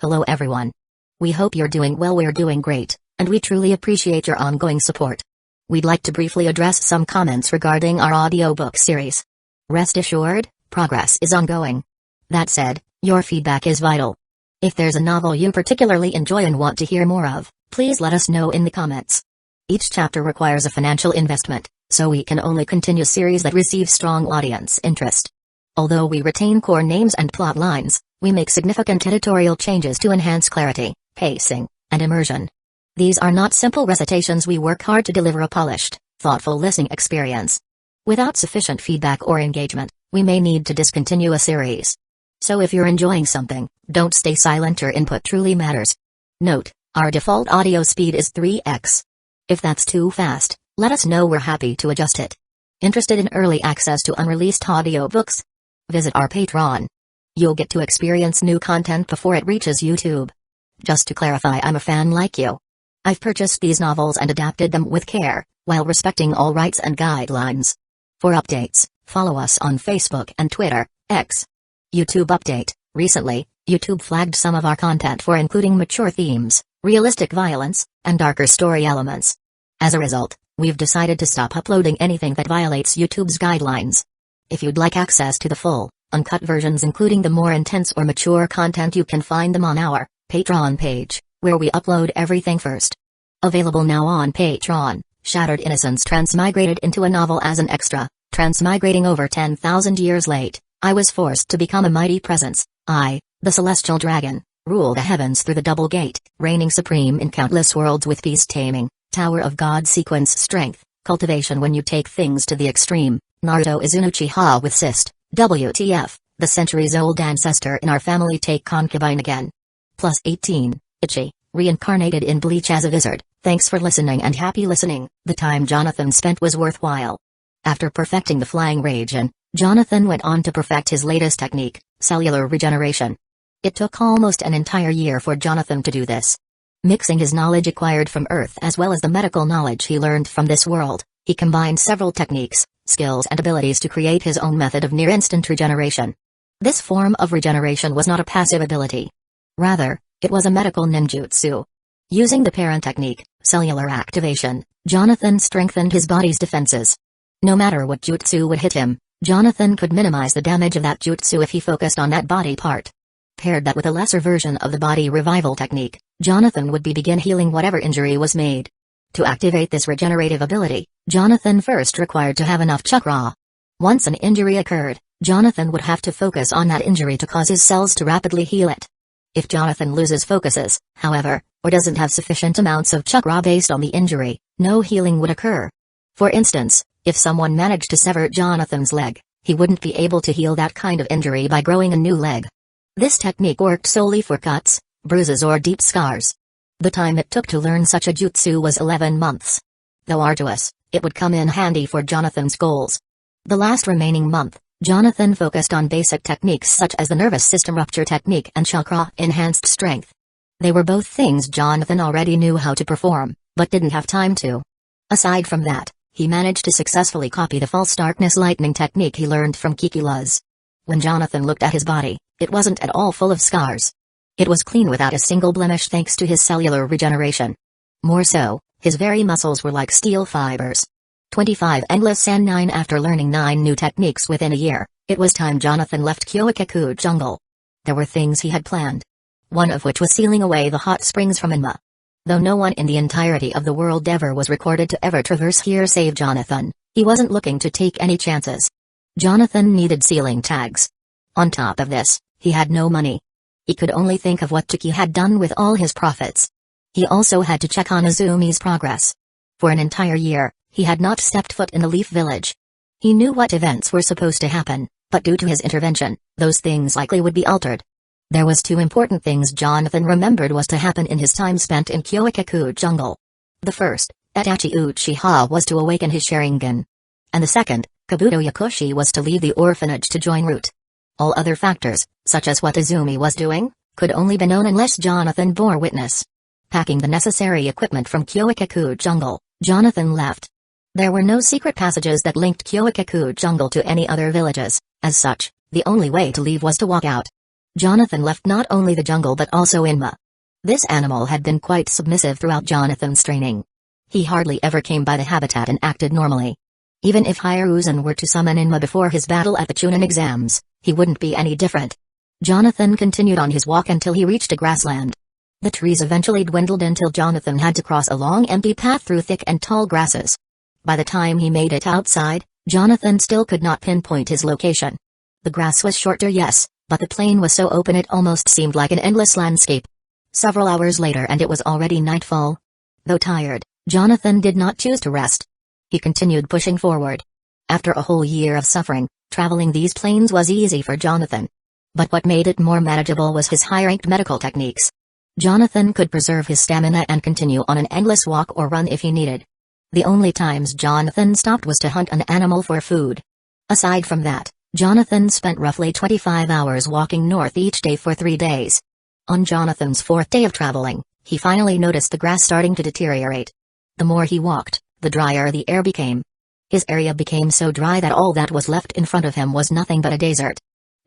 Hello everyone. We hope you're doing well. We're doing great, and we truly appreciate your ongoing support. We'd like to briefly address some comments regarding our audiobook series. Rest assured, progress is ongoing. That said, your feedback is vital. If there's a novel you particularly enjoy and want to hear more of, please let us know in the comments. Each chapter requires a financial investment, so we can only continue series that receive strong audience interest. Although we retain core names and plot lines, we make significant editorial changes to enhance clarity, pacing, and immersion. These are not simple recitations. We work hard to deliver a polished, thoughtful listening experience. Without sufficient feedback or engagement, we may need to discontinue a series. So if you're enjoying something, don't stay silent. Your input truly matters. Note, our default audio speed is 3x. If that's too fast, let us know. We're happy to adjust it. Interested in early access to unreleased audiobooks? Visit our Patreon. You'll get to experience new content before it reaches YouTube. Just to clarify, I'm a fan like you. I've purchased these novels and adapted them with care, while respecting all rights and guidelines. For updates, follow us on Facebook and Twitter, X. YouTube update: recently, YouTube flagged some of our content for including mature themes, realistic violence, and darker story elements. As a result, we've decided to stop uploading anything that violates YouTube's guidelines. If you'd like access to the full, uncut versions including the more intense or mature content, you can find them on our Patreon page, where we upload everything first. Available now on Patreon: Shattered Innocence transmigrated into a novel as an extra. Transmigrating over 10,000 years late, I was forced to become a mighty presence. I, the celestial dragon, rule the heavens through the double gate, reigning supreme in countless worlds with peace taming, Tower of God sequence strength, cultivation when you take things to the extreme. Naruto is an Uchiha with cyst. WTF, the centuries-old ancestor in our family take concubine again. Plus 18, Ichi, reincarnated in Bleach as a wizard. Thanks for listening and happy listening. The time Jonathan spent was worthwhile. After perfecting the flying Raijin, Jonathan went on to perfect his latest technique, cellular regeneration. It took almost an entire year for Jonathan to do this. Mixing his knowledge acquired from Earth as well as the medical knowledge he learned from this world, he combined several techniques, skills and abilities to create his own method of near-instant regeneration. This form of regeneration was not a passive ability. Rather, it was a medical ninjutsu. Using the parent technique, cellular activation, Jonathan strengthened his body's defenses. No matter what jutsu would hit him, Jonathan could minimize the damage of that jutsu if he focused on that body part. Paired that with a lesser version of the body revival technique, Jonathan would begin healing whatever injury was made. To activate this regenerative ability, Jonathan first required to have enough chakra. Once an injury occurred, Jonathan would have to focus on that injury to cause his cells to rapidly heal it. If Jonathan loses focuses, however, or doesn't have sufficient amounts of chakra based on the injury, no healing would occur. For instance, if someone managed to sever Jonathan's leg, he wouldn't be able to heal that kind of injury by growing a new leg. This technique worked solely for cuts, bruises or deep scars. The time it took to learn such a jutsu was 11 months. Though arduous, it would come in handy for Jonathan's goals. The last remaining month, Jonathan focused on basic techniques such as the nervous system rupture technique and chakra-enhanced strength. They were both things Jonathan already knew how to perform, but didn't have time to. Aside from that, he managed to successfully copy the false darkness lightning technique he learned from Kikilaz. When Jonathan looked at his body, it wasn't at all full of scars. It was clean without a single blemish thanks to his cellular regeneration. More so, his very muscles were like steel fibers. 25 endless and 9 After learning 9 new techniques within a year, it was time Jonathan left Hueco jungle. There were things he had planned. One of which was sealing away the hot springs from Inma. Though no one in the entirety of the world ever was recorded to ever traverse here save Jonathan, he wasn't looking to take any chances. Jonathan needed sealing tags. On top of this, he had no money. He could only think of what Tiki had done with all his profits. He also had to check on Izumi's progress. For an entire year, he had not stepped foot in the Leaf Village. He knew what events were supposed to happen, but due to his intervention, those things likely would be altered. There was 2 important things Jonathan remembered was to happen in his time spent in Hueco jungle. The first, Itachi Uchiha was to awaken his Sharingan. And the second, Kabuto Yakushi was to leave the orphanage to join Root. All other factors, such as what Izumi was doing, could only be known unless Jonathan bore witness. Packing the necessary equipment from Hueco jungle, Jonathan left. There were no secret passages that linked Hueco jungle to any other villages. As such, the only way to leave was to walk out. Jonathan left not only the jungle but also Inma. This animal had been quite submissive throughout Jonathan's training. He hardly ever came by the habitat and acted normally. Even if Hiruzen were to summon Inma before his battle at the Chunin exams, he wouldn't be any different. Jonathan continued on his walk until he reached a grassland. The trees eventually dwindled until Jonathan had to cross a long empty path through thick and tall grasses. By the time he made it outside, Jonathan still could not pinpoint his location. The grass was shorter, yes, but the plain was so open it almost seemed like an endless landscape. Several hours later and it was already nightfall. Though tired, Jonathan did not choose to rest. He continued pushing forward. After a whole year of suffering, traveling these plains was easy for Jonathan. But what made it more manageable was his high-ranked medical techniques. Jonathan could preserve his stamina and continue on an endless walk or run if he needed. The only times Jonathan stopped was to hunt an animal for food. Aside from that, Jonathan spent roughly 25 hours walking north each day for 3 days. On Jonathan's 4th day of traveling, he finally noticed the grass starting to deteriorate. The more he walked, the drier the air became. His area became so dry that all that was left in front of him was nothing but a desert.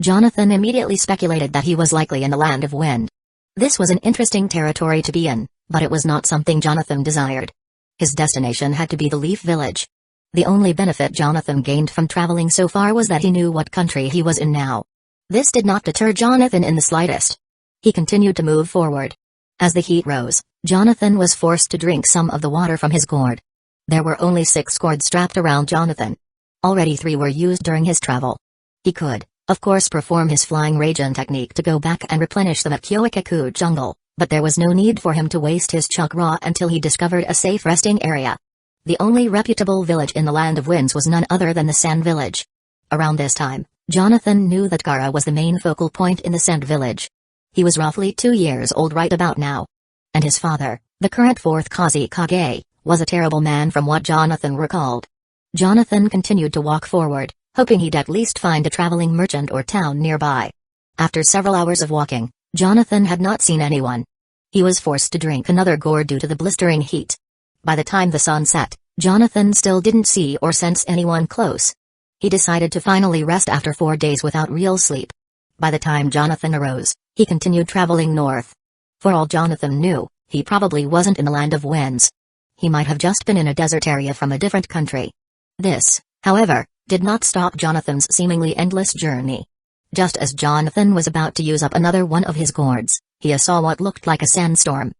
Jonathan immediately speculated that he was likely in the land of wind. This was an interesting territory to be in, but it was not something Jonathan desired. His destination had to be the Leaf Village. The only benefit Jonathan gained from traveling so far was that he knew what country he was in now. This did not deter Jonathan in the slightest. He continued to move forward. As the heat rose, Jonathan was forced to drink some of the water from his gourd. There were only 6 gourds strapped around Jonathan. Already 3 were used during his travel. He could, of course, perform his flying Raijin technique to go back and replenish them at Hueco jungle, but there was no need for him to waste his chakra until he discovered a safe resting area. The only reputable village in the Land of Winds was none other than the Sand Village. Around this time, Jonathan knew that Gaara was the main focal point in the Sand Village. He was roughly 2 years old right about now. And his father, the current 4th Kusagakure, was a terrible man from what Jonathan recalled. Jonathan continued to walk forward, hoping he'd at least find a traveling merchant or town nearby. After several hours of walking, Jonathan had not seen anyone. He was forced to drink another gourd due to the blistering heat. By the time the sun set, Jonathan still didn't see or sense anyone close. He decided to finally rest after 4 days without real sleep. By the time Jonathan arose, he continued traveling north. For all Jonathan knew, he probably wasn't in the Land of Winds. He might have just been in a desert area from a different country. This, however, did not stop Jonathan's seemingly endless journey. Just as Jonathan was about to use up another one of his gourds, he saw what looked like a sandstorm.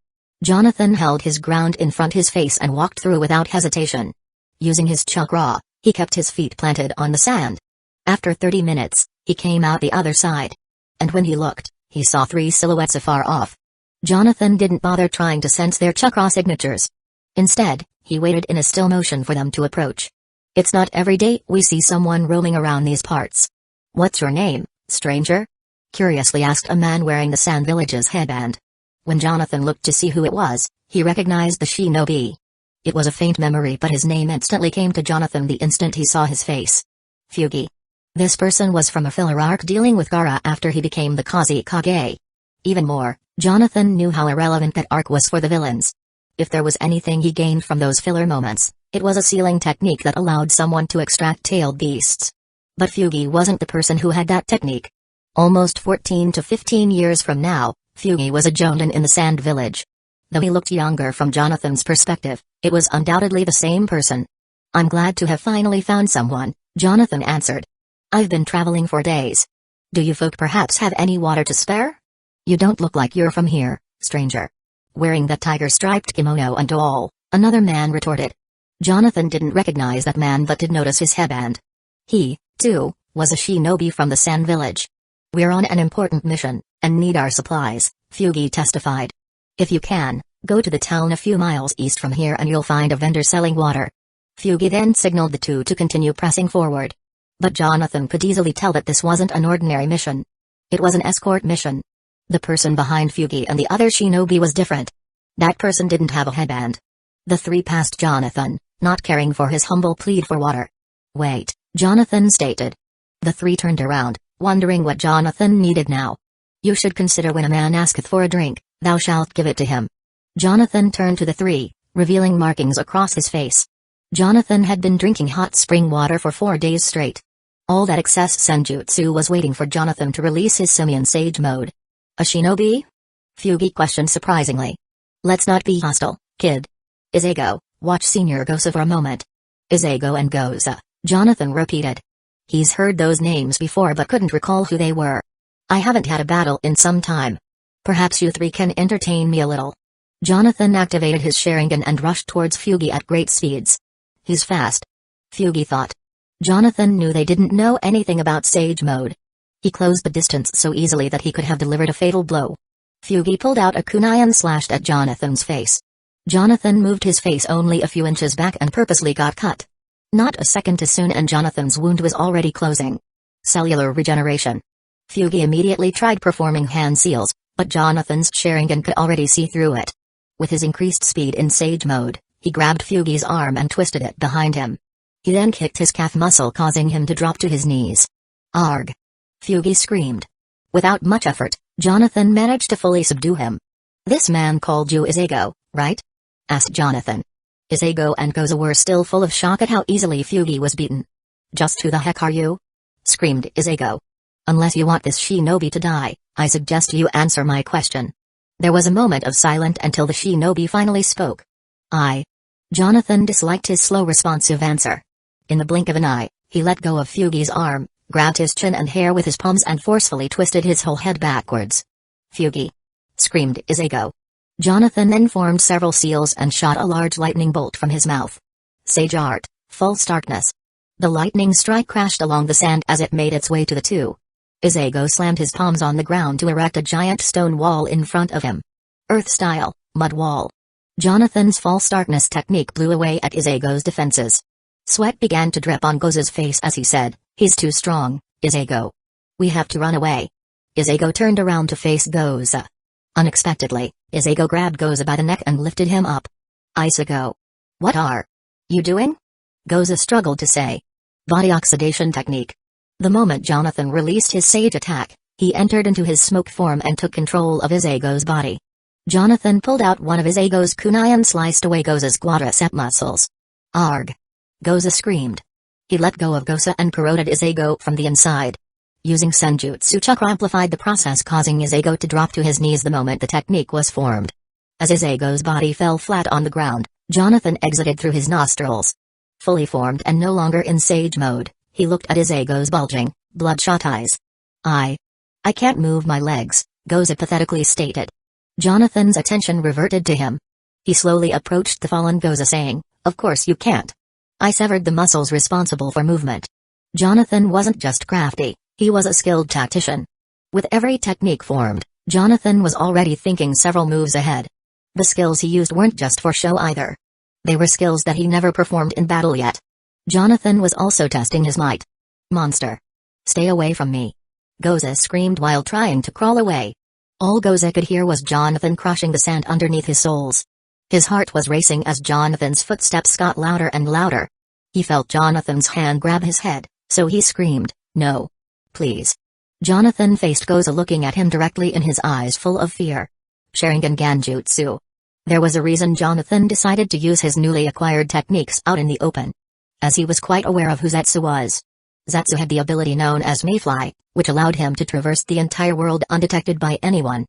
Jonathan held his ground in front his face and walked through without hesitation. Using his chakra, he kept his feet planted on the sand. After 30 minutes, he came out the other side. And when he looked, he saw 3 silhouettes afar off. Jonathan didn't bother trying to sense their chakra signatures. Instead, he waited in a still motion for them to approach. It's not every day we see someone roaming around these parts. What's your name, stranger? Curiously asked a man wearing the Sand Village's headband. When Jonathan looked to see who it was, he recognized the shinobi. It was a faint memory, but his name instantly came to Jonathan the instant he saw his face. Fugi. This person was from a filler arc dealing with Gaara after he became the Kusagakure. Even more, Jonathan knew how irrelevant that arc was for the villains. If there was anything he gained from those filler moments, it was a sealing technique that allowed someone to extract tailed beasts. But Fugi wasn't the person who had that technique. Almost 14 to 15 years from now, Fugi was a Jonin in the Sand Village. Though he looked younger from Jonathan's perspective, it was undoubtedly the same person. I'm glad to have finally found someone, Jonathan answered. I've been traveling for days. Do you folk perhaps have any water to spare? You don't look like you're from here, stranger. Wearing that tiger-striped kimono and all, another man retorted. Jonathan didn't recognize that man but did notice his headband. He, too, was a shinobi from the Sand Village. We're on an important mission, and need our supplies, Fugi testified. If you can, go to the town a few miles east from here and you'll find a vendor selling water. Fugi then signaled the two to continue pressing forward. But Jonathan could easily tell that this wasn't an ordinary mission. It was an escort mission. The person behind Fugi and the other shinobi was different. That person didn't have a headband. The 3 passed Jonathan, not caring for his humble plea for water. Wait, Jonathan stated. The 3 turned around, wondering what Jonathan needed now. You should consider when a man asketh for a drink, thou shalt give it to him. Jonathan turned to the 3, revealing markings across his face. Jonathan had been drinking hot spring water for 4 days straight. All that excess senjutsu was waiting for Jonathan to release his simian sage mode. A shinobi? Fugi questioned surprisingly. Let's not be hostile, kid. Izego, watch Senior Gosa for a moment. Izego and Gosa, Jonathan repeated. He's heard those names before but couldn't recall who they were. I haven't had a battle in some time. Perhaps you three can entertain me a little. Jonathan activated his Sharingan and rushed towards Fugi at great speeds. He's fast. Fugi thought. Jonathan knew they didn't know anything about Sage Mode. He closed the distance so easily that he could have delivered a fatal blow. Fugi pulled out a kunai and slashed at Jonathan's face. Jonathan moved his face only a few inches back and purposely got cut. Not a second too soon and Jonathan's wound was already closing. Cellular regeneration. Fugi immediately tried performing hand seals, but Jonathan's Sharingan could already see through it. With his increased speed in Sage Mode, he grabbed Fugi's arm and twisted it behind him. He then kicked his calf muscle causing him to drop to his knees. Arg! Fugi screamed. Without much effort, Jonathan managed to fully subdue him. This man called you Izego, right? Asked Jonathan. Izego and Goza were still full of shock at how easily Fugi was beaten. Just who the heck are you? Screamed Izego. Unless you want this shinobi to die, I suggest you answer my question. There was a moment of silence until the shinobi finally spoke. Jonathan disliked his slow responsive answer. In the blink of an eye, he let go of Fugi's arm, grabbed his chin and hair with his palms and forcefully twisted his whole head backwards. Fugi! Screamed Izego. Jonathan then formed several seals and shot a large lightning bolt from his mouth. Sage Art, False Darkness. The lightning strike crashed along the sand as it made its way to the two. Izego slammed his palms on the ground to erect a giant stone wall in front of him. Earth-style, mud wall. Jonathan's False Darkness technique blew away at Izego's defenses. Sweat began to drip on Goza's face as he said, "He's too strong, Izego. We have to run away." Izego turned around to face Goza. Unexpectedly, Izego grabbed Goza by the neck and lifted him up. Izego. What are you doing? Goza struggled to say. Body oxidation technique. The moment Jonathan released his sage attack, he entered into his smoke form and took control of Izego's body. Jonathan pulled out one of Izego's kunai and sliced away Goza's quadricep muscles. Arg! Goza screamed. He let go of Goza and corroded Izego from the inside. Using Senjutsu Chakra amplified the process causing Izego to drop to his knees the moment the technique was formed. As Izego's body fell flat on the ground, Jonathan exited through his nostrils. Fully formed and no longer in Sage Mode, he looked at Izego's bulging, bloodshot eyes. I can't move my legs, Goza pathetically stated. Jonathan's attention reverted to him. He slowly approached the fallen Goza saying, "Of course you can't. I severed the muscles responsible for movement." Jonathan wasn't just crafty, he was a skilled tactician. With every technique formed, Jonathan was already thinking several moves ahead. The skills he used weren't just for show either. They were skills that he never performed in battle yet. Jonathan was also testing his might. "Monster! Stay away from me!" Goza screamed while trying to crawl away. All Goza could hear was Jonathan crushing the sand underneath his soles. His heart was racing as Jonathan's footsteps got louder and louder. He felt Jonathan's hand grab his head, so he screamed, "No. Please." Jonathan faced Goza looking at him directly in his eyes full of fear. Sharingan Genjutsu. There was a reason Jonathan decided to use his newly acquired techniques out in the open. As he was quite aware of who Zetsu was. Zetsu had the ability known as Mayfly, which allowed him to traverse the entire world undetected by anyone.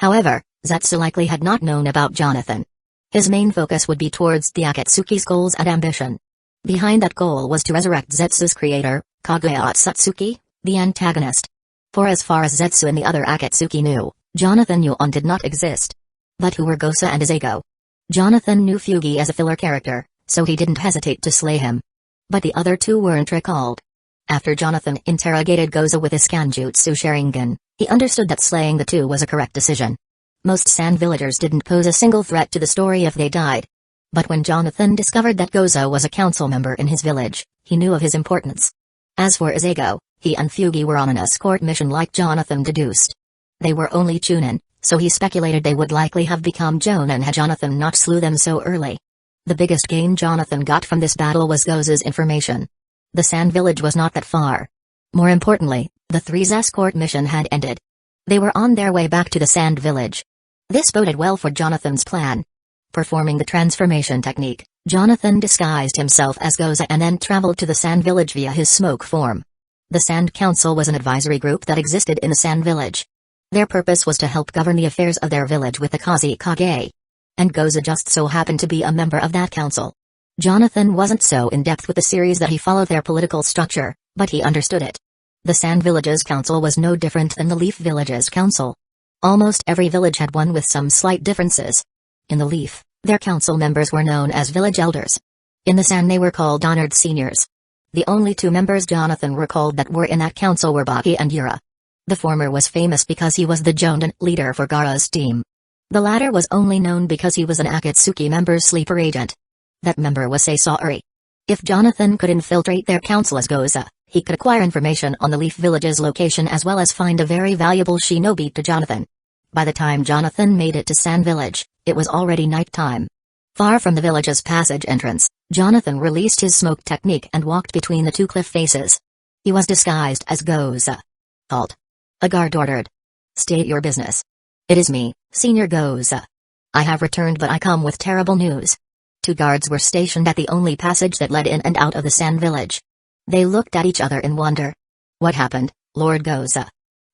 However, Zetsu likely had not known about Jonathan. His main focus would be towards the Akatsuki's goals and ambition. Behind that goal was to resurrect Zetsu's creator, Kaguya Otsutsuki, the antagonist. For as far as Zetsu and the other Akatsuki knew, Jonathan Yuon did not exist. But who were Goza and Izego? Jonathan knew Fugi as a filler character, so he didn't hesitate to slay him. But the other two weren't recalled. After Jonathan interrogated Goza with his Kanjutsu Sharingan, he understood that slaying the two was a correct decision. Most sand villagers didn't pose a single threat to the story if they died. But when Jonathan discovered that Goza was a council member in his village, he knew of his importance. As for Izego, he and Fugi were on an escort mission like Jonathan deduced. They were only Chunin, so he speculated they would likely have become Jonin had Jonathan not slew them so early. The biggest gain Jonathan got from this battle was Goza's information. The sand village was not that far. More importantly, the three's escort mission had ended. They were on their way back to the sand village. This boded well for Jonathan's plan. Performing the transformation technique, Jonathan disguised himself as Goza and then traveled to the sand village via his smoke form. The Sand Council was an advisory group that existed in the Sand Village. Their purpose was to help govern the affairs of their village with the Kusagakure. And Goza just so happened to be a member of that council. Jonathan wasn't so in-depth with the series that he followed their political structure, but he understood it. The Sand Village's council was no different than the Leaf Village's council. Almost every village had one with some slight differences. In the Leaf, their council members were known as village elders. In the Sand they were called honored seniors. The only two members Jonathan recalled that were in that council were Baki and Yura. The former was famous because he was the Jonin leader for Gaara's team. The latter was only known because he was an Akatsuki member's sleeper agent. That member was Sasaori. If Jonathan could infiltrate their council as Goza, he could acquire information on the Leaf Village's location as well as find a very valuable shinobi to Jonathan. By the time Jonathan made it to Sand Village, it was already night time. Far from the village's passage entrance, Jonathan released his smoke technique and walked between the two cliff faces. He was disguised as Goza. Halt. A guard ordered. State your business. It is me, Senior Goza. I have returned, but I come with terrible news. Two guards were stationed at the only passage that led in and out of the Sand Village. They looked at each other in wonder. What happened, Lord Goza?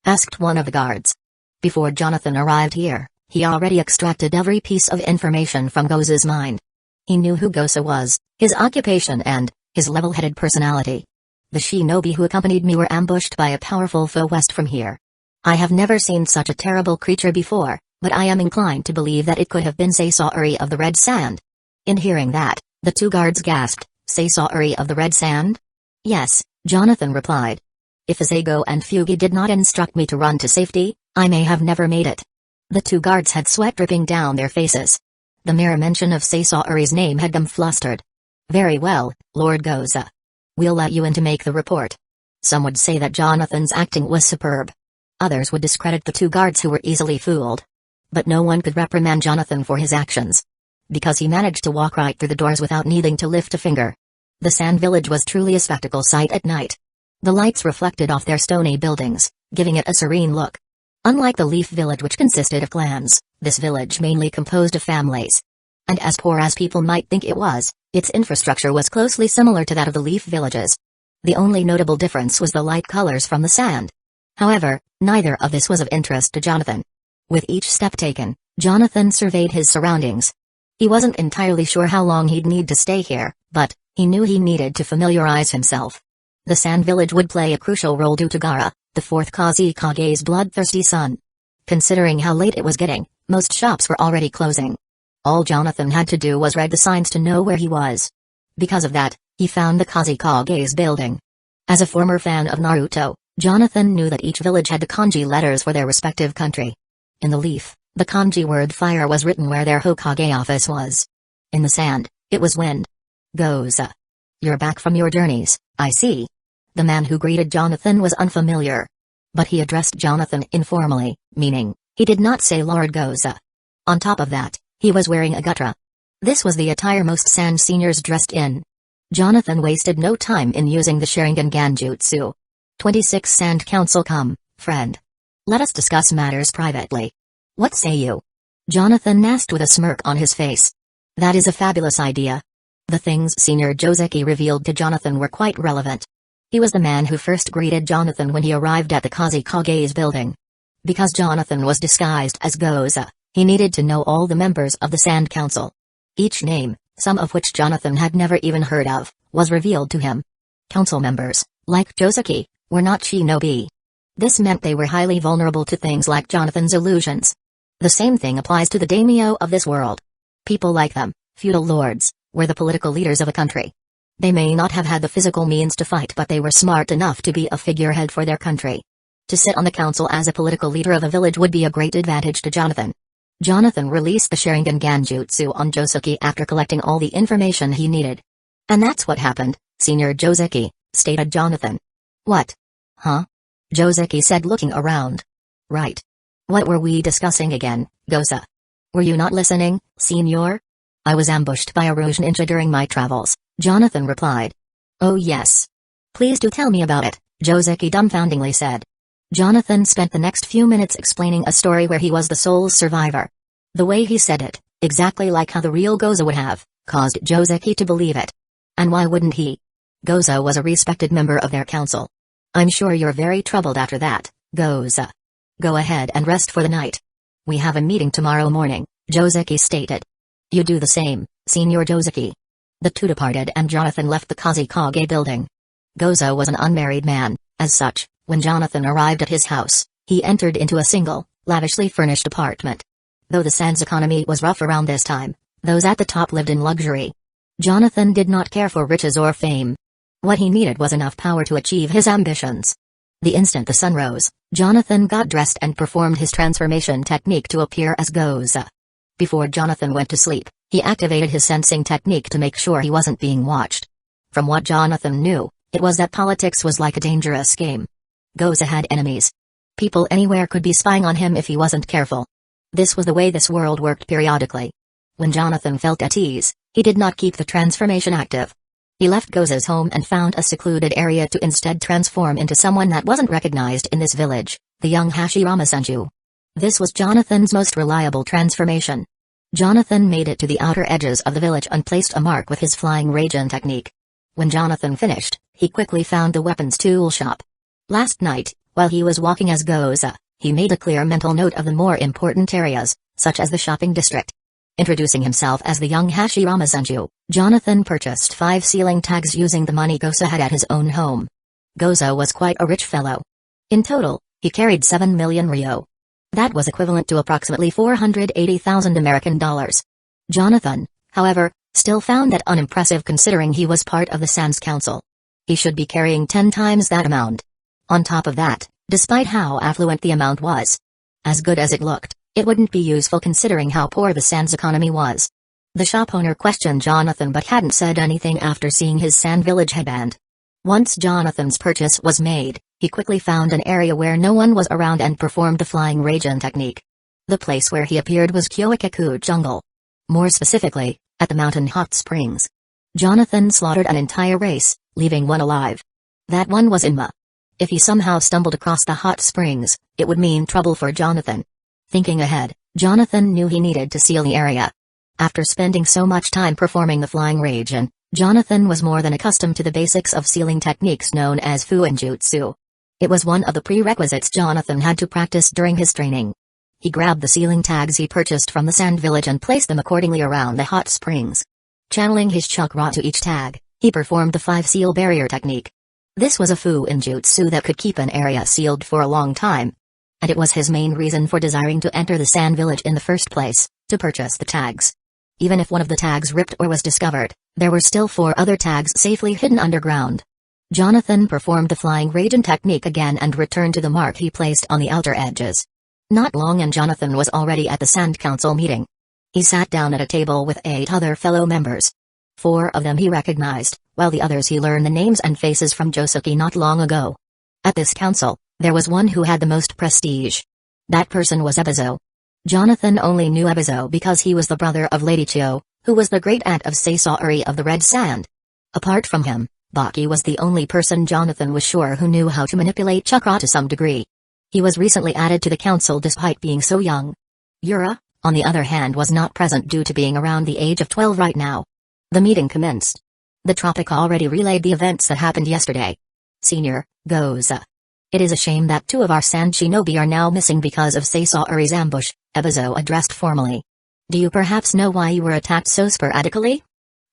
Asked one of the guards. Before Jonathan arrived here, he already extracted every piece of information from Goza's mind. He knew who Goza was, his occupation and his level-headed personality. The shinobi who accompanied me were ambushed by a powerful foe west from here. I have never seen such a terrible creature before, but I am inclined to believe that it could have been Sasaori of the Red Sand. In hearing that, the two guards gasped. Sasaori of the Red Sand? Yes, Jonathan replied. If Izago and Fugi did not instruct me to run to safety, I may have never made it. The two guards had sweat dripping down their faces. The mere mention of Sasaori's name had them flustered. Very well, Lord Goza. We'll let you in to make the report. Some would say that Jonathan's acting was superb. Others would discredit the two guards who were easily fooled. But no one could reprimand Jonathan for his actions. Because he managed to walk right through the doors without needing to lift a finger. The Sand Village was truly a spectacle sight at night. The lights reflected off their stony buildings, giving it a serene look. Unlike the Leaf Village, which consisted of clans, this village mainly composed of families. And as poor as people might think it was, its infrastructure was closely similar to that of the Leaf Villages. The only notable difference was the light colors from the sand. However, neither of this was of interest to Jonathan. With each step taken, Jonathan surveyed his surroundings. He wasn't entirely sure how long he'd need to stay here, but he knew he needed to familiarize himself. The Sand Village would play a crucial role due to Gaara, the fourth Kusagakure's bloodthirsty son. Considering how late it was getting, most shops were already closing. All Jonathan had to do was read the signs to know where he was. Because of that, he found the Kusagakure's building. As a former fan of Naruto, Jonathan knew that each village had the kanji letters for their respective country. In the Leaf, the kanji word fire was written where their Hokage office was. In the Sand, it was wind. Goza. You're back from your journeys, I see. The man who greeted Jonathan was unfamiliar. But he addressed Jonathan informally, meaning, he did not say Lord Goza. On top of that, he was wearing a gutra. This was the attire most Sand seniors dressed in. Jonathan wasted no time in using the Sharingan Genjutsu. 26 Sand Council, come, friend. Let us discuss matters privately. What say you? Jonathan asked with a smirk on his face. That is a fabulous idea. The things Senior Joseki revealed to Jonathan were quite relevant. He was the man who first greeted Jonathan when he arrived at the Kusagakure's building. Because Jonathan was disguised as Goza, he needed to know all the members of the Sand Council. Each name, some of which Jonathan had never even heard of, was revealed to him. Council members, like Joseki, were not shinobi. This meant they were highly vulnerable to things like Jonathan's illusions. The same thing applies to the daimyo of this world. People like them, feudal lords, were the political leaders of a country. They may not have had the physical means to fight, but they were smart enough to be a figurehead for their country. To sit on the council as a political leader of a village would be a great advantage to Jonathan. Jonathan released the Sharingan Genjutsu on Joseki after collecting all the information he needed. And that's what happened, Senior Joseki, stated Jonathan. What? Huh? Joseki said, looking around. Right. What were we discussing again, Goza? Were you not listening, Senior? I was ambushed by a Rouge ninja during my travels, Jonathan replied. Oh yes. Please do tell me about it, Joseki dumbfoundingly said. Jonathan spent the next few minutes explaining a story where he was the sole survivor. The way he said it, exactly like how the real Goza would have, caused Joseki to believe it. And why wouldn't he? Goza was a respected member of their council. I'm sure you're very troubled after that, Goza. Go ahead and rest for the night. We have a meeting tomorrow morning, Joseki stated. You do the same, Senior Joseki. The two departed and Jonathan left the Kusagakure building. Goza was an unmarried man. As such, when Jonathan arrived at his house, he entered into a single, lavishly furnished apartment. Though the Sands economy was rough around this time, those at the top lived in luxury. Jonathan did not care for riches or fame. What he needed was enough power to achieve his ambitions. The instant the sun rose, Jonathan got dressed and performed his transformation technique to appear as Goza. Before Jonathan went to sleep, he activated his sensing technique to make sure he wasn't being watched. From what Jonathan knew, it was that politics was like a dangerous game. Goza had enemies. People anywhere could be spying on him if he wasn't careful. This was the way this world worked periodically. When Jonathan felt at ease, he did not keep the transformation active. He left Goza's home and found a secluded area to instead transform into someone that wasn't recognized in this village, the young Hashirama-senju. This was Jonathan's most reliable transformation. Jonathan made it to the outer edges of the village and placed a mark with his flying Raijin technique. When Jonathan finished, he quickly found the weapons tool shop. Last night, while he was walking as Goza, he made a clear mental note of the more important areas, such as the shopping district. Introducing himself as the young Hashirama-senju, Jonathan purchased 5 sealing tags using the money Goza had at his own home. Goza was quite a rich fellow. In total, he carried 7 million ryo. That was equivalent to approximately 480,000 American dollars. Jonathan, however, still found that unimpressive considering he was part of the Sands Council. He should be carrying 10 times that amount. On top of that, despite how affluent the amount was, as good as it looked, it wouldn't be useful considering how poor the Sands economy was. The shop owner questioned Jonathan but hadn't said anything after seeing his Sand Village headband. Once Jonathan's purchase was made, he quickly found an area where no one was around and performed the flying Raijin technique. The place where he appeared was Hueco jungle. More specifically, at the mountain hot springs. Jonathan slaughtered an entire race, leaving one alive. That one was Inma. If he somehow stumbled across the hot springs, it would mean trouble for Jonathan. Thinking ahead, Jonathan knew he needed to seal the area. After spending so much time performing the flying Raijin, Jonathan was more than accustomed to the basics of sealing techniques known as Fuinjutsu. It was one of the prerequisites Jonathan had to practice during his training. He grabbed the sealing tags he purchased from the Sand Village and placed them accordingly around the hot springs. Channeling his chakra to each tag, he performed the 5-seal barrier technique. This was a Fuinjutsu that could keep an area sealed for a long time. And it was his main reason for desiring to enter the Sand Village in the first place, to purchase the tags. Even if one of the tags ripped or was discovered, there were still 4 other tags safely hidden underground. Jonathan performed the flying Raijin technique again and returned to the mark he placed on the outer edges. Not long and Jonathan was already at the Sand Council meeting. He sat down at a table with 8 other fellow members. 4 of them he recognized, while the others he learned the names and faces from Joseki not long ago. At this council, there was one who had the most prestige. That person was Ebizo. Jonathan only knew Ebizo because he was the brother of Lady Chio, who was the great-aunt of Saisari of the Red Sand. Apart from him, Baki was the only person Jonathan was sure who knew how to manipulate chakra to some degree. He was recently added to the council despite being so young. Yura, on the other hand, was not present due to being around the age of 12 right now. The meeting commenced. The Tropic already relayed the events that happened yesterday. Senior, Goza. It is a shame that 2 of our Sand Shinobi are now missing because of Saisari's ambush, Ebizo addressed formally. Do you perhaps know why you were attacked so sporadically?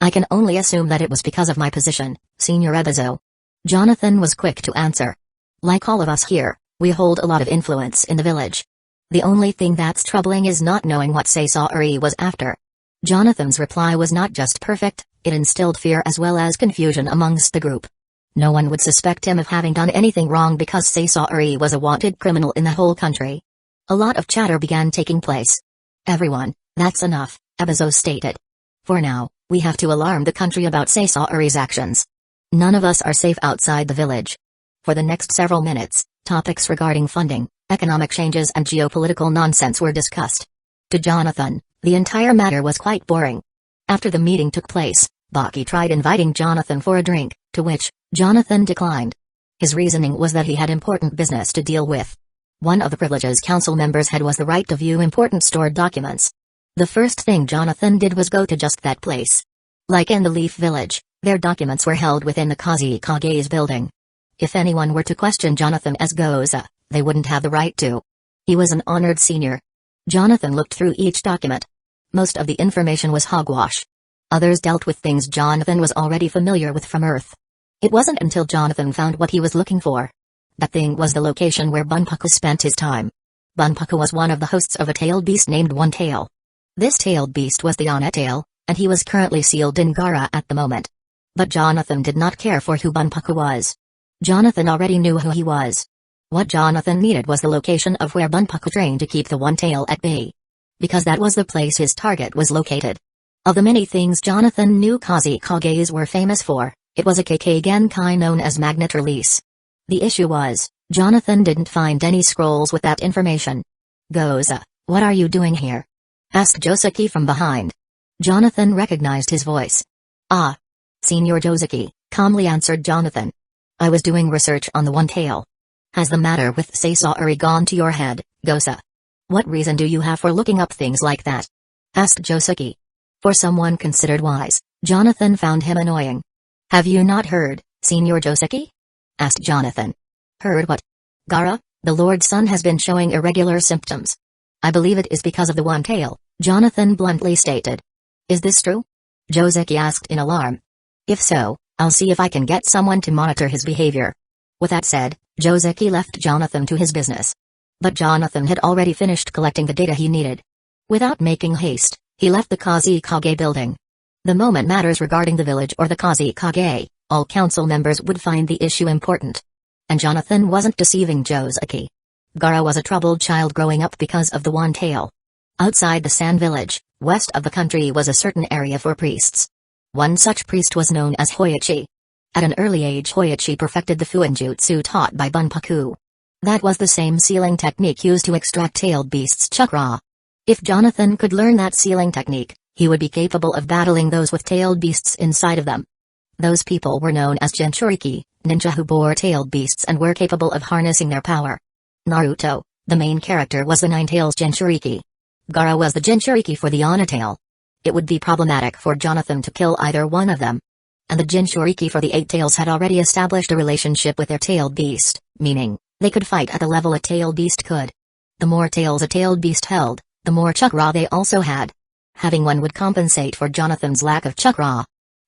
I can only assume that it was because of my position, Senior Ebizo. Jonathan was quick to answer. Like all of us here, we hold a lot of influence in the village. The only thing that's troubling is not knowing what Saisari was after. Jonathan's reply was not just perfect, it instilled fear as well as confusion amongst the group. No one would suspect him of having done anything wrong because Saisari was a wanted criminal in the whole country. A lot of chatter began taking place. Everyone, that's enough, Ebizo stated. For now, we have to alarm the country about Saisari's actions. None of us are safe outside the village. For the next several minutes, topics regarding funding, economic changes and geopolitical nonsense were discussed. To Jonathan, the entire matter was quite boring. After the meeting took place, Baki tried inviting Jonathan for a drink, to which Jonathan declined. His reasoning was that he had important business to deal with. One of the privileges council members had was the right to view important stored documents. The first thing Jonathan did was go to just that place. Like in the Leaf Village, their documents were held within the Kazikage's building. If anyone were to question Jonathan as Goza, they wouldn't have the right to. He was an honored senior. Jonathan looked through each document. Most of the information was hogwash. Others dealt with things Jonathan was already familiar with from Earth. It wasn't until Jonathan found what he was looking for. That thing was the location where Bunpaku spent his time. Bunpaku was one of the hosts of a tailed beast named One Tail. This tailed beast was the Tail, and he was currently sealed in Gara at the moment. But Jonathan did not care for who Bunpaku was. Jonathan already knew who he was. What Jonathan needed was the location of where Bunpaku trained to keep the One Tail at bay. Because that was the place his target was located. Of the many things Jonathan knew Kusagakures were famous for, it was a Kekkei Genkai known as magnet release. The issue was, Jonathan didn't find any scrolls with that information. Goza, what are you doing here? Asked Joseki from behind. Jonathan recognized his voice. Ah. Senior Joseki, calmly answered Jonathan. I was doing research on the One Tail. Has the matter with Sasori gone to your head, Goza? What reason do you have for looking up things like that? Asked Joseki. For someone considered wise, Jonathan found him annoying. Have you not heard, Senior Joseki? Asked Jonathan. Heard what? Gara, the Lord's son has been showing irregular symptoms. I believe it is because of the One Tail, Jonathan bluntly stated. Is this true? Joseki asked in alarm. If so, I'll see if I can get someone to monitor his behavior. With that said, Joseki left Jonathan to his business. But Jonathan had already finished collecting the data he needed. Without making haste, he left the Kusagakure building. The moment matters regarding the village or the Kusagakure, all council members would find the issue important. And Jonathan wasn't deceiving Joseki. Gara was a troubled child growing up because of the One Tail. Outside the Sand Village, west of the country was a certain area for priests. One such priest was known as Hoichi. At an early age Hoichi perfected the Fuinjutsu taught by Bunpaku. That was the same sealing technique used to extract tailed beasts' chakra. If Jonathan could learn that sealing technique, he would be capable of battling those with tailed beasts inside of them. Those people were known as Jinchuriki, ninja who bore tailed beasts and were capable of harnessing their power. Naruto, the main character, was the Nine-Tails Jinchuriki. Gara was the Jinchuriki for the Tail. It would be problematic for Jonathan to kill either one of them. And the Jinchuriki for the Eight Tails had already established a relationship with their tailed beast, meaning, they could fight at the level a tailed beast could. The more tails a tailed beast held, the more chakra they also had. Having one would compensate for Jonathan's lack of chakra.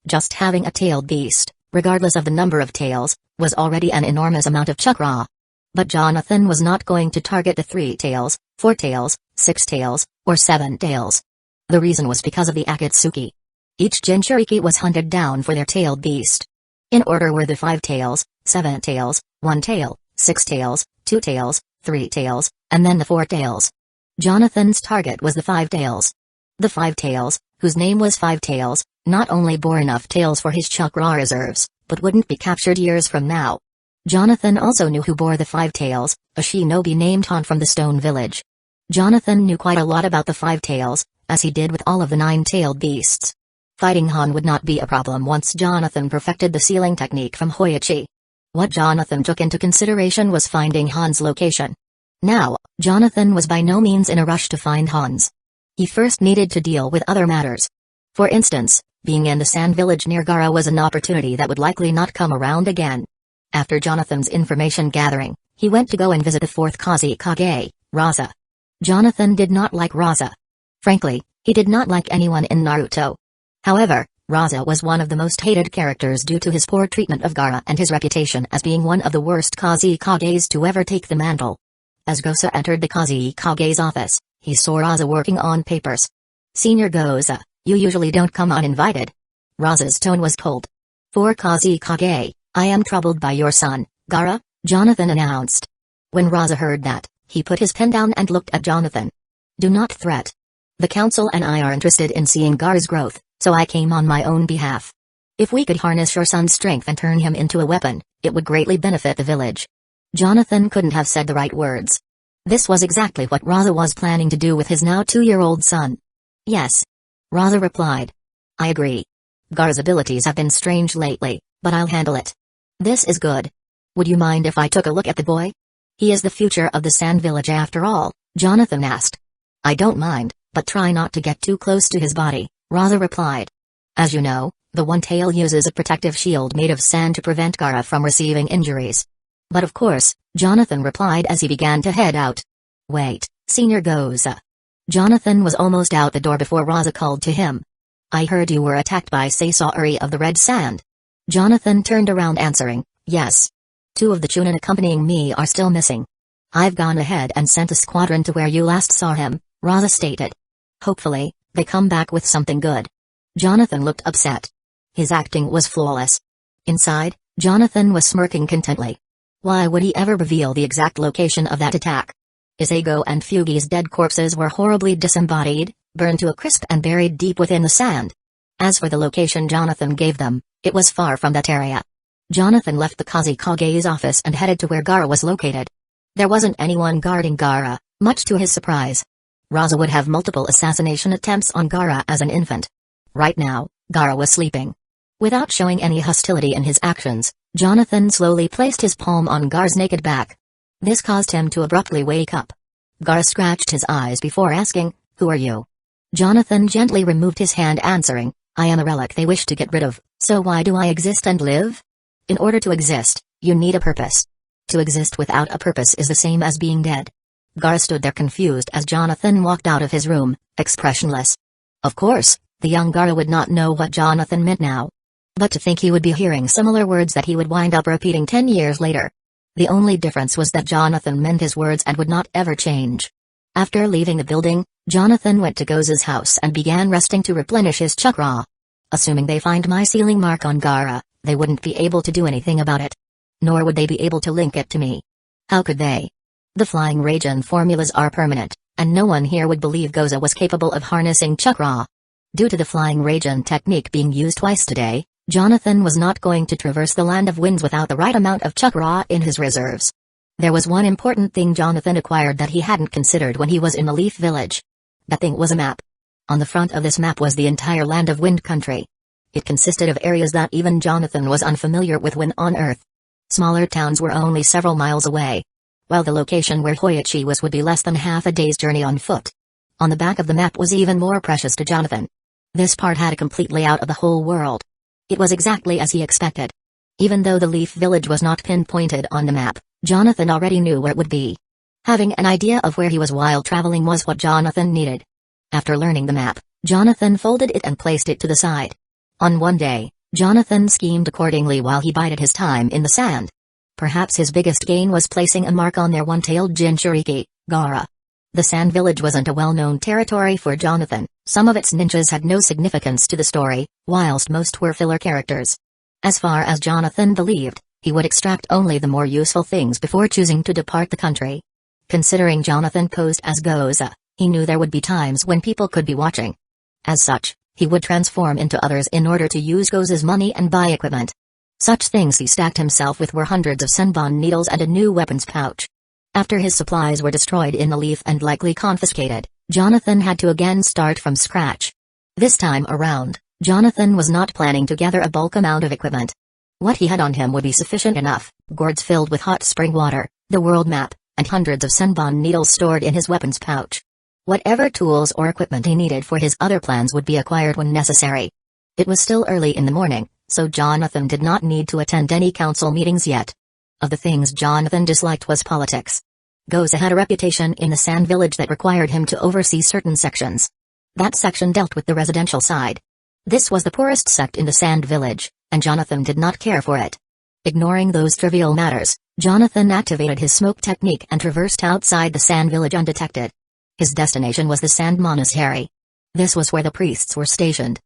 Just having a tailed beast, regardless of the number of tails, was already an enormous amount of chakra. But Jonathan was not going to target the 3 tails, 4 tails, 6 tails, or 7 tails. The reason was because of the Akatsuki. Each Jinchuriki was hunted down for their tailed beast. In order were the 5 tails, 7 tails, 1 tail, 6 tails, 2 tails, 3 tails, and then the 4 tails. Jonathan's target was the 5 tails. The 5 tails, whose name was 5 Tails, not only bore enough tails for his chakra reserves, but wouldn't be captured years from now. Jonathan also knew who bore the 5 tails, a shinobi named Han from the Stone Village. Jonathan knew quite a lot about the 5 tails, as he did with all of the 9-tailed beasts. Fighting Han would not be a problem once Jonathan perfected the sealing technique from Hoichi. What Jonathan took into consideration was finding Han's location. Now, Jonathan was by no means in a rush to find Han's. He first needed to deal with other matters. For instance, being in the Sand Village near Gara was an opportunity that would likely not come around again. After Jonathan's information gathering, he went to go and visit the 4th Kusagakure, Raza. Jonathan did not like Raza. Frankly, he did not like anyone in Naruto. However, Raza was one of the most hated characters due to his poor treatment of Gara and his reputation as being one of the worst Kusagakures to ever take the mantle. As Goza entered the Kusagakure's office, he saw Raza working on papers. Senior Goza, you usually don't come uninvited. Raza's tone was cold. For Kusagakure, I am troubled by your son, Gara, Jonathan announced. When Raza heard that, he put his pen down and looked at Jonathan. Do not threat. The council and I are interested in seeing Gara's growth, so I came on my own behalf. If we could harness your son's strength and turn him into a weapon, it would greatly benefit the village. Jonathan couldn't have said the right words. This was exactly what Raza was planning to do with his now 2-year-old son. Yes. Raza replied. I agree. Gara's abilities have been strange lately, but I'll handle it. This is good. Would you mind if I took a look at the boy? He is the future of the Sand Village after all, Jonathan asked. I don't mind, but try not to get too close to his body, Raza replied. As you know, The one-tail uses a protective shield made of sand to prevent Gaara from receiving injuries. But of course, Jonathan replied as he began to head out. Wait, Senior Goza. Jonathan was almost out the door before Raza called to him. I heard you were attacked by Sasaori of the Red Sand. Jonathan turned around answering, yes. 2 of the Chunin accompanying me are still missing. I've gone ahead and sent a squadron to where you last saw him, Raza stated. Hopefully, they come back with something good. Jonathan looked upset. His acting was flawless. Inside, Jonathan was smirking contently. Why would he ever reveal the exact location of that attack? Isago and Fugi's dead corpses were horribly disembodied, burned to a crisp and buried deep within the sand. As for the location Jonathan gave them, it was far from that area. Jonathan left the Kazekage's office and headed to where Gaara was located. There wasn't anyone guarding Gaara, much to his surprise. Raza would have multiple assassination attempts on Gaara as an infant. Right now, Gaara was sleeping. Without showing any hostility in his actions, Jonathan slowly placed his palm on Gaara's naked back. This caused him to abruptly wake up. Gaara scratched his eyes before asking, "Who are you?" Jonathan gently removed his hand answering, "I am a relic they wish to get rid of, so why do I exist and live? In order to exist, you need a purpose. To exist without a purpose is the same as being dead." Gaara stood there confused as Jonathan walked out of his room, expressionless. Of course, the young Gaara would not know what Jonathan meant now. But to think he would be hearing similar words that he would wind up repeating 10 years later. The only difference was that Jonathan meant his words and would not ever change. After leaving the building, Jonathan went to Goza's house and began resting to replenish his chakra. Assuming they find my sealing mark on Gaara, they wouldn't be able to do anything about it. Nor would they be able to link it to me. How could they? The flying Raijin formulas are permanent, and no one here would believe Goza was capable of harnessing chakra. Due to the flying Raijin technique being used twice today, Jonathan was not going to traverse the land of winds without the right amount of chakra in his reserves. There was one important thing Jonathan acquired that he hadn't considered when he was in the Leaf Village. That thing was a map. On the front of this map was the entire land of wind country. It consisted of areas that even Jonathan was unfamiliar with when on Earth. Smaller towns were only several miles away, while the location where Hueco was would be less than half a day's journey on foot. On the back of the map was even more precious to Jonathan. This part had a complete layout of the whole world. It was exactly as he expected. Even though the Leaf Village was not pinpointed on the map, Jonathan already knew where it would be. Having an idea of where he was while traveling was what Jonathan needed. After learning the map, Jonathan folded it and placed it to the side. On one day, Jonathan schemed accordingly while he bided his time in the sand. Perhaps his biggest gain was placing a mark on their one-tailed Jinchuriki, Gaara. The Sand Village wasn't a well-known territory for Jonathan. Some of its ninjas had no significance to the story, whilst most were filler characters. As far as Jonathan believed, he would extract only the more useful things before choosing to depart the country. Considering Jonathan posed as Goza, he knew there would be times when people could be watching. As such, he would transform into others in order to use Goza's money and buy equipment. Such things he stacked himself with were hundreds of senbon needles and a new weapons pouch. After his supplies were destroyed in the leaf and likely confiscated, Jonathan had to again start from scratch. This time around, Jonathan was not planning to gather a bulk amount of equipment. What he had on him would be sufficient enough: gourds filled with hot spring water, the world map, and hundreds of senbon needles stored in his weapons pouch. Whatever tools or equipment he needed for his other plans would be acquired when necessary. It was still early in the morning, so Jonathan did not need to attend any council meetings yet. Of the things Jonathan disliked was politics. Goza had a reputation in the Sand Village that required him to oversee certain sections. That section dealt with the residential side. This was the poorest sect in the Sand Village, and Jonathan did not care for it. Ignoring those trivial matters, Jonathan activated his smoke technique and traversed outside the Sand Village undetected. His destination was the Sand Monastery. This was where the priests were stationed.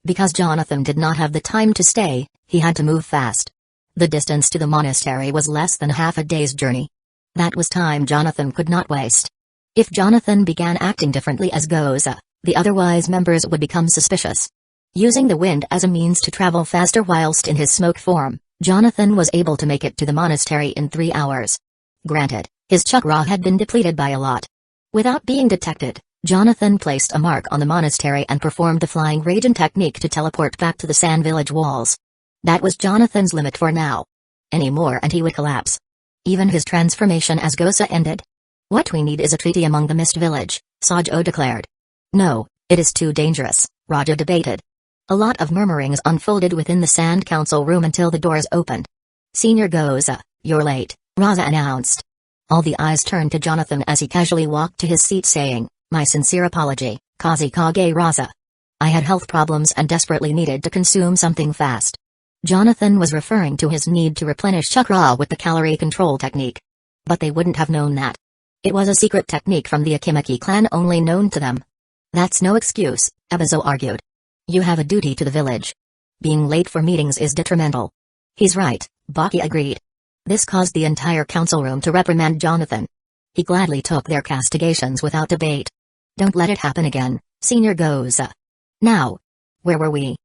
Because Jonathan did not have the time to stay, he had to move fast. The distance to the monastery was less than half a day's journey. That was time Jonathan could not waste. If Jonathan began acting differently as Goza, the otherwise members would become suspicious. Using the wind as a means to travel faster whilst in his smoke form, Jonathan was able to make it to the monastery in 3 hours. Granted, his chakra had been depleted by a lot. Without being detected, Jonathan placed a mark on the monastery and performed the flying Raijin technique to teleport back to the Sand Village walls. That was Jonathan's limit for now. Any more and he would collapse. Even his transformation as Goza ended. What we need is a treaty among the Mist Village, Sajo declared. No, it is too dangerous, Raja debated. A lot of murmurings unfolded within the Sand Council room until the doors opened. Senior Goza, you're late, Raza announced. All the eyes turned to Jonathan as he casually walked to his seat saying, my sincere apology, Kazekage Raza. I had health problems and desperately needed to consume something fast. Jonathan was referring to his need to replenish chakra with the calorie control technique. But they wouldn't have known that. It was a secret technique from the Akimaki clan only known to them. That's no excuse, Ebizo argued. You have a duty to the village. Being late for meetings is detrimental. He's right, Baki agreed. This caused the entire council room to reprimand Jonathan. He gladly took their castigations without debate. Don't let it happen again, Senior Goza. Now. Where were we?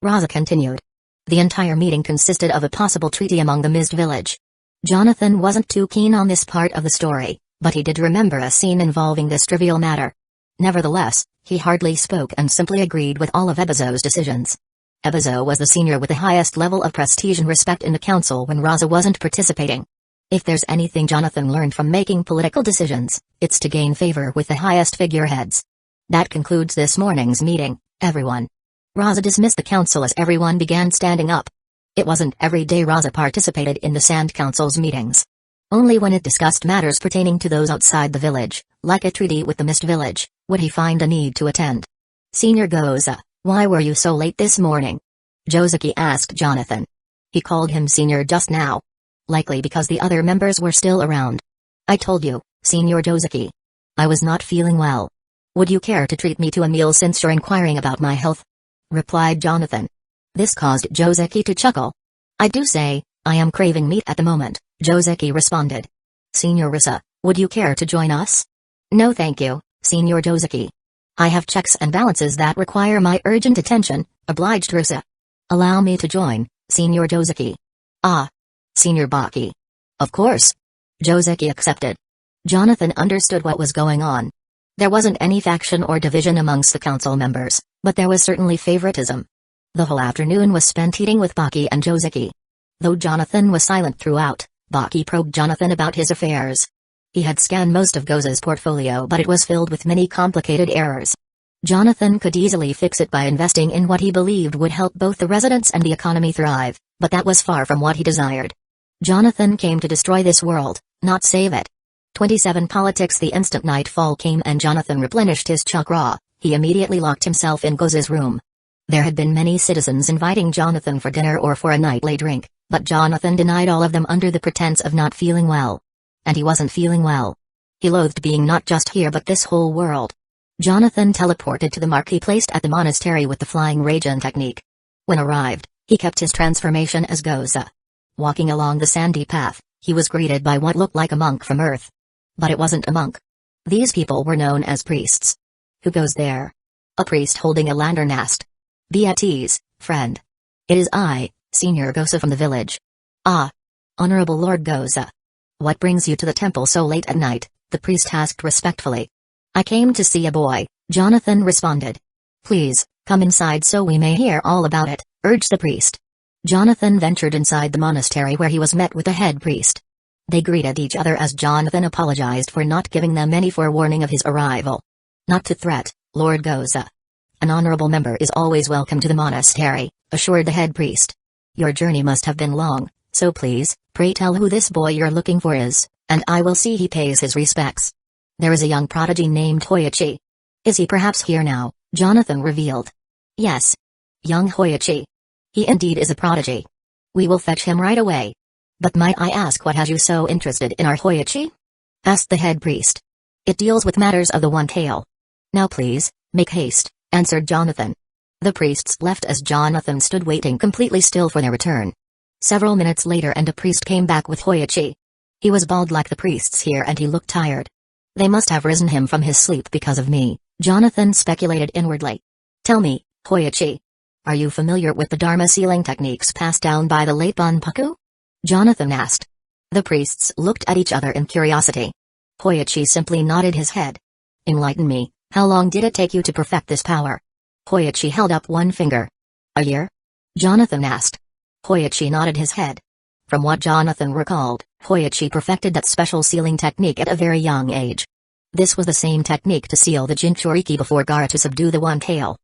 Raza continued. The entire meeting consisted of a possible treaty among the Mist village. Jonathan wasn't too keen on this part of the story, but he did remember a scene involving this trivial matter. Nevertheless, he hardly spoke and simply agreed with all of Ebizo's decisions. Ebizo was the senior with the highest level of prestige and respect in the council when Raza wasn't participating. If there's anything Jonathan learned from making political decisions, it's to gain favor with the highest figureheads. That concludes this morning's meeting, everyone. Raza dismissed the council as everyone began standing up. It wasn't every day Raza participated in the Sand Council's meetings. Only when it discussed matters pertaining to those outside the village, like a treaty with the Mist village, would he find a need to attend. Senior Goza, why were you so late this morning? Joseki asked Jonathan. He called him senior just now. Likely because the other members were still around. I told you, Senior Joseki. I was not feeling well. Would you care to treat me to a meal since you're inquiring about my health? Replied Jonathan. This caused Joseki to chuckle. I do say, I am craving meat at the moment, Joseki responded. Senior Risa, would you care to join us? No thank you, Senior Joseki. I have checks and balances that require my urgent attention, obliged Risa. Allow me to join, Senior Joseki. Ah. Senior Baki. Of course. Joseki accepted. Jonathan understood what was going on. There wasn't any faction or division amongst the council members, but there was certainly favoritism. The whole afternoon was spent eating with Baki and Joseki. Though Jonathan was silent throughout, Baki probed Jonathan about his affairs. He had scanned most of Goza's portfolio but it was filled with many complicated errors. Jonathan could easily fix it by investing in what he believed would help both the residents and the economy thrive, but that was far from what he desired. Jonathan came to destroy this world, not save it. 27 Politics. The instant nightfall came and Jonathan replenished his chakra, he immediately locked himself in Goza's room. There had been many citizens inviting Jonathan for dinner or for a nightly drink, but Jonathan denied all of them under the pretense of not feeling well. And he wasn't feeling well. He loathed being not just here but this whole world. Jonathan teleported to the mark he placed at the monastery with the flying Raijin technique. When arrived, he kept his transformation as Goza. Walking along the sandy path, he was greeted by what looked like a monk from Earth. But it wasn't a monk. These people were known as priests. Who goes there? A priest holding a lantern asked. Be at ease, friend. It is I, Senior Goza from the village. Ah. Honorable Lord Goza. What brings you to the temple so late at night? The priest asked respectfully. I came to see a boy, Jonathan responded. Please, come inside so we may hear all about it, urged the priest. Jonathan ventured inside the monastery where he was met with the head priest. They greeted each other as Jonathan apologized for not giving them any forewarning of his arrival. Not to threat, Lord Goza. An honorable member is always welcome to the monastery, assured the head priest. Your journey must have been long, so please, pray tell who this boy you're looking for is, and I will see he pays his respects. There is a young prodigy named Hoichi. Is he perhaps here now? Jonathan revealed. Yes. Young Hoichi. He indeed is a prodigy. We will fetch him right away. But might I ask what has you so interested in our Hoichi? Asked the head priest. It deals with matters of the one tale. Now please, make haste, answered Jonathan. The priests left as Jonathan stood waiting completely still for their return. Several minutes later and a priest came back with Hoichi. He was bald like the priests here and he looked tired. They must have risen him from his sleep because of me, Jonathan speculated inwardly. Tell me, Hoichi. Are you familiar with the Dharma sealing techniques passed down by the late Bunpaku? Jonathan asked. The priests looked at each other in curiosity. Hoichi simply nodded his head. Enlighten me, how long did it take you to perfect this power? Hoichi held up one finger. A year? Jonathan asked. Hoichi nodded his head. From what Jonathan recalled, Hoichi perfected that special sealing technique at a very young age. This was the same technique to seal the Jinchuriki before Gaara to subdue the One Tail.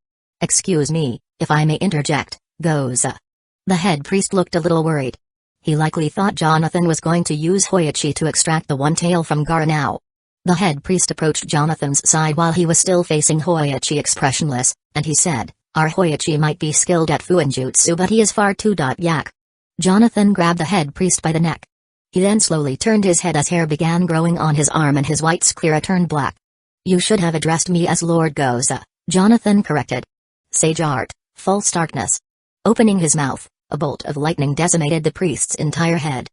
Excuse me, if I may interject, Goza. The head priest looked a little worried. He likely thought Jonathan was going to use Hoichi to extract the one tail from Garanao. The head priest approached Jonathan's side while he was still facing Hoichi expressionless, and he said, "Our Hoichi might be skilled at Fuinjutsu, but he is far too yak." Jonathan grabbed the head priest by the neck. He then slowly turned his head as hair began growing on his arm and his white sclera turned black. "You should have addressed me as Lord Goza," Jonathan corrected. "Sage art, false darkness." Opening his mouth, a bolt of lightning decimated the priest's entire head.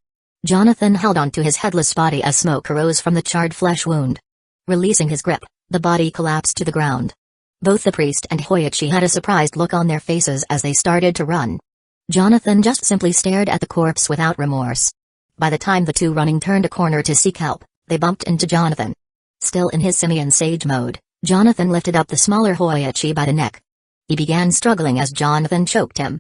Jonathan held on to his headless body as smoke arose from the charred flesh wound. Releasing his grip, the body collapsed to the ground. Both the priest and Hoichi had a surprised look on their faces as they started to run. Jonathan just simply stared at the corpse without remorse. By the time the two running turned a corner to seek help, they bumped into Jonathan. Still in his simian sage mode, Jonathan lifted up the smaller Hoichi by the neck. He began struggling as Jonathan choked him.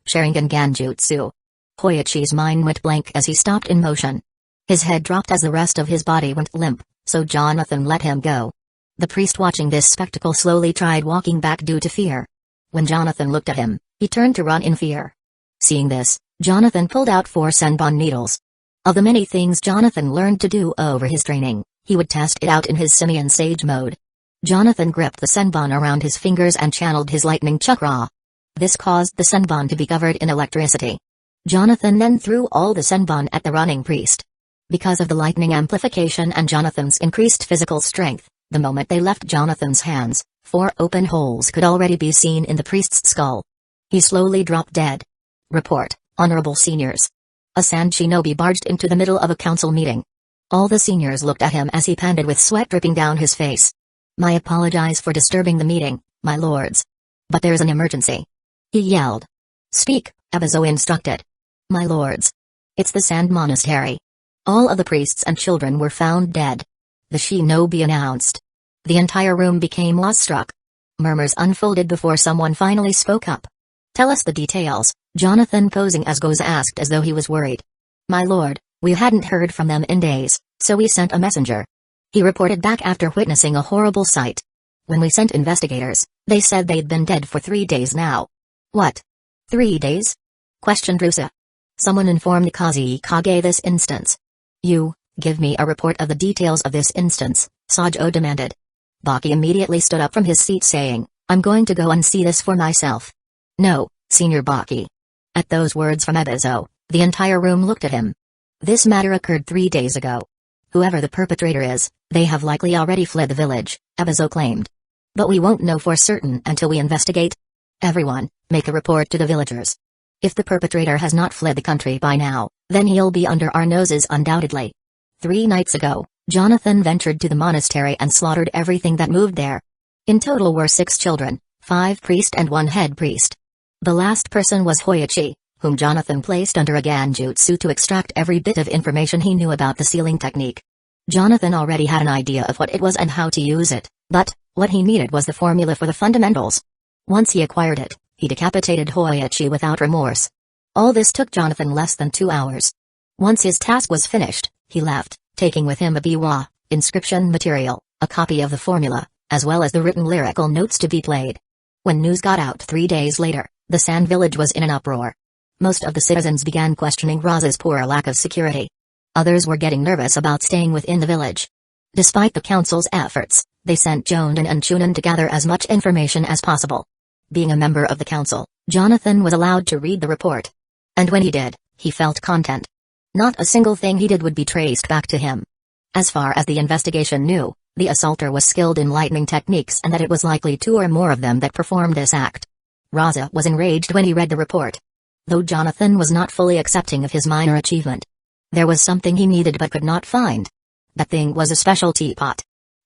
Sharingan Genjutsu. Hoichi's mind went blank as he stopped in motion. His head dropped as the rest of his body went limp, so Jonathan let him go. The priest watching this spectacle slowly tried walking back due to fear. When Jonathan looked at him, he turned to run in fear. Seeing this, Jonathan pulled out 4 senbon needles. Of the many things Jonathan learned to do over his training, he would test it out in his simian sage mode. Jonathan gripped the senbon around his fingers and channeled his lightning chakra. This caused the senbon to be covered in electricity. Jonathan then threw all the senbon at the running priest. Because of the lightning amplification and Jonathan's increased physical strength, the moment they left Jonathan's hands, 4 open holes could already be seen in the priest's skull. He slowly dropped dead. Report, Honorable Seniors. A sand shinobi barged into the middle of a council meeting. All the seniors looked at him as he panted with sweat dripping down his face. "I apologize for disturbing the meeting, my lords. But there's an emergency," he yelled. "Speak," Abazo instructed. "My lords. It's the Sand Monastery. All of the priests and children were found dead," the shinobi announced. The entire room became awestruck. Murmurs unfolded before someone finally spoke up. "Tell us the details," Jonathan posing as Goza asked as though he was worried. "My lord, we hadn't heard from them in days, so we sent a messenger," he reported back after witnessing a horrible sight. "When we sent investigators, they said they'd been dead for 3 days now." "What? 3 days?" questioned Rusa. "Someone informed Kazekage this instance." "You, give me a report of the details of this instance," Sajo demanded. Baki immediately stood up from his seat saying, "I'm going to go and see this for myself." "No, Senior Baki." At those words from Abazo, the entire room looked at him. "This matter occurred 3 days ago. Whoever the perpetrator is, they have likely already fled the village," Abazo claimed. "But we won't know for certain until we investigate. Everyone, make a report to the villagers. If the perpetrator has not fled the country by now, then he'll be under our noses undoubtedly." 3 nights ago, Jonathan ventured to the monastery and slaughtered everything that moved there. In total were 6 children, 5 priests and 1 head priest. The last person was Hoichi, whom Jonathan placed under a Genjutsu to extract every bit of information he knew about the sealing technique. Jonathan already had an idea of what it was and how to use it, but what he needed was the formula for the fundamentals. Once he acquired it, he decapitated Hoichi without remorse. All this took Jonathan less than 2 hours. Once his task was finished, he left, taking with him a biwa, inscription material, a copy of the formula, as well as the written lyrical notes to be played. When news got out 3 days later, the Sand Village was in an uproar. Most of the citizens began questioning Raza's poor lack of security. Others were getting nervous about staying within the village. Despite the council's efforts, they sent Jonan and Chunin to gather as much information as possible. Being a member of the council, Jonathan was allowed to read the report. And when he did, he felt content. Not a single thing he did would be traced back to him. As far as the investigation knew, the assaulter was skilled in lightning techniques and that it was likely 2 or more of them that performed this act. Raza was enraged when he read the report. Though Jonathan was not fully accepting of his minor achievement. There was something he needed but could not find. That thing was a special teapot.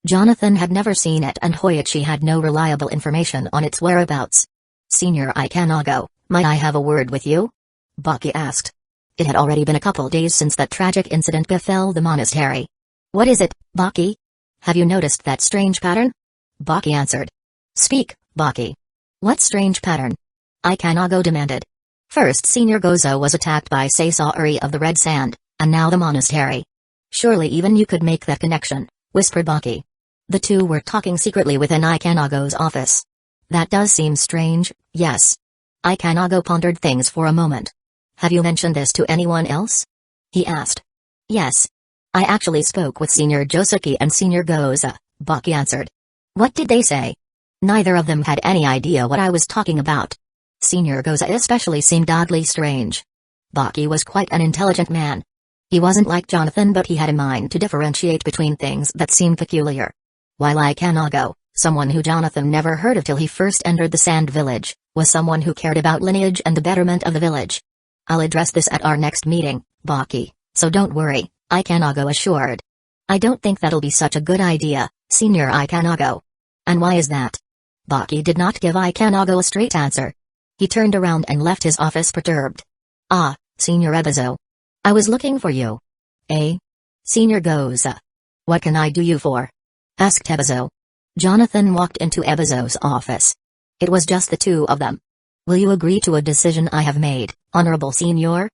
Jonathan had never seen it and Hoichi had no reliable information on its whereabouts. "Senior Ikanago, might I have a word with you?" Baki asked. It had already been a couple days since that tragic incident befell the monastery. "What is it, Baki? Have you noticed that strange pattern?" Baki answered. "Speak, Baki. What strange pattern?" Ikanago demanded. "First Senior Gozo was attacked by Sasori of the Red Sand, and now the monastery. Surely even you could make that connection," whispered Baki. The two were talking secretly within Ikanago's office. That does seem strange, yes. Ikanago pondered things for a moment. Have you mentioned this to anyone else? He asked. Yes. I actually spoke with Senior Josuke and Senior Goza, Baki answered. What did they say? Neither of them had any idea what I was talking about. Senior Goza especially seemed oddly strange. Baki was quite an intelligent man. He wasn't like Jonathan, but he had a mind to differentiate between things that seemed peculiar. While Ikanago, someone who Jonathan never heard of till he first entered the Sand Village, was someone who cared about lineage and the betterment of the village. I'll address this at our next meeting, Baki, so don't worry, Ikanago assured. I don't think that'll be such a good idea, Senior Ikanago. And why is that? Baki did not give Ikanago a straight answer. He turned around and left his office perturbed. Ah, Senior Ebizo. I was looking for you. Eh? Senior Goza. What can I do you for? Asked Ebizo. Jonathan walked into Ebizo's office. It was just the two of them. Will you agree to a decision I have made, Honorable Senior?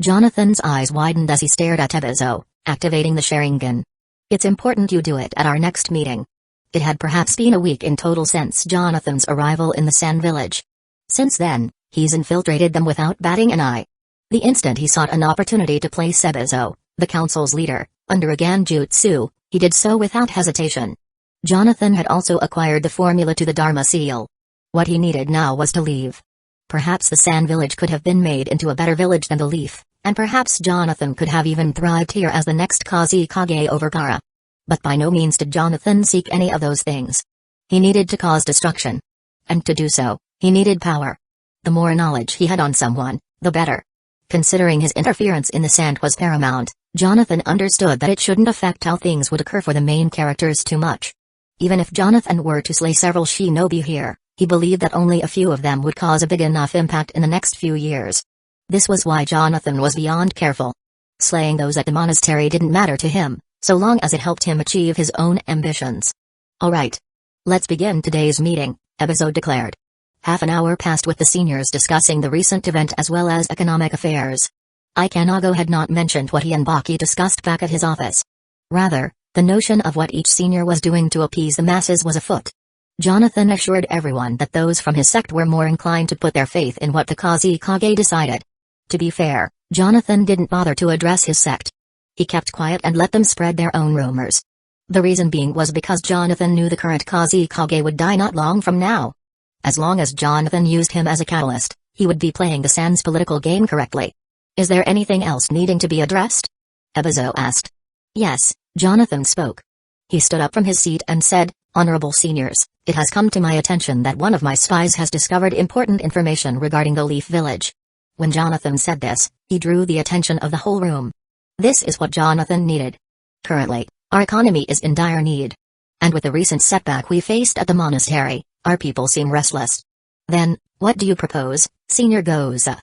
Jonathan's eyes widened as he stared at Ebizo, activating the Sharingan. It's important you do it at our next meeting. It had perhaps been a week in total since Jonathan's arrival in the Sand Village. Since then, he's infiltrated them without batting an eye. The instant he sought an opportunity to place Ebizo, the council's leader, under a Genjutsu, he did so without hesitation. Jonathan had also acquired the formula to the Dharma Seal. What he needed now was to leave. Perhaps the Sand Village could have been made into a better village than the Leaf, and perhaps Jonathan could have even thrived here as the next Kusagakure over Gaara. But by no means did Jonathan seek any of those things. He needed to cause destruction. And to do so, he needed power. The more knowledge he had on someone, the better. Considering his interference in the sand was paramount, Jonathan understood that it shouldn't affect how things would occur for the main characters too much. Even if Jonathan were to slay several shinobi here, he believed that only a few of them would cause a big enough impact in the next few years. This was why Jonathan was beyond careful. Slaying those at the monastery didn't matter to him, so long as it helped him achieve his own ambitions. Alright. Let's begin today's meeting, Ebizo declared. Half an hour passed with the seniors discussing the recent event as well as economic affairs. Ikanago had not mentioned what he and Baki discussed back at his office. Rather, the notion of what each senior was doing to appease the masses was afoot. Jonathan assured everyone that those from his sect were more inclined to put their faith in what the Kusagakure decided. To be fair, Jonathan didn't bother to address his sect. He kept quiet and let them spread their own rumors. The reason being was because Jonathan knew the current Kusagakure would die not long from now. As long as Jonathan used him as a catalyst, he would be playing the Sans political game correctly. Is there anything else needing to be addressed? Ebizo asked. Yes, Jonathan spoke. He stood up from his seat and said, Honorable Seniors, it has come to my attention that one of my spies has discovered important information regarding the Leaf Village. When Jonathan said this, he drew the attention of the whole room. This is what Jonathan needed. Currently, our economy is in dire need. And with the recent setback we faced at the monastery, our people seem restless. Then, what do you propose, Senior Goza?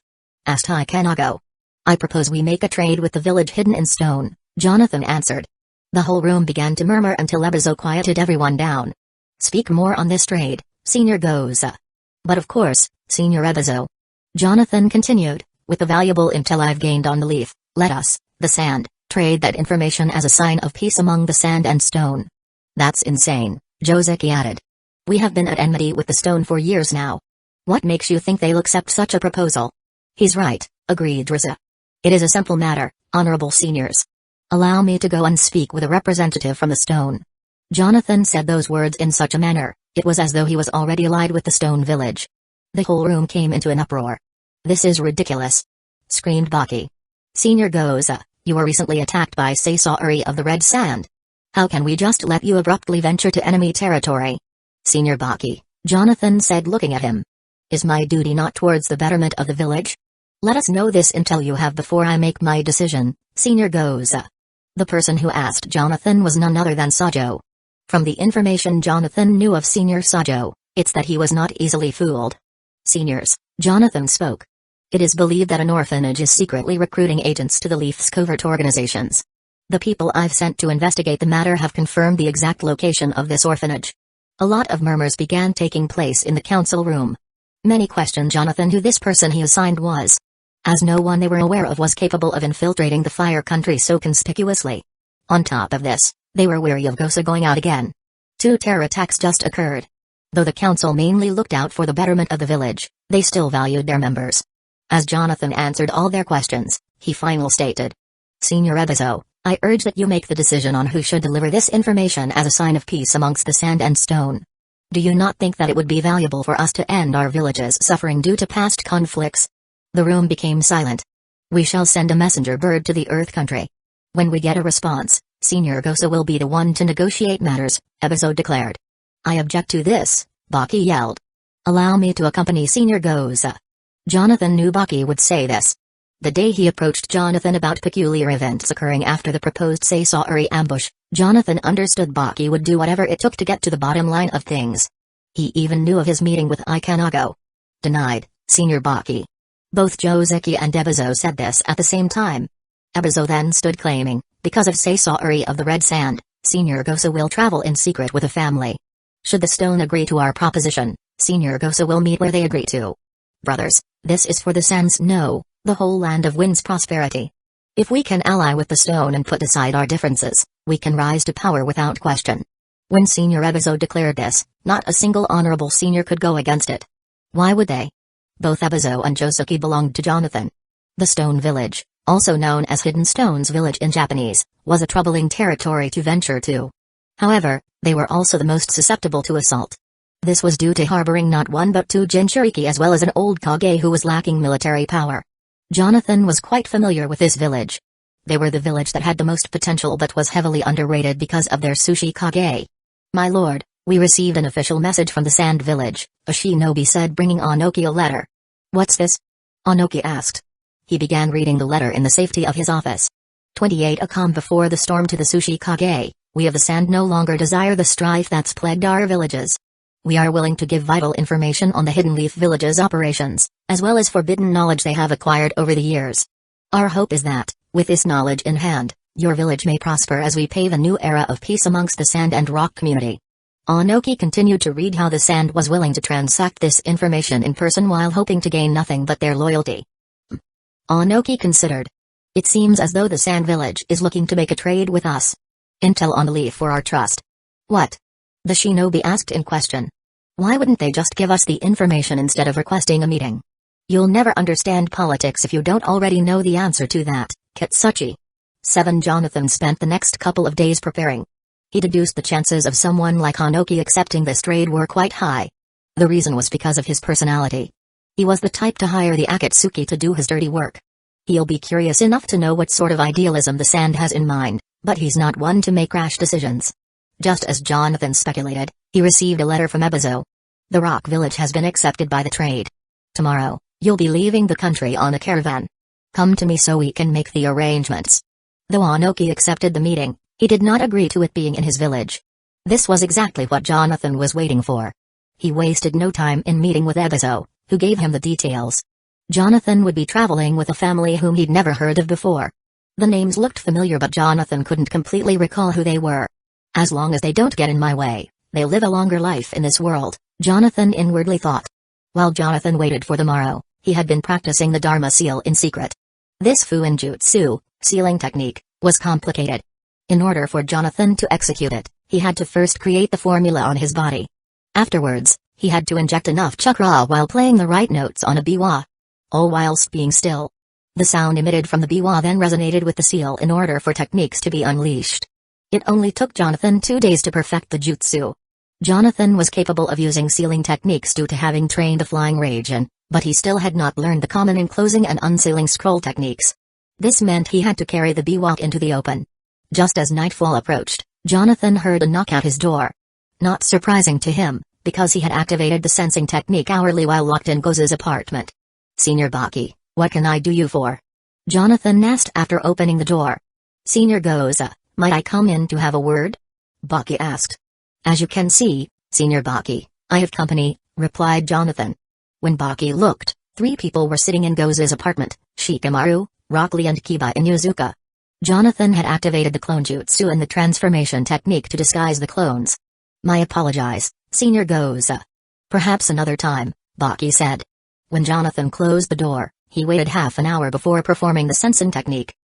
Asked Ikanago. I propose we make a trade with the village hidden in stone, Jonathan answered. The whole room began to murmur until Ebizo quieted everyone down. Speak more on this trade, Senior Goza. But of course, Senior Ebizo. Jonathan continued, with the valuable intel I've gained on the Leaf, let us, the Sand, trade that information as a sign of peace among the sand and stone. That's insane, Josuke added. We have been at enmity with the stone for years now. What makes you think they'll accept such a proposal? He's right, agreed Riza. It is a simple matter, Honorable Seniors. Allow me to go and speak with a representative from the stone. Jonathan said those words in such a manner, it was as though he was already allied with the stone village. The whole room came into an uproar. This is ridiculous, screamed Baki. Senior Goza, you were recently attacked by Sasauri of the Red Sand. How can we just let you abruptly venture to enemy territory? Senior Baki, Jonathan said looking at him. Is my duty not towards the betterment of the village? Let us know this intel you have before I make my decision, Senior Goza. The person who asked Jonathan was none other than Sajo. From the information Jonathan knew of Senior Sajo, it's that he was not easily fooled. Seniors, Jonathan spoke. It is believed that an orphanage is secretly recruiting agents to the Leaf's covert organizations. The people I've sent to investigate the matter have confirmed the exact location of this orphanage. A lot of murmurs began taking place in the council room. Many questioned Jonathan who this person he assigned was, as no one they were aware of was capable of infiltrating the Fire Country so conspicuously. On top of this, they were wary of Gosa going out again. 2 terror attacks just occurred. Though the council mainly looked out for the betterment of the village, they still valued their members. As Jonathan answered all their questions, he finally stated, "Senior Ebizo, I urge that you make the decision on who should deliver this information as a sign of peace amongst the sand and stone. Do you not think that it would be valuable for us to end our village's suffering due to past conflicts?" The room became silent. "We shall send a messenger bird to the Earth Country. When we get a response, Senior Gosa will be the one to negotiate matters," Ebizo declared. "I object to this," Baki yelled. "Allow me to accompany Senior Gosa." Jonathan knew Baki would say this. The day he approached Jonathan about peculiar events occurring after the proposed Saisari ambush, Jonathan understood Baki would do whatever it took to get to the bottom line of things. He even knew of his meeting with Ikanago. "Denied, Senior Baki." Both Joseki and Ebizo said this at the same time. Ebizo then stood claiming, because of Saisari of the Red Sand, Senior Gosa will travel in secret with a family. Should the stone agree to our proposition, Senior Gosa will meet where they agree to. Brothers, this is for the Sans No, the whole land of Wind's prosperity. If we can ally with the stone and put aside our differences, we can rise to power without question. When Senior Ebizo declared this, not a single honorable senior could go against it. Why would they? Both Ebizo and Joseki belonged to Jonathan. The Stone Village, also known as Hidden Stones Village in Japanese, was a troubling territory to venture to. However, they were also the most susceptible to assault. This was due to harboring not one but two Jinchuriki as well as an old Kage who was lacking military power. Jonathan was quite familiar with this village. They were the village that had the most potential but was heavily underrated because of their sushi Kage. "My lord, we received an official message from the Sand Village," a shinobi said, bringing Onoki a letter. "What's this?" Onoki asked. He began reading the letter in the safety of his office. 28 A calm before the storm to the Sushi Kage, we of the Sand no longer desire the strife that's plagued our villages. We are willing to give vital information on the Hidden Leaf Village's operations, as well as forbidden knowledge they have acquired over the years. Our hope is that, with this knowledge in hand, your village may prosper as we pave a new era of peace amongst the Sand and Rock community. Onoki continued to read how the Sand was willing to transact this information in person while hoping to gain nothing but their loyalty. Onoki considered. It seems as though the Sand Village is looking to make a trade with us. Intel on the leaf for our trust. What? The shinobi asked in question. Why wouldn't they just give us the information instead of requesting a meeting? You'll never understand politics if you don't already know the answer to that, Kitsuchi. 7 Jonathan spent the next couple of days preparing. He deduced the chances of someone like Onoki accepting this trade were quite high. The reason was because of his personality. He was the type to hire the Akatsuki to do his dirty work. He'll be curious enough to know what sort of idealism the Sand has in mind, but he's not one to make rash decisions. Just as Jonathan speculated, he received a letter from Ebizo. The Rock Village has been accepted by the trade. Tomorrow, you'll be leaving the country on a caravan. Come to me so we can make the arrangements. Though Onoki accepted the meeting, he did not agree to it being in his village. This was exactly what Jonathan was waiting for. He wasted no time in meeting with Ebizo, who gave him the details. Jonathan would be traveling with a family whom he'd never heard of before. The names looked familiar but Jonathan couldn't completely recall who they were. As long as they don't get in my way, they'll live a longer life in this world, Jonathan inwardly thought. While Jonathan waited for the morrow, he had been practicing the Dharma seal in secret. This Fuinjutsu, sealing technique, was complicated. In order for Jonathan to execute it, he had to first create the formula on his body. Afterwards, he had to inject enough chakra while playing the right notes on a biwa. All whilst being still. The sound emitted from the biwa then resonated with the seal in order for techniques to be unleashed. It only took Jonathan 2 days to perfect the jutsu. Jonathan was capable of using sealing techniques due to having trained the flying Raijin, but he still had not learned the common enclosing and unsealing scroll techniques. This meant he had to carry the biwa into the open. Just as nightfall approached, Jonathan heard a knock at his door. Not surprising to him, because he had activated the sensing technique hourly while locked in Goza's apartment. Senior Baki, what can I do you for? Jonathan asked after opening the door. Senior Goza, might I come in to have a word? Baki asked. As you can see, Senior Baki, I have company, replied Jonathan. When Baki looked, 3 people were sitting in Goza's apartment, Shikamaru, Rock Lee and Kiba Inuzuka. Jonathan had activated the clone jutsu and the transformation technique to disguise the clones. My apologize, Senior Goza. Perhaps another time, Baki said. When Jonathan closed the door, he waited half an hour before performing the sensing technique.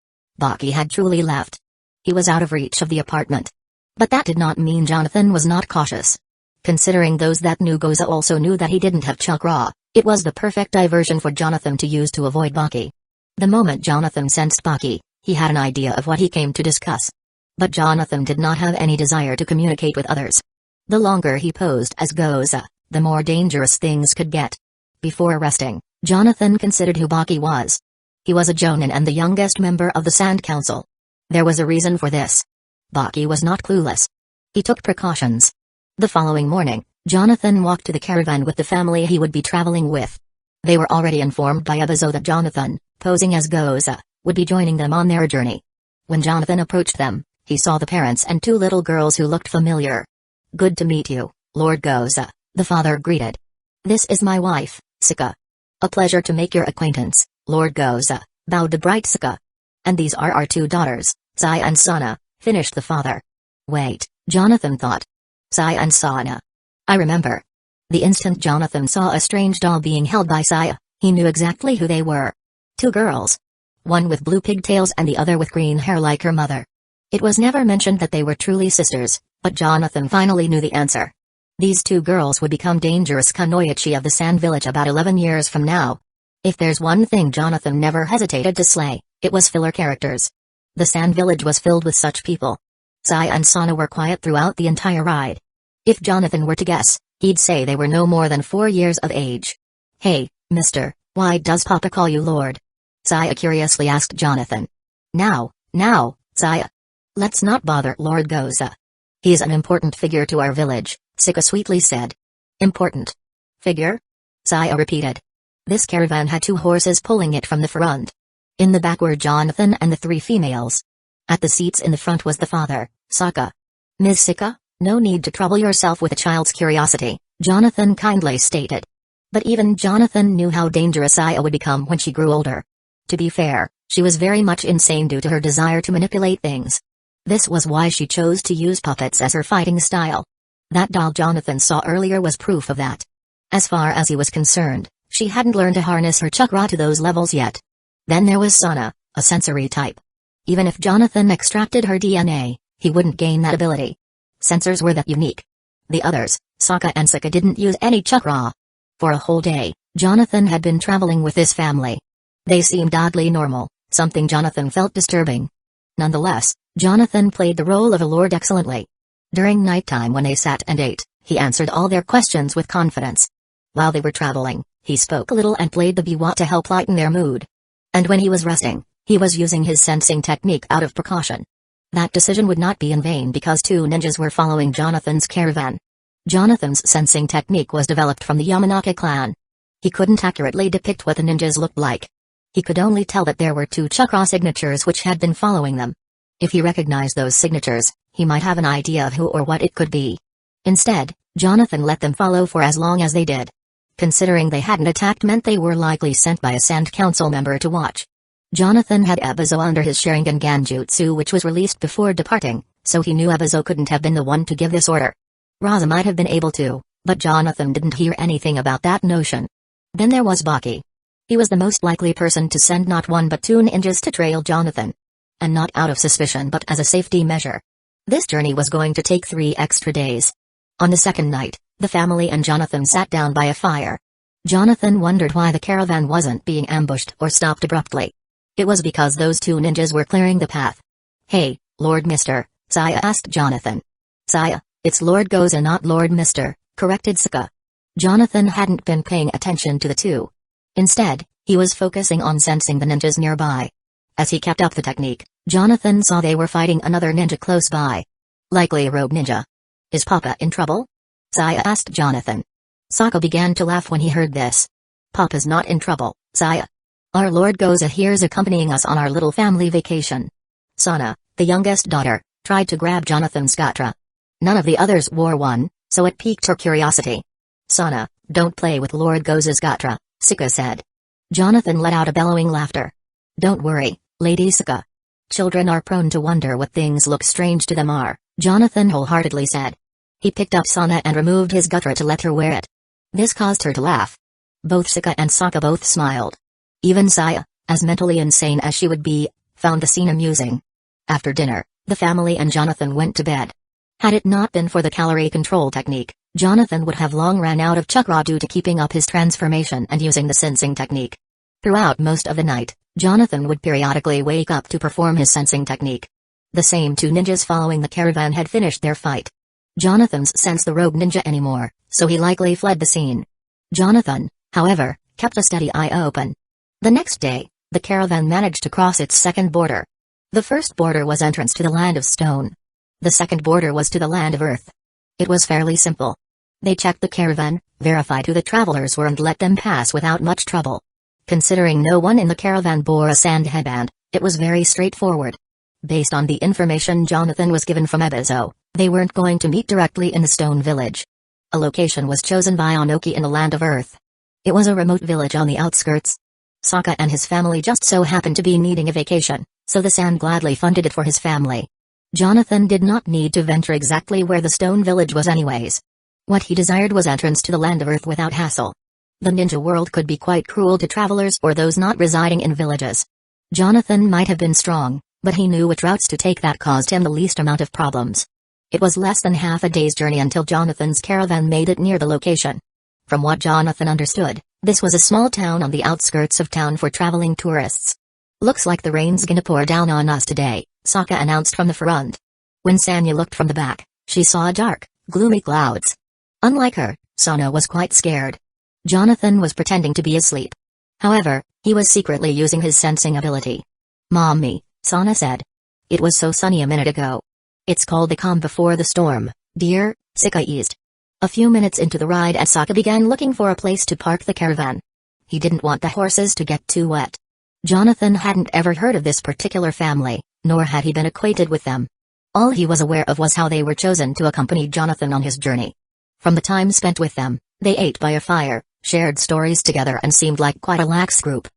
Baki had truly left. He was out of reach of the apartment. But that did not mean Jonathan was not cautious. Considering those that knew Goza also knew that he didn't have chakra, it was the perfect diversion for Jonathan to use to avoid Baki. The moment Jonathan sensed Baki, he had an idea of what he came to discuss. But Jonathan did not have any desire to communicate with others. The longer he posed as Goza, the more dangerous things could get. Before resting, Jonathan considered who Baki was. He was a Jonin and the youngest member of the Sand Council. There was a reason for this. Baki was not clueless. He took precautions. The following morning, Jonathan walked to the caravan with the family he would be traveling with. They were already informed by Ebizo that Jonathan, posing as Goza, would be joining them on their journey. When Jonathan approached them, he saw the parents and two little girls who looked familiar. "Good to meet you, Lord Goza," the father greeted. "This is my wife, Saga." "A pleasure to make your acquaintance, Lord Goza," bowed the bright Saga. "And these are our two daughters, Saya and Sana," finished the father. Wait, Jonathan thought. Saya and Sana. I remember. The instant Jonathan saw a strange doll being held by Saya, he knew exactly who they were. Two girls. One with blue pigtails and the other with green hair like her mother. It was never mentioned that they were truly sisters, but Jonathan finally knew the answer. These two girls would become dangerous kunoichi of the Sand Village about 11 years from now. If there's one thing Jonathan never hesitated to slay, it was filler characters. The Sand Village was filled with such people. Saya and Sana were quiet throughout the entire ride. If Jonathan were to guess, he'd say they were no more than 4 years of age. "Hey, mister, why does Papa call you Lord?" Saya curiously asked Jonathan. Now, Saya. "Let's not bother Lord Goza. He's an important figure to our village," Sika sweetly said. "Important figure?" Saya repeated. This caravan had 2 horses pulling it from the front. In the back were Jonathan and the 3 females. At the seats in the front was the father, Saga. "Ms. Sika, no need to trouble yourself with a child's curiosity," Jonathan kindly stated. But even Jonathan knew how dangerous Saya would become when she grew older. To be fair, she was very much insane due to her desire to manipulate things. This was why she chose to use puppets as her fighting style. That doll Jonathan saw earlier was proof of that. As far as he was concerned, she hadn't learned to harness her chakra to those levels yet. Then there was Sana, a sensory type. Even if Jonathan extracted her DNA, he wouldn't gain that ability. Sensors were that unique. The others, Saga and Sika, didn't use any chakra. For a whole day, Jonathan had been traveling with his family. They seemed oddly normal, something Jonathan felt disturbing. Nonetheless, Jonathan played the role of a lord excellently. During nighttime when they sat and ate, he answered all their questions with confidence. While they were traveling, he spoke a little and played the biwa to help lighten their mood. And when he was resting, he was using his sensing technique out of precaution. That decision would not be in vain because 2 ninjas were following Jonathan's caravan. Jonathan's sensing technique was developed from the Yamanaka clan. He couldn't accurately depict what the ninjas looked like. He could only tell that there were 2 chakra signatures which had been following them. If he recognized those signatures, he might have an idea of who or what it could be. Instead, Jonathan let them follow for as long as they did. Considering they hadn't attacked meant they were likely sent by a Sand Council member to watch. Jonathan had Ebizo under his Sharingan Ganjutsu which was released before departing, so he knew Ebizo couldn't have been the one to give this order. Raza might have been able to, but Jonathan didn't hear anything about that notion. Then there was Baki. He was the most likely person to send not 1 but 2 ninjas to trail Jonathan. And not out of suspicion but as a safety measure. This journey was going to take 3 extra days. On the second night, the family and Jonathan sat down by a fire. Jonathan wondered why the caravan wasn't being ambushed or stopped abruptly. It was because those 2 ninjas were clearing the path. "Hey, Lord Mister," Saya asked Jonathan. "Saya, it's Lord Goza not Lord Mister," corrected Sika. Jonathan hadn't been paying attention to the 2. Instead, he was focusing on sensing the ninjas nearby. As he kept up the technique, Jonathan saw they were fighting another ninja close by. Likely a rogue ninja. "Is Papa in trouble?" Saya asked Jonathan. Saga began to laugh when he heard this. "Papa's not in trouble, Saya. Our Lord Goza here's accompanying us on our little family vacation." Sana, the youngest daughter, tried to grab Jonathan's gatra. None of the others wore one, so it piqued her curiosity. "Sana, don't play with Lord Goza's gatra," Sika said. Jonathan let out a bellowing laughter. "Don't worry, Lady Sika. Children are prone to wonder what things look strange to them are," Jonathan wholeheartedly said. He picked up Sana and removed his gatra to let her wear it. This caused her to laugh. Both Sika and Saga both smiled. Even Saya, as mentally insane as she would be, found the scene amusing. After dinner, the family and Jonathan went to bed. Had it not been for the calorie control technique, Jonathan would have long ran out of chakra due to keeping up his transformation and using the sensing technique. Throughout most of the night, Jonathan would periodically wake up to perform his sensing technique. The same two ninjas following the caravan had finished their fight. Jonathan's sensed the rogue ninja anymore, so he likely fled the scene. Jonathan, however, kept a steady eye open. The next day, the caravan managed to cross its second border. The first border was entrance to the land of stone. The second border was to the land of earth. It was fairly simple. They checked the caravan, verified who the travelers were and let them pass without much trouble. Considering no one in the caravan bore a sand headband, it was very straightforward. Based on the information Jonathan was given from Ebizo, they weren't going to meet directly in the stone village. A location was chosen by Onoki in the land of earth. It was a remote village on the outskirts. Saga and his family just so happened to be needing a vacation, so the Sand gladly funded it for his family. Jonathan did not need to venture exactly where the stone village was anyways. What he desired was entrance to the land of earth without hassle. The ninja world could be quite cruel to travelers or those not residing in villages. Jonathan might have been strong, but he knew which routes to take that caused him the least amount of problems. It was less than half a day's journey until Jonathan's caravan made it near the location. From what Jonathan understood, this was a small town on the outskirts of town for traveling tourists. "Looks like the rain's gonna pour down on us today," Saga announced from the front. When Sanya looked from the back, she saw dark, gloomy clouds. Unlike her, Sana was quite scared. Jonathan was pretending to be asleep. However, he was secretly using his sensing ability. "Mommy," Sana said. "It was so sunny a minute ago." "It's called the calm before the storm, dear," Sika eased. A few minutes into the ride Asaka began looking for a place to park the caravan. He didn't want the horses to get too wet. Jonathan hadn't ever heard of this particular family, nor had he been acquainted with them. All he was aware of was how they were chosen to accompany Jonathan on his journey. From the time spent with them, they ate by a fire, shared stories together and seemed like quite a lax group.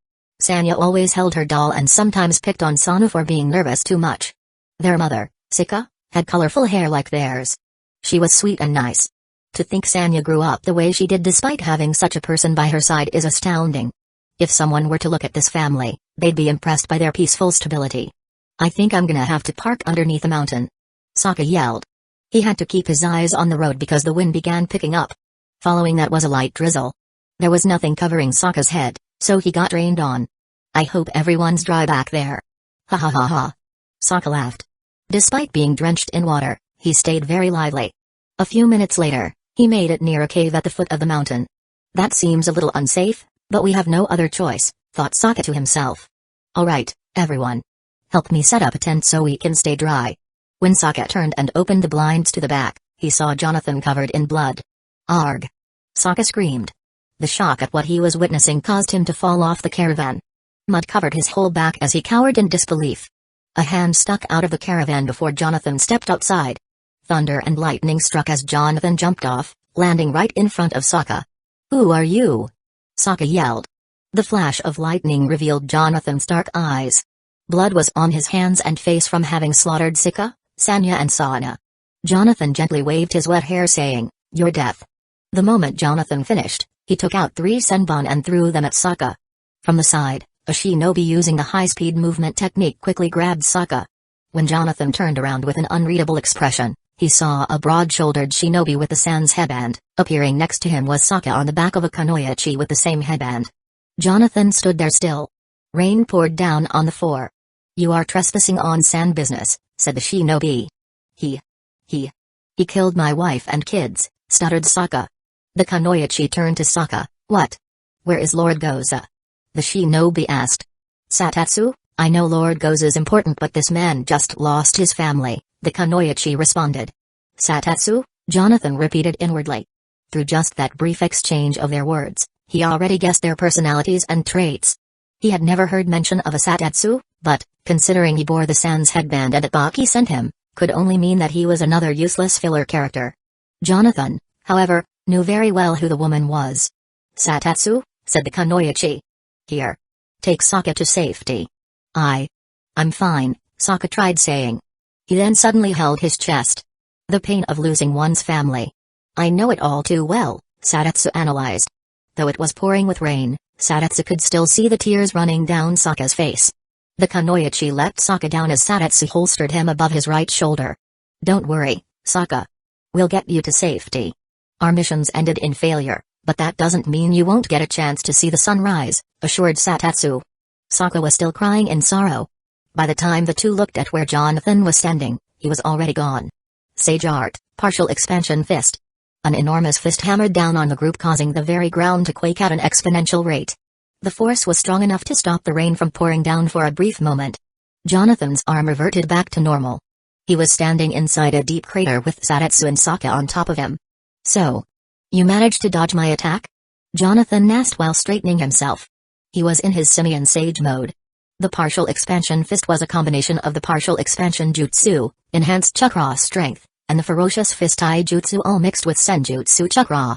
Sanya always held her doll and sometimes picked on Sanu for being nervous too much. Their mother, Sika, had colorful hair like theirs. She was sweet and nice. To think Sanya grew up the way she did despite having such a person by her side is astounding. If someone were to look at this family, they'd be impressed by their peaceful stability. "I think I'm gonna have to park underneath a mountain," Saka yelled. He had to keep his eyes on the road because the wind began picking up. Following that was a light drizzle. There was nothing covering Saka's head, so he got rained on. "I hope everyone's dry back there." "Ha ha ha ha." Saka laughed. Despite being drenched in water, he stayed very lively. A few minutes later, he made it near a cave at the foot of the mountain. "That seems a little unsafe, but we have no other choice," thought Saka to himself. "Alright, everyone. Help me set up a tent so we can stay dry." When Saka turned and opened the blinds to the back, he saw Jonathan covered in blood. "Arg!" Saka screamed. The shock at what he was witnessing caused him to fall off the caravan. Mud covered his whole back as he cowered in disbelief. A hand stuck out of the caravan before Jonathan stepped outside. Thunder and lightning struck as Jonathan jumped off, landing right in front of Saka. "Who are you?" Saka yelled. The flash of lightning revealed Jonathan's dark eyes. Blood was on his hands and face from having slaughtered Sika, Sanya and Sana. Jonathan gently waved his wet hair saying, "Your death." The moment Jonathan finished, he took out 3 senbon and threw them at Saka. From the side, a shinobi using the high-speed movement technique quickly grabbed Saka. When Jonathan turned around with an unreadable expression, he saw a broad-shouldered shinobi with the sans headband. Appearing next to him was Saka on the back of a kanoyachi with the same headband. Jonathan stood there still. Rain poured down on the 4. "You are trespassing on sand business," said the shinobi. He killed my wife and kids," stuttered Saka. The kanoyachi turned to Saka. "What? Where is Lord Goza?" the shinobi asked. "Satatsu, I know Lord Goza's important but this man just lost his family," the kanoyachi responded. "Satatsu?" Jonathan repeated inwardly. Through just that brief exchange of their words, he already guessed their personalities and traits. He had never heard mention of a Satatsu, but, considering he bore the sans headband and Baki sent him, could only mean that he was another useless filler character. Jonathan, however, knew very well who the woman was. "Satatsu," said the kanoyachi. "Here. Take Saka to safety." I'm fine," Saka tried saying. He then suddenly held his chest. The pain of losing one's family. "I know it all too well," Satatsu analyzed. Though it was pouring with rain, Satatsu could still see the tears running down Saka's face. The kanoyachi let Saka down as Satatsu holstered him above his right shoulder. "Don't worry, Saka. We'll get you to safety." Our missions ended in failure, but that doesn't mean you won't get a chance to see the sunrise, assured Satetsu. Saga was still crying in sorrow. By the time the two looked at where Jonathan was standing, he was already gone. Sage Art, Partial Expansion Fist. An enormous fist hammered down on the group, causing the very ground to quake at an exponential rate. The force was strong enough to stop the rain from pouring down for a brief moment. Jonathan's arm reverted back to normal. He was standing inside a deep crater with Satetsu and Saga on top of him. So, you managed to dodge my attack? Jonathan asked while straightening himself. He was in his simian sage mode. The partial expansion fist was a combination of the partial expansion jutsu, enhanced chakra strength, and the ferocious fist taijutsu, all mixed with senjutsu chakra.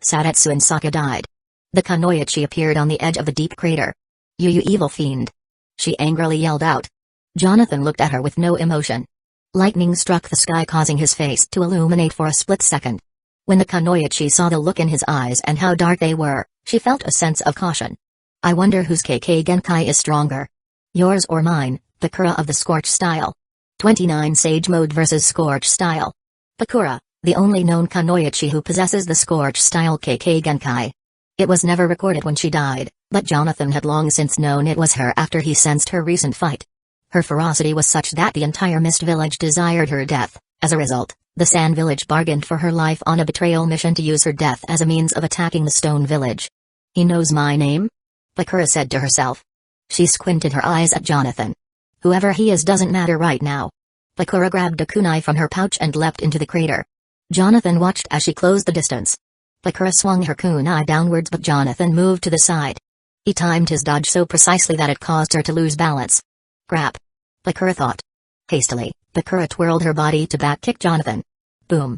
Satetsu and Saga died. The Kunoichi appeared on the edge of the deep crater. You evil fiend! She angrily yelled out. Jonathan looked at her with no emotion. Lightning struck the sky, causing his face to illuminate for a split second. When the Kunoichi saw the look in his eyes and how dark they were, she felt a sense of caution. I wonder whose KK Genkai is stronger. Yours or mine, Bakura of the Scorch Style. 29 Sage Mode vs Scorch Style. Bakura, the only known Kunoichi who possesses the Scorch Style KK Genkai. It was never recorded when she died, but Jonathan had long since known it was her after he sensed her recent fight. Her ferocity was such that the entire Mist Village desired her death. As a result, the Sand Village bargained for her life on a betrayal mission to use her death as a means of attacking the Stone Village. He knows my name? Bakura said to herself. She squinted her eyes at Jonathan. Whoever he is doesn't matter right now. Bakura grabbed a kunai from her pouch and leapt into the crater. Jonathan watched as she closed the distance. Bakura swung her kunai downwards, but Jonathan moved to the side. He timed his dodge so precisely that it caused her to lose balance. Crap. Bakura thought. Hastily, Bakura twirled her body to back-kick Jonathan. Boom.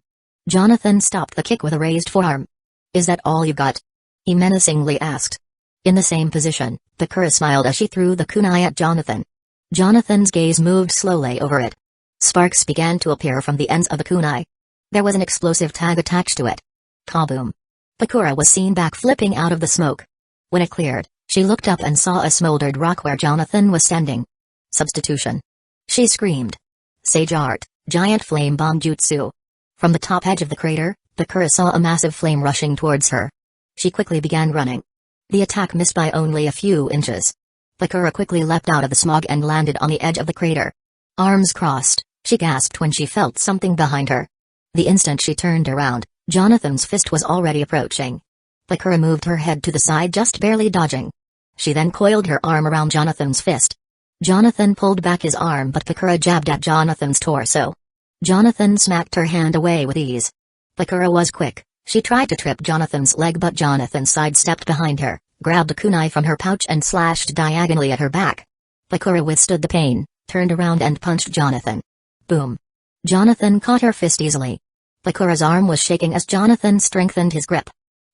Jonathan stopped the kick with a raised forearm. Is that all you got? He menacingly asked. In the same position, Bakura smiled as she threw the kunai at Jonathan. Jonathan's gaze moved slowly over it. Sparks began to appear from the ends of the kunai. There was an explosive tag attached to it. Kaboom. Bakura was seen back-flipping out of the smoke. When it cleared, she looked up and saw a smoldered rock where Jonathan was standing. Substitution. She screamed. Sage Art, Giant Flame Bomb Jutsu. From the top edge of the crater, Bakura saw a massive flame rushing towards her. She quickly began running. The attack missed by only a few inches. Bakura quickly leapt out of the smog and landed on the edge of the crater. Arms crossed, she gasped when she felt something behind her. The instant she turned around, Jonathan's fist was already approaching. Bakura moved her head to the side, just barely dodging. She then coiled her arm around Jonathan's fist. Jonathan pulled back his arm, but Bakura jabbed at Jonathan's torso. Jonathan smacked her hand away with ease. Bakura was quick. She tried to trip Jonathan's leg, but Jonathan sidestepped behind her, grabbed a kunai from her pouch and slashed diagonally at her back. Bakura withstood the pain, turned around and punched Jonathan. Boom. Jonathan caught her fist easily. Bakura's arm was shaking as Jonathan strengthened his grip.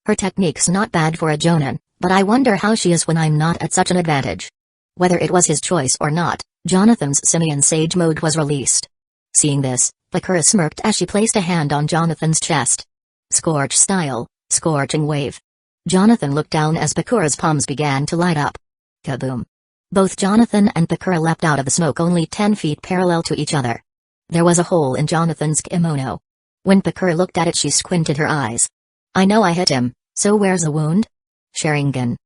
Her technique's not bad for a jonin, but I wonder how she is when I'm not at such an advantage. Whether it was his choice or not, Jonathan's simian sage mode was released. Seeing this, Bakura smirked as she placed a hand on Jonathan's chest. Scorch Style, Scorching Wave. Jonathan looked down as Bakura's palms began to light up. Kaboom. Both Jonathan and Bakura leapt out of the smoke only 10 feet parallel to each other. There was a hole in Jonathan's kimono. When Bakura looked at it, she squinted her eyes. I know I hit him, so where's the wound? Sharingan.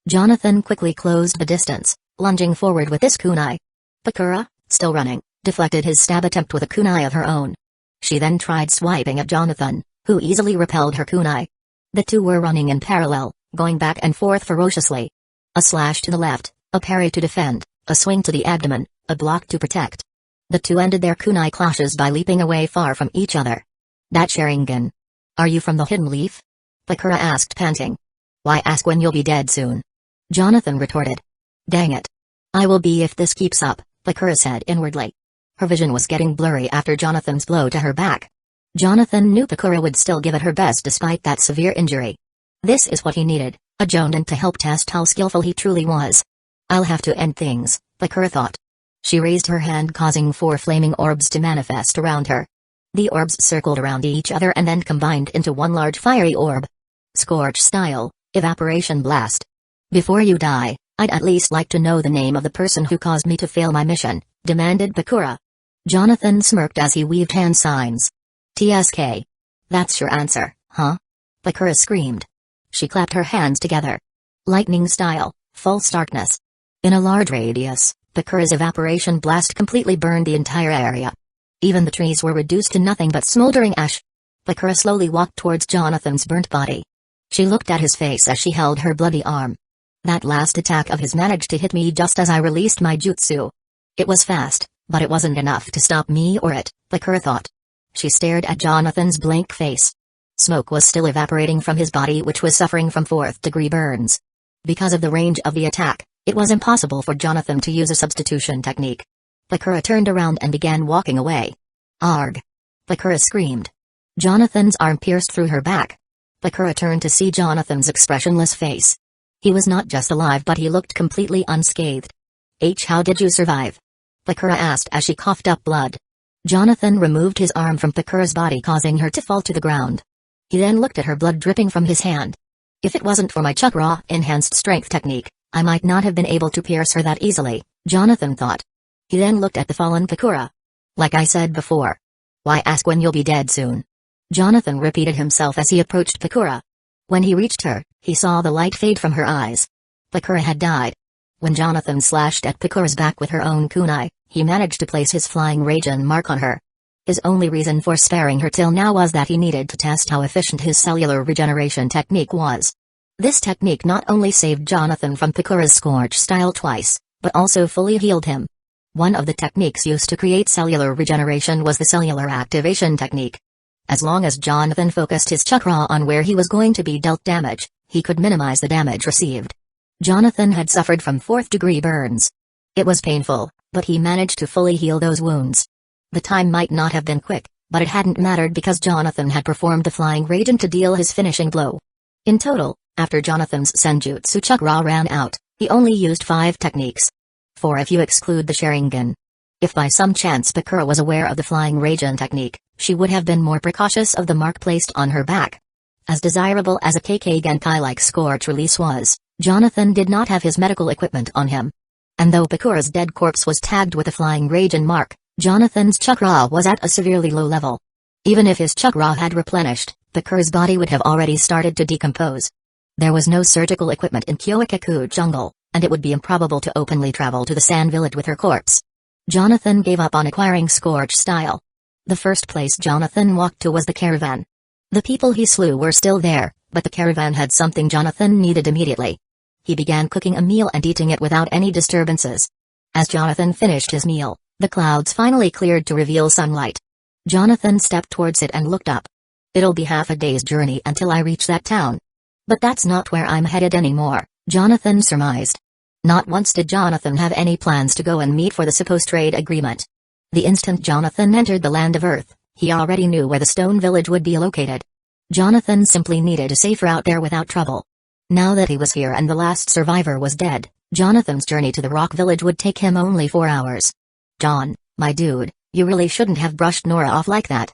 Jonathan quickly closed the distance, lunging forward with this kunai. Bakura, still running, deflected his stab attempt with a kunai of her own. She then tried swiping at Jonathan, who easily repelled her kunai. The two were running in parallel, going back and forth ferociously. A slash to the left, a parry to defend, a swing to the abdomen, a block to protect. The two ended their kunai clashes by leaping away far from each other. That Sharingan. Are you from the Hidden Leaf? Bakura asked, panting. Why ask when you'll be dead soon? Jonathan retorted. Dang it. I will be if this keeps up, Bakura said inwardly. Her vision was getting blurry after Jonathan's blow to her back. Jonathan knew Bakura would still give it her best despite that severe injury. This is what he needed, a jonin to help test how skillful he truly was. I'll have to end things, Bakura thought. She raised her hand, causing 4 flaming orbs to manifest around her. The orbs circled around each other and then combined into one large fiery orb. Scorch Style, Evaporation Blast. Before you die, I'd at least like to know the name of the person who caused me to fail my mission, demanded Bakura. Jonathan smirked as he weaved hand signs. TSK. That's your answer, huh? Bakura screamed. She clapped her hands together. Lightning style, false darkness. In a large radius, Bakura's evaporation blast completely burned the entire area. Even the trees were reduced to nothing but smoldering ash. Bakura slowly walked towards Jonathan's burnt body. She looked at his face as she held her bloody arm. That last attack of his managed to hit me just as I released my jutsu. It was fast, but it wasn't enough to stop me or it, Bakura thought. She stared at Jonathan's blank face. Smoke was still evaporating from his body, which was suffering from 4th-degree burns. Because of the range of the attack, it was impossible for Jonathan to use a substitution technique. Bakura turned around and began walking away. Arg! Bakura screamed. Jonathan's arm pierced through her back. Bakura turned to see Jonathan's expressionless face. He was not just alive, but he looked completely unscathed. How did you survive? Bakura asked as she coughed up blood. Jonathan removed his arm from Bakura's body, causing her to fall to the ground. He then looked at her, blood dripping from his hand. If it wasn't for my chakra enhanced strength technique, I might not have been able to pierce her that easily, Jonathan thought. He then looked at the fallen Bakura. Like I said before. Why ask when you'll be dead soon? Jonathan repeated himself as he approached Bakura. When he reached her, he saw the light fade from her eyes. Bakura had died. When Jonathan slashed at Bakura's back with her own kunai, he managed to place his flying Raijin mark on her. His only reason for sparing her till now was that he needed to test how efficient his cellular regeneration technique was. This technique not only saved Jonathan from Bakura's scorch style twice, but also fully healed him. One of the techniques used to create cellular regeneration was the cellular activation technique. As long as Jonathan focused his chakra on where he was going to be dealt damage, he could minimize the damage received. Jonathan had suffered from 4th-degree burns. It was painful, but he managed to fully heal those wounds. The time might not have been quick, but it hadn't mattered because Jonathan had performed the flying Raijin to deal his finishing blow. In total, after Jonathan's Senjutsu chakra ran out, he only used 5 techniques. 4 if you exclude the Sharingan. If by some chance Bakura was aware of the flying Raijin technique, she would have been more precautious of the mark placed on her back. As desirable as a KK Genkai-like scorch release was, Jonathan did not have his medical equipment on him. And though Bakura's dead corpse was tagged with a flying Raijin mark, Jonathan's chakra was at a severely low level. Even if his chakra had replenished, Bakura's body would have already started to decompose. There was no surgical equipment in Hueco jungle, and it would be improbable to openly travel to the sand village with her corpse. Jonathan gave up on acquiring scorch style. The first place Jonathan walked to was the caravan. The people he slew were still there, but the caravan had something Jonathan needed immediately. He began cooking a meal and eating it without any disturbances. As Jonathan finished his meal, the clouds finally cleared to reveal sunlight. Jonathan stepped towards it and looked up. It'll be half a day's journey until I reach that town. But that's not where I'm headed anymore, Jonathan surmised. Not once did Jonathan have any plans to go and meet for the supposed trade agreement. The instant Jonathan entered the land of Earth, he already knew where the stone village would be located. Jonathan simply needed a safe route there without trouble. Now that he was here and the last survivor was dead, Jonathan's journey to the rock village would take him only 4 hours. John, my dude, you really shouldn't have brushed Nora off like that.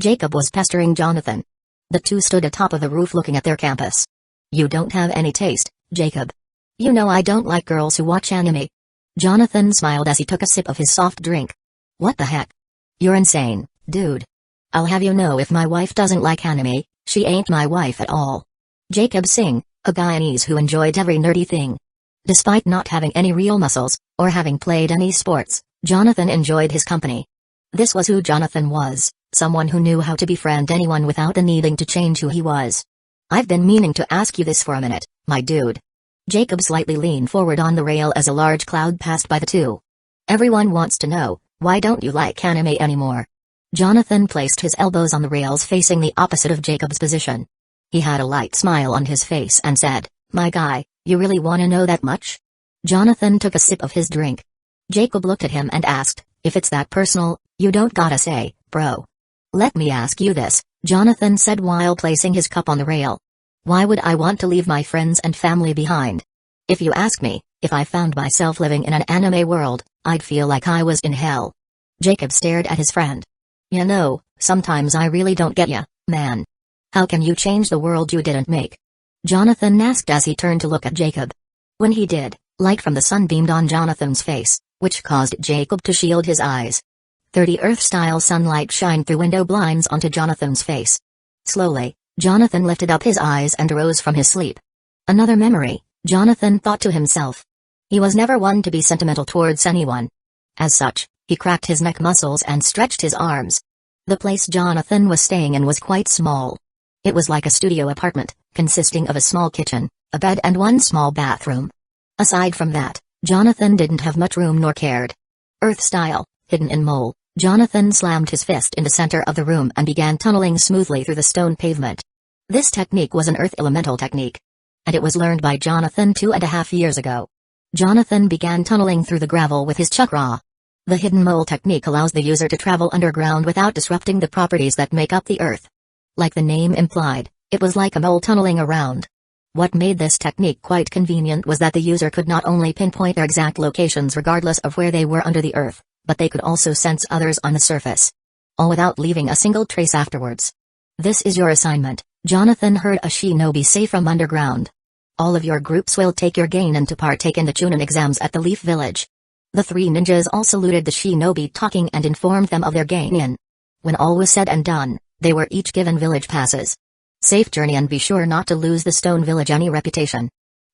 Jacob was pestering Jonathan. The two stood atop of the roof looking at their campus. You don't have any taste, Jacob. You know I don't like girls who watch anime. Jonathan smiled as he took a sip of his soft drink. What the heck? You're insane, dude. I'll have you know if my wife doesn't like anime, she ain't my wife at all. Jacob Singh, a Guyanese who enjoyed every nerdy thing. Despite not having any real muscles, or having played any sports, Jonathan enjoyed his company. This was who Jonathan was, someone who knew how to befriend anyone without needing to change who he was. I've been meaning to ask you this for a minute, my dude. Jacob slightly leaned forward on the rail as a large cloud passed by the two. Everyone wants to know, why don't you like anime anymore? Jonathan placed his elbows on the rails facing the opposite of Jacob's position. He had a light smile on his face and said, my guy, you really want to know that much? Jonathan took a sip of his drink. Jacob looked at him and asked, if it's that personal, you don't gotta say, bro. Let me ask you this, Jonathan said while placing his cup on the rail. Why would I want to leave my friends and family behind? If you ask me, if I found myself living in an anime world, I'd feel like I was in hell. Jacob stared at his friend. You know, sometimes I really don't get ya, man. How can you change the world you didn't make? Jonathan asked as he turned to look at Jacob. When he did, light from the sun beamed on Jonathan's face, which caused Jacob to shield his eyes. 30 Earth-style sunlight shined through window blinds onto Jonathan's face. Slowly, Jonathan lifted up his eyes and arose from his sleep. Another memory, Jonathan thought to himself. He was never one to be sentimental towards anyone. As such, he cracked his neck muscles and stretched his arms. The place Jonathan was staying in was quite small. It was like a studio apartment, consisting of a small kitchen, a bed and one small bathroom. Aside from that, Jonathan didn't have much room nor cared. Earth style, hidden in mole, Jonathan slammed his fist in the center of the room and began tunneling smoothly through the stone pavement. This technique was an earth elemental technique. And it was learned by Jonathan 2.5 years ago. Jonathan began tunneling through the gravel with his chakra. The hidden mole technique allows the user to travel underground without disrupting the properties that make up the earth. Like the name implied, it was like a mole tunneling around. What made this technique quite convenient was that the user could not only pinpoint their exact locations regardless of where they were under the earth, but they could also sense others on the surface. All without leaving a single trace afterwards. This is your assignment, Jonathan heard a shinobi say from underground. All of your groups will take your genin to partake in the Chunin exams at the Leaf Village. The three ninjas all saluted the shinobi talking and informed them of their genin. When all was said and done, they were each given village passes. Safe journey and be sure not to lose the Stone Village any reputation.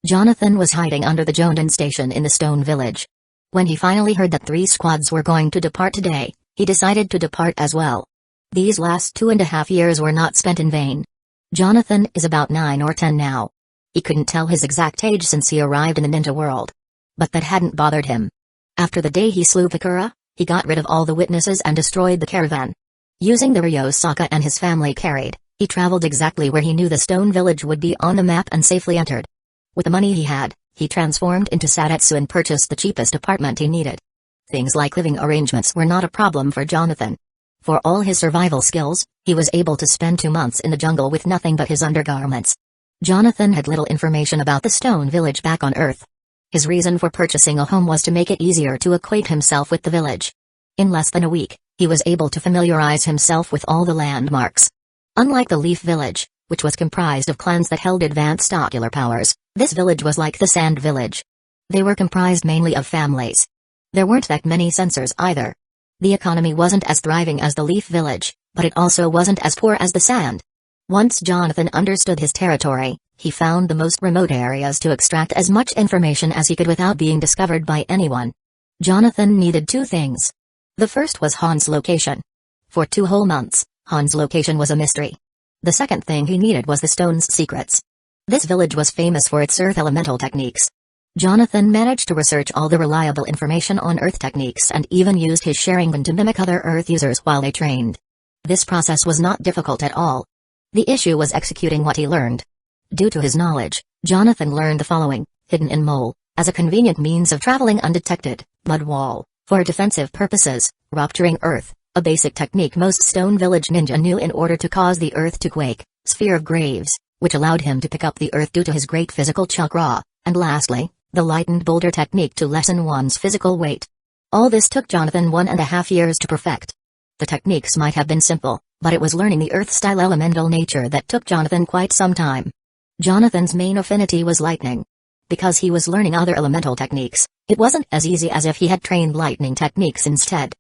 Jonathan was hiding under the Jonden station in the Stone Village. When he finally heard that 3 squads were going to depart today, he decided to depart as well. These last 2.5 years were not spent in vain. Jonathan is about 9 or 10 now. He couldn't tell his exact age since he arrived in the ninja world. But that hadn't bothered him. After the day he slew Pakura, he got rid of all the witnesses and destroyed the caravan. Using the Ryo Saga and his family carried, he traveled exactly where he knew the Stone Village would be on the map and safely entered. With the money he had, he transformed into Satetsu and purchased the cheapest apartment he needed. Things like living arrangements were not a problem for Jonathan. For all his survival skills, he was able to spend 2 months in the jungle with nothing but his undergarments. Jonathan had little information about the Stone Village back on Earth. His reason for purchasing a home was to make it easier to acquaint himself with the village. In less than a week, he was able to familiarize himself with all the landmarks. Unlike the Leaf Village, which was comprised of clans that held advanced ocular powers, this village was like the Sand Village. They were comprised mainly of families. There weren't that many censors either. The economy wasn't as thriving as the Leaf Village, but it also wasn't as poor as the Sand. Once Jonathan understood his territory, he found the most remote areas to extract as much information as he could without being discovered by anyone. Jonathan needed 2 things. The first was Han's location. For 2 whole months, Han's location was a mystery. The second thing he needed was the stone's secrets. This village was famous for its earth elemental techniques. Jonathan managed to research all the reliable information on earth techniques and even used his Sharingan to mimic other earth users while they trained. This process was not difficult at all. The issue was executing what he learned. Due to his knowledge, Jonathan learned the following: hidden in mole, as a convenient means of traveling undetected; mud wall, for defensive purposes; rupturing earth, a basic technique most Stone Village ninja knew in order to cause the earth to quake; sphere of graves, which allowed him to pick up the earth due to his great physical chakra; and lastly, the lightened boulder technique to lessen one's physical weight. All this took Jonathan 1.5 years to perfect. The techniques might have been simple, but it was learning the earth-style elemental nature that took Jonathan quite some time. Jonathan's main affinity was lightning. Because he was learning other elemental techniques, it wasn't as easy as if he had trained lightning techniques instead.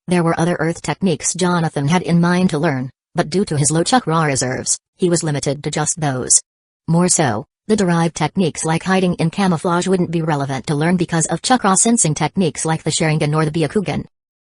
There were other earth techniques Jonathan had in mind to learn, but due to his low chakra reserves, he was limited to just those. More so, the derived techniques like hiding in camouflage wouldn't be relevant to learn because of chakra sensing techniques like the Sharingan or the Byakugan.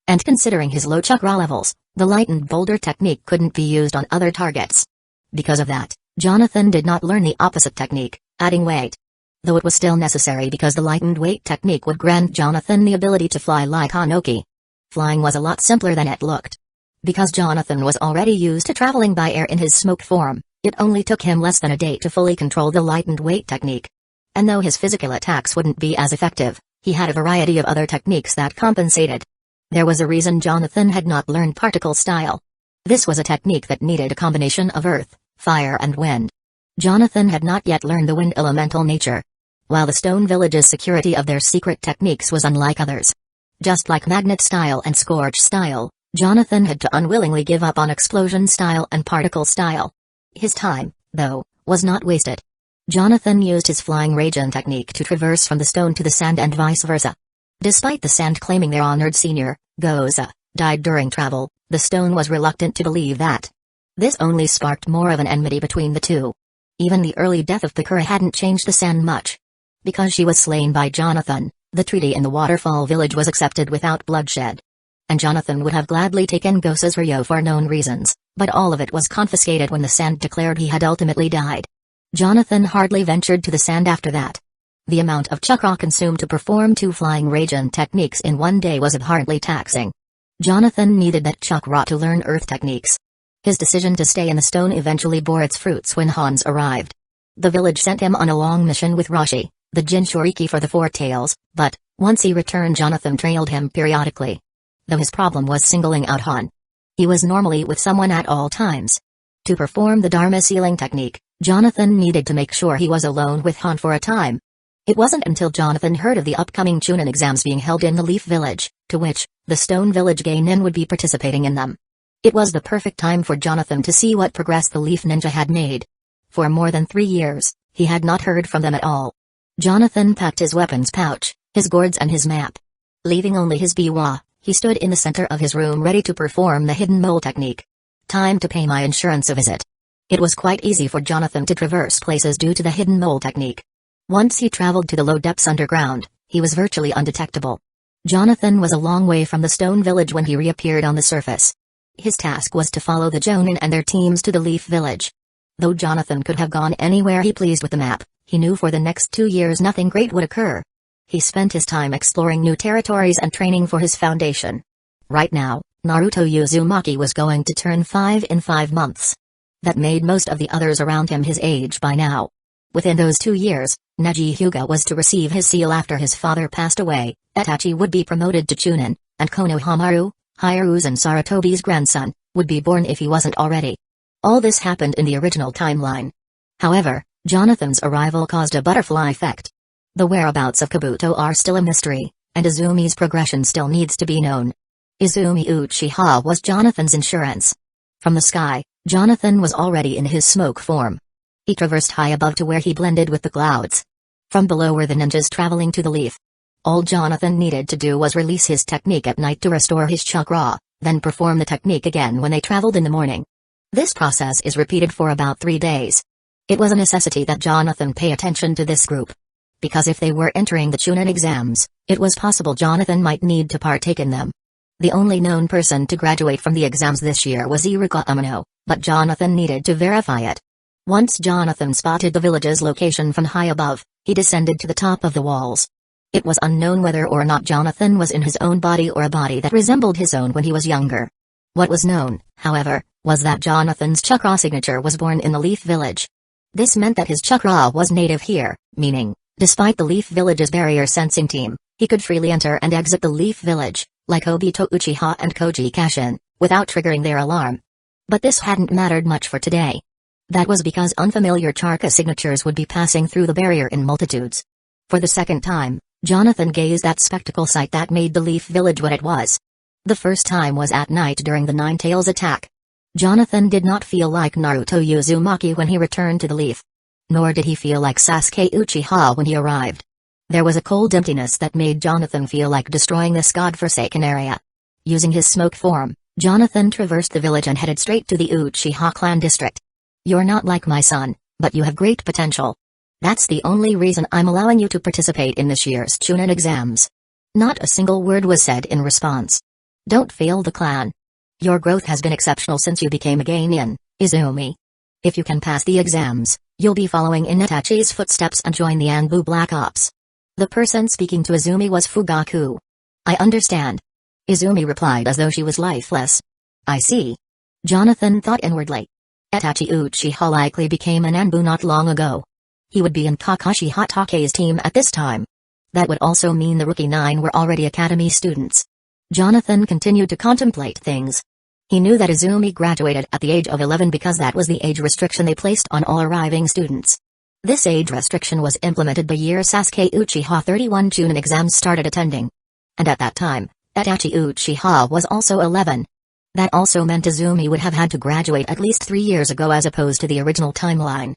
And considering his low chakra levels, the lightened boulder technique couldn't be used on other targets. Because of that, Jonathan did not learn the opposite technique, adding weight. Though it was still necessary because the lightened weight technique would grant Jonathan the ability to fly like Hanoki. Flying was a lot simpler than it looked. Because Jonathan was already used to traveling by air in his smoke form, it only took him less than a day to fully control the lightened weight technique. And though his physical attacks wouldn't be as effective, he had a variety of other techniques that compensated. There was a reason Jonathan had not learned particle style. This was a technique that needed a combination of earth, fire and wind. Jonathan had not yet learned the wind elemental nature. While the Stone Village's security of their secret techniques was unlike others. Just like magnet style and scorch style, Jonathan had to unwillingly give up on explosion style and particle style. His time, though, was not wasted. Jonathan used his flying Raijin technique to traverse from the stone to the sand and vice versa. Despite the sand claiming their honored senior, Goza, died during travel, the stone was reluctant to believe that. This only sparked more of an enmity between the two. Even the early death of Pakura hadn't changed the sand much. Because she was slain by Jonathan, the treaty in the waterfall village was accepted without bloodshed. And Jonathan would have gladly taken Gosa's Ryo for known reasons, but all of it was confiscated when the sand declared he had ultimately died. Jonathan hardly ventured to the sand after that. The amount of chakra consumed to perform 2 flying Raijin techniques in one day was abhorrently taxing. Jonathan needed that chakra to learn earth techniques. His decision to stay in the stone eventually bore its fruits when Hans arrived. The village sent him on a long mission with Rashi, the Jinchuriki for the Four Tails, but, once he returned, Jonathan trailed him periodically. Though his problem was singling out Han. He was normally with someone at all times. To perform the Dharma sealing technique, Jonathan needed to make sure he was alone with Han for a time. It wasn't until Jonathan heard of the upcoming Chunin exams being held in the Leaf Village, to which, the Stone Village Geinin would be participating in them. It was the perfect time for Jonathan to see what progress the Leaf Ninja had made. For more than 3 years, he had not heard from them at all. Jonathan packed his weapons pouch, his gourds and his map. Leaving only his biwa, he stood in the center of his room ready to perform the hidden mole technique. Time to pay my insurance a visit. It was quite easy for Jonathan to traverse places due to the hidden mole technique. Once he traveled to the low depths underground, he was virtually undetectable. Jonathan was a long way from the stone village when he reappeared on the surface. His task was to follow the Jonin and their teams to the Leaf Village. Though Jonathan could have gone anywhere he pleased with the map, he knew for the next 2 years nothing great would occur. He spent his time exploring new territories and training for his foundation. Right now, Naruto Uzumaki was going to turn 5 in 5 months. That made most of the others around him his age by now. Within those 2 years, Neji Hyuga was to receive his seal after his father passed away, Itachi would be promoted to Chunin, and Konohamaru, Hiru's and Saratobi's grandson, would be born if he wasn't already. All this happened in the original timeline. However, Jonathan's arrival caused a butterfly effect. The whereabouts of Kabuto are still a mystery, and Izumi's progression still needs to be known. Izumi Uchiha was Jonathan's insurance. From the sky, Jonathan was already in his smoke form. He traversed high above to where he blended with the clouds. From below were the ninjas traveling to the leaf. All Jonathan needed to do was release his technique at night to restore his chakra, then perform the technique again when they traveled in the morning. This process is repeated for about 3 days. It was a necessity that Jonathan pay attention to this group. Because if they were entering the Chunin exams, it was possible Jonathan might need to partake in them. The only known person to graduate from the exams this year was Iruka Umino, but Jonathan needed to verify it. Once Jonathan spotted the village's location from high above, he descended to the top of the walls. It was unknown whether or not Jonathan was in his own body or a body that resembled his own when he was younger. What was known, however, was that Jonathan's chakra signature was born in the Leaf Village. This meant that his chakra was native here, meaning, despite the Leaf Village's barrier sensing team, he could freely enter and exit the Leaf Village, like Obito Uchiha and Koji Kashin, without triggering their alarm. But this hadn't mattered much for today. That was because unfamiliar chakra signatures would be passing through the barrier in multitudes. For the second time, Jonathan gazed at spectacle sight that made the Leaf Village what it was. The first time was at night during the Nine Tails attack. Jonathan did not feel like Naruto Uzumaki when he returned to the Leaf. Nor did he feel like Sasuke Uchiha when he arrived. There was a cold emptiness that made Jonathan feel like destroying this god-forsaken area. Using his smoke form, Jonathan traversed the village and headed straight to the Uchiha clan district. You're not like my son, but you have great potential. That's the only reason I'm allowing you to participate in this year's Chunin exams. Not a single word was said in response. Don't fail the clan. Your growth has been exceptional since you became a Geinin, Izumi. If you can pass the exams, you'll be following in Itachi's footsteps and join the Anbu Black Ops. The person speaking to Izumi was Fugaku. I understand. Izumi replied as though she was lifeless. I see. Jonathan thought inwardly. Itachi Uchiha likely became an Anbu not long ago. He would be in Kakashi Hatake's team at this time. That would also mean the Rookie 9 were already academy students. Jonathan continued to contemplate things. He knew that Izumi graduated at the age of 11 because that was the age restriction they placed on all arriving students. This age restriction was implemented the year Sasuke Uchiha 31 Chunin exams started attending. And at that time, Itachi Uchiha was also 11. That also meant Izumi would have had to graduate at least 3 years ago as opposed to the original timeline.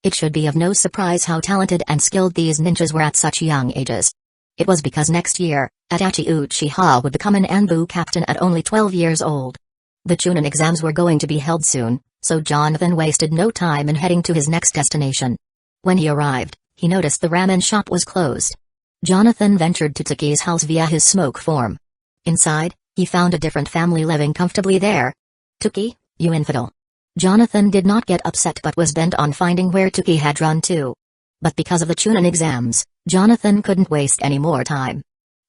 It should be of no surprise how talented and skilled these ninjas were at such young ages. It was because next year, Itachi Uchiha would become an Anbu captain at only 12 years old. The Chunin exams were going to be held soon, So Jonathan wasted no time in heading to his next destination. When he arrived, he noticed the ramen shop was closed. Jonathan ventured to Taki's house via his smoke form. Inside, he found a different family living comfortably there. "Tuki, you infidel." Jonathan did not get upset but was bent on finding where Tuki had run to. But because of the Chunin exams, Jonathan couldn't waste any more time.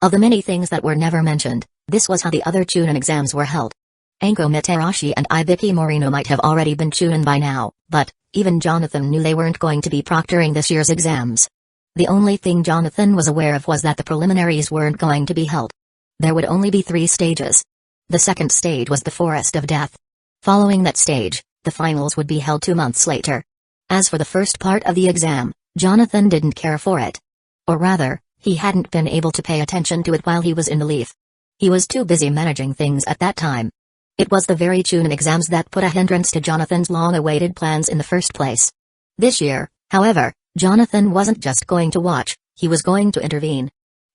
Of the many things that were never mentioned, this was how the other Chunin exams were held. Anko Mitarashi and Ibiki Morino might have already been Chunin by now, but even Jonathan knew they weren't going to be proctoring this year's exams. The only thing Jonathan was aware of was that the preliminaries weren't going to be held. There would only be 3 stages. The second stage was the Forest of Death. Following that stage, the finals would be held 2 months later. As for the first part of the exam, Jonathan didn't care for it. Or rather, he hadn't been able to pay attention to it while he was in the leaf. He was too busy managing things at that time. It was the very Chunin exams that put a hindrance to Jonathan's long-awaited plans in the first place. This year, however, Jonathan wasn't just going to watch, he was going to intervene.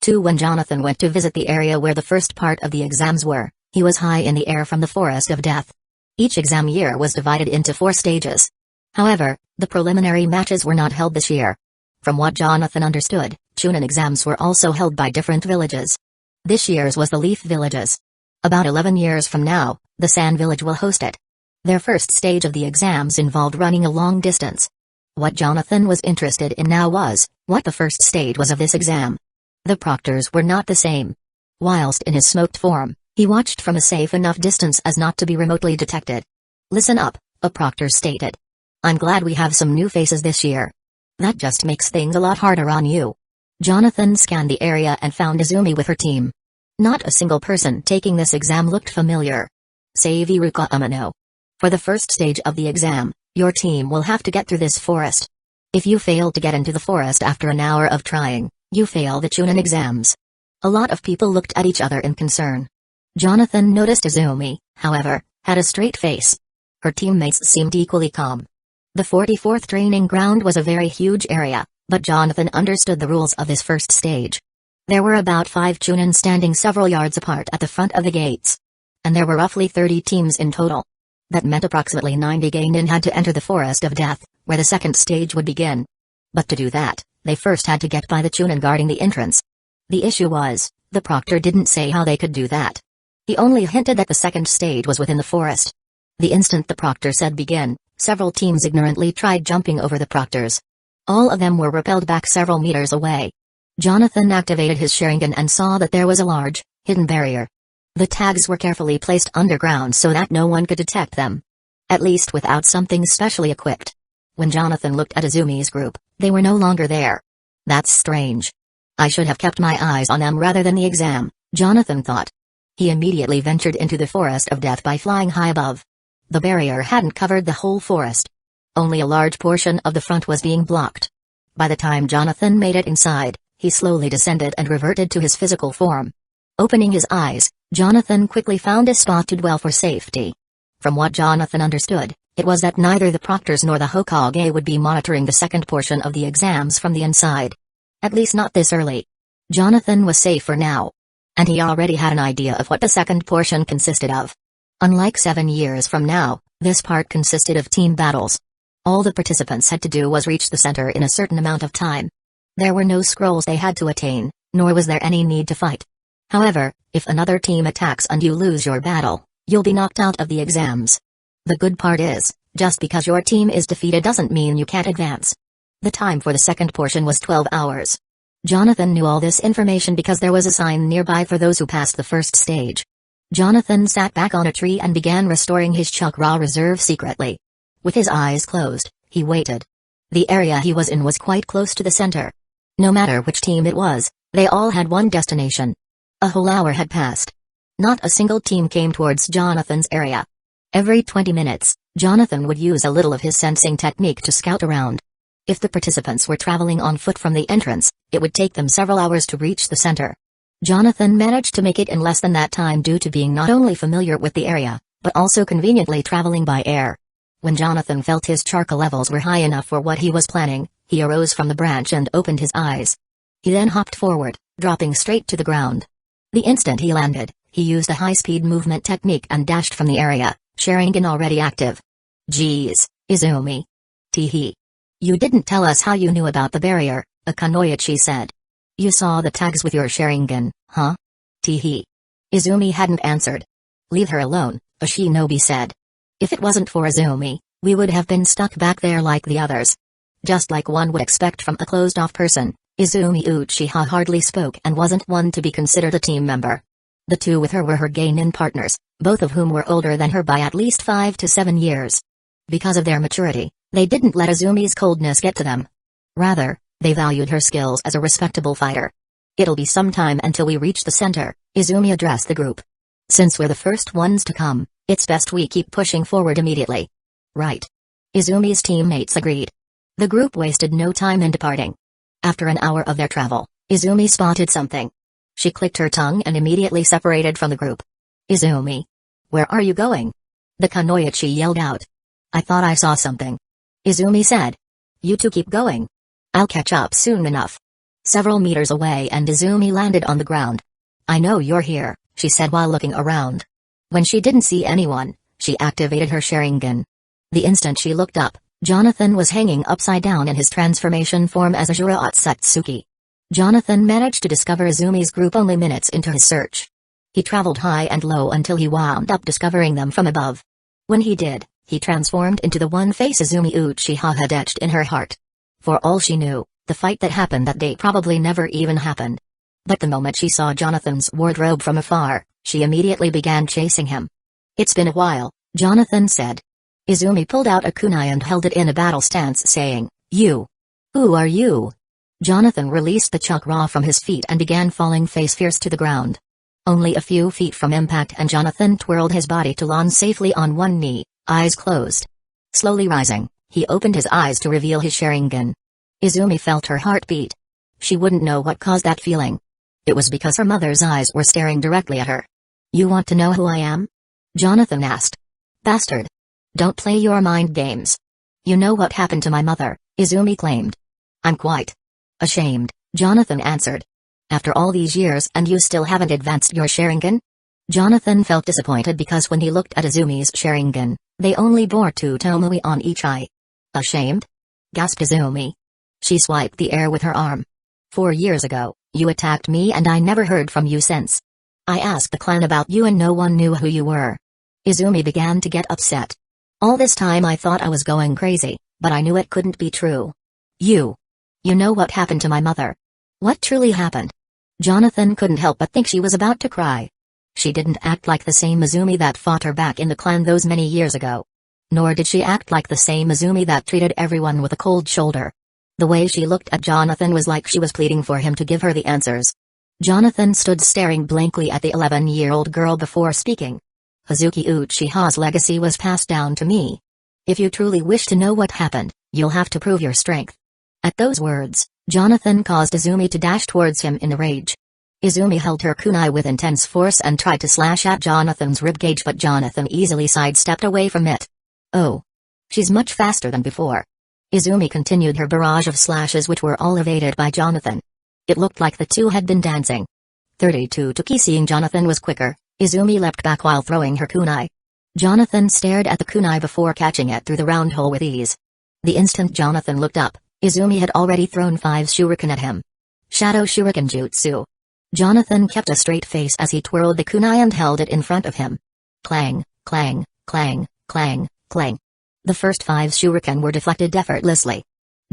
When Jonathan went to visit the area where the first part of the exams were, he was high in the air from the Forest of Death. Each exam year was divided into 4 stages. However, the preliminary matches were not held this year. From what Jonathan understood, Chunin exams were also held by different villages. This year's was the Leaf Villages. About 11 years from now, the Sand Village will host it. Their first stage of the exams involved running a long distance. What Jonathan was interested in now was, what the first stage was of this exam. The proctors were not the same. Whilst in his smoked form, he watched from a safe enough distance as not to be remotely detected. "Listen up," a proctor stated. "I'm glad we have some new faces this year. That just makes things a lot harder on you." Jonathan scanned the area and found Izumi with her team. Not a single person taking this exam looked familiar. Save Iruka Umino. For the first stage of the exam, your team will have to get through this forest. If you fail to get into the forest after an hour of trying, you fail the Chunin exams. A lot of people looked at each other in concern. Jonathan noticed Izumi, however, had a straight face. Her teammates seemed equally calm. The 44th training ground was a very huge area, but Jonathan understood the rules of this first stage. There were about 5 Chunin standing several yards apart at the front of the gates. And there were roughly 30 teams in total. That meant approximately 90 Geinin had to enter the Forest of Death, where the second stage would begin. But to do that, they first had to get by the Chunin guarding the entrance. The issue was, the proctor didn't say how they could do that. He only hinted that the second stage was within the forest. The instant the proctor said begin, several teams ignorantly tried jumping over the proctors. All of them were repelled back several meters away. Jonathan activated his Sharingan and saw that there was a large, hidden barrier. The tags were carefully placed underground so that no one could detect them. At least without something specially equipped. When Jonathan looked at Izumi's group, they were no longer there. That's strange. I should have kept my eyes on them rather than the exam, Jonathan thought. He immediately ventured into the Forest of Death by flying high above. The barrier hadn't covered the whole forest. Only a large portion of the front was being blocked. By the time Jonathan made it inside, he slowly descended and reverted to his physical form. Opening his eyes, Jonathan quickly found a spot to dwell for safety. From what Jonathan understood, it was that neither the proctors nor the Hokage would be monitoring the second portion of the exams from the inside. At least not this early. Jonathan was safe for now. And he already had an idea of what the second portion consisted of. Unlike 7 years from now, this part consisted of team battles. All the participants had to do was reach the center in a certain amount of time. There were no scrolls they had to attain, nor was there any need to fight. However, if another team attacks and you lose your battle, you'll be knocked out of the exams. The good part is, just because your team is defeated doesn't mean you can't advance. The time for the second portion was 12 hours. Jonathan knew all this information because there was a sign nearby for those who passed the first stage. Jonathan sat back on a tree and began restoring his chakra reserve secretly. With his eyes closed, he waited. The area he was in was quite close to the center. No matter which team it was, they all had one destination. A whole hour had passed. Not a single team came towards Jonathan's area. Every 20 minutes, Jonathan would use a little of his sensing technique to scout around. If the participants were traveling on foot from the entrance, it would take them several hours to reach the center. Jonathan managed to make it in less than that time due to being not only familiar with the area, but also conveniently traveling by air. When Jonathan felt his chakra levels were high enough for what he was planning, he arose from the branch and opened his eyes. He then hopped forward, dropping straight to the ground. The instant he landed, he used a high-speed movement technique and dashed from the area, Sharingan already active. Geez, Izumi. Teehee. You didn't tell us how you knew about the barrier, Akunoichi said. You saw the tags with your Sharingan, huh? Teehee. Izumi hadn't answered. Leave her alone, a shinobi said. If it wasn't for Izumi, we would have been stuck back there like the others. Just like one would expect from a closed-off person, Izumi Uchiha hardly spoke and wasn't one to be considered a team member. The two with her were her Genin partners, both of whom were older than her by at least 5 to 7 years. Because of their maturity, they didn't let Izumi's coldness get to them. Rather, they valued her skills as a respectable fighter. It'll be some time until we reach the center, Izumi addressed the group. Since we're the first ones to come, it's best we keep pushing forward immediately. Right. Izumi's teammates agreed. The group wasted no time in departing. After an hour of their travel, Izumi spotted something. She clicked her tongue and immediately separated from the group. Izumi. Where are you going? The Kunoichi yelled out. I thought I saw something. Izumi said. You two keep going. I'll catch up soon enough. Several meters away and Izumi landed on the ground. I know you're here, she said while looking around. When she didn't see anyone, she activated her Sharingan. The instant she looked up, Jonathan was hanging upside down in his transformation form as Ajura Otsutsuki. Jonathan managed to discover Izumi's group only minutes into his search. He traveled high and low until he wound up discovering them from above. When he did, he transformed into the one face Izumi Uchiha had etched in her heart. For all she knew, the fight that happened that day probably never even happened. But the moment she saw Jonathan's wardrobe from afar, she immediately began chasing him. It's been a while, Jonathan said. Izumi pulled out a kunai and held it in a battle stance saying, You. Who are you? Jonathan released the chakra from his feet and began falling face first to the ground. Only a few feet from impact and Jonathan twirled his body to land safely on one knee, eyes closed. Slowly rising, he opened his eyes to reveal his Sharingan. Izumi felt her heart beat. She wouldn't know what caused that feeling. It was because her mother's eyes were staring directly at her. You want to know who I am? Jonathan asked. Bastard. Don't play your mind games. You know what happened to my mother, Izumi claimed. I'm quite ashamed, Jonathan answered. After all these years and you still haven't advanced your Sharingan? Jonathan felt disappointed because when he looked at Izumi's Sharingan, they only bore 2 Tomui on each eye. Ashamed? Gasped Izumi. She swiped the air with her arm. 4 years ago, you attacked me and I never heard from you since. I asked the clan about you and no one knew who you were. Izumi began to get upset. All this time I thought I was going crazy, but I knew it couldn't be true. You know what happened to my mother? What truly happened? Jonathan couldn't help but think she was about to cry. She didn't act like the same Izumi that fought her back in the clan those many years ago. Nor did she act like the same Izumi that treated everyone with a cold shoulder. The way she looked at Jonathan was like she was pleading for him to give her the answers. Jonathan stood staring blankly at the 11-year-old girl before speaking. Hazuki Uchiha's legacy was passed down to me. If you truly wish to know what happened, you'll have to prove your strength. At those words, Jonathan caused Izumi to dash towards him in a rage. Izumi held her kunai with intense force and tried to slash at Jonathan's ribcage, but Jonathan easily sidestepped away from it. Oh. She's much faster than before. Izumi continued her barrage of slashes which were all evaded by Jonathan. It looked like the two had been dancing. 32 Toki. Seeing Jonathan was quicker, Izumi leapt back while throwing her kunai. Jonathan stared at the kunai before catching it through the round hole with ease. The instant Jonathan looked up, Izumi had already thrown 5 shuriken at him. Shadow Shuriken Jutsu. Jonathan kept a straight face as he twirled the kunai and held it in front of him. Clang, clang, clang, clang, clang. The first 5 shuriken were deflected effortlessly.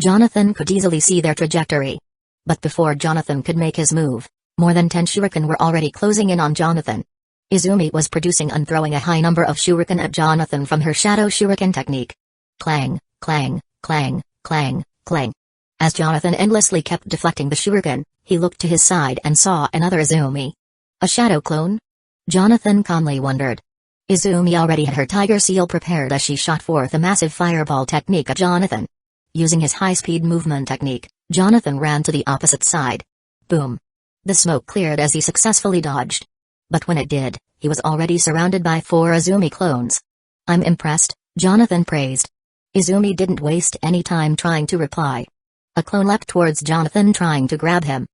Jonathan could easily see their trajectory. But before Jonathan could make his move, more than 10 shuriken were already closing in on Jonathan. Izumi was producing and throwing a high number of shuriken at Jonathan from her Shadow Shuriken technique. Clang, clang, clang, clang, clang. As Jonathan endlessly kept deflecting the shuriken, he looked to his side and saw another Izumi. A shadow clone? Jonathan calmly wondered. Izumi already had her tiger seal prepared as she shot forth a massive fireball technique at Jonathan. Using his high-speed movement technique, Jonathan ran to the opposite side. Boom. The smoke cleared as he successfully dodged. But when it did, he was already surrounded by 4 Izumi clones. I'm impressed, Jonathan praised. Izumi didn't waste any time trying to reply. A clone leapt towards Jonathan trying to grab him.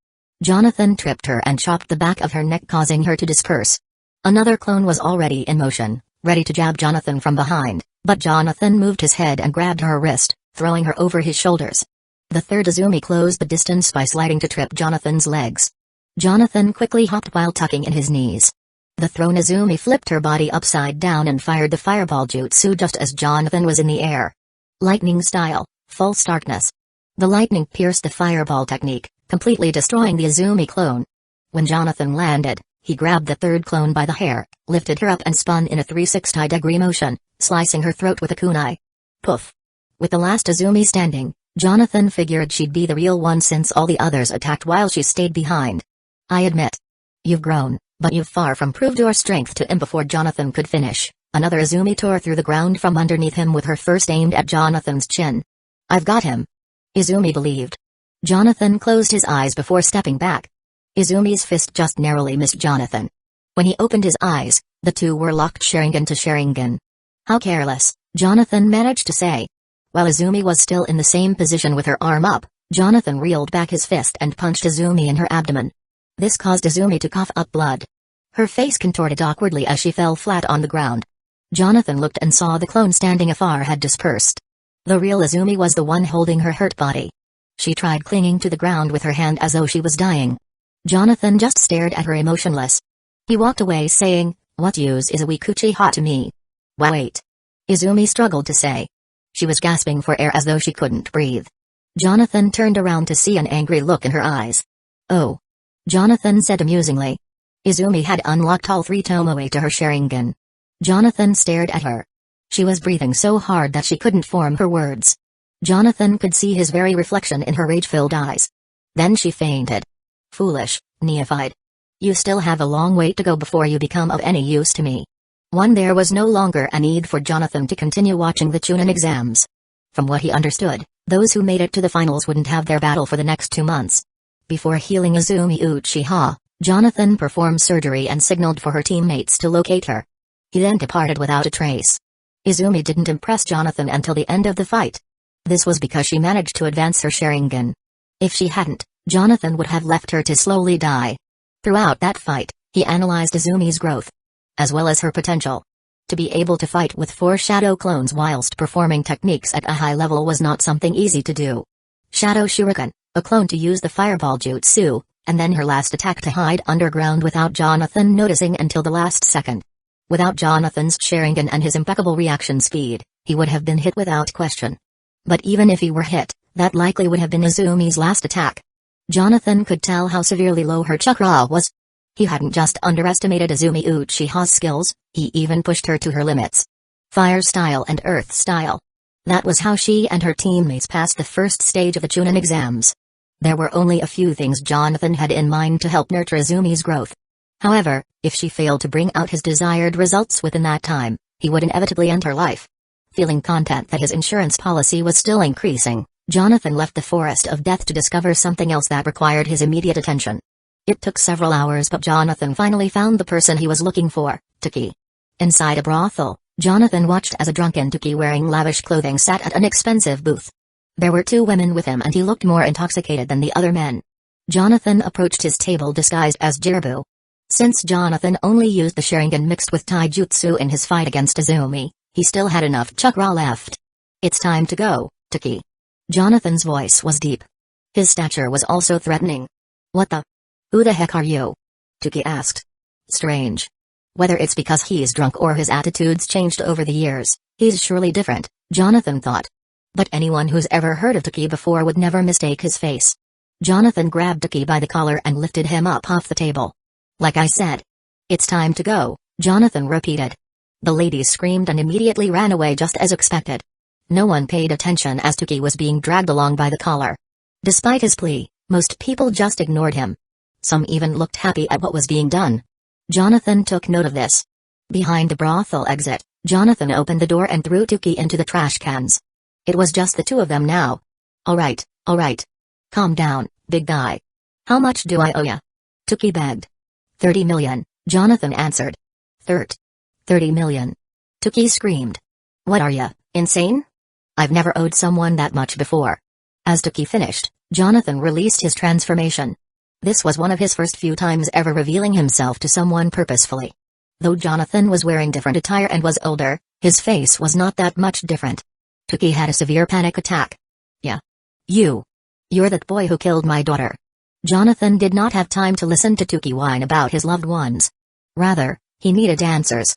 Jonathan tripped her and chopped the back of her neck, causing her to disperse. Another clone was already in motion, ready to jab Jonathan from behind, But Jonathan moved his head and grabbed her wrist, throwing her over his shoulders. The third Izumi closed the distance by sliding to trip Jonathan's legs. Jonathan quickly hopped while tucking in his knees. The thrown Izumi flipped her body upside down and fired the fireball jutsu just as Jonathan was in the air. Lightning style, false darkness. The lightning pierced the fireball technique, completely destroying the Izumi clone. When Jonathan landed, he grabbed the third clone by the hair, lifted her up and spun in a 360-degree motion, slicing her throat with a kunai. Poof. With the last Izumi standing, Jonathan figured she'd be the real one since all the others attacked while she stayed behind. I admit. You've grown, but you've far from proved your strength to him. Before Jonathan could finish, another Izumi tore through the ground from underneath him with her first aimed at Jonathan's chin. I've got him. Izumi believed. Jonathan closed his eyes before stepping back. Izumi's fist just narrowly missed Jonathan. When he opened his eyes, the two were locked Sharingan to Sharingan. How careless, Jonathan managed to say. While Izumi was still in the same position with her arm up, Jonathan reeled back his fist and punched Izumi in her abdomen. This caused Izumi to cough up blood. Her face contorted awkwardly as she fell flat on the ground. Jonathan looked and saw the clone standing afar had dispersed. The real Izumi was the one holding her hurt body. She tried clinging to the ground with her hand as though she was dying. Jonathan just stared at her emotionless. He walked away saying, "What use is a weak Uchiha to me?" Wait. Izumi struggled to say. She was gasping for air as though she couldn't breathe. Jonathan turned around to see an angry look in her eyes. Oh. Jonathan said amusingly. Izumi had unlocked all three tomoe to her Sharingan. Jonathan stared at her. She was breathing so hard that she couldn't form her words. Jonathan could see his very reflection in her rage-filled eyes. Then she fainted. Foolish, neophyte. You still have a long way to go before you become of any use to me. There was no longer a need for Jonathan to continue watching the Chunin exams. From what he understood, those who made it to the finals wouldn't have their battle for the next 2 months. Before healing Izumi Uchiha, Jonathan performed surgery and signaled for her teammates to locate her. He then departed without a trace. Izumi didn't impress Jonathan until the end of the fight. This was because she managed to advance her Sharingan. If she hadn't, Jonathan would have left her to slowly die. Throughout that fight, he analyzed Izumi's growth, as well as her potential. To be able to fight with 4 shadow clones whilst performing techniques at a high level was not something easy to do. Shadow Shuriken, a clone to use the fireball jutsu, and then her last attack to hide underground without Jonathan noticing until the last second. Without Jonathan's Sharingan and his impeccable reaction speed, he would have been hit without question. But even if he were hit, that likely would have been Izumi's last attack. Jonathan could tell how severely low her chakra was. He hadn't just underestimated Izumi Uchiha's skills, he even pushed her to her limits. Fire style and earth style. That was how she and her teammates passed the first stage of the Chunin exams. There were only a few things Jonathan had in mind to help nurture Izumi's growth. However, if she failed to bring out his desired results within that time, he would inevitably end her life. Feeling content that his insurance policy was still increasing, Jonathan left the forest of death to discover something else that required his immediate attention. It took several hours, but Jonathan finally found the person he was looking for, Tuki. Inside a brothel, Jonathan watched as a drunken Tuki wearing lavish clothing sat at an expensive booth. There were 2 women with him and he looked more intoxicated than the other men. Jonathan approached his table disguised as Jirbu. Since Jonathan only used the Sharingan mixed with taijutsu in his fight against Izumi, he still had enough chakra left. It's time to go, Tuki. Jonathan's voice was deep. His stature was also threatening. What the? Who the heck are you? Tuki asked. Strange. Whether it's because he's drunk or his attitudes changed over the years, he's surely different, Jonathan thought. But anyone who's ever heard of Tuki before would never mistake his face. Jonathan grabbed Tuki by the collar and lifted him up off the table. Like I said. It's time to go, Jonathan repeated. The ladies screamed and immediately ran away just as expected. No one paid attention as Tuki was being dragged along by the collar. Despite his plea, most people just ignored him. Some even looked happy at what was being done. Jonathan took note of this. Behind the brothel exit, Jonathan opened the door and threw Tuki into the trash cans. It was just the 2 of them now. Alright. Calm down, big guy. How much do I owe ya? Tuki begged. 30 million, Jonathan answered. 30 million. Tuki screamed. What are ya, insane? I've never owed someone that much before. As Tuki finished, Jonathan released his transformation. This was one of his first few times ever revealing himself to someone purposefully. Though Jonathan was wearing different attire and was older, his face was not that much different. Tuki had a severe panic attack. Yeah. You're that boy who killed my daughter. Jonathan did not have time to listen to Tuki whine about his loved ones. Rather, he needed answers.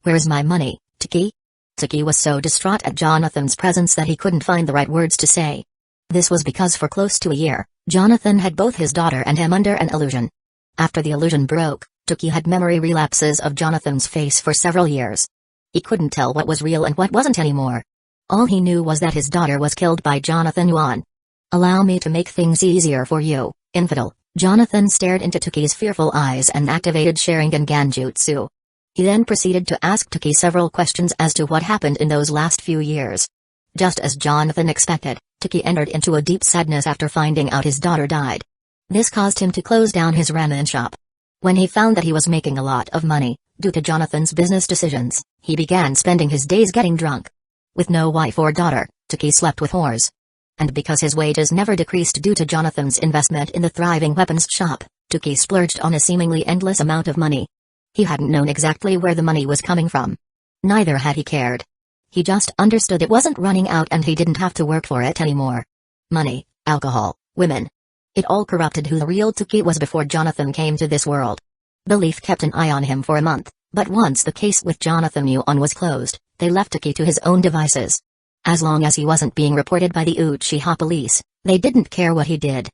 Where's my money, Tuki? Tuki was so distraught at Jonathan's presence that he couldn't find the right words to say. This was because for close to a year, Jonathan had both his daughter and him under an illusion. After the illusion broke, Tuki had memory relapses of Jonathan's face for several years. He couldn't tell what was real and what wasn't anymore. All he knew was that his daughter was killed by Jonathan Yuan. Allow me to make things easier for you, infidel. Jonathan stared into Tuki's fearful eyes and activated Sharingan Genjutsu. He then proceeded to ask Tuki several questions as to what happened in those last few years. Just as Jonathan expected, Tuki entered into a deep sadness after finding out his daughter died. This caused him to close down his ramen shop. When he found that he was making a lot of money, due to Jonathan's business decisions, he began spending his days getting drunk. With no wife or daughter, Tuki slept with whores. And because his wages never decreased due to Jonathan's investment in the thriving weapons shop, Tuki splurged on a seemingly endless amount of money. He hadn't known exactly where the money was coming from. Neither had he cared. He just understood it wasn't running out and he didn't have to work for it anymore. Money, alcohol, women. It all corrupted who the real Tuki was before Jonathan came to this world. The Leaf kept an eye on him for a month, but once the case with Jonathan Yuan was closed, they left Tuki to his own devices. As long as he wasn't being reported by the Uchiha police, they didn't care what he did.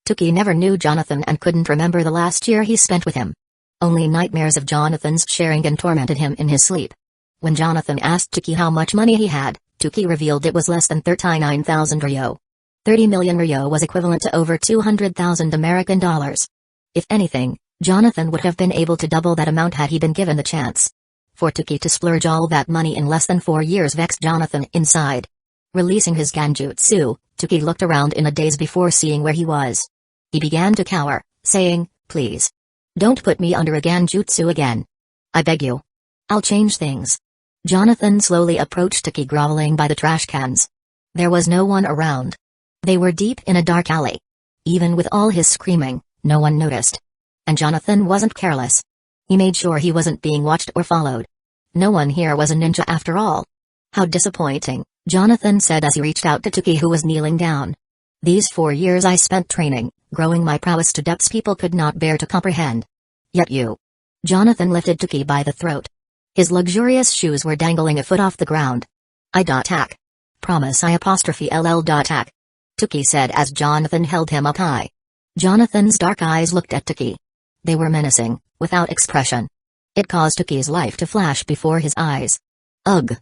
Tuki never knew Jonathan and couldn't remember the last year he spent with him. Only nightmares of Jonathan's Sharingan tormented him in his sleep. When Jonathan asked Tuki how much money he had, Tuki revealed it was less than 39,000 ryo. 30 million ryo was equivalent to over 200,000 American dollars. If anything, Jonathan would have been able to double that amount had he been given the chance. For Tuki to splurge all that money in less than 4 years vexed Jonathan inside. Releasing his Genjutsu, Tuki looked around in a daze before seeing where he was. He began to cower, saying, "Please. Don't put me under a Genjutsu again. I beg you. I'll change things." Jonathan slowly approached Tuki groveling by the trash cans. There was no one around. They were deep in a dark alley. Even with all his screaming, no one noticed. And Jonathan wasn't careless. He made sure he wasn't being watched or followed. No one here was a ninja after all. How disappointing, Jonathan said as he reached out to Tuki who was kneeling down. These 4 years I spent training, growing my prowess to depths people could not bear to comprehend. Yet you. Jonathan lifted Tuki by the throat. His luxurious shoes were dangling a foot off the ground. I.tac. Promise I''ll.tac. Tuki said as Jonathan held him up high. Jonathan's dark eyes looked at Tuki. They were menacing, without expression. It caused Tuki's life to flash before his eyes. Ugh.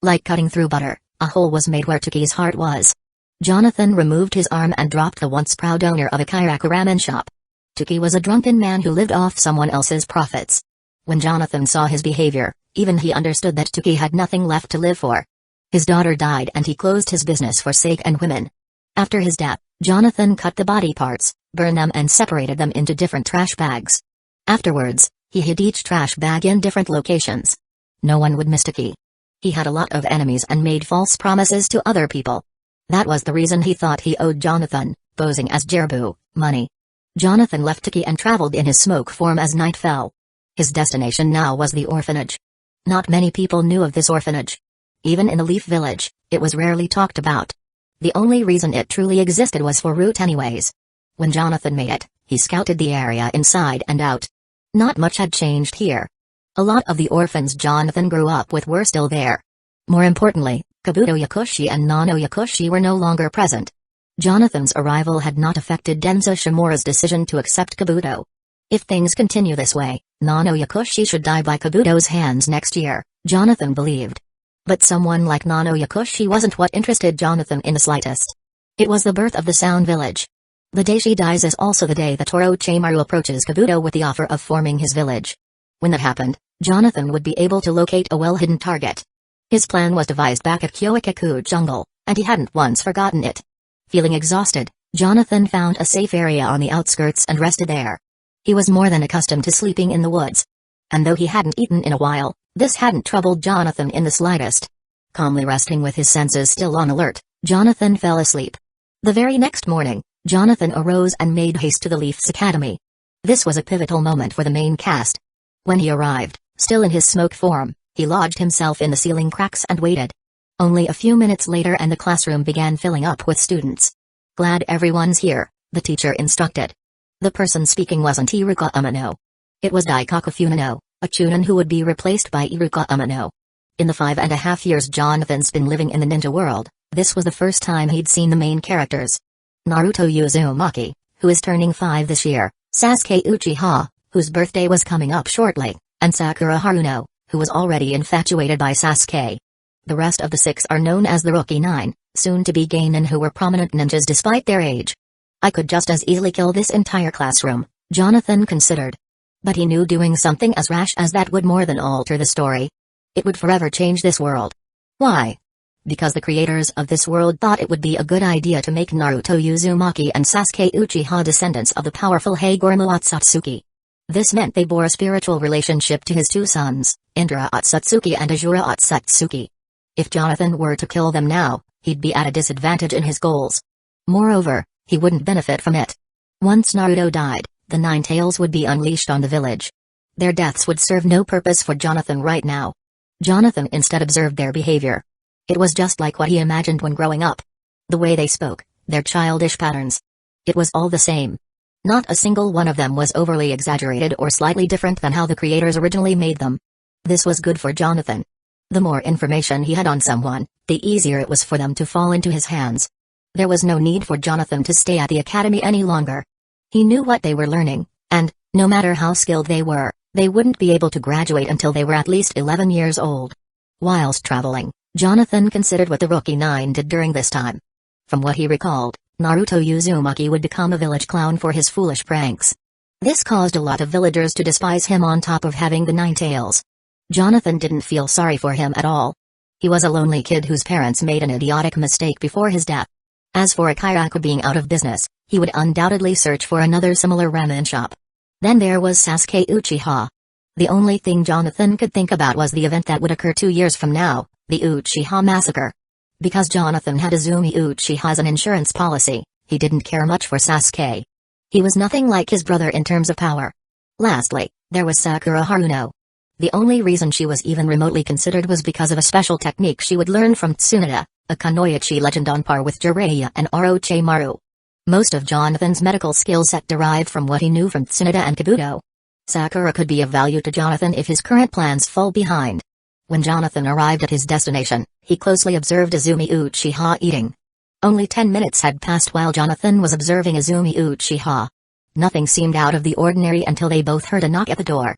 Like cutting through butter, a hole was made where Tuki's heart was. Jonathan removed his arm and dropped the once proud owner of a Kairaku ramen shop. Tuki was a drunken man who lived off someone else's profits. When Jonathan saw his behavior, even he understood that Tuki had nothing left to live for. His daughter died and he closed his business for Saga and women. After his death, Jonathan cut the body parts, burned them and separated them into different trash bags. Afterwards, he hid each trash bag in different locations. No one would miss Tuki. He had a lot of enemies and made false promises to other people. That was the reason he thought he owed Jonathan, posing as Jerbu, money. Jonathan left Tuki and traveled in his smoke form as night fell. His destination now was the orphanage. Not many people knew of this orphanage. Even in the Leaf Village, it was rarely talked about. The only reason it truly existed was for Root anyways. When Jonathan made it, he scouted the area inside and out. Not much had changed here. A lot of the orphans Jonathan grew up with were still there. More importantly, Kabuto Yakushi and Nano Yakushi were no longer present. Jonathan's arrival had not affected Danzō Shimura's decision to accept Kabuto. If things continue this way, Nano Yakushi should die by Kabuto's hands next year, Jonathan believed. But someone like Nano Yakushi wasn't what interested Jonathan in the slightest. It was the birth of the Sound Village. The day she dies is also the day that Orochimaru approaches Kabuto with the offer of forming his village. When that happened, Jonathan would be able to locate a well-hidden target. His plan was devised back at Hueco jungle, and he hadn't once forgotten it. Feeling exhausted, Jonathan found a safe area on the outskirts and rested there. He was more than accustomed to sleeping in the woods. And though he hadn't eaten in a while, this hadn't troubled Jonathan in the slightest. Calmly resting with his senses still on alert, Jonathan fell asleep. The very next morning, Jonathan arose and made haste to the Leaf's Academy. This was a pivotal moment for the main cast. When he arrived, Still in his smoke form, he lodged himself in the ceiling cracks and waited. Only a few minutes later and the classroom began filling up with students. "Glad everyone's here," the teacher instructed. The person speaking wasn't Iruka Umino. It was Daikaku Funino, a chunin who would be replaced by Iruka Umino. In the 5.5 years Jonathan's been living in the ninja world, this was the first time he'd seen the main characters. Naruto Uzumaki, who is turning 5 this year, Sasuke Uchiha, whose birthday was coming up shortly, and Sakura Haruno, who was already infatuated by Sasuke. The rest of the 6 are known as the Rookie 9, soon to be Genin, who were prominent ninjas despite their age. I could just as easily kill this entire classroom, Jonathan considered. But he knew doing something as rash as that would more than alter the story. It would forever change this world. Why? Because the creators of this world thought it would be a good idea to make Naruto Uzumaki and Sasuke Uchiha descendants of the powerful Hagoromo Otsutsuki. This meant they bore a spiritual relationship to his 2 sons, Indra Otsutsuki and Ajura Otsutsuki. If Jonathan were to kill them now, he'd be at a disadvantage in his goals. Moreover, he wouldn't benefit from it. Once Naruto died, the 9 tails would be unleashed on the village. Their deaths would serve no purpose for Jonathan right now. Jonathan instead observed their behavior. It was just like what he imagined when growing up. The way they spoke, their childish patterns. It was all the same. Not a single one of them was overly exaggerated or slightly different than how the creators originally made them. This was good for Jonathan. The more information he had on someone, the easier it was for them to fall into his hands. There was no need for Jonathan to stay at the academy any longer. He knew what they were learning, and, no matter how skilled they were, they wouldn't be able to graduate until they were at least 11 years old. Whilst traveling, Jonathan considered what the Rookie 9 did during this time. From what he recalled, Naruto Uzumaki would become a village clown for his foolish pranks. This caused a lot of villagers to despise him on top of having the 9 tails. Jonathan didn't feel sorry for him at all. He was a lonely kid whose parents made an idiotic mistake before his death. As for Akiraku being out of business, he would undoubtedly search for another similar ramen shop. Then there was Sasuke Uchiha. The only thing Jonathan could think about was the event that would occur 2 years from now, the Uchiha massacre. Because Jonathan had Izumi Uchiha as an insurance policy, he didn't care much for Sasuke. He was nothing like his brother in terms of power. Lastly, there was Sakura Haruno. The only reason she was even remotely considered was because of a special technique she would learn from Tsunade, a Kunoichi legend on par with Jiraiya and Orochimaru. Most of Jonathan's medical skill set derived from what he knew from Tsunade and Kabuto. Sakura could be of value to Jonathan if his current plans fall behind. When Jonathan arrived at his destination, he closely observed Izumi Uchiha eating. Only 10 minutes had passed while Jonathan was observing Izumi Uchiha. Nothing seemed out of the ordinary until they both heard a knock at the door.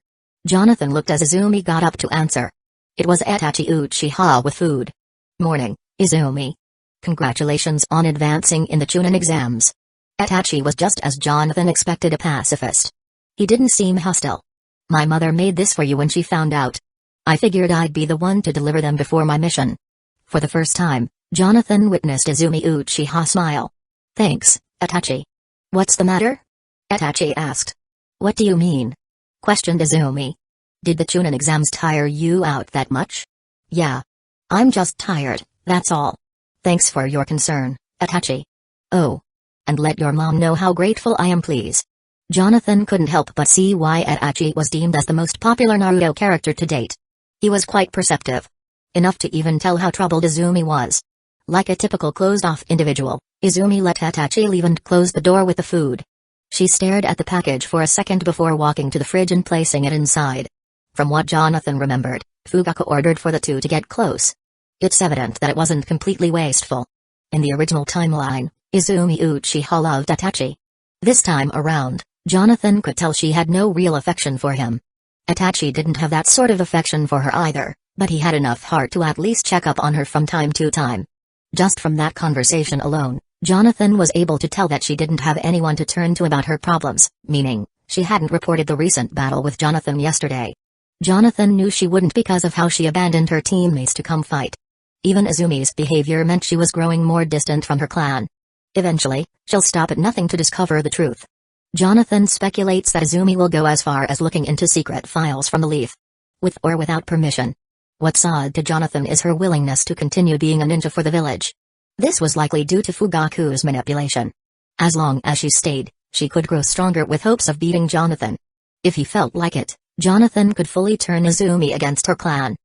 Jonathan looked as Izumi got up to answer. It was Itachi Uchiha with food. "Morning, Izumi. Congratulations on advancing in the Chunin exams." Itachi was just as Jonathan expected, a pacifist. He didn't seem hostile. "My mother made this for you when she found out. I figured I'd be the one to deliver them before my mission." For the first time, Jonathan witnessed Izumi Uchiha smile. "Thanks, Itachi." "What's the matter?" Itachi asked. "What do you mean?" questioned Izumi. "Did the Chunin exams tire you out that much?" "Yeah. I'm just tired, that's all." "Thanks for your concern, Itachi." "Oh. And let your mom know how grateful I am, please." Jonathan couldn't help but see why Itachi was deemed as the most popular Naruto character to date. He was quite perceptive. Enough to even tell how troubled Izumi was. Like a typical closed-off individual, Izumi let Itachi leave and closed the door with the food. She stared at the package for a second before walking to the fridge and placing it inside. From what Jonathan remembered, Fugaku ordered for the two to get close. It's evident that it wasn't completely wasteful. In the original timeline, Izumi Uchiha loved Itachi. This time around, Jonathan could tell she had no real affection for him. Itachi didn't have that sort of affection for her either, but he had enough heart to at least check up on her from time to time. Just from that conversation alone, Jonathan was able to tell that she didn't have anyone to turn to about her problems, meaning, she hadn't reported the recent battle with Jonathan yesterday. Jonathan knew she wouldn't because of how she abandoned her teammates to come fight. Even Izumi's behavior meant she was growing more distant from her clan. Eventually, she'll stop at nothing to discover the truth. Jonathan speculates that Izumi will go as far as looking into secret files from the Leaf. With or without permission. What's odd to Jonathan is her willingness to continue being a ninja for the village. This was likely due to Fugaku's manipulation. As long as she stayed, she could grow stronger with hopes of beating Jonathan. If he felt like it, Jonathan could fully turn Izumi against her clan.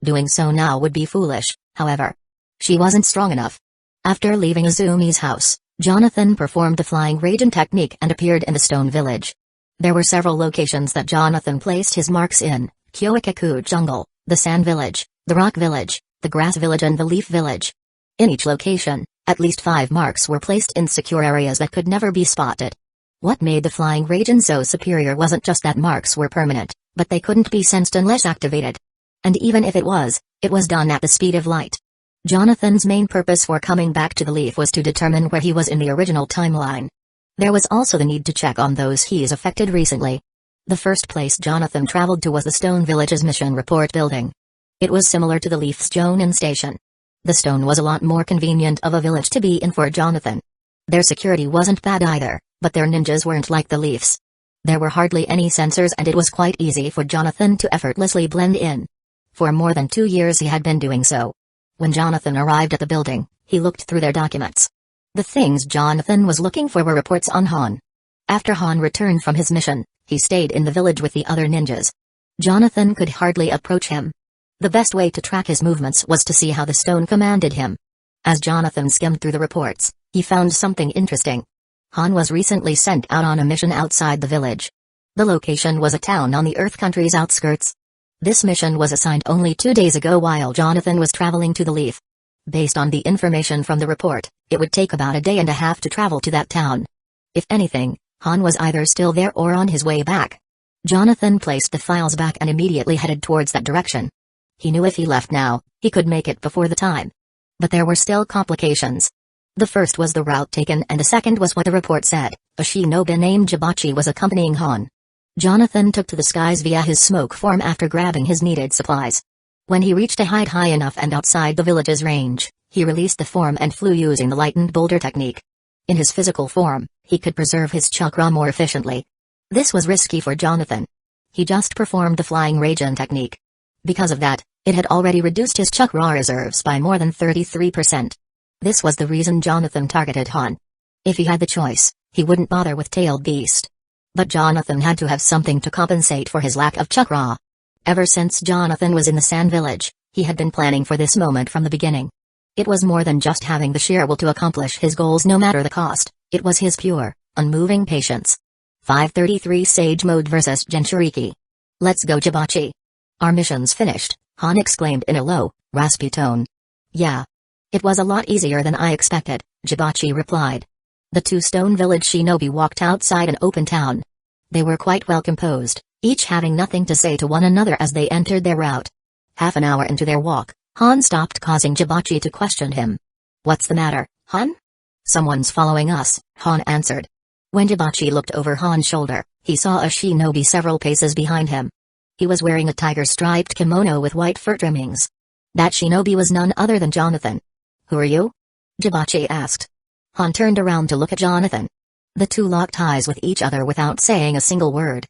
Doing so now would be foolish, however. She wasn't strong enough. After leaving Izumi's house, Jonathan performed the flying Raiden technique and appeared in the stone village. There were several locations that Jonathan placed his marks in: Hueco jungle, the sand village, the rock village, the grass village and the leaf village. In each location, at least 5 marks were placed in secure areas that could never be spotted. What made the flying Raiden so superior wasn't just that marks were permanent, but they couldn't be sensed unless activated. And even if it was done at the speed of light. Jonathan's main purpose for coming back to the leaf was to determine where he was in the original timeline. There was also the need to check on those he's affected recently. The first place Jonathan traveled to was the Stone Village's mission report building. It was similar to the Leaf's Jonin station. The stone was a lot more convenient of a village to be in for Jonathan. Their security wasn't bad either, but their ninjas weren't like the Leafs. There were hardly any sensors and it was quite easy for Jonathan to effortlessly blend in. For more than 2 years he had been doing so. When Jonathan arrived at the building, he looked through their documents. The things Jonathan was looking for were reports on Han. After Han returned from his mission, he stayed in the village with the other ninjas. Jonathan could hardly approach him. The best way to track his movements was to see how the stone commanded him. As Jonathan skimmed through the reports, he found something interesting. Han was recently sent out on a mission outside the village. The location was a town on the Earth Country's outskirts. This mission was assigned only 2 days ago while Jonathan was traveling to the Leaf. Based on the information from the report, it would take about a day and a half to travel to that town. If anything, Han was either still there or on his way back. Jonathan placed the files back and immediately headed towards that direction. He knew if he left now, he could make it before the time. But there were still complications. The first was the route taken and the second was what the report said: a shinobi named Jibachi was accompanying Han. Jonathan took to the skies via his smoke form after grabbing his needed supplies. When he reached a height high enough and outside the village's range, he released the form and flew using the lightened boulder technique. In his physical form, he could preserve his chakra more efficiently. This was risky for Jonathan. He just performed the flying Raiden technique. Because of that, it had already reduced his chakra reserves by more than 33%. This was the reason Jonathan targeted Han. If he had the choice, he wouldn't bother with Tailed Beast. But Jonathan had to have something to compensate for his lack of chakra. Ever since Jonathan was in the Sand Village, he had been planning for this moment from the beginning. It was more than just having the sheer will to accomplish his goals no matter the cost, it was his pure, unmoving patience. 533 Sage Mode vs Jinchuriki. Let's go Jibachi. Our mission's finished, Han exclaimed in a low, raspy tone. Yeah. It was a lot easier than I expected, Jibachi replied. The 2 Stone Village shinobi walked outside an open town. They were quite well composed, each having nothing to say to one another as they entered their route. Half an hour into their walk, Han stopped, causing Jibachi to question him. What's the matter, Han? Someone's following us, Han answered. When Jibachi looked over Han's shoulder, he saw a shinobi several paces behind him. He was wearing a tiger-striped kimono with white fur trimmings. That shinobi was none other than Jonathan. Who are you? Jibachi asked. Han turned around to look at Jonathan. The two locked eyes with each other without saying a single word.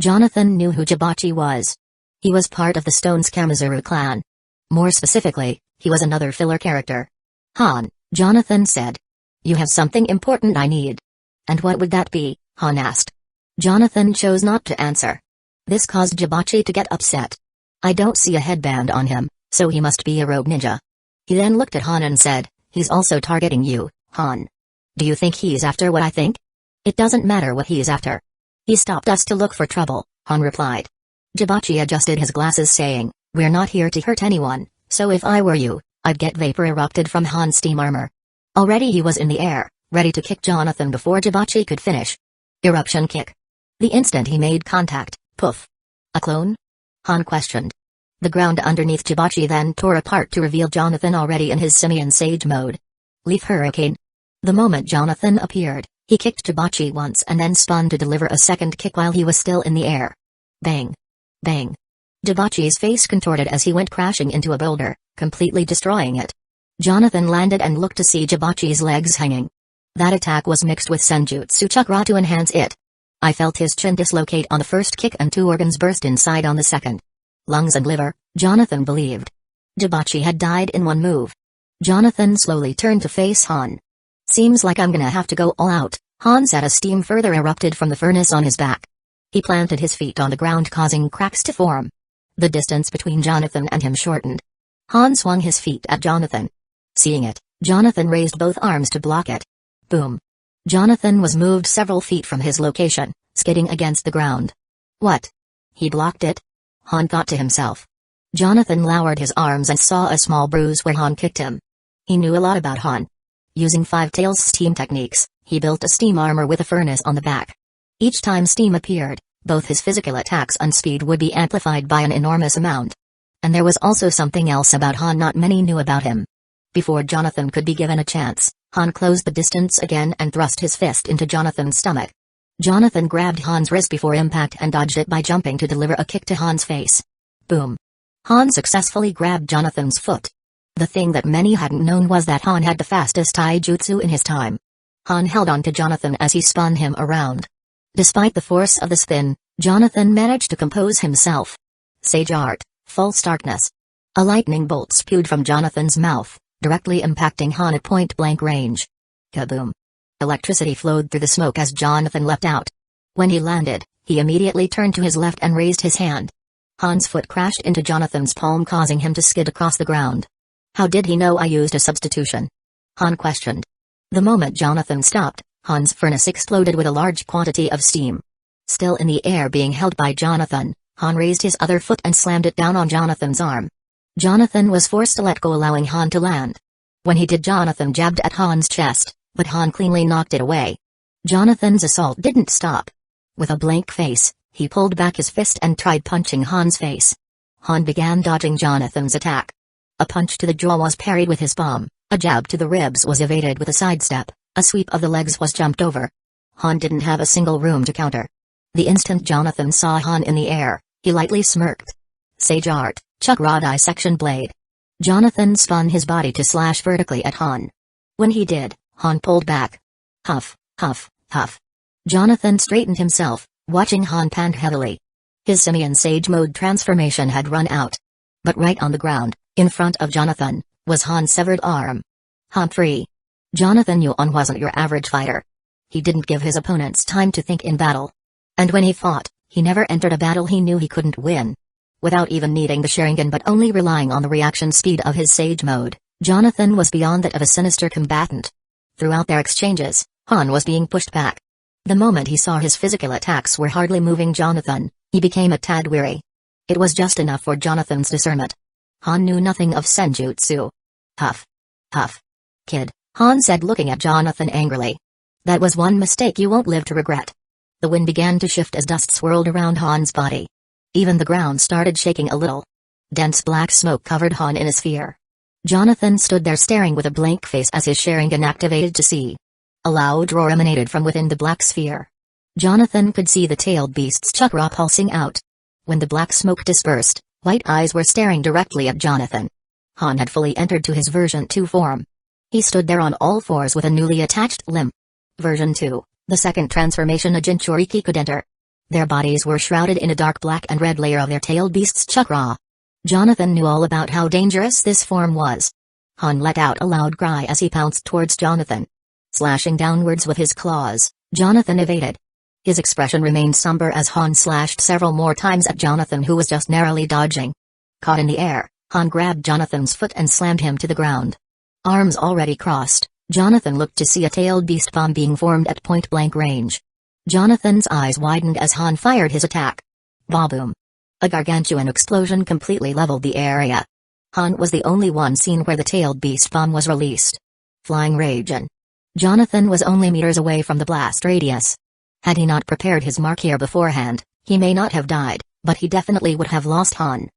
Jonathan knew who Jibachi was. He was part of the Stone's Kamizuru clan. More specifically, he was another filler character. Han, Jonathan said. You have something important I need. And what would that be? Han asked. Jonathan chose not to answer. This caused Jibachi to get upset. I don't see a headband on him, so he must be a rogue ninja. He then looked at Han and said, he's also targeting you, Han. Do you think he's after what I think? It doesn't matter what he's after. He stopped us to look for trouble, Han replied. Jibachi adjusted his glasses saying, we're not here to hurt anyone, so if I were you, I'd get vapor erupted from Han's steam armor. Already he was in the air, ready to kick Jonathan before Jibachi could finish. Eruption kick. The instant he made contact, poof. A clone? Han questioned. The ground underneath Jibachi then tore apart to reveal Jonathan already in his simian sage mode. Leaf Hurricane. The moment Jonathan appeared, he kicked Jibachi once and then spun to deliver a second kick while he was still in the air. Bang. Bang. Jibachi's face contorted as he went crashing into a boulder, completely destroying it. Jonathan landed and looked to see Jibachi's legs hanging. That attack was mixed with Senjutsu Chakra to enhance it. I felt his chin dislocate on the first kick and 2 organs burst inside on the second. Lungs and liver, Jonathan believed. Jibachi had died in one move. Jonathan slowly turned to face Han. Seems like I'm gonna have to go all out, Han said as steam further erupted from the furnace on his back. He planted his feet on the ground, causing cracks to form. The distance between Jonathan and him shortened. Han swung his feet at Jonathan. Seeing it, Jonathan raised both arms to block it. Boom. Jonathan was moved several feet from his location, skidding against the ground. What? He blocked it? Han thought to himself. Jonathan lowered his arms and saw a small bruise where Han kicked him. He knew a lot about Han. Using Five Tails steam techniques, he built a steam armor with a furnace on the back. Each time steam appeared, both his physical attacks and speed would be amplified by an enormous amount. And there was also something else about Han not many knew about him. Before Jonathan could be given a chance, Han closed the distance again and thrust his fist into Jonathan's stomach. Jonathan grabbed Han's wrist before impact and dodged it by jumping to deliver a kick to Han's face. Boom. Han successfully grabbed Jonathan's foot. The thing that many hadn't known was that Han had the fastest taijutsu in his time. Han held on to Jonathan as he spun him around. Despite the force of the spin, Jonathan managed to compose himself. Sage Art, False Darkness. A lightning bolt spewed from Jonathan's mouth, directly impacting Han at point-blank range. Kaboom. Electricity flowed through the smoke as Jonathan leapt out. When he landed, he immediately turned to his left and raised his hand. Han's foot crashed into Jonathan's palm, causing him to skid across the ground. How did he know I used a substitution? Han questioned. The moment Jonathan stopped, Han's furnace exploded with a large quantity of steam. Still in the air being held by Jonathan, Han raised his other foot and slammed it down on Jonathan's arm. Jonathan was forced to let go, allowing Han to land. When he did, Jonathan jabbed at Han's chest, but Han cleanly knocked it away. Jonathan's assault didn't stop. With a blank face, he pulled back his fist and tried punching Han's face. Han began dodging Jonathan's attack. A punch to the jaw was parried with his palm, a jab to the ribs was evaded with a sidestep, a sweep of the legs was jumped over. Han didn't have a single room to counter. The instant Jonathan saw Han in the air, he lightly smirked. Sage Art, Chakra Dissection Blade. Jonathan spun his body to slash vertically at Han. When he did, Han pulled back. Huff, huff, huff. Jonathan straightened himself, watching Han pant heavily. His simian Sage Mode transformation had run out. But right on the ground, in front of Jonathan, was Han's severed arm. Humphrey. Jonathan Yuan wasn't your average fighter. He didn't give his opponents time to think in battle. And when he fought, he never entered a battle he knew he couldn't win. Without even needing the Sharingan but only relying on the reaction speed of his Sage Mode, Jonathan was beyond that of a sinister combatant. Throughout their exchanges, Han was being pushed back. The moment he saw his physical attacks were hardly moving Jonathan, he became a tad weary. It was just enough for Jonathan's discernment. Han knew nothing of senjutsu. Huff. Huff. Kid, Han said, looking at Jonathan angrily. That was one mistake you won't live to regret. The wind began to shift as dust swirled around Han's body. Even the ground started shaking a little. Dense black smoke covered Han in a sphere. Jonathan stood there staring with a blank face as his Sharingan activated to see. A loud roar emanated from within the black sphere. Jonathan could see the tailed beast's chakra pulsing out. When the black smoke dispersed, white eyes were staring directly at Jonathan. Han had fully entered to his version 2 form. He stood there on all fours with a newly attached limb. Version 2, the second transformation a Jinchuriki could enter. Their bodies were shrouded in a dark black and red layer of their tailed beast's chakra. Jonathan knew all about how dangerous this form was. Han let out a loud cry as he pounced towards Jonathan. Slashing downwards with his claws, Jonathan evaded. His expression remained somber as Han slashed several more times at Jonathan, who was just narrowly dodging. Caught in the air, Han grabbed Jonathan's foot and slammed him to the ground. Arms already crossed, Jonathan looked to see a tailed beast bomb being formed at point-blank range. Jonathan's eyes widened as Han fired his attack. Ba-boom. A gargantuan explosion completely leveled the area. Han was the only one seen where the tailed beast bomb was released. Flying Raijin. Jonathan was only meters away from the blast radius. Had he not prepared his mark here beforehand, he may not have died, but he definitely would have lost Han.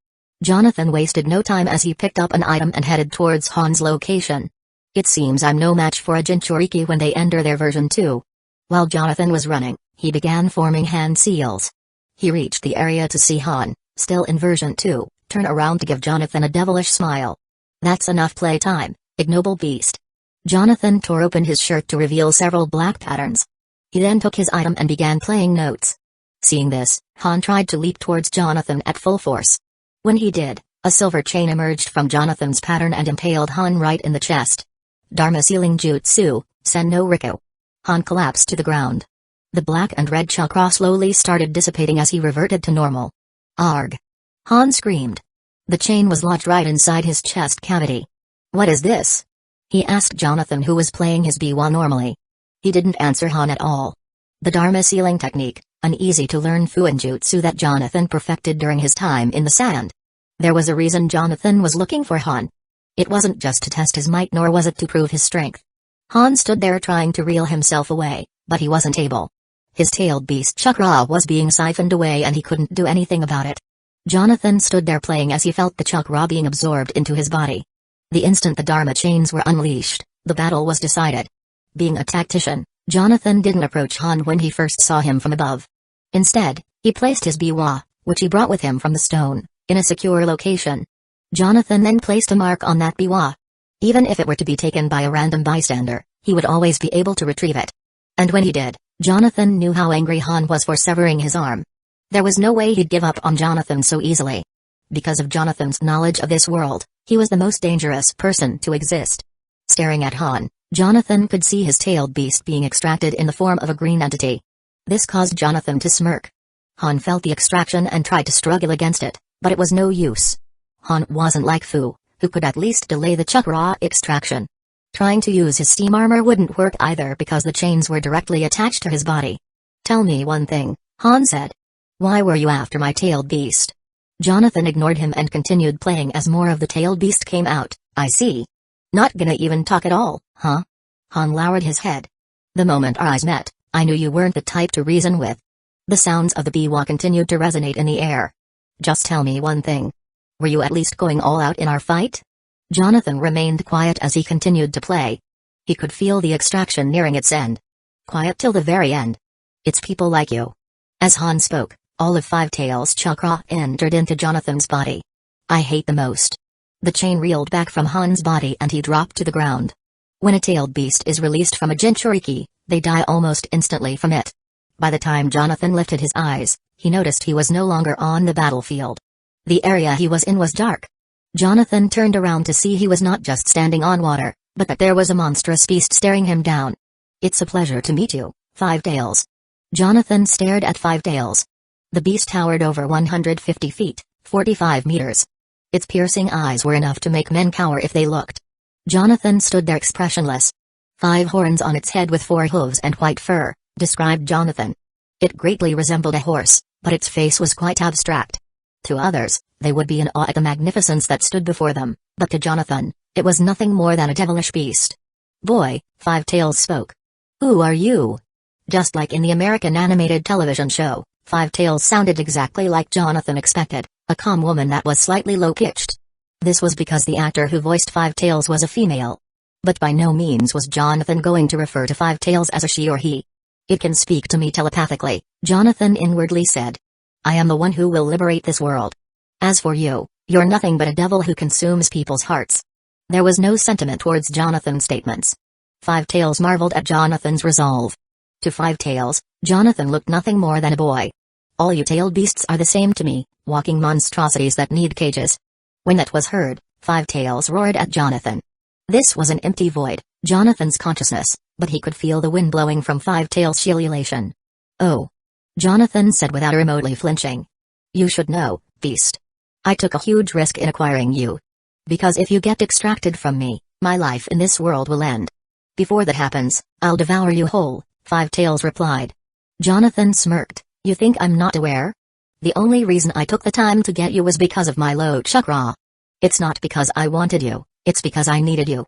Jonathan wasted no time as he picked up an item and headed towards Han's location. It seems I'm no match for a Jinchuriki when they enter their version 2. While Jonathan was running, he began forming hand seals. He reached the area to see Han, still in version 2, turn around to give Jonathan a devilish smile. That's enough playtime, ignoble beast. Jonathan tore open his shirt to reveal several black patterns. He then took his item and began playing notes. Seeing this, Han tried to leap towards Jonathan at full force. When he did, a silver chain emerged from Jonathan's pattern and impaled Han right in the chest. Dharma Sealing Jutsu, Sen no Riku. Han collapsed to the ground. The black and red chakra slowly started dissipating as he reverted to normal. Arg! Han screamed. The chain was lodged right inside his chest cavity. What is this? He asked Jonathan, who was playing his biwa normally. He didn't answer Han at all. The Dharma sealing technique, an easy-to-learn fuinjutsu that Jonathan perfected during his time in the sand. There was a reason Jonathan was looking for Han. It wasn't just to test his might, nor was it to prove his strength. Han stood there trying to reel himself away, but he wasn't able. His tailed beast chakra was being siphoned away and he couldn't do anything about it. Jonathan stood there playing as he felt the chakra being absorbed into his body. The instant the Dharma chains were unleashed, the battle was decided. Being a tactician, Jonathan didn't approach Han when he first saw him from above. Instead, he placed his biwa, which he brought with him from the stone, in a secure location. Jonathan then placed a mark on that biwa. Even if it were to be taken by a random bystander, he would always be able to retrieve it. And when he did, Jonathan knew how angry Han was for severing his arm. There was no way he'd give up on Jonathan so easily. Because of Jonathan's knowledge of this world, he was the most dangerous person to exist. Staring at Han, Jonathan could see his tailed beast being extracted in the form of a green entity. This caused Jonathan to smirk. Han felt the extraction and tried to struggle against it, but it was no use. Han wasn't like Fu, who could at least delay the chakra extraction. Trying to use his steam armor wouldn't work either because the chains were directly attached to his body. Tell me one thing, Han said. Why were you after my tailed beast? Jonathan ignored him and continued playing as more of the tailed beast came out. I see. Not gonna even talk at all, huh? Han lowered his head. The moment our eyes met, I knew you weren't the type to reason with. The sounds of the biwa continued to resonate in the air. Just tell me one thing. Were you at least going all out in our fight? Jonathan remained quiet as he continued to play. He could feel the extraction nearing its end. Quiet till the very end. It's people like you. As Han spoke, all of Five Tails' chakra entered into Jonathan's body. I hate the most. The chain reeled back from Han's body and he dropped to the ground. When a tailed beast is released from a Jinchuriki, they die almost instantly from it. By the time Jonathan lifted his eyes, he noticed he was no longer on the battlefield. The area he was in was dark. Jonathan turned around to see he was not just standing on water, but that there was a monstrous beast staring him down. It's a pleasure to meet you, Five Tails. Jonathan stared at Five Tails. The beast towered over 150 feet, 45 meters. Its piercing eyes were enough to make men cower if they looked. Jonathan stood there expressionless. 5 horns on its head with 4 hooves and white fur, described Jonathan. It greatly resembled a horse, but its face was quite abstract. To others, they would be in awe at the magnificence that stood before them, but to Jonathan, it was nothing more than a devilish beast. Boy, Five Tails spoke. Who are you? Just like in the American animated television show, Five Tails sounded exactly like Jonathan expected, a calm woman that was slightly low-pitched. This was because the actor who voiced Five Tails was a female. But by no means was Jonathan going to refer to Five Tails as a she or he. It can speak to me telepathically, Jonathan inwardly said. I am the one who will liberate this world. As for you, you're nothing but a devil who consumes people's hearts. There was no sentiment towards Jonathan's statements. Five Tails marveled at Jonathan's resolve. To Five Tails, Jonathan looked nothing more than a boy. All you tailed beasts are the same to me, walking monstrosities that need cages. When that was heard, Five Tails roared at Jonathan. This was an empty void, Jonathan's consciousness, but he could feel the wind blowing from Five Tails' shillulation. Oh. Jonathan said without remotely flinching. You should know, beast. I took a huge risk in acquiring you. Because if you get extracted from me, my life in this world will end. Before that happens, I'll devour you whole, Five Tails replied. Jonathan smirked. You think I'm not aware? The only reason I took the time to get you was because of my low chakra. It's not because I wanted you, it's because I needed you.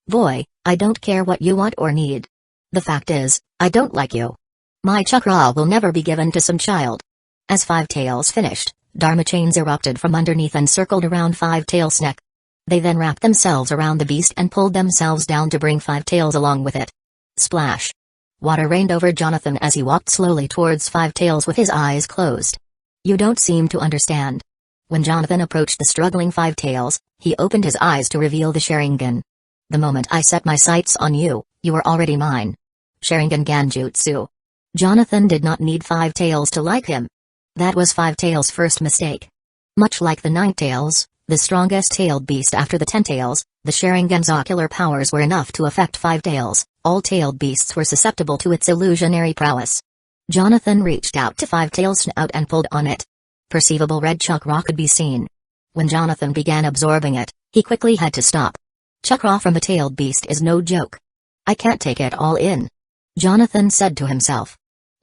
Boy, I don't care what you want or need. The fact is, I don't like you. My chakra will never be given to some child. As Five Tails finished, Dharma chains erupted from underneath and circled around Five Tails' neck. They then wrapped themselves around the beast and pulled themselves down to bring Five Tails along with it. Splash! Water rained over Jonathan as he walked slowly towards Five Tails with his eyes closed. You don't seem to understand. When Jonathan approached the struggling Five Tails, he opened his eyes to reveal the Sharingan. The moment I set my sights on you, you were already mine. Sharingan Genjutsu. Jonathan did not need Five Tails to like him. That was Five Tails' first mistake. Much like the Nine Tails, the strongest tailed beast after the 10 Tails, the Sharingan's ocular powers were enough to affect Five Tails. All tailed beasts were susceptible to its illusionary prowess. Jonathan reached out to Five Tails' snout and pulled on it. Perceivable red chakra could be seen. When Jonathan began absorbing it, he quickly had to stop. Chakra from the tailed beast is no joke. I can't take it all in, Jonathan said to himself.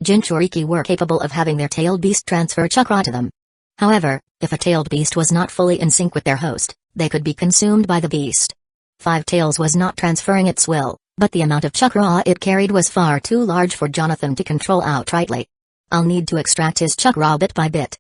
Jinchuriki were capable of having their tailed beast transfer chakra to them. However, if a tailed beast was not fully in sync with their host, they could be consumed by the beast. Five Tails was not transferring its will, but the amount of chakra it carried was far too large for Jonathan to control outrightly. I'll need to extract his chakra bit by bit.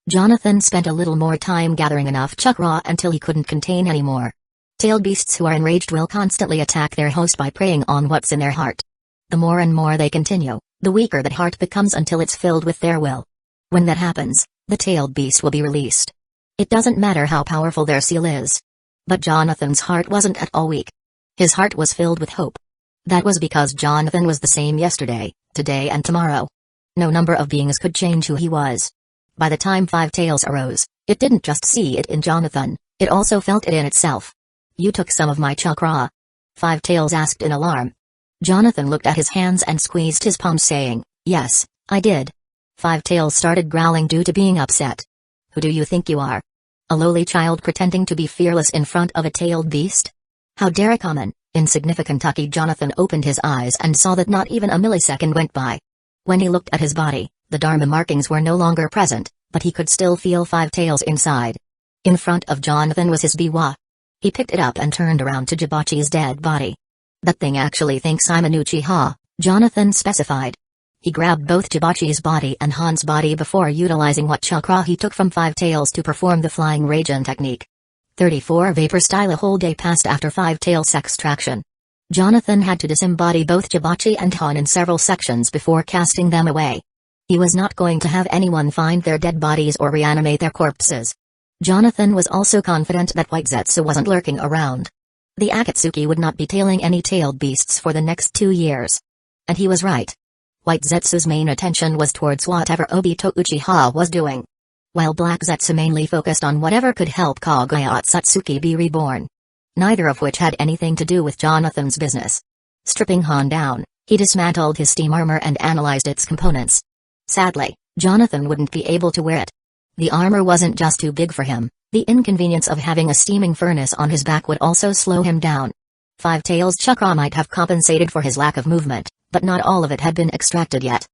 Jonathan spent a little more time gathering enough chakra until he couldn't contain anymore. Tailed beasts who are enraged will constantly attack their host by preying on what's in their heart. The more and more they continue, the weaker that heart becomes until it's filled with their will. When that happens, the tailed beast will be released. It doesn't matter how powerful their seal is. But Jonathan's heart wasn't at all weak. His heart was filled with hope. That was because Jonathan was the same yesterday, today and tomorrow. No number of beings could change who he was. By the time Five Tails arose, it didn't just see it in Jonathan, it also felt it in itself. You took some of my chakra? Five Tails asked in alarm. Jonathan looked at his hands and squeezed his palms saying, yes, I did. Five Tails started growling due to being upset. Who do you think you are? A lowly child pretending to be fearless in front of a tailed beast? How dare a common, insignificant Tucky. Jonathan opened his eyes and saw that not even a millisecond went by. When he looked at his body, the Dharma markings were no longer present, but he could still feel Five Tails inside. In front of Jonathan was his biwa. He picked it up and turned around to Jibachi's dead body. That thing actually thinks I'm an Uchiha, Jonathan specified. He grabbed both Jibachi's body and Han's body before utilizing what chakra he took from Five Tails to perform the flying Raijin technique. 34 vapor style. A whole day passed after Five Tails' extraction. Jonathan had to disembody both Jibachi and Han in several sections before casting them away. He was not going to have anyone find their dead bodies or reanimate their corpses. Jonathan was also confident that White Zetsu wasn't lurking around. The Akatsuki would not be tailing any tailed beasts for the next 2 years. And he was right. White Zetsu's main attention was towards whatever Obito Uchiha was doing, while Black Zetsu mainly focused on whatever could help Kaguya Otsutsuki be reborn. Neither of which had anything to do with Jonathan's business. Stripping Han down, he dismantled his steam armor and analyzed its components. Sadly, Jonathan wouldn't be able to wear it. The armor wasn't just too big for him, the inconvenience of having a steaming furnace on his back would also slow him down. Five Tails' chakra might have compensated for his lack of movement, but not all of it had been extracted yet.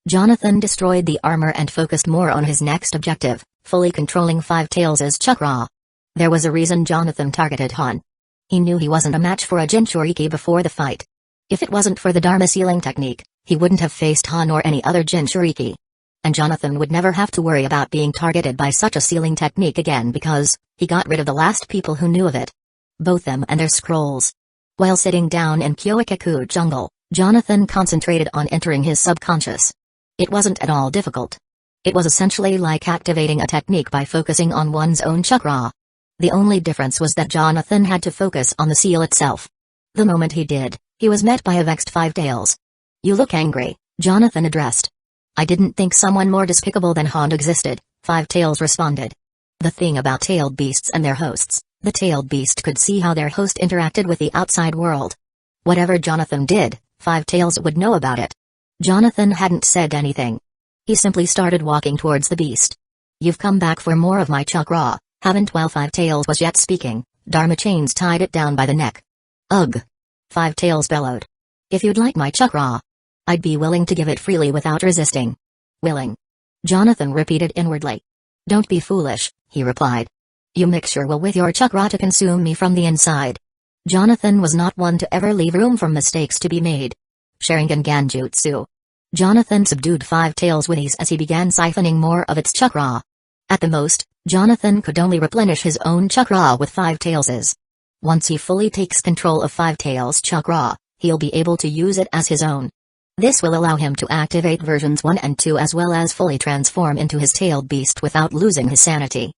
Jonathan destroyed the armor and focused more on his next objective, fully controlling Five Tails' chakra. There was a reason Jonathan targeted Han. He knew he wasn't a match for a Jinchuriki before the fight. If it wasn't for the Dharma sealing technique, he wouldn't have faced Han or any other Jinchuriki. And Jonathan would never have to worry about being targeted by such a sealing technique again because he got rid of the last people who knew of it. Both them and their scrolls. While sitting down in Kyoikaku jungle, Jonathan concentrated on entering his subconscious. It wasn't at all difficult. It was essentially like activating a technique by focusing on one's own chakra. The only difference was that Jonathan had to focus on the seal itself. The moment he did, he was met by a vexed Five Tails. You look angry, Jonathan addressed. I didn't think someone more despicable than Han existed, Five Tails responded. The thing about tailed beasts and their hosts, the tailed beast could see how their host interacted with the outside world. Whatever Jonathan did, Five Tails would know about it. Jonathan hadn't said anything. He simply started walking towards the beast. You've come back for more of my chakra, haven't? While Five Tails was yet speaking, Dharma chains tied it down by the neck. Ugh! Five Tails bellowed. If you'd like my chakra, I'd be willing to give it freely without resisting. Willing? Jonathan repeated inwardly. Don't be foolish, he replied. You mix your will with your chakra to consume me from the inside. Jonathan was not one to ever leave room for mistakes to be made. Sharingan Genjutsu. Jonathan subdued Five Tails with ease as he began siphoning more of its chakra. At the most, Jonathan could only replenish his own chakra with Five Tails's. Once he fully takes control of Five Tails' chakra, he'll be able to use it as his own. This will allow him to activate versions 1 and 2 as well as fully transform into his tailed beast without losing his sanity.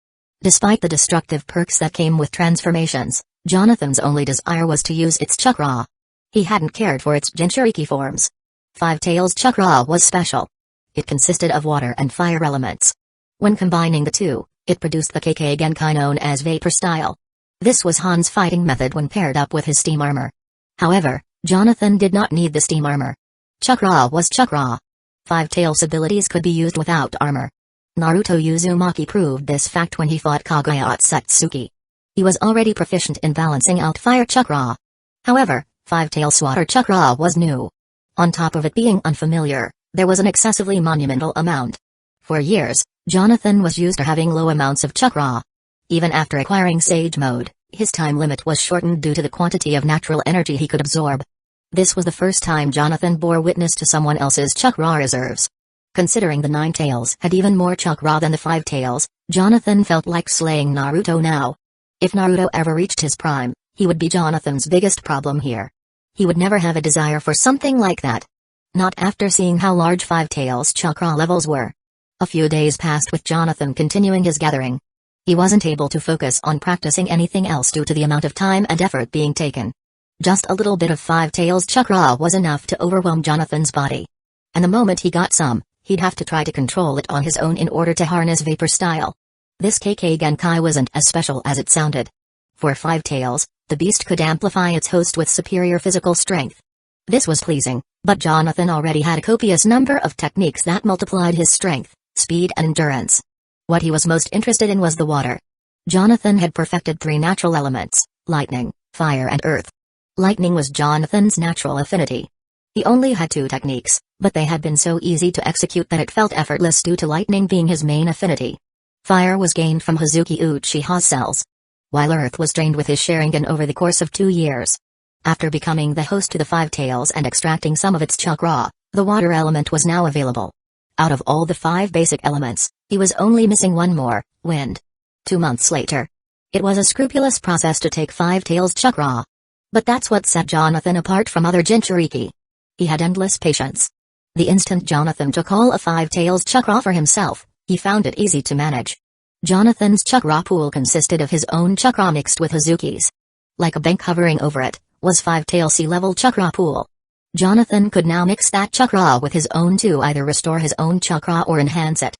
Despite the destructive perks that came with transformations, Jonathan's only desire was to use its chakra. He hadn't cared for its Jinchuriki forms. Five Tails' chakra was special. It consisted of water and fire elements. When combining the two, it produced the KK Genkai known as Vapor Style. This was Han's fighting method when paired up with his steam armor. However, Jonathan did not need the steam armor. Chakra was chakra. Five Tails' abilities could be used without armor. Naruto Uzumaki proved this fact when he fought Kaguya Otsutsuki. He was already proficient in balancing out fire chakra. However, Five Tails' water chakra was new. On top of it being unfamiliar, there was an excessively monumental amount. For years, Jonathan was used to having low amounts of chakra. Even after acquiring Sage Mode, his time limit was shortened due to the quantity of natural energy he could absorb. This was the first time Jonathan bore witness to someone else's chakra reserves. Considering the Nine Tails had even more chakra than the Five Tails, Jonathan felt like slaying Naruto now. If Naruto ever reached his prime, he would be Jonathan's biggest problem here. He would never have a desire for something like that. Not after seeing how large Five Tails' chakra levels were. A few days passed with Jonathan continuing his gathering. He wasn't able to focus on practicing anything else due to the amount of time and effort being taken. Just a little bit of Five Tails chakra was enough to overwhelm Jonathan's body. And the moment he got some, he'd have to try to control it on his own in order to harness vapor style. This KK Genkai wasn't as special as it sounded. For Five Tails, the beast could amplify its host with superior physical strength. This was pleasing, but Jonathan already had a copious number of techniques that multiplied his strength, speed and endurance. What he was most interested in was the water. Jonathan had perfected 3 natural elements: lightning, fire and earth. Lightning was Jonathan's natural affinity. He only had 2 techniques, but they had been so easy to execute that it felt effortless due to lightning being his main affinity. Fire was gained from Hazuki Uchiha's cells, while earth was trained with his Sharingan over the course of 2 years. After becoming the host to the Five Tails and extracting some of its chakra, the water element was now available. Out of all the 5 basic elements, he was only missing one more: wind. 2 months later. It was a scrupulous process to take Five Tails chakra. But that's what set Jonathan apart from other Jinchuriki. He had endless patience. The instant Jonathan took all of Five Tails chakra for himself, he found it easy to manage. Jonathan's chakra pool consisted of his own chakra mixed with Hazuki's. Like a bank hovering over it, was Five Tails sea-level chakra pool. Jonathan could now mix that chakra with his own to either restore his own chakra or enhance it.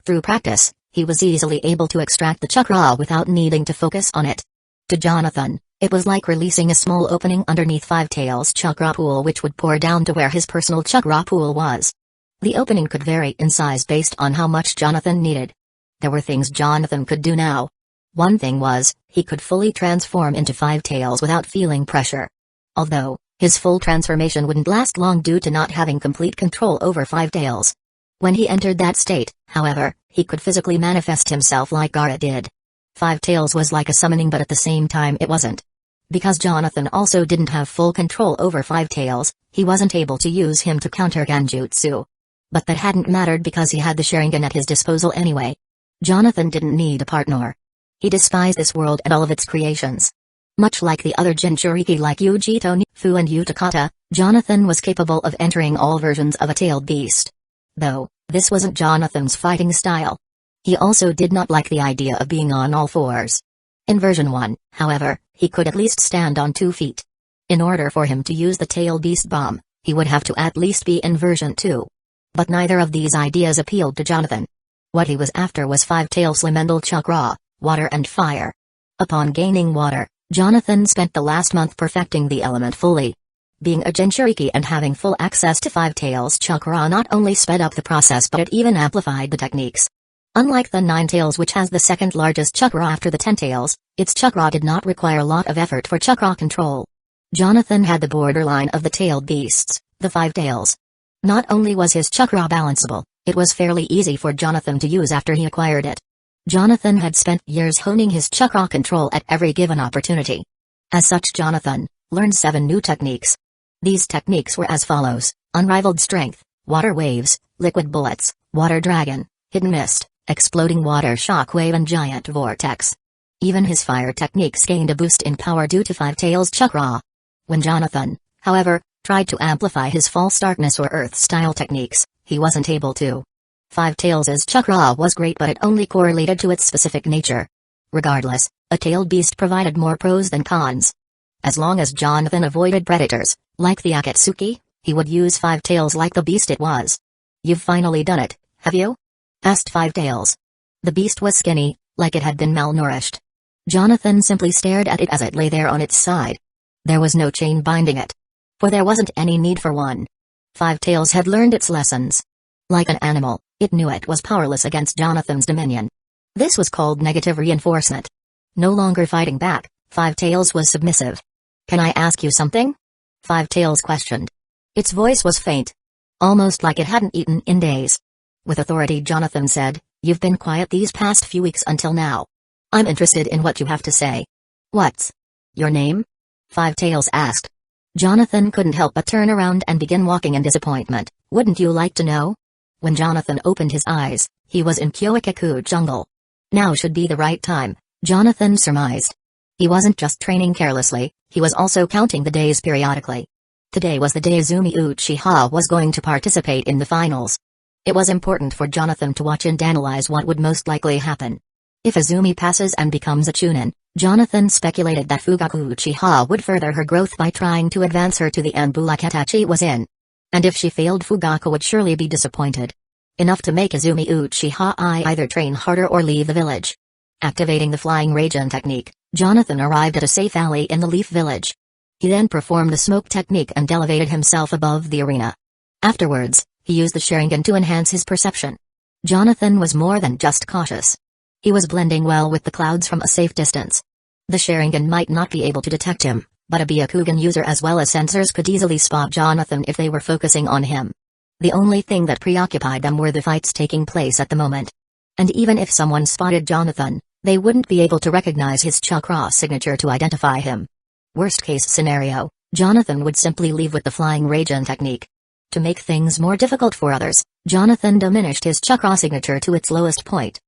Through practice, he was easily able to extract the chakra without needing to focus on it. To Jonathan, it was like releasing a small opening underneath Five Tails' chakra pool which would pour down to where his personal chakra pool was. The opening could vary in size based on how much Jonathan needed. There were things Jonathan could do now. One thing was, he could fully transform into Five Tails without feeling pressure. Although, his full transformation wouldn't last long due to not having complete control over Five Tails. When he entered that state, however, he could physically manifest himself like Gaara did. Five Tails was like a summoning, but at the same time it wasn't. Because Jonathan also didn't have full control over Five Tails, he wasn't able to use him to counter Genjutsu. But that hadn't mattered because he had the Sharingan at his disposal anyway. Jonathan didn't need a partner. He despised this world and all of its creations. Much like the other Jinchuriki like Ujito Nifu and Utakata, Jonathan was capable of entering all versions of a tailed beast. Though, this wasn't Jonathan's fighting style. He also did not like the idea of being on all fours. In version 1, however, he could at least stand on 2 feet. In order for him to use the tail beast bomb, he would have to at least be in version 2. But neither of these ideas appealed to Jonathan. What he was after was Five Tails elemental chakra, water and fire. Upon gaining water, Jonathan spent the last month perfecting the element fully. Being a Jinchuriki and having full access to Five Tails chakra not only sped up the process but it even amplified the techniques. Unlike the Nine Tails, which has the second largest chakra after the 10 Tails, its chakra did not require a lot of effort for chakra control. Jonathan had the borderline of the tailed beasts, the Five Tails. Not only was his chakra balanceable, it was fairly easy for Jonathan to use after he acquired it. Jonathan had spent years honing his chakra control at every given opportunity. As such, Jonathan learned 7 new techniques. These techniques were as follows: Unrivaled Strength, Water Waves, Liquid Bullets, Water Dragon, Hidden Mist, Exploding Water Shockwave and Giant Vortex. Even his fire techniques gained a boost in power due to Five Tails chakra. When Jonathan, however, tried to amplify his false darkness or earth-style techniques, he wasn't able to. Five Tails' chakra was great, but it only correlated to its specific nature. Regardless, a tailed beast provided more pros than cons. As long as Jonathan avoided predators, like the Akatsuki, he would use Five Tails like the beast it was. "You've finally done it, have you?" asked Five Tails. The beast was skinny, like it had been malnourished. Jonathan simply stared at it as it lay there on its side. There was no chain binding it. For there wasn't any need for one. Five Tails had learned its lessons. Like an animal, it knew it was powerless against Jonathan's dominion. This was called negative reinforcement. No longer fighting back, Five Tails was submissive. "Can I ask you something?" Five Tails questioned. Its voice was faint. Almost like it hadn't eaten in days. With authority, Jonathan said, "You've been quiet these past few weeks until now. I'm interested in what you have to say." "What's your name?" Five Tails asked. Jonathan couldn't help but turn around and begin walking in disappointment. "Wouldn't you like to know?" When Jonathan opened his eyes, he was in Hueco jungle. Now should be the right time, Jonathan surmised. He wasn't just training carelessly, he was also counting the days periodically. Today was the day Izumi Uchiha was going to participate in the finals. It was important for Jonathan to watch and analyze what would most likely happen. If Izumi passes and becomes a chunin, Jonathan speculated that Fugaku Uchiha would further her growth by trying to advance her to the Anbu like Itachi was in. And if she failed, Fugaku would surely be disappointed. Enough to make Izumi Uchiha either train harder or leave the village. Activating the flying Raijin technique, Jonathan arrived at a safe alley in the Leaf Village. He then performed the smoke technique and elevated himself above the arena. Afterwards, he used the Sharingan to enhance his perception. Jonathan was more than just cautious. He was blending well with the clouds from a safe distance. The Sharingan might not be able to detect him, but a Byakugan user as well as sensors could easily spot Jonathan if they were focusing on him. The only thing that preoccupied them were the fights taking place at the moment. And even if someone spotted Jonathan, they wouldn't be able to recognize his chakra signature to identify him. Worst case scenario, Jonathan would simply leave with the flying Raijin technique. To make things more difficult for others, Jonathan diminished his chakra signature to its lowest point.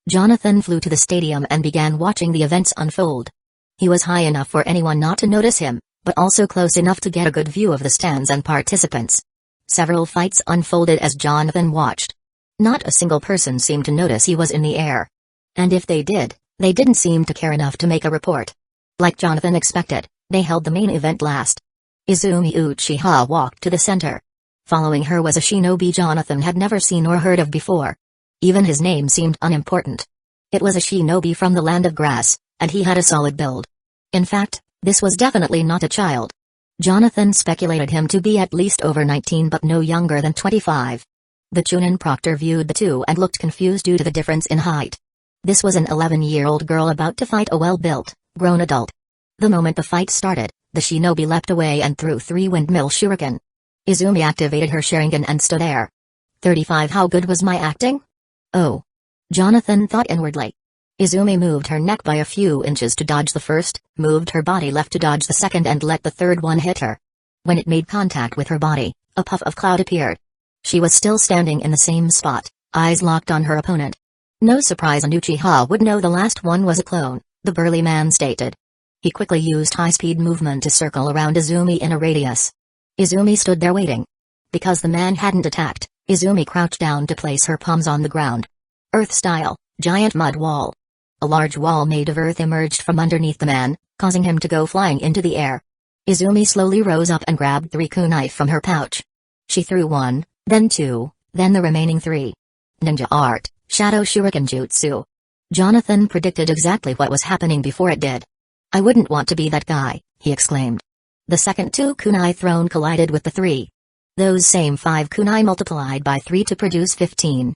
Jonathan flew to the stadium and began watching the events unfold. He was high enough for anyone not to notice him, but also close enough to get a good view of the stands and participants. Several fights unfolded as Jonathan watched. Not a single person seemed to notice he was in the air. And if they did, they didn't seem to care enough to make a report. Like Jonathan expected, they held the main event last. Izumi Uchiha walked to the center. Following her was a shinobi Jonathan had never seen or heard of before. Even his name seemed unimportant. It was a shinobi from the land of grass, and he had a solid build. In fact, this was definitely not a child. Jonathan speculated him to be at least over 19 but no younger than 25. The Chunin proctor viewed the two and looked confused due to the difference in height. This was an 11-year-old girl about to fight a well-built, grown adult. The moment the fight started, the shinobi leapt away and threw 3 windmill shuriken. Izumi activated her Sharingan and stood there. 35. How good was my acting? Oh. Jonathan thought inwardly. Izumi moved her neck by a few inches to dodge the first, moved her body left to dodge the second and let the third one hit her. When it made contact with her body, a puff of cloud appeared. She was still standing in the same spot, eyes locked on her opponent. No surprise an Uchiha would know the last one was a clone, the burly man stated. He quickly used high-speed movement to circle around Izumi in a radius. Izumi stood there waiting. Because the man hadn't attacked, Izumi crouched down to place her palms on the ground. Earth-style, giant mud wall. A large wall made of earth emerged from underneath the man, causing him to go flying into the air. Izumi slowly rose up and grabbed 3 kunai from her pouch. She threw 1, then 2, then the remaining 3. Ninja art, Shadow Shuriken Jutsu. Jonathan predicted exactly what was happening before it did. I wouldn't want to be that guy, he exclaimed. The second 2 kunai thrown collided with the 3. Those same 5 kunai multiplied by 3 to produce 15.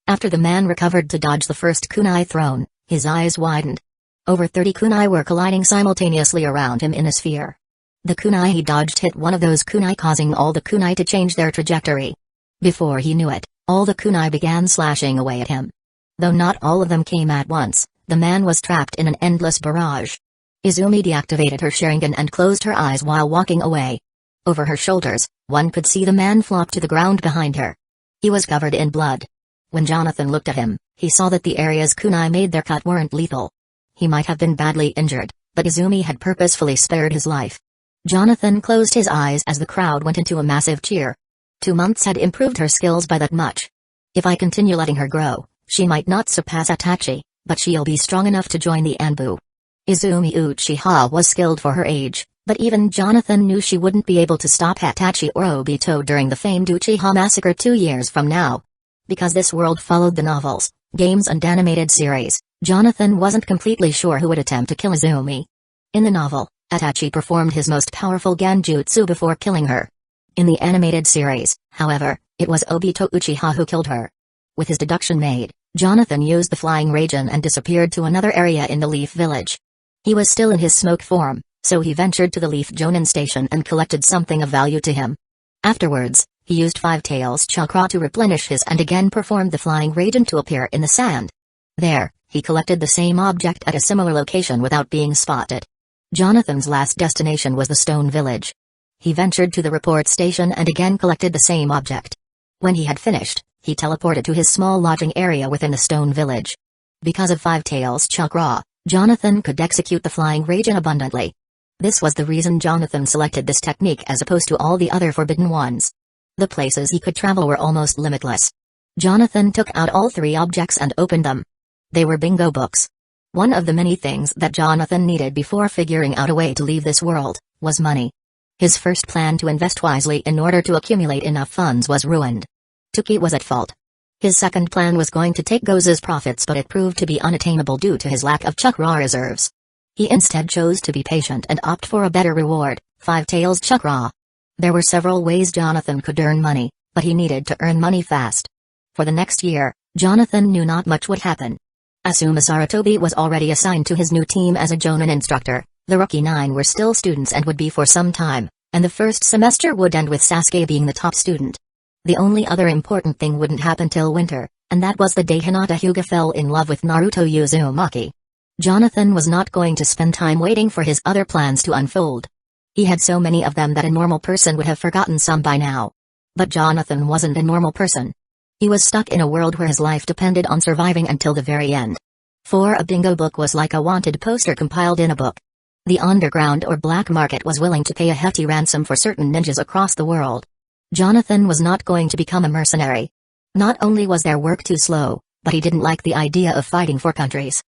After the man recovered to dodge the first kunai thrown, his eyes widened. Over 30 kunai were colliding simultaneously around him in a sphere. The kunai he dodged hit one of those kunai, causing all the kunai to change their trajectory. Before he knew it, all the kunai began slashing away at him. Though not all of them came at once, the man was trapped in an endless barrage. Izumi deactivated her Sharingan and closed her eyes while walking away. Over her shoulders, one could see the man flop to the ground behind her. He was covered in blood. When Jonathan looked at him, he saw that the areas kunai made their cut weren't lethal. He might have been badly injured, but Izumi had purposefully spared his life. Jonathan closed his eyes as the crowd went into a massive cheer. 2 months had improved her skills by that much. If I continue letting her grow, she might not surpass Itachi, but she'll be strong enough to join the Anbu. Izumi Uchiha was skilled for her age, but even Jonathan knew she wouldn't be able to stop Itachi or Obito during the famed Uchiha massacre 2 years from now. Because this world followed the novels, games and animated series, Jonathan wasn't completely sure who would attempt to kill Izumi. In the novel, Itachi performed his most powerful Genjutsu before killing her. In the animated series, however, it was Obito Uchiha who killed her. With his deduction made, Jonathan used the flying Raijin and disappeared to another area in the Leaf Village. He was still in his smoke form, so he ventured to the Leaf Jonin station and collected something of value to him. Afterwards, he used Five Tails chakra to replenish his and again performed the flying Raijin to appear in the sand. There, he collected the same object at a similar location without being spotted. Jonathan's last destination was the Stone Village. He ventured to the report station and again collected the same object. When he had finished, he teleported to his small lodging area within the Stone Village. Because of Five Tails chakra, Jonathan could execute the flying Raijin abundantly. This was the reason Jonathan selected this technique as opposed to all the other forbidden ones. The places he could travel were almost limitless. Jonathan took out all three objects and opened them. They were bingo books. One of the many things that Jonathan needed before figuring out a way to leave this world was money. His first plan to invest wisely in order to accumulate enough funds was ruined. Tuki was at fault. His second plan was going to take Goza's profits, but it proved to be unattainable due to his lack of chakra reserves. He instead chose to be patient and opt for a better reward, Five Tails chakra. There were several ways Jonathan could earn money, but he needed to earn money fast. For the next year, Jonathan knew not much would happen. Asuma Saratobi was already assigned to his new team as a Jonin instructor. The rookie 9 were still students and would be for some time, and the first semester would end with Sasuke being the top student. The only other important thing wouldn't happen till winter, and that was the day Hinata Hyuga fell in love with Naruto Uzumaki. Jonathan was not going to spend time waiting for his other plans to unfold. He had so many of them that a normal person would have forgotten some by now. But Jonathan wasn't a normal person. He was stuck in a world where his life depended on surviving until the very end. For a bingo book was like a wanted poster compiled in a book. The underground or black market was willing to pay a hefty ransom for certain ninjas across the world. Jonathan was not going to become a mercenary. Not only was their work too slow, but he didn't like the idea of fighting for countries.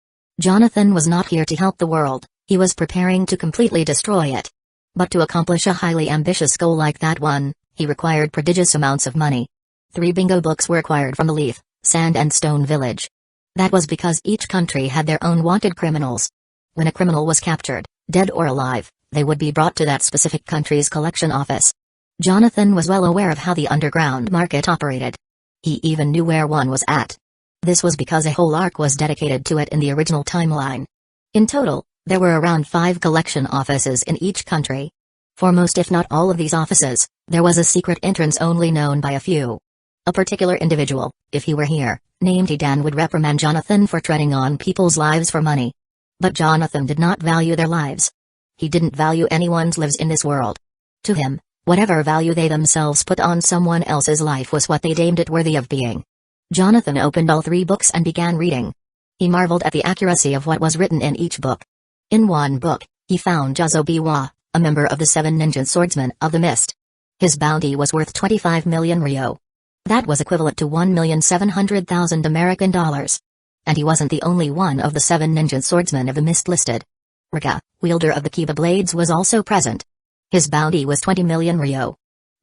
Jonathan was not here to help the world, he was preparing to completely destroy it. But to accomplish a highly ambitious goal like that one, he required prodigious amounts of money. 3 bingo books were acquired from the Leaf, Sand and Stone Village. That was because each country had their own wanted criminals. When a criminal was captured, dead or alive, they would be brought to that specific country's collection office. Jonathan was well aware of how the underground market operated. He even knew where one was at. This was because a whole arc was dedicated to it in the original timeline. In total, there were around 5 collection offices in each country. For most if not all of these offices, there was a secret entrance only known by a few. A particular individual, if he were here, named Hidan, would reprimand Jonathan for treading on people's lives for money. But Jonathan did not value their lives. He didn't value anyone's lives in this world. To him, whatever value they themselves put on someone else's life was what they deemed it worthy of being. Jonathan opened all 3 books and began reading. He marveled at the accuracy of what was written in each book. In one book, he found Yazobiwa, a member of the 7 ninja swordsmen of the mist. His bounty was worth 25 million ryo. That was equivalent to 1,700,000 American dollars. And he wasn't the only one of the 7 ninja swordsmen of the mist listed. Riga, wielder of the Kiba blades, was also present. His bounty was 20 million ryo.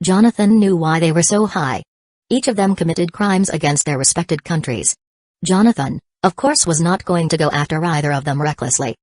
Jonathan knew why they were so high. Each of them committed crimes against their respected countries. Jonathan, of course, was not going to go after either of them recklessly.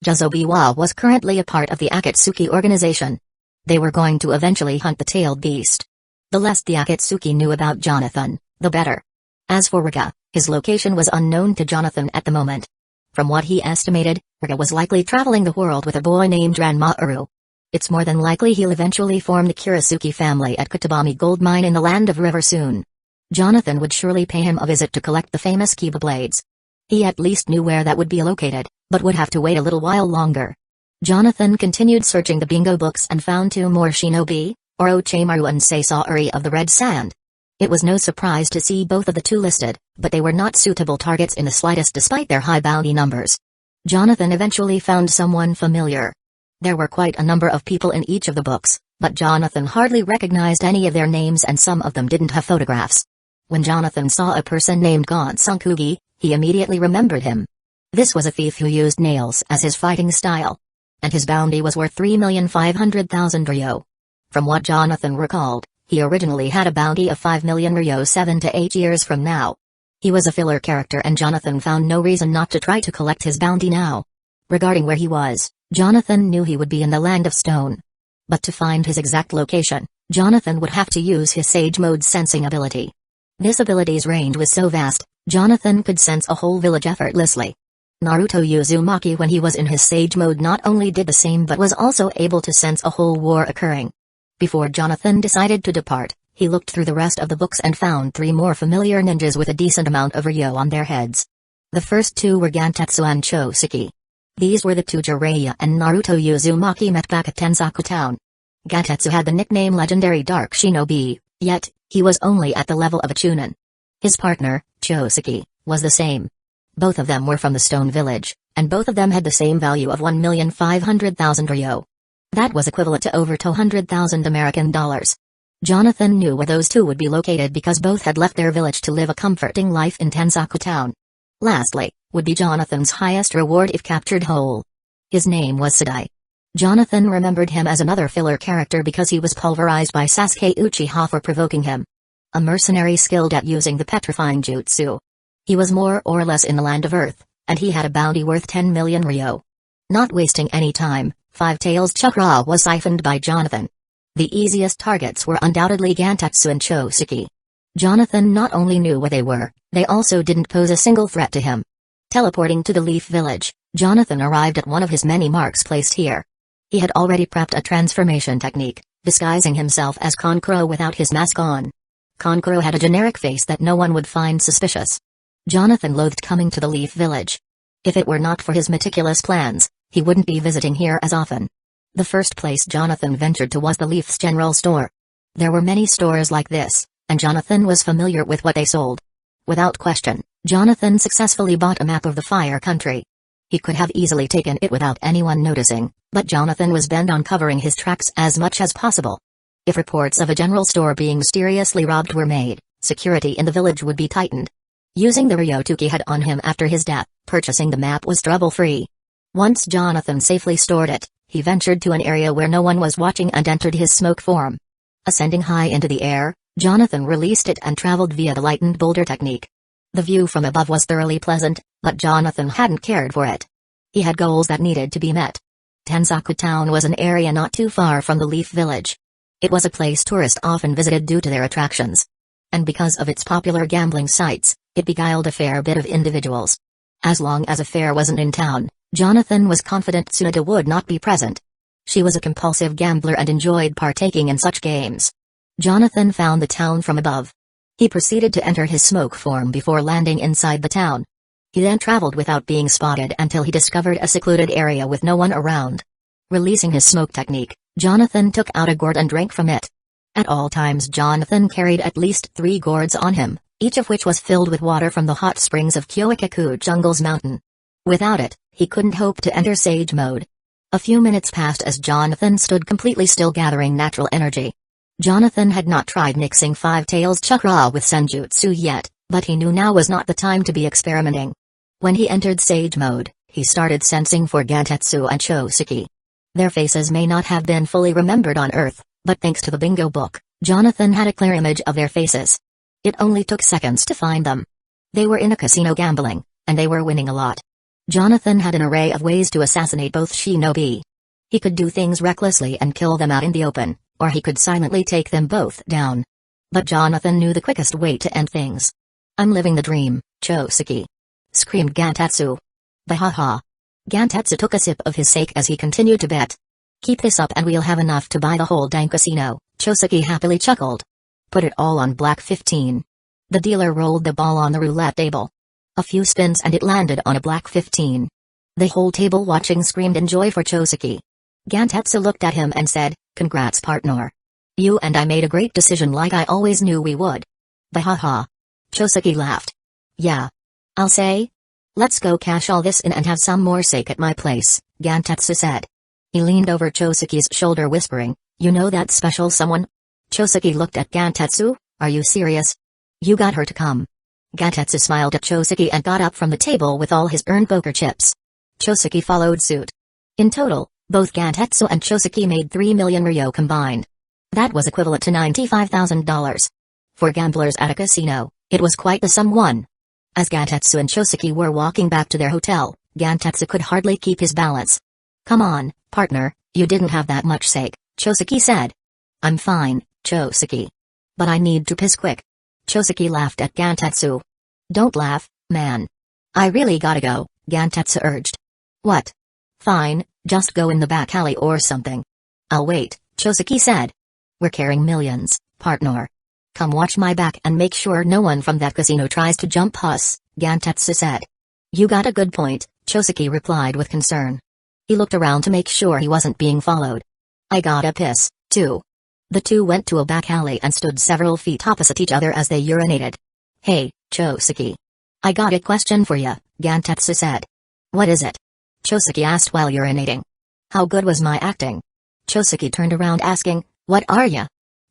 Yazobiwa was currently a part of the Akatsuki organization. They were going to eventually hunt the tailed beast. The less the Akatsuki knew about Jonathan, the better. As for Riga, his location was unknown to Jonathan at the moment. From what he estimated, Riga was likely traveling the world with a boy named Ranmaru. It's more than likely he'll eventually form the Kurisuki family at Kutabami gold mine in the Land of River soon. Jonathan would surely pay him a visit to collect the famous Kiba blades. He at least knew where that would be located, but would have to wait a little while longer. Jonathan continued searching the bingo books and found 2 more shinobi, Orochimaru and Sasori of the Red Sand. It was no surprise to see both of the 2 listed, but they were not suitable targets in the slightest despite their high bounty numbers. Jonathan eventually found someone familiar. There were quite a number of people in each of the books, but Jonathan hardly recognized any of their names and some of them didn't have photographs. When Jonathan saw a person named Gonsankugi, he immediately remembered him. This was a thief who used nails as his fighting style. And his bounty was worth 3,500,000 ryo. From what Jonathan recalled, he originally had a bounty of 5 million ryo 7 to 8 years from now. He was a filler character and Jonathan found no reason not to try to collect his bounty now. Regarding where he was, Jonathan knew he would be in the Land of Stone. But to find his exact location, Jonathan would have to use his Sage Mode sensing ability. This ability's range was so vast, Jonathan could sense a whole village effortlessly. Naruto Uzumaki, when he was in his Sage Mode, not only did the same but was also able to sense a whole war occurring. Before Jonathan decided to depart, he looked through the rest of the books and found 3 more familiar ninjas with a decent amount of ryo on their heads. The first 2 were Gantetsu and Choseki. These were the 2 Jiraiya and Naruto Uzumaki met back at Tensaku Town. Gantetsu had the nickname Legendary Dark Shinobi, yet, he was only at the level of a Chunin. His partner, Choseki, was the same. Both of them were from the Stone Village, and both of them had the same value of 1,500,000 ryo. That was equivalent to over 200,000 American dollars. Jonathan knew where those 2 would be located because both had left their village to live a comforting life in Tensaku Town. Lastly, would be Jonathan's highest reward if captured whole. His name was Sadai. Jonathan remembered him as another filler character because he was pulverized by Sasuke Uchiha for provoking him. A mercenary skilled at using the petrifying jutsu. He was more or less in the land of Earth, and he had a bounty worth 10 million ryo. Not wasting any time, 5 Tails Chakra was siphoned by Jonathan. The easiest targets were undoubtedly Gantetsu and Choseki. Jonathan not only knew where they were, they also didn't pose a single threat to him. Teleporting to the Leaf Village, Jonathan arrived at one of his many marks placed here. He had already prepped a transformation technique, disguising himself as Kankuro without his mask on. Kankuro had a generic face that no one would find suspicious. Jonathan loathed coming to the Leaf Village. If it were not for his meticulous plans, he wouldn't be visiting here as often. The first place Jonathan ventured to was the Leaf's general store. There were many stores like this, and Jonathan was familiar with what they sold. Without question, Jonathan successfully bought a map of the Fire Country. He could have easily taken it without anyone noticing, but Jonathan was bent on covering his tracks as much as possible. If reports of a general store being mysteriously robbed were made, security in the village would be tightened. Using the Ryotuki had on him after his death, purchasing the map was trouble-free. Once Jonathan safely stored it, he ventured to an area where no one was watching and entered his smoke form. Ascending high into the air, Jonathan released it and traveled via the lightened boulder technique. The view from above was thoroughly pleasant, but Jonathan hadn't cared for it. He had goals that needed to be met. Tensaku Town was an area not too far from the Leaf Village. It was a place tourists often visited due to their attractions. And because of its popular gambling sites, it beguiled a fair bit of individuals. As long as a fair wasn't in town, Jonathan was confident Tsunade would not be present. She was a compulsive gambler and enjoyed partaking in such games. Jonathan found the town from above. He proceeded to enter his smoke form before landing inside the town. He then traveled without being spotted until he discovered a secluded area with no one around. Releasing his smoke technique, Jonathan took out a gourd and drank from it. At all times Jonathan carried at least 3 gourds on him, each of which was filled with water from the hot springs of Hueco Jungle's mountain. Without it, he couldn't hope to enter Sage Mode. A few minutes passed as Jonathan stood completely still gathering natural energy. Jonathan had not tried mixing 5 Tails Chakra with Senjutsu yet, but he knew now was not the time to be experimenting. When he entered Sage Mode, he started sensing for Gantetsu and Choseki. Their faces may not have been fully remembered on Earth, but thanks to the bingo book, Jonathan had a clear image of their faces. It only took seconds to find them. They were in a casino gambling, and they were winning a lot. Jonathan had an array of ways to assassinate both shinobi. He could do things recklessly and kill them out in the open, or he could silently take them both down. But Jonathan knew the quickest way to end things. "I'm living the dream, Choseki," screamed Gantetsu. Bahaha. Gantetsu took a sip of his sake as he continued to bet. "Keep this up and we'll have enough to buy the whole dang casino," Choseki happily chuckled. "Put it all on black 15. The dealer rolled the ball on the roulette table. A few spins and it landed on a black 15. The whole table watching screamed in joy for Choseki. Gantetsu looked at him and said, "Congrats partner. You and I made a great decision like I always knew we would." Bahaha. Choseki laughed. "Yeah. I'll say. Let's go cash all this in and have some more sake at my place," Gantetsu said. He leaned over Choseki's shoulder whispering, "You know that special someone?" Choseki looked at Gantetsu. "Are you serious? You got her to come." Gantetsu smiled at Choseki and got up from the table with all his earned poker chips. Choseki followed suit. In total, both Gantetsu and Choseki made 3 million ryo combined. That was equivalent to $95,000. For gamblers at a casino, it was quite the sum won. As Gantetsu and Choseki were walking back to their hotel, Gantetsu could hardly keep his balance. "Come on, partner, you didn't have that much sake," Choseki said. "I'm fine, Choseki. But I need to piss quick. Choseki laughed at Gantetsu. Don't laugh, man. I really gotta go, Gantetsu urged. What? Fine, just go in the back alley or something. I'll wait, Choseki said. We're carrying millions, partner. Come watch my back and make sure no one from that casino tries to jump us, Gantetsu said. You got a good point, Choseki replied with concern. He looked around to make sure he wasn't being followed. I gotta piss, too. The two went to a back alley and stood several feet opposite each other as they urinated. Hey, Choseki. I got a question for ya, Gantetsu said. What is it? Choseki asked while urinating. How good was my acting? Choseki turned around asking, what are ya?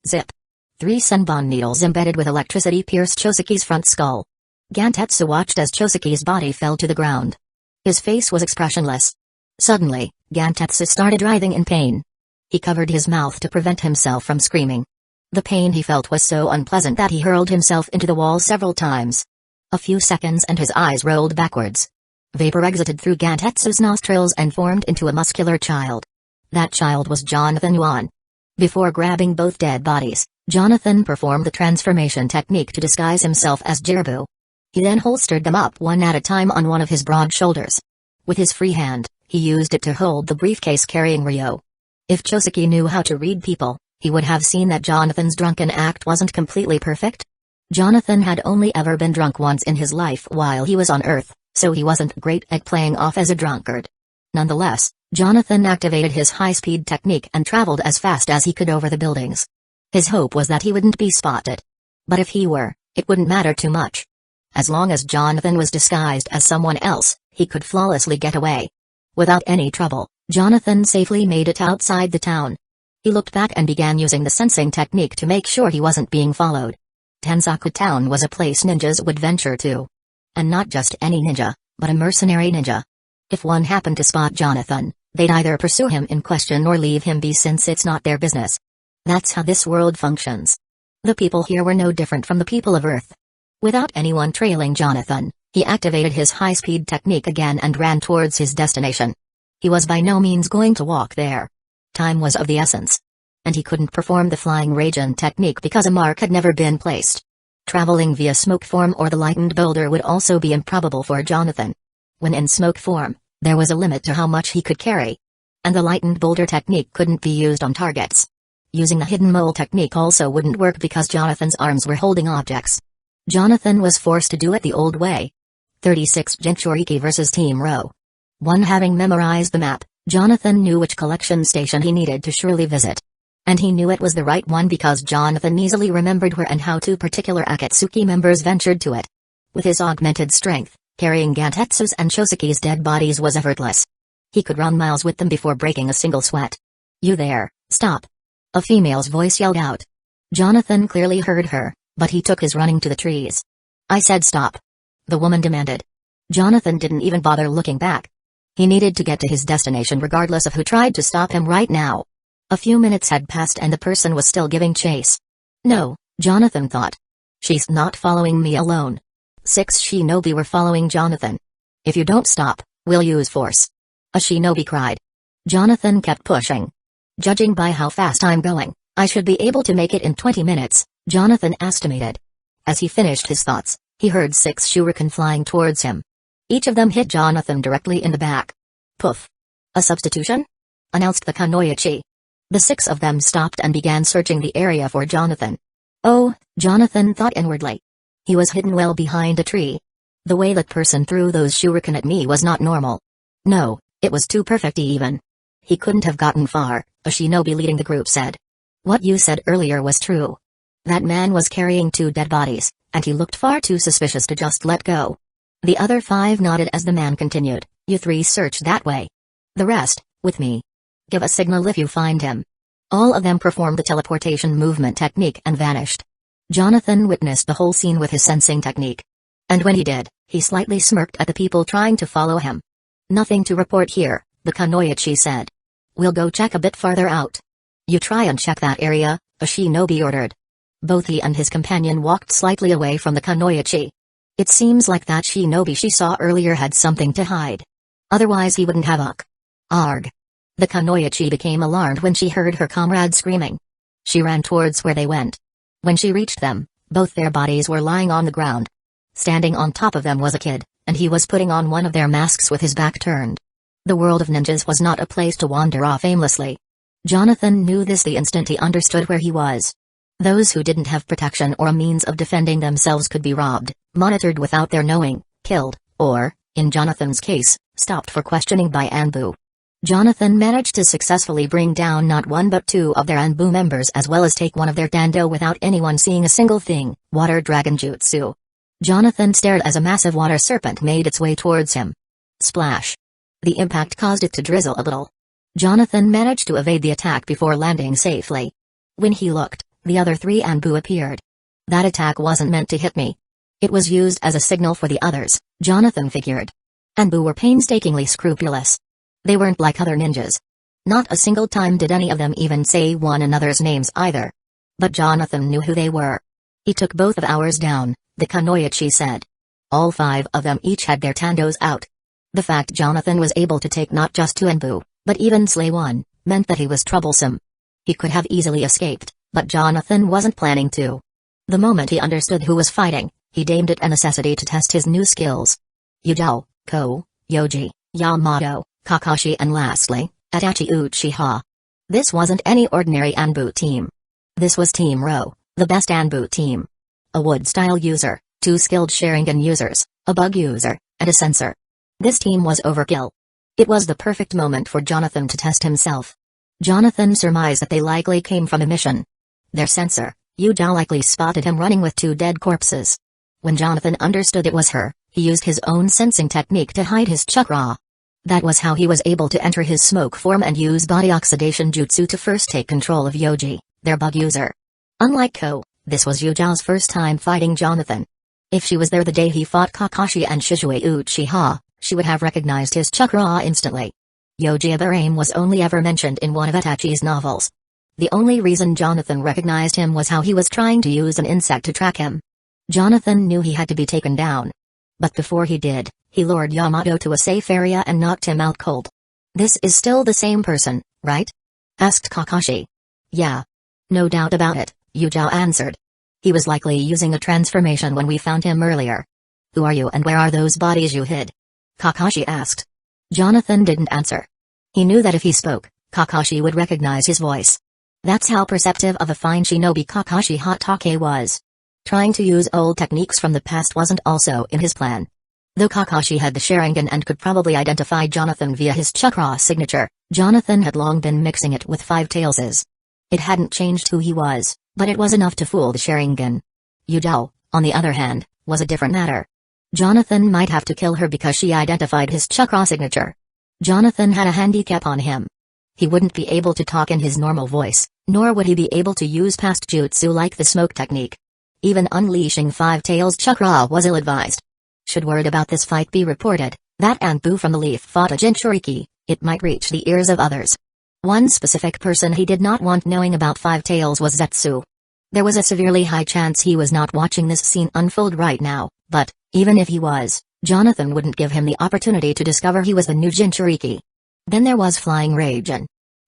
Zip. 3 senbon needles embedded with electricity pierced Choseki's front skull. Gantetsu watched as Choseki's body fell to the ground. His face was expressionless. Suddenly, Gantetsu started writhing in pain. He covered his mouth to prevent himself from screaming. The pain he felt was so unpleasant that he hurled himself into the wall several times. A few seconds and his eyes rolled backwards. Vapor exited through Gantetsu's nostrils and formed into a muscular child. That child was Jonathan Yuan. Before grabbing both dead bodies, Jonathan performed the transformation technique to disguise himself as Jiraibu. He then holstered them up one at a time on one of his broad shoulders. With his free hand, he used it to hold the briefcase carrying Ryo. If Choseki knew how to read people, he would have seen that Jonathan's drunken act wasn't completely perfect. Jonathan had only ever been drunk once in his life while he was on Earth, so he wasn't great at playing off as a drunkard. Nonetheless, Jonathan activated his high-speed technique and traveled as fast as he could over the buildings. His hope was that he wouldn't be spotted. But if he were, it wouldn't matter too much. As long as Jonathan was disguised as someone else, he could flawlessly get away. Without any trouble, Jonathan safely made it outside the town. He looked back and began using the sensing technique to make sure he wasn't being followed. Tensaku Town was a place ninjas would venture to. And not just any ninja, but a mercenary ninja. If one happened to spot Jonathan, they'd either pursue him in question or leave him be since it's not their business. That's how this world functions. The people here were no different from the people of Earth. Without anyone trailing Jonathan, he activated his high-speed technique again and ran towards his destination. He was by no means going to walk there. Time was of the essence. And he couldn't perform the flying Raijin technique because a mark had never been placed. Traveling via smoke form or the lightened boulder would also be improbable for Jonathan. When in smoke form, there was a limit to how much he could carry. And the lightened boulder technique couldn't be used on targets. Using the hidden mole technique also wouldn't work because Jonathan's arms were holding objects. Jonathan was forced to do it the old way. 36 Jinchuriki vs Team Row. One having memorized the map, Jonathan knew which collection station he needed to surely visit. And he knew it was the right one because Jonathan easily remembered where and how 2 particular Akatsuki members ventured to it. With his augmented strength, carrying Gantetsu's and Choseki's dead bodies was effortless. He could run miles with them before breaking a single sweat. You there, stop. A female's voice yelled out. Jonathan clearly heard her, but he took his running to the trees. I said stop. The woman demanded. Jonathan didn't even bother looking back. He needed to get to his destination regardless of who tried to stop him right now. A few minutes had passed and the person was still giving chase. No, Jonathan thought. She's not following me alone. 6 shinobi were following Jonathan. If you don't stop, we'll use force. A shinobi cried. Jonathan kept pushing. Judging by how fast I'm going, I should be able to make it in 20 minutes, Jonathan estimated. As he finished his thoughts, he heard 6 shuriken flying towards him. Each of them hit Jonathan directly in the back. Poof. A substitution? Announced the Kunoichi. The 6 of them stopped and began searching the area for Jonathan. Oh, Jonathan thought inwardly. He was hidden well behind a tree. The way that person threw those shuriken at me was not normal. No, it was too perfect even. He couldn't have gotten far, a shinobi leading the group said. What you said earlier was true. That man was carrying 2 dead bodies, and he looked far too suspicious to just let go. The other 5 nodded as the man continued. You 3 search that way. The rest, with me. Give a signal if you find him. All of them performed the teleportation movement technique and vanished. Jonathan witnessed the whole scene with his sensing technique. And when he did, he slightly smirked at the people trying to follow him. Nothing to report here, the Kunoichi said. We'll go check a bit farther out. You try and check that area, a shinobi ordered. Both he and his companion walked slightly away from the Kunoichi. It seems like that shinobi she saw earlier had something to hide. Otherwise he wouldn't have Arg. The Kunoichi became alarmed when she heard her comrade screaming. She ran towards where they went. When she reached them, both their bodies were lying on the ground. Standing on top of them was a kid, and he was putting on one of their masks with his back turned. The world of ninjas was not a place to wander off aimlessly. Jonathan knew this the instant he understood where he was. Those who didn't have protection or a means of defending themselves could be robbed, monitored without their knowing, killed, or, in Jonathan's case, stopped for questioning by Anbu. Jonathan managed to successfully bring down not one but two of their Anbu members as well as take one of their Danzō without anyone seeing a single thing, water dragon jutsu. Jonathan stared as a massive water serpent made its way towards him. Splash. The impact caused it to drizzle a little. Jonathan managed to evade the attack before landing safely. When he looked, the other three Anbu appeared. That attack wasn't meant to hit me. It was used as a signal for the others, Jonathan figured. Anbu were painstakingly scrupulous. They weren't like other ninjas. Not a single time did any of them even say one another's names either. But Jonathan knew who they were. He took both of ours down, the Kunoichi said. All 5 of them each had their tandos out. The fact Jonathan was able to take not just 2 Anbu, but even slay one, meant that he was troublesome. He could have easily escaped, but Jonathan wasn't planning to. The moment he understood who was fighting, he deemed it a necessity to test his new skills. Yujao, Ko, Yoji, Yamato, Kakashi and lastly, Itachi Uchiha. This wasn't any ordinary Anbu team. This was Team Ro, the best Anbu team. A wood-style user, 2 skilled Sharingan users, a bug user, and a sensor. This team was overkill. It was the perfect moment for Jonathan to test himself. Jonathan surmised that they likely came from a mission. Their sensor, Yujao, likely spotted him running with 2 dead corpses. When Jonathan understood it was her, he used his own sensing technique to hide his chakra. That was how he was able to enter his smoke form and use body oxidation jutsu to first take control of Yoji, their bug user. Unlike Ko, this was Yujao's first time fighting Jonathan. If she was there the day he fought Kakashi and Shizue Uchiha, she would have recognized his chakra instantly. Yoji Abarame was only ever mentioned in one of Itachi's novels. The only reason Jonathan recognized him was how he was trying to use an insect to track him. Jonathan knew he had to be taken down. But before he did, he lured Yamato to a safe area and knocked him out cold. "This is still the same person, right?" asked Kakashi. "Yeah. No doubt about it," Yujao answered. "He was likely using a transformation when we found him earlier." "Who are you and where are those bodies you hid?" Kakashi asked. Jonathan didn't answer. He knew that if he spoke, Kakashi would recognize his voice. That's how perceptive of a fine shinobi Kakashi Hatake was. Trying to use old techniques from the past wasn't also in his plan. Though Kakashi had the Sharingan and could probably identify Jonathan via his chakra signature, Jonathan had long been mixing it with Five Tails's. It hadn't changed who he was, but it was enough to fool the Sharingan. Yujao, on the other hand, was a different matter. Jonathan might have to kill her because she identified his chakra signature. Jonathan had a handicap on him. He wouldn't be able to talk in his normal voice, nor would he be able to use past jutsu like the smoke technique. Even unleashing Five Tails chakra was ill-advised. Should word about this fight be reported, that Anbu from the Leaf fought a Jinchuriki, it might reach the ears of others. One specific person he did not want knowing about Five Tails was Zetsu. There was a severely high chance he was not watching this scene unfold right now, but, even if he was, Jonathan wouldn't give him the opportunity to discover he was the new Jinchuriki. Then there was Flying Raijin.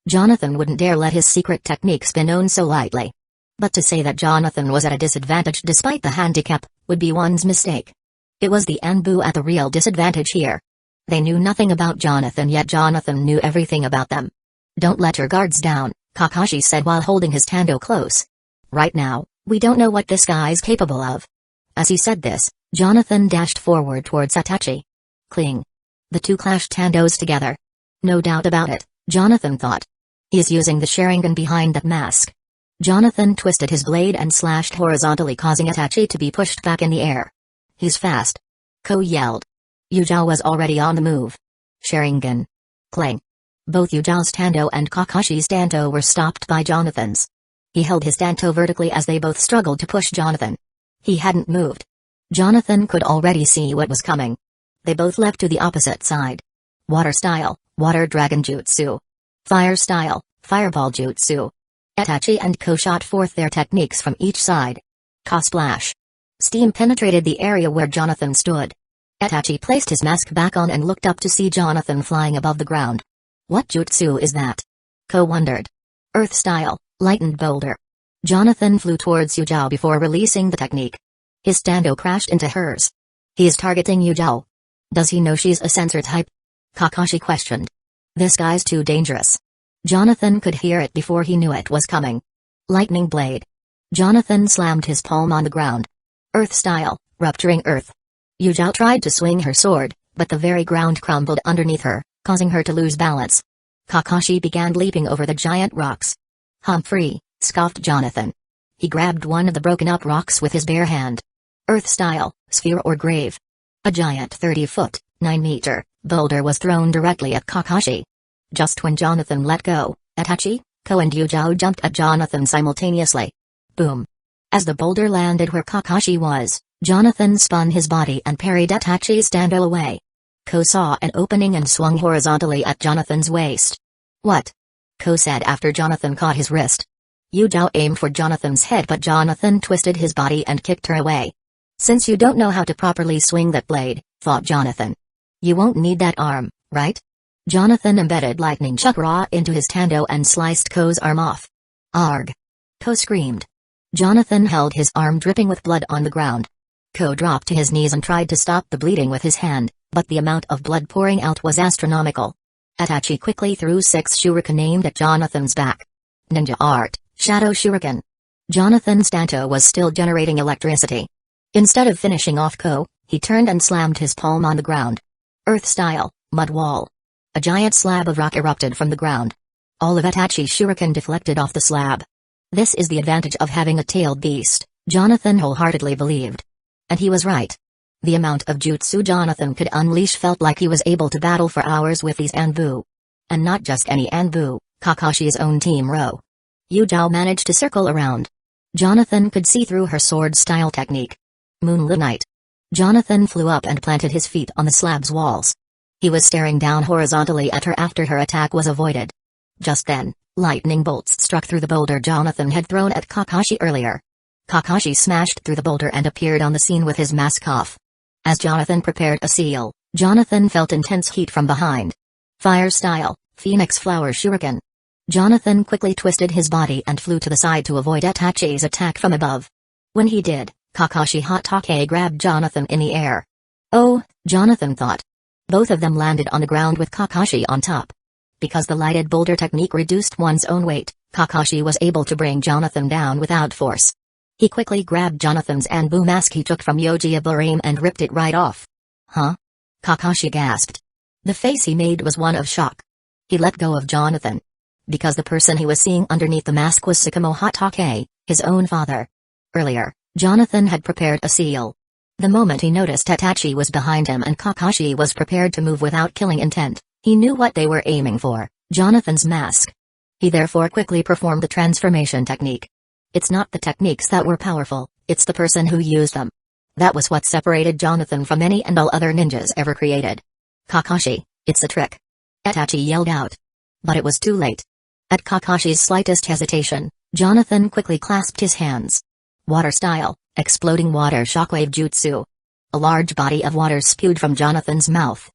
Jonathan wouldn't dare let his secret techniques be known so lightly. But to say that Jonathan was at a disadvantage despite the handicap, would be one's mistake. It was the Anbu at the real disadvantage here. They knew nothing about Jonathan, yet Jonathan knew everything about them. "Don't let your guards down," Kakashi said while holding his tando close. "Right now, we don't know what this guy's capable of." As he said this, Jonathan dashed forward towards Itachi. Cling. The two clashed tandos together. No doubt about it, Jonathan thought. He's using the Sharingan behind that mask. Jonathan twisted his blade and slashed horizontally, causing Itachi to be pushed back in the air. "He's fast!" Ko yelled. Yujao was already on the move. Sharingan. Clang. Both Yujao's tando and Kakashi's tando were stopped by Jonathan's. He held his tando vertically as they both struggled to push Jonathan. He hadn't moved. Jonathan could already see what was coming. They both leapt to the opposite side. Water style, water dragon jutsu. Fire style, fireball jutsu. Itachi and Ko shot forth their techniques from each side. Ka-splash. Steam penetrated the area where Jonathan stood. Itachi placed his mask back on and looked up to see Jonathan flying above the ground. "What jutsu is that?" Ko wondered. "Earth style, lightened boulder." Jonathan flew towards Yuzhao before releasing the technique. His stando crashed into hers. He is targeting Yuzhao. Does he know she's a sensor type? Kakashi questioned. This guy's too dangerous. Jonathan could hear it before he knew it was coming. Lightning blade. Jonathan slammed his palm on the ground. Earth style, rupturing earth. Yuzhao tried to swing her sword, but the very ground crumbled underneath her, causing her to lose balance. Kakashi began leaping over the giant rocks. Humphrey, scoffed Jonathan. He grabbed one of the broken-up rocks with his bare hand. Earth style, sphere or grave. A giant 30-foot, 9-meter, boulder was thrown directly at Kakashi. Just when Jonathan let go, Itachi, Ko and Yuzhao jumped at Jonathan simultaneously. Boom. As the boulder landed where Kakashi was, Jonathan spun his body and parried Itachi's stando away. Ko saw an opening and swung horizontally at Jonathan's waist. What? Ko said after Jonathan caught his wrist. Yuzhao aimed for Jonathan's head, but Jonathan twisted his body and kicked her away. Since you don't know how to properly swing that blade, thought Jonathan. You won't need that arm, right? Jonathan embedded lightning chakra into his tando and sliced Ko's arm off. Arg! Ko screamed. Jonathan held his arm dripping with blood on the ground. Ko dropped to his knees and tried to stop the bleeding with his hand, but the amount of blood pouring out was astronomical. Itachi quickly threw 6 shuriken aimed at Jonathan's back. Ninja art, shadow shuriken. Jonathan's stando was still generating electricity. Instead of finishing off Ko, he turned and slammed his palm on the ground. Earth style, mud wall. A giant slab of rock erupted from the ground. All of Itachi's shuriken deflected off the slab. This is the advantage of having a tailed beast, Jonathan wholeheartedly believed. And he was right. The amount of jutsu Jonathan could unleash felt like he was able to battle for hours with these Anbu. And not just any Anbu, Kakashi's own Team Ro. Yuzhao managed to circle around. Jonathan could see through her sword-style technique. Moonlit night. Jonathan flew up and planted his feet on the slab's walls. He was staring down horizontally at her after her attack was avoided. Just then, lightning bolts struck through the boulder Jonathan had thrown at Kakashi earlier. Kakashi smashed through the boulder and appeared on the scene with his mask off. As Jonathan prepared a seal, Jonathan felt intense heat from behind. Fire style, Phoenix Flower Shuriken. Jonathan quickly twisted his body and flew to the side to avoid Itachi's attack from above. When he did, Kakashi Hatake grabbed Jonathan in the air. Oh, Jonathan thought. Both of them landed on the ground with Kakashi on top. Because the lighted boulder technique reduced one's own weight, Kakashi was able to bring Jonathan down without force. He quickly grabbed Jonathan's Anbu mask he took from Uchiha Barame and ripped it right off. Huh? Kakashi gasped. The face he made was one of shock. He let go of Jonathan. Because the person he was seeing underneath the mask was Sakamo Hatake, his own father. Earlier, Jonathan had prepared a seal. The moment he noticed Itachi was behind him and Kakashi was prepared to move without killing intent, he knew what they were aiming for, Jonathan's mask. He therefore quickly performed the transformation technique. It's not the techniques that were powerful, it's the person who used them. That was what separated Jonathan from any and all other ninjas ever created. Kakashi, it's a trick. Itachi yelled out. But it was too late. At Kakashi's slightest hesitation, Jonathan quickly clasped his hands. Water style, exploding water shockwave jutsu. A large body of water spewed from Jonathan's mouth.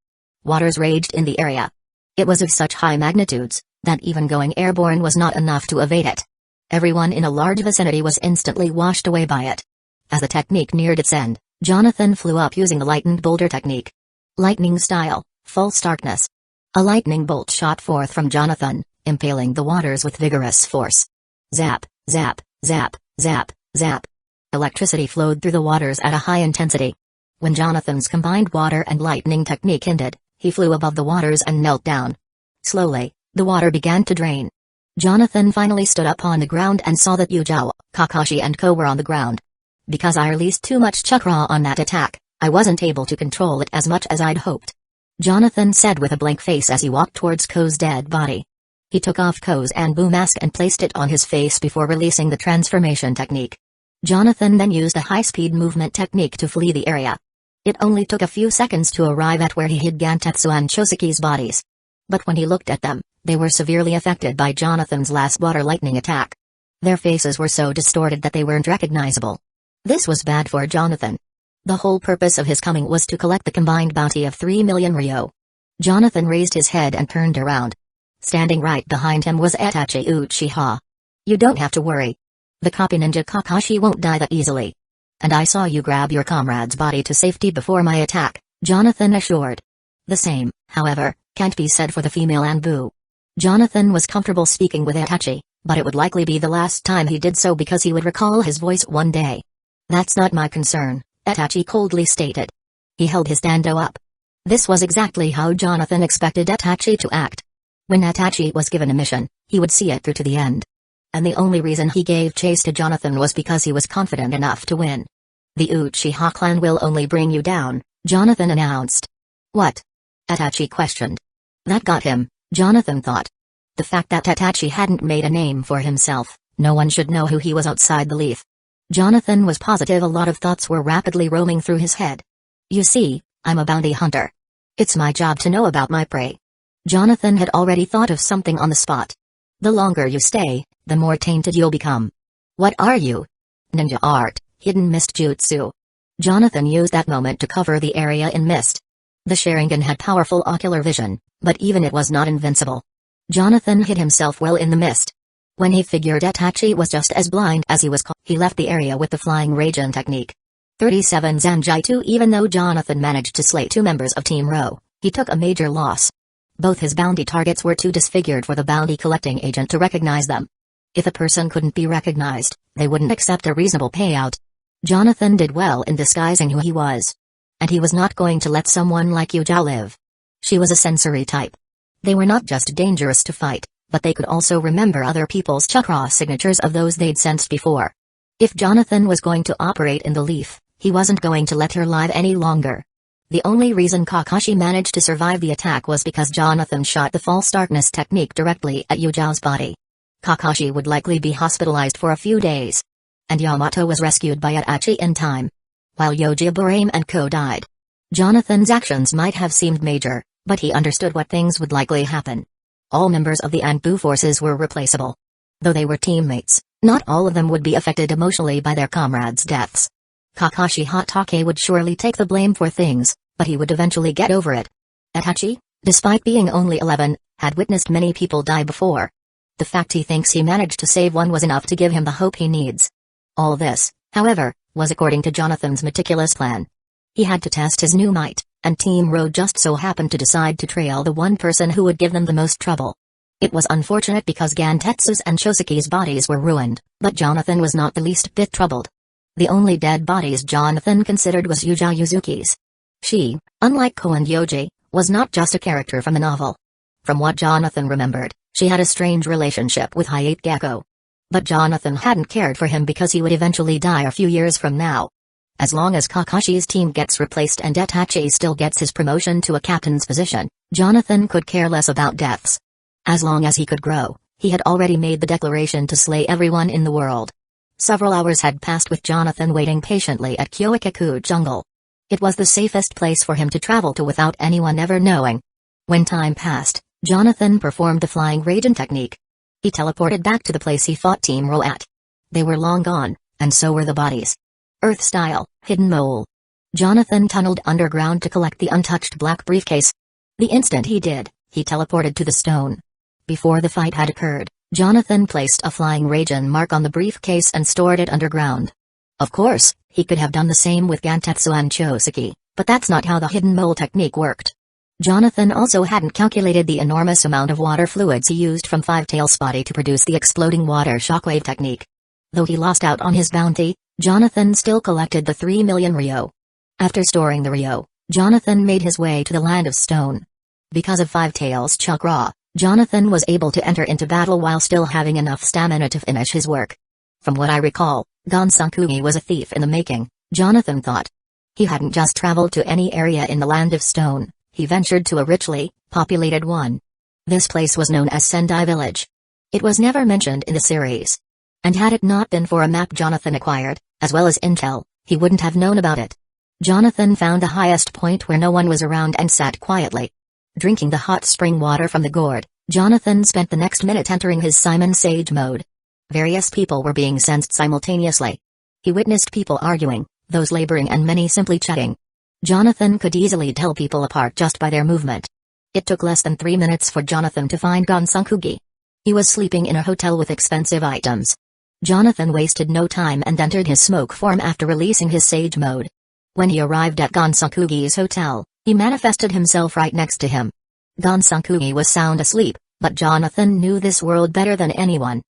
Waters raged in the area. It was of such high magnitudes, that even going airborne was not enough to evade it. Everyone in a large vicinity was instantly washed away by it. As the technique neared its end, Jonathan flew up using the lightened boulder technique. Lightning style, false darkness. A lightning bolt shot forth from Jonathan, impaling the waters with vigorous force. Zap, zap, zap, zap, zap. Electricity flowed through the waters at a high intensity. When Jonathan's combined water and lightning technique ended, he flew above the waters and knelt down. Slowly, the water began to drain. Jonathan finally stood up on the ground and saw that Yuzhao, Kakashi and Ko were on the ground. Because I released too much chakra on that attack, I wasn't able to control it as much as I'd hoped. Jonathan said with a blank face as he walked towards Ko's dead body. He took off Ko's Anbu mask and placed it on his face before releasing the transformation technique. Jonathan then used a high-speed movement technique to flee the area. It only took a few seconds to arrive at where he hid Gantetsu and Choseki's bodies. But when he looked at them, they were severely affected by Jonathan's last water lightning attack. Their faces were so distorted that they weren't recognizable. This was bad for Jonathan. The whole purpose of his coming was to collect the combined bounty of 3 million ryo. Jonathan raised his head and turned around. Standing right behind him was Itachi Uchiha. You don't have to worry. The copy ninja Kakashi won't die that easily. And I saw you grab your comrade's body to safety before my attack, Jonathan assured. The same, however, can't be said for the female Anbu. Jonathan was comfortable speaking with Itachi, but it would likely be the last time he did so because he would recall his voice one day. That's not my concern, Itachi coldly stated. He held his Danzō up. This was exactly how Jonathan expected Itachi to act. When Itachi was given a mission, he would see it through to the end. And the only reason he gave chase to Jonathan was because he was confident enough to win. The Uchiha clan will only bring you down, Jonathan announced. What? Itachi questioned. That got him, Jonathan thought. The fact that Itachi hadn't made a name for himself, no one should know who he was outside the leaf. Jonathan was positive a lot of thoughts were rapidly roaming through his head. You see, I'm a bounty hunter. It's my job to know about my prey. Jonathan had already thought of something on the spot. The longer you stay, the more tainted you'll become. What are you? Ninja art, hidden mist jutsu. Jonathan used that moment to cover the area in mist. The Sharingan had powerful ocular vision, but even it was not invincible. Jonathan hid himself well in the mist. When he figured Itachi was just as blind as he was, he left the area with the flying Raijin technique. 37 Zanjitsu. Even though Jonathan managed to slay 2 members of Team Ro, he took a major loss. Both his bounty targets were too disfigured for the bounty collecting agent to recognize them. If a person couldn't be recognized, they wouldn't accept a reasonable payout. Jonathan did well in disguising who he was. And he was not going to let someone like Uchiha live. She was a sensory type. They were not just dangerous to fight, but they could also remember other people's chakra signatures of those they'd sensed before. If Jonathan was going to operate in the leaf, he wasn't going to let her live any longer. The only reason Kakashi managed to survive the attack was because Jonathan shot the false darkness technique directly at Uchiha's body. Kakashi would likely be hospitalized for a few days. And Yamato was rescued by Itachi in time. While Yoji Barame and Co died. Jonathan's actions might have seemed major, but he understood what things would likely happen. All members of the Anbu forces were replaceable. Though they were teammates, not all of them would be affected emotionally by their comrades' deaths. Kakashi Hatake would surely take the blame for things, but he would eventually get over it. Itachi, despite being only 11, had witnessed many people die before. The fact he thinks he managed to save one was enough to give him the hope he needs. All this, however, was according to Jonathan's meticulous plan. He had to test his new might, and Team Ro just so happened to decide to trail the one person who would give them the most trouble. It was unfortunate because Gantetsu's and Shosuke's bodies were ruined, but Jonathan was not the least bit troubled. The only dead bodies Jonathan considered was Uchiha Yuzuki's. She, unlike Ko and Yoji, was not just a character from a novel. From what Jonathan remembered, she had a strange relationship with Hayate Gecko. But Jonathan hadn't cared for him because he would eventually die a few years from now. As long as Kakashi's team gets replaced and Itachi still gets his promotion to a captain's position, Jonathan could care less about deaths. As long as he could grow, he had already made the declaration to slay everyone in the world. Several hours had passed with Jonathan waiting patiently at Hueco jungle. It was the safest place for him to travel to without anyone ever knowing. When time passed, Jonathan performed the flying Raijin technique. He teleported back to the place he fought Team Ro at. They were long gone, and so were the bodies. Earth-style, hidden mole. Jonathan tunneled underground to collect the untouched black briefcase. The instant he did, he teleported to the stone. Before the fight had occurred, Jonathan placed a flying Raijin mark on the briefcase and stored it underground. Of course, he could have done the same with Gantetsu and Shosuke, but that's not how the hidden mole technique worked. Jonathan also hadn't calculated the enormous amount of water fluids he used from Five-Tail's body to produce the exploding water shockwave technique. Though he lost out on his bounty, Jonathan still collected the 3 million Ryo. After storing the Ryo, Jonathan made his way to the Land of Stone. Because of Five-Tail's chakra, Jonathan was able to enter into battle while still having enough stamina to finish his work. From what I recall, Gonsakugi was a thief in the making, Jonathan thought. He hadn't just traveled to any area in the Land of Stone. He ventured to a richly populated one. This place was known as Sendai Village. It was never mentioned in the series. And had it not been for a map Jonathan acquired, as well as intel, he wouldn't have known about it. Jonathan found the highest point where no one was around and sat quietly. Drinking the hot spring water from the gourd, Jonathan spent the next minute entering his Simon Sage mode. Various people were being sensed simultaneously. He witnessed people arguing, those laboring and many simply chatting. Jonathan could easily tell people apart just by their movement. It took less than 3 minutes for Jonathan to find Gonsakugi. He was sleeping in a hotel with expensive items. Jonathan wasted no time and entered his smoke form after releasing his Sage mode. When he arrived at Gonsakugi's hotel, he manifested himself right next to him. Gonsakugi was sound asleep, but Jonathan knew this world better than anyone.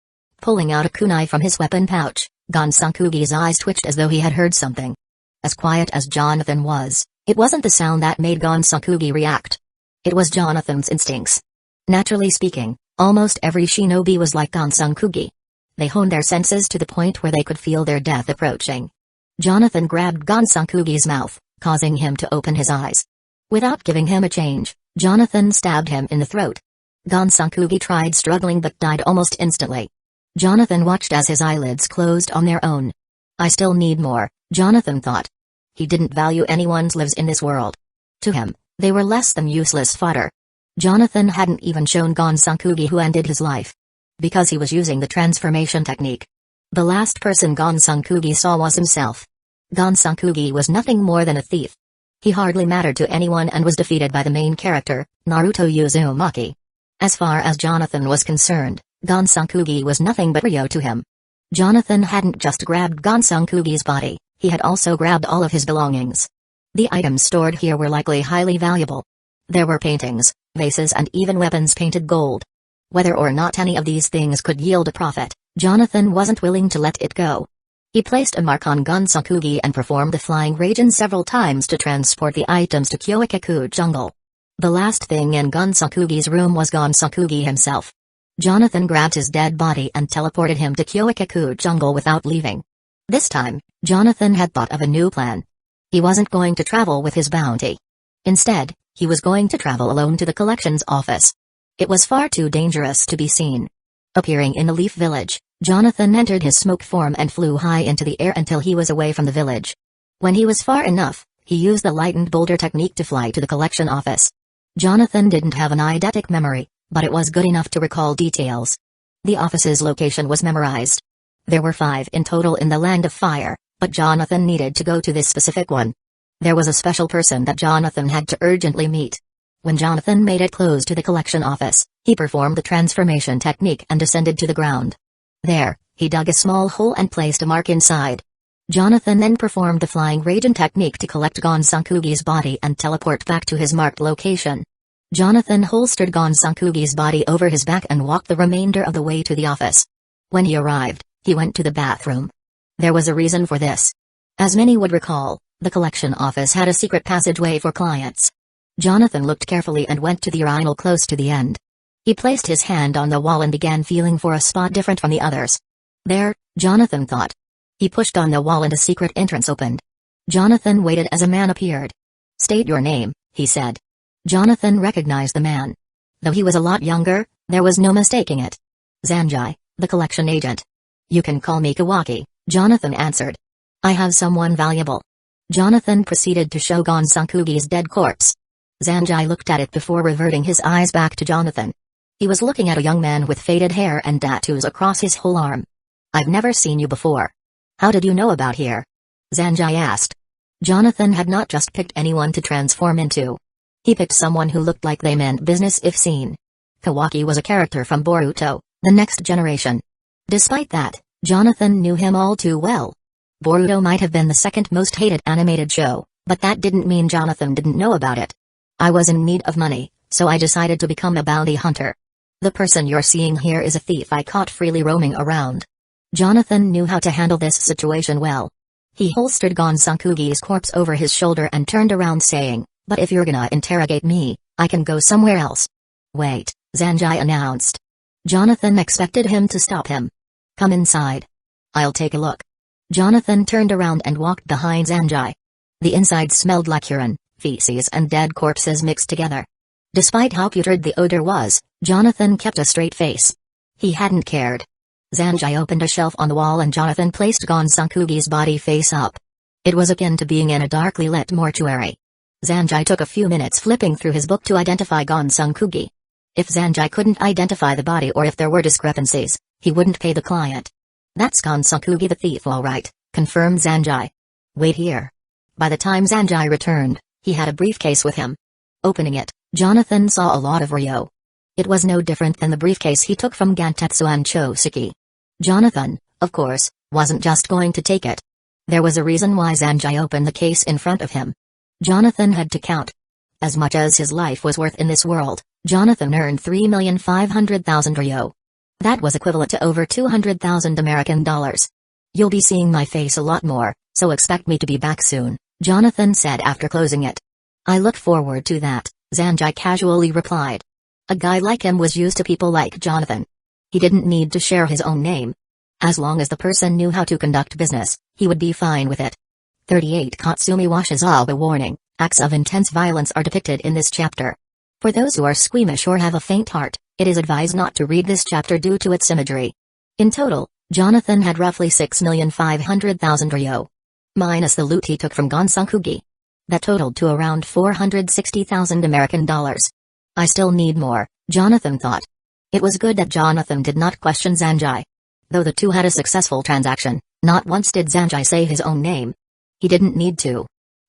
Pulling out a kunai from his weapon pouch, Gonsakugi's eyes twitched as though he had heard something. As quiet as Jonathan was, it wasn't the sound that made Gonsakugi react. It was Jonathan's instincts. Naturally speaking, almost every shinobi was like Gonsakugi. They honed their senses to the point where they could feel their death approaching. Jonathan grabbed Gonsakugi's mouth, causing him to open his eyes. Without giving him a change, Jonathan stabbed him in the throat. Gonsakugi tried struggling but died almost instantly. Jonathan watched as his eyelids closed on their own. I still need more, Jonathan thought. He didn't value anyone's lives in this world. To him, they were less than useless fodder. Jonathan hadn't even shown Gonsakugi who ended his life. Because he was using the transformation technique. The last person Gonsakugi saw was himself. Gonsakugi was nothing more than a thief. He hardly mattered to anyone and was defeated by the main character, Naruto Uzumaki. As far as Jonathan was concerned, Gonsakugi was nothing but Ryo to him. Jonathan hadn't just grabbed Gonsakugi's body, he had also grabbed all of his belongings. The items stored here were likely highly valuable. There were paintings, vases and even weapons painted gold. Whether or not any of these things could yield a profit, Jonathan wasn't willing to let it go. He placed a mark on Gonsakugi and performed the flying Raijin several times to transport the items to Hueco jungle. The last thing in Gonsakugi's room was Gonsakugi himself. Jonathan grabbed his dead body and teleported him to Hueco jungle without leaving. This time, Jonathan had thought of a new plan. He wasn't going to travel with his bounty. Instead, he was going to travel alone to the collections office. It was far too dangerous to be seen. Appearing in the Leaf Village, Jonathan entered his smoke form and flew high into the air until he was away from the village. When he was far enough, he used the lightened boulder technique to fly to the collection office. Jonathan didn't have an eidetic memory, but it was good enough to recall details. The office's location was memorized. There were 5 in total in the Land of Fire, but Jonathan needed to go to this specific one. There was a special person that Jonathan had to urgently meet. When Jonathan made it close to the collection office, he performed the transformation technique and descended to the ground. There, he dug a small hole and placed a mark inside. Jonathan then performed the flying Raijin technique to collect Gonsakugi's body and teleport back to his marked location. Jonathan holstered Gonsakugi's body over his back and walked the remainder of the way to the office. When he arrived, he went to the bathroom. There was a reason for this. As many would recall, the collection office had a secret passageway for clients. Jonathan looked carefully and went to the urinal close to the end. He placed his hand on the wall and began feeling for a spot different from the others. There, Jonathan thought. He pushed on the wall and a secret entrance opened. Jonathan waited as a man appeared. "State your name," he said. Jonathan recognized the man. Though he was a lot younger, there was no mistaking it. "Zanjai, the collection agent." "You can call me Kawaki," Jonathan answered. "I have someone valuable." Jonathan proceeded to show Gonsakugi's dead corpse. Zanjai looked at it before reverting his eyes back to Jonathan. He was looking at a young man with faded hair and tattoos across his whole arm. "I've never seen you before. How did you know about here?" Zanjai asked. Jonathan had not just picked anyone to transform into. He picked someone who looked like they meant business if seen. Kawaki was a character from Boruto, the next generation. Despite that, Jonathan knew him all too well. Boruto might have been the second most hated animated show, but that didn't mean Jonathan didn't know about it. "I was in need of money, so I decided to become a bounty hunter. The person you're seeing here is a thief I caught freely roaming around." Jonathan knew how to handle this situation well. He holstered Gonsakugi's corpse over his shoulder and turned around saying, "But if you're gonna interrogate me, I can go somewhere else." "Wait," Zanjai announced. Jonathan expected him to stop him. "Come inside. I'll take a look." Jonathan turned around and walked behind Zanjai. The inside smelled like urine, feces and dead corpses mixed together. Despite how putrid the odor was, Jonathan kept a straight face. He hadn't cared. Zanjai opened a shelf on the wall and Jonathan placed Gonsakugi's body face up. It was akin to being in a darkly lit mortuary. Zanjai took a few minutes flipping through his book to identify Gonsakugi. If Zanjai couldn't identify the body or if there were discrepancies, he wouldn't pay the client. "That's Gonsakugi the thief all right," confirmed Zanjai. "Wait here." By the time Zanjai returned, he had a briefcase with him. Opening it, Jonathan saw a lot of Ryo. It was no different than the briefcase he took from Gantetsu and Choseki. "Jonathan, of course, wasn't just going to take it. There was a reason why Sanjay opened the case in front of him. Jonathan had to count. As much as his life was worth in this world, Jonathan earned 3,500,000 ryo. That was equivalent to over 200,000 American dollars. You'll be seeing my face a lot more, so expect me to be back soon, Jonathan said after closing it. I look forward to that, Sanjay casually replied. A guy like him was used to people like Jonathan. He didn't need to share his own name. As long as the person knew how to conduct business, he would be fine with it. 38 Katsumi Washizawa warning, acts of intense violence are depicted in this chapter. For those who are squeamish or have a faint heart, it is advised not to read this chapter due to its imagery. In total, Jonathan had roughly 6,500,000 ryo. Minus the loot he took from Gonsankugi. That totaled to around 460,000 American dollars. I still need more, Jonathan thought. It was good that Jonathan did not question Sanjay. Though the two had a successful transaction, not once did Sanjay say his own name. He didn't need to.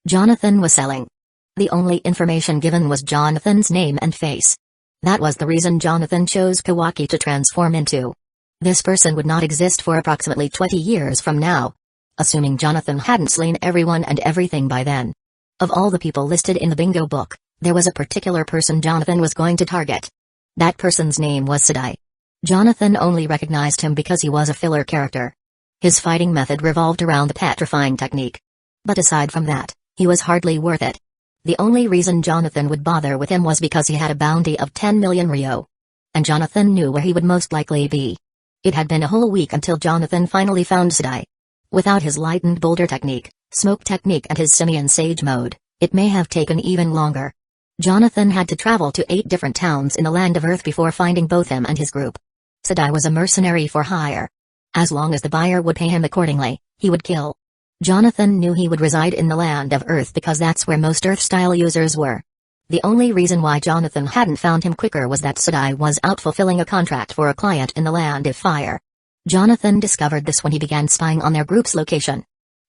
Jonathan was selling. The only information given was Jonathan's name and face. That was the reason Jonathan chose Kawaki to transform into. This person would not exist for approximately 20 years from now. Assuming Jonathan hadn't slain everyone and everything by then. Of all the people listed in the bingo book, there was a particular person Jonathan was going to target. That person's name was Sadai. Jonathan only recognized him because he was a filler character. His fighting method revolved around the petrifying technique. But aside from that, he was hardly worth it. The only reason Jonathan would bother with him was because he had a bounty of 10 million ryo. And Jonathan knew where he would most likely be. It had been a whole week until Jonathan finally found Sadai. Without his lightened boulder technique, smoke technique and his simian sage mode, it may have taken even longer. Jonathan had to travel to 8 different towns in the land of Earth before finding both him and his group. Sadai was a mercenary for hire. As long as the buyer would pay him accordingly, he would kill. Jonathan knew he would reside in the land of Earth because that's where most Earth-style users were. The only reason why Jonathan hadn't found him quicker was that Sadai was out fulfilling a contract for a client in the land of fire. Jonathan discovered this when he began spying on their group's location.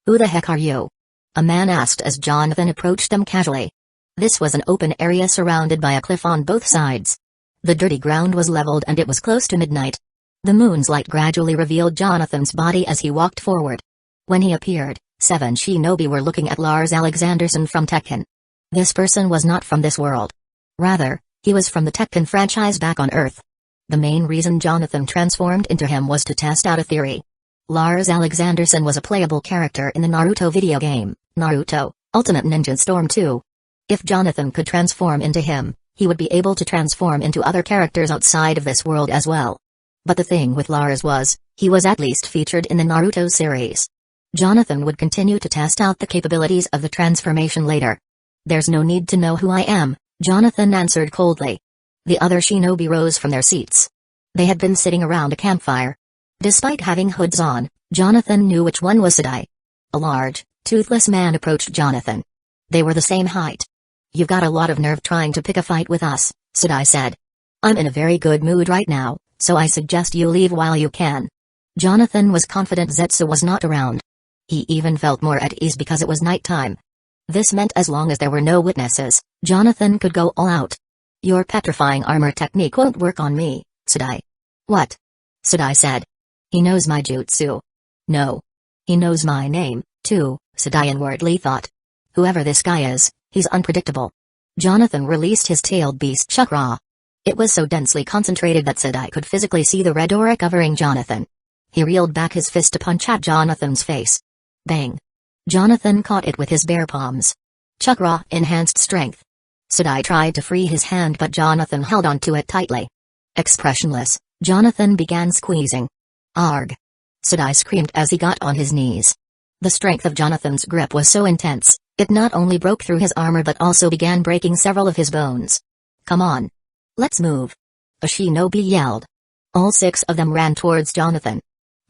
Who the heck are you? A man asked as Jonathan approached them casually. This was an open area surrounded by a cliff on both sides. The dirty ground was leveled and it was close to midnight. The moon's light gradually revealed Jonathan's body as he walked forward. When he appeared, 7 shinobi were looking at Lars Alexanderson from Tekken. This person was not from this world. Rather, he was from the Tekken franchise back on Earth. The main reason Jonathan transformed into him was to test out a theory. Lars Alexanderson was a playable character in the Naruto video game, Naruto, Ultimate Ninja Storm 2. If Jonathan could transform into him, he would be able to transform into other characters outside of this world as well. But the thing with Lars was, he was at least featured in the Naruto series. Jonathan would continue to test out the capabilities of the transformation later. There's no need to know who I am, Jonathan answered coldly. The other shinobi rose from their seats. They had been sitting around a campfire. Despite having hoods on, Jonathan knew which one was Sadai. A large, toothless man approached Jonathan. They were the same height. You've got a lot of nerve trying to pick a fight with us, Sadai said. I'm in a very good mood right now, so I suggest you leave while you can. Jonathan was confident Zetsu was not around. He even felt more at ease because it was nighttime. This meant as long as there were no witnesses, Jonathan could go all out. Your petrifying armor technique won't work on me, Sadai. What? Sadai said. He knows my jutsu. No. He knows my name, too, Sadai inwardly thought. Whoever this guy is, he's unpredictable. Jonathan released his tailed beast chakra. It was so densely concentrated that Sadai could physically see the red aura covering Jonathan. He reeled back his fist to punch at Jonathan's face. Bang. Jonathan caught it with his bare palms. Chakra enhanced strength. Sadai tried to free his hand but Jonathan held onto it tightly. Expressionless, Jonathan began squeezing. Arg! Sadai screamed as he got on his knees. The strength of Jonathan's grip was so intense, it not only broke through his armor but also began breaking several of his bones. Come on. Let's move. A shinobi yelled. All 6 of them ran towards Jonathan.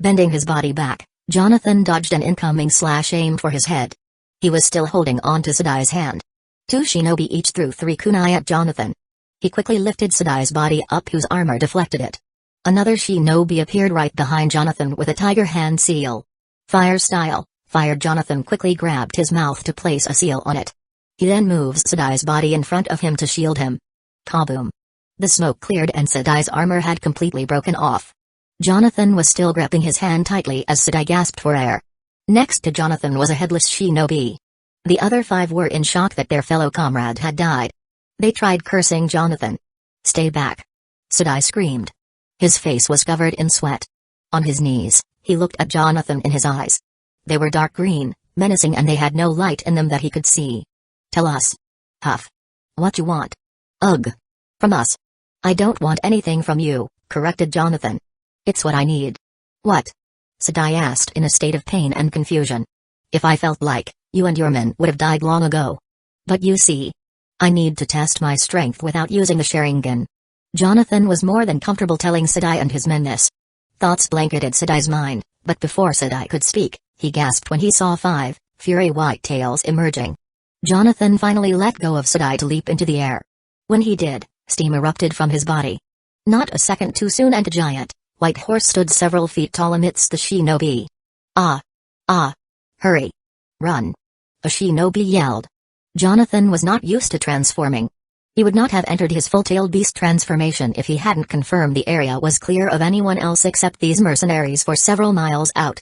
Bending his body back, Jonathan dodged an incoming slash aimed for his head. He was still holding on to Sadai's hand. 2 shinobi each threw 3 kunai at Jonathan. He quickly lifted Sadai's body up whose armor deflected it. Another shinobi appeared right behind Jonathan with a tiger hand seal. Fire style, fire. Jonathan quickly grabbed his mouth to place a seal on it. He then moves Sadai's body in front of him to shield him. Kaboom! The smoke cleared and Sadai's armor had completely broken off. Jonathan was still gripping his hand tightly as Sadai gasped for air. Next to Jonathan was a headless shinobi. The other 5 were in shock that their fellow comrade had died. They tried cursing Jonathan. "Stay back!" Sadai screamed. His face was covered in sweat. On his knees, he looked at Jonathan in his eyes. They were dark green, menacing, and they had no light in them that he could see. "Tell us." "Huff. What you want?" "Ugh. From us." "I don't want anything from you," corrected Jonathan. "It's what I need." "What?" Sadai asked in a state of pain and confusion. "If I felt like, you and your men would have died long ago. But you see, I need to test my strength without using the Sharingan." Jonathan was more than comfortable telling Sadai and his men this. Thoughts blanketed Sadai's mind, but before Sadai could speak, he gasped when he saw 5 fury white tails emerging. Jonathan finally let go of Sadai to leap into the air. When he did, steam erupted from his body. Not a second too soon, and a giant white horse stood several feet tall amidst the shinobi. "Ah! Ah! Hurry! Run!" a shinobi yelled. Jonathan was not used to transforming. He would not have entered his full-tailed beast transformation if he hadn't confirmed the area was clear of anyone else except these mercenaries for several miles out.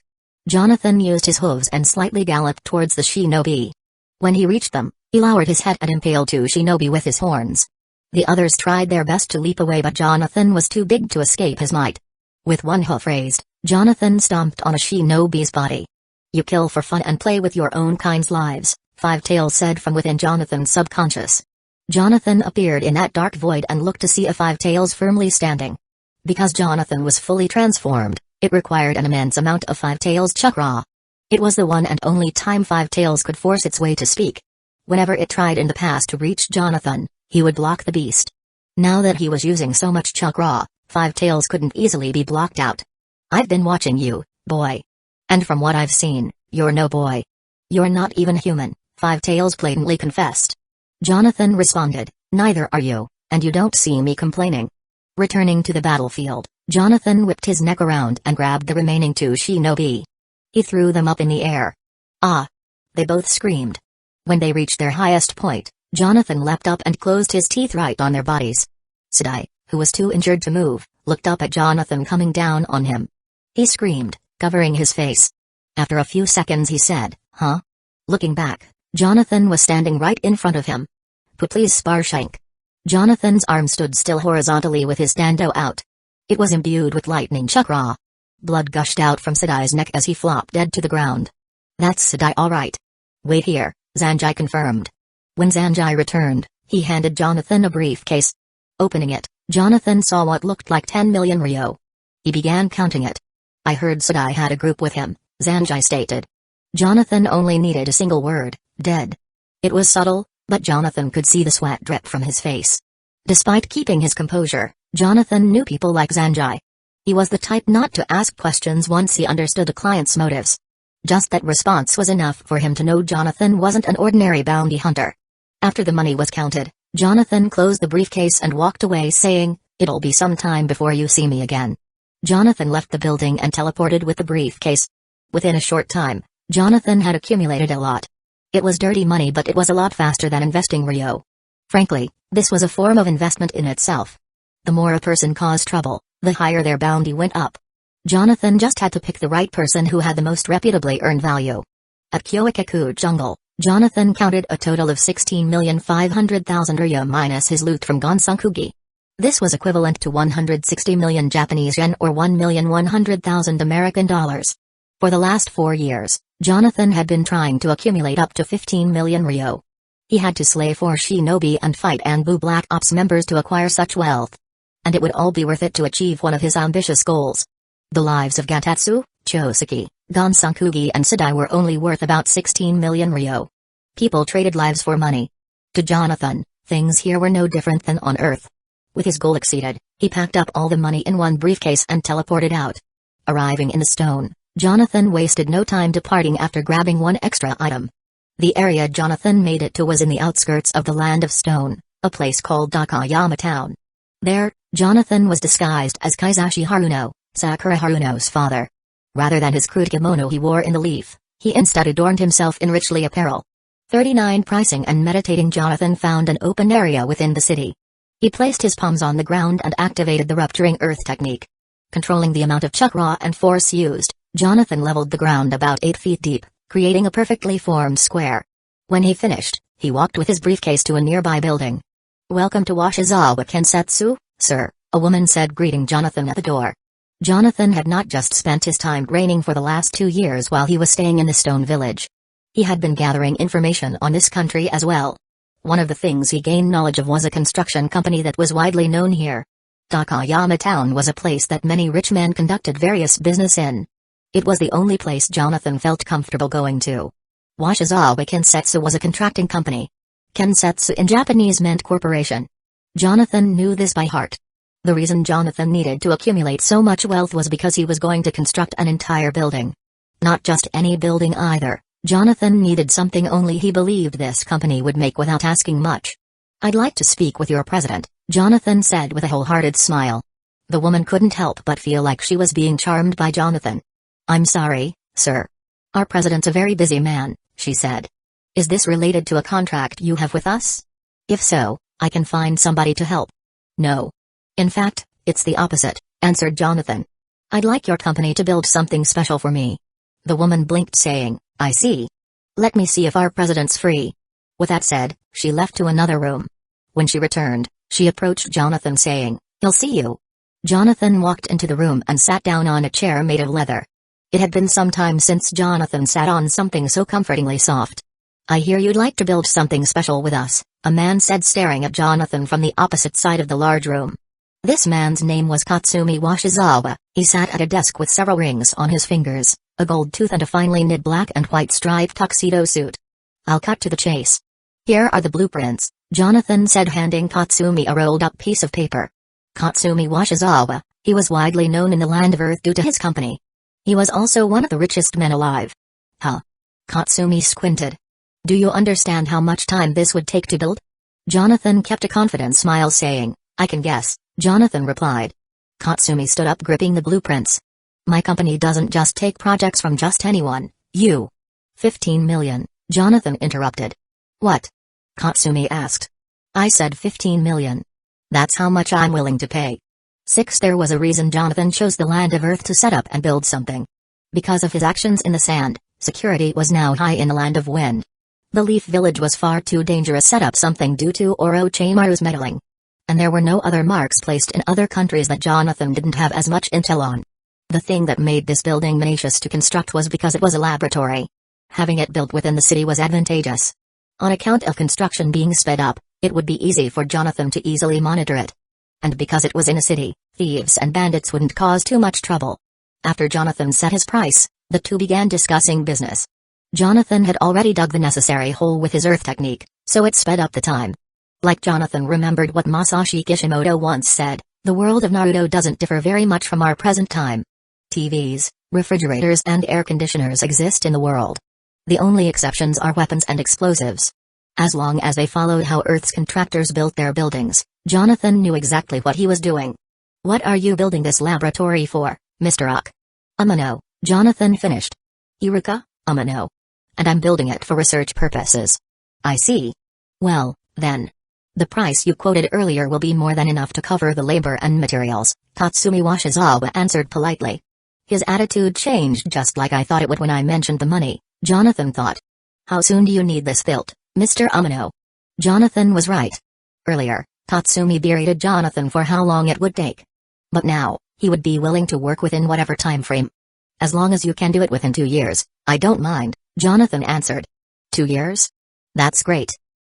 Jonathan used his hooves and slightly galloped towards the shinobi. When he reached them, he lowered his head and impaled 2 shinobi with his horns. The others tried their best to leap away, but Jonathan was too big to escape his might. With one hoof raised, Jonathan stomped on a shinobi's body. "You kill for fun and play with your own kind's lives," 5 tails said from within Jonathan's subconscious. Jonathan appeared in that dark void and looked to see a 5 tails firmly standing. Because Jonathan was fully transformed, it required an immense amount of 5 tails chakra. It was the one and only time 5 tails could force its way to speak. Whenever it tried in the past to reach Jonathan, he would block the beast. Now that he was using so much chakra, 5 tails couldn't easily be blocked out. "I've been watching you, boy. And from what I've seen, you're no boy. You're not even human," 5 tails blatantly confessed. Jonathan responded, "Neither are you, and you don't see me complaining." Returning to the battlefield, Jonathan whipped his neck around and grabbed the remaining 2 shinobi. He threw them up in the air. "Ah!" they both screamed. When they reached their highest point, Jonathan leapt up and closed his teeth right on their bodies. Sadai, who was too injured to move, looked up at Jonathan coming down on him. He screamed, covering his face. After a few seconds he said, "Huh?" Looking back, Jonathan was standing right in front of him. "Please Sparshank." Jonathan's arm stood still horizontally with his Danzō out. It was imbued with lightning chakra. Blood gushed out from Sadai's neck as he flopped dead to the ground. "That's Sadai all right. Wait here," Sanjay confirmed. When Sanjay returned, he handed Jonathan a briefcase. Opening it, Jonathan saw what looked like 10 million ryo. He began counting it. "I heard Sadai had a group with him," Sanjay stated. Jonathan only needed a single word, dead. It was subtle, but Jonathan could see the sweat drip from his face. Despite keeping his composure, Jonathan knew people like Sanjay. He was the type not to ask questions once he understood a client's motives. Just that response was enough for him to know Jonathan wasn't an ordinary bounty hunter. After the money was counted, Jonathan closed the briefcase and walked away saying, "It'll be some time before you see me again." Jonathan left the building and teleported with the briefcase. Within a short time, Jonathan had accumulated a lot. It was dirty money, but it was a lot faster than investing ryo. Frankly, this was a form of investment in itself. The more a person caused trouble, the higher their bounty went up. Jonathan just had to pick the right person who had the most reputably earned value. At Hueco Jungle, Jonathan counted a total of 16,500,000 ryo minus his loot from Gonsankugi. This was equivalent to 160 million Japanese yen or 1,100,000 American dollars. For the last 4 years, Jonathan had been trying to accumulate up to 15 million ryo. He had to slay 4 shinobi and fight Anbu Black Ops members to acquire such wealth. And it would all be worth it to achieve one of his ambitious goals. The lives of Gatatsu, Choseki, Gonsankugi and Sadai were only worth about 16 million ryo. People traded lives for money. To Jonathan, things here were no different than on Earth. With his goal exceeded, he packed up all the money in one briefcase and teleported out. Arriving in the stone, Jonathan wasted no time departing after grabbing one extra item. The area Jonathan made it to was in the outskirts of the Land of Stone, a place called Takayama Town. There, Jonathan was disguised as Kaizashi Haruno, Sakura Haruno's father. Rather than his crude kimono he wore in the leaf, he instead adorned himself in richly apparel. 39 Pricing and meditating, Jonathan found an open area within the city. He placed his palms on the ground and activated the rupturing earth technique. Controlling the amount of chakra and force used, Jonathan leveled the ground about 8 feet deep, creating a perfectly formed square. When he finished, he walked with his briefcase to a nearby building. "Welcome to Washizawa Kensetsu, sir," a woman said, greeting Jonathan at the door. Jonathan had not just spent his time training for the last 2 years while he was staying in the stone village. He had been gathering information on this country as well. One of the things he gained knowledge of was a construction company that was widely known here. Takayama Town was a place that many rich men conducted various business in. It was the only place Jonathan felt comfortable going to. Washizawa Kensetsu was a contracting company. Kensetsu in Japanese meant corporation. Jonathan knew this by heart. The reason Jonathan needed to accumulate so much wealth was because he was going to construct an entire building. Not just any building either. Jonathan needed something only he believed this company would make without asking much. "I'd like to speak with your president," Jonathan said with a wholehearted smile. The woman couldn't help but feel like she was being charmed by Jonathan. "I'm sorry, sir. Our president's a very busy man," she said. "Is this related to a contract you have with us? If so, I can find somebody to help." "No. In fact, it's the opposite," answered Jonathan. "I'd like your company to build something special for me." The woman blinked, saying, "I see. Let me see if our president's free." With that said, she left to another room. When she returned, she approached Jonathan, saying, "He'll see you." Jonathan walked into the room and sat down on a chair made of leather. It had been some time since Jonathan sat on something so comfortingly soft. "I hear you'd like to build something special with us," a man said, staring at Jonathan from the opposite side of the large room. This man's name was Katsumi Washizawa. He sat at a desk with several rings on his fingers, a gold tooth and a finely knit black and white striped tuxedo suit. "I'll cut to the chase. Here are the blueprints," Jonathan said, handing Katsumi a rolled-up piece of paper. Katsumi Washizawa, he was widely known in the Land of Earth due to his company. He was also one of the richest men alive. "Huh?" Katsumi squinted. "Do you understand how much time this would take to build?" Jonathan kept a confident smile, saying, "I can guess," Jonathan replied. Katsumi stood up, gripping the blueprints. "My company doesn't just take projects from just anyone, you." 15 million, Jonathan interrupted. "What?" Katsumi asked. "I said 15 million. That's how much I'm willing to pay." 6. There was a reason Jonathan chose the Land of Earth to set up and build something. Because of his actions in the sand, security was now high in the Land of Wind. The Leaf Village was far too dangerous to set up something due to Orochimaru's meddling. And there were no other marks placed in other countries that Jonathan didn't have as much intel on. The thing that made this building tenacious to construct was because it was a laboratory. Having it built within the city was advantageous. On account of construction being sped up, it would be easy for Jonathan to easily monitor it. And because it was in a city, thieves and bandits wouldn't cause too much trouble. After Jonathan set his price, the two began discussing business. Jonathan had already dug the necessary hole with his earth technique, so it sped up the time. Like Jonathan remembered what Masashi Kishimoto once said, the world of Naruto doesn't differ very much from our present time. TVs, refrigerators and air conditioners exist in the world. The only exceptions are weapons and explosives. As long as they followed how Earth's contractors built their buildings, Jonathan knew exactly what he was doing. "What are you building this laboratory for, Mr. Uck?" "Umano," Jonathan finished. "Iruka, Umano. And I'm building it for research purposes." "I see. Well, then. The price you quoted earlier will be more than enough to cover the labor and materials," Katsumi Washizawa answered politely. His attitude changed just like I thought it would when I mentioned the money, Jonathan thought. "How soon do you need this built, Mr. Umano?" Jonathan was right. Earlier, Katsumi berated Jonathan for how long it would take. But now, he would be willing to work within whatever time frame. "As long as you can do it within 2 years, I don't mind," Jonathan answered. 2 years? That's great.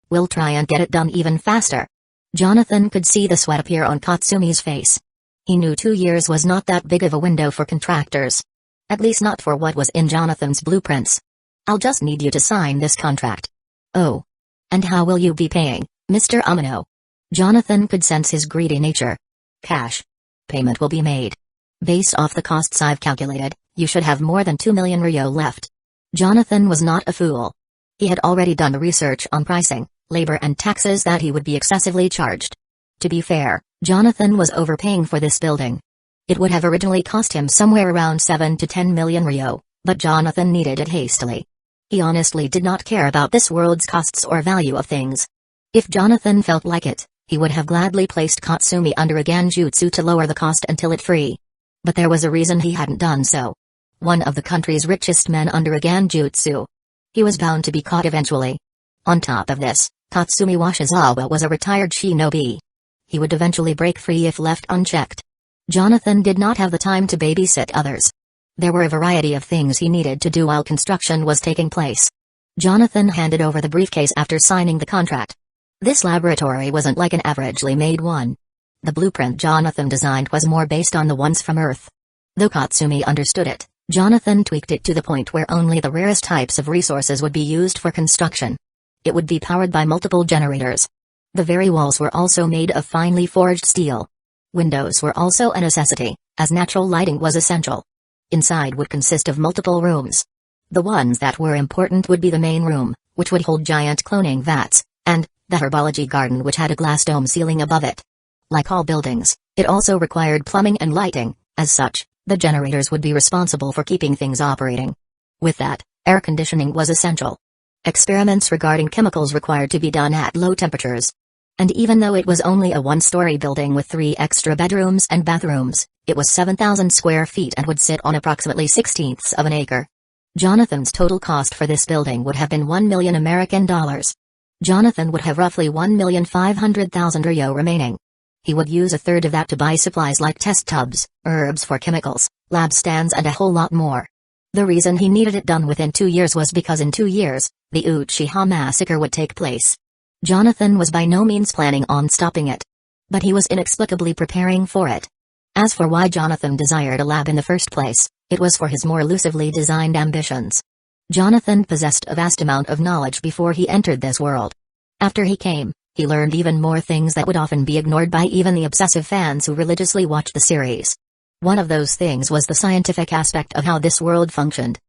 We'll try and get it done even faster. Jonathan could see the sweat appear on Katsumi's face. He knew 2 years was not that big of a window for contractors. At least not for what was in Jonathan's blueprints. "I'll just need you to sign this contract." "Oh. And how will you be paying, Mr. Umano?" Jonathan could sense his greedy nature. "Cash. Payment will be made. Based off the costs I've calculated, you should have more than 2 million ryo left." Jonathan was not a fool. He had already done the research on pricing, labor and taxes that he would be excessively charged. To be fair, Jonathan was overpaying for this building. It would have originally cost him somewhere around 7 to 10 million ryo, but Jonathan needed it hastily. He honestly did not care about this world's costs or value of things. If Jonathan felt like it, he would have gladly placed Katsumi under a Genjutsu to lower the cost until it free. But there was a reason he hadn't done so. One of the country's richest men under a Genjutsu. He was bound to be caught eventually. On top of this, Tatsumi Washizawa was a retired shinobi. He would eventually break free if left unchecked. Jonathan did not have the time to babysit others. There were a variety of things he needed to do while construction was taking place. Jonathan handed over the briefcase after signing the contract. This laboratory wasn't like an averagely made one. The blueprint Jonathan designed was more based on the ones from Earth. Though Katsumi understood it, Jonathan tweaked it to the point where only the rarest types of resources would be used for construction. It would be powered by multiple generators. The very walls were also made of finely forged steel. Windows were also a necessity, as natural lighting was essential. Inside would consist of multiple rooms. The ones that were important would be the main room, which would hold giant cloning vats, and the herbology garden, which had a glass dome ceiling above it. Like all buildings, it also required plumbing and lighting. As such, the generators would be responsible for keeping things operating. With that, air conditioning was essential. Experiments regarding chemicals required to be done at low temperatures. And even though it was only a one-story building with 3 extra bedrooms and bathrooms, it was 7,000 square feet and would sit on approximately 1/16 of an acre. Jonathan's total cost for this building would have been $1 million American dollars. Jonathan would have roughly 1,500,000 ryo remaining. He would use a third of that to buy supplies like test tubs, herbs for chemicals, lab stands and a whole lot more. The reason he needed it done within 2 years was because in 2 years, the Uchiha massacre would take place. Jonathan was by no means planning on stopping it. But he was inexplicably preparing for it. As for why Jonathan desired a lab in the first place, it was for his more elusively designed ambitions. Jonathan possessed a vast amount of knowledge before he entered this world. After he came, he learned even more things that would often be ignored by even the obsessive fans who religiously watched the series. One of those things was the scientific aspect of how this world functioned.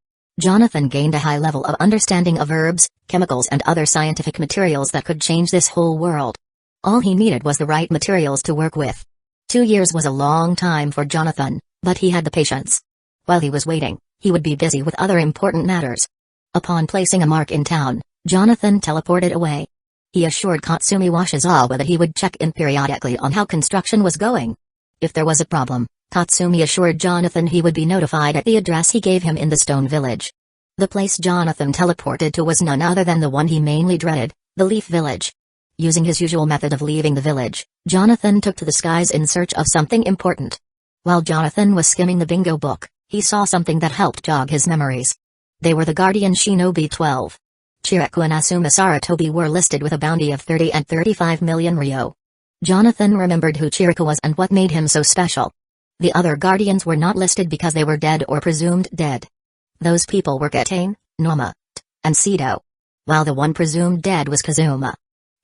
Jonathan gained a high level of understanding of herbs, chemicals and other scientific materials that could change this whole world. All he needed was the right materials to work with. 2 years was a long time for Jonathan, but he had the patience. While he was waiting, he would be busy with other important matters. Upon placing a mark in town, Jonathan teleported away. He assured Katsumi Washizawa that he would check in periodically on how construction was going. If there was a problem, Katsumi assured Jonathan he would be notified at the address he gave him in the Stone Village. The place Jonathan teleported to was none other than the one he mainly dreaded, the Leaf Village. Using his usual method of leaving the village, Jonathan took to the skies in search of something important. While Jonathan was skimming the bingo book, he saw something that helped jog his memories. They were the Guardian Shinobi 12. Chiriku and Asuma Saratobi were listed with a bounty of 30 and 35 million ryo. Jonathan remembered who Chiriku was and what made him so special. The other guardians were not listed because they were dead or presumed dead. Those people were Getane, Noma, and Sido. While the one presumed dead was Kazuma.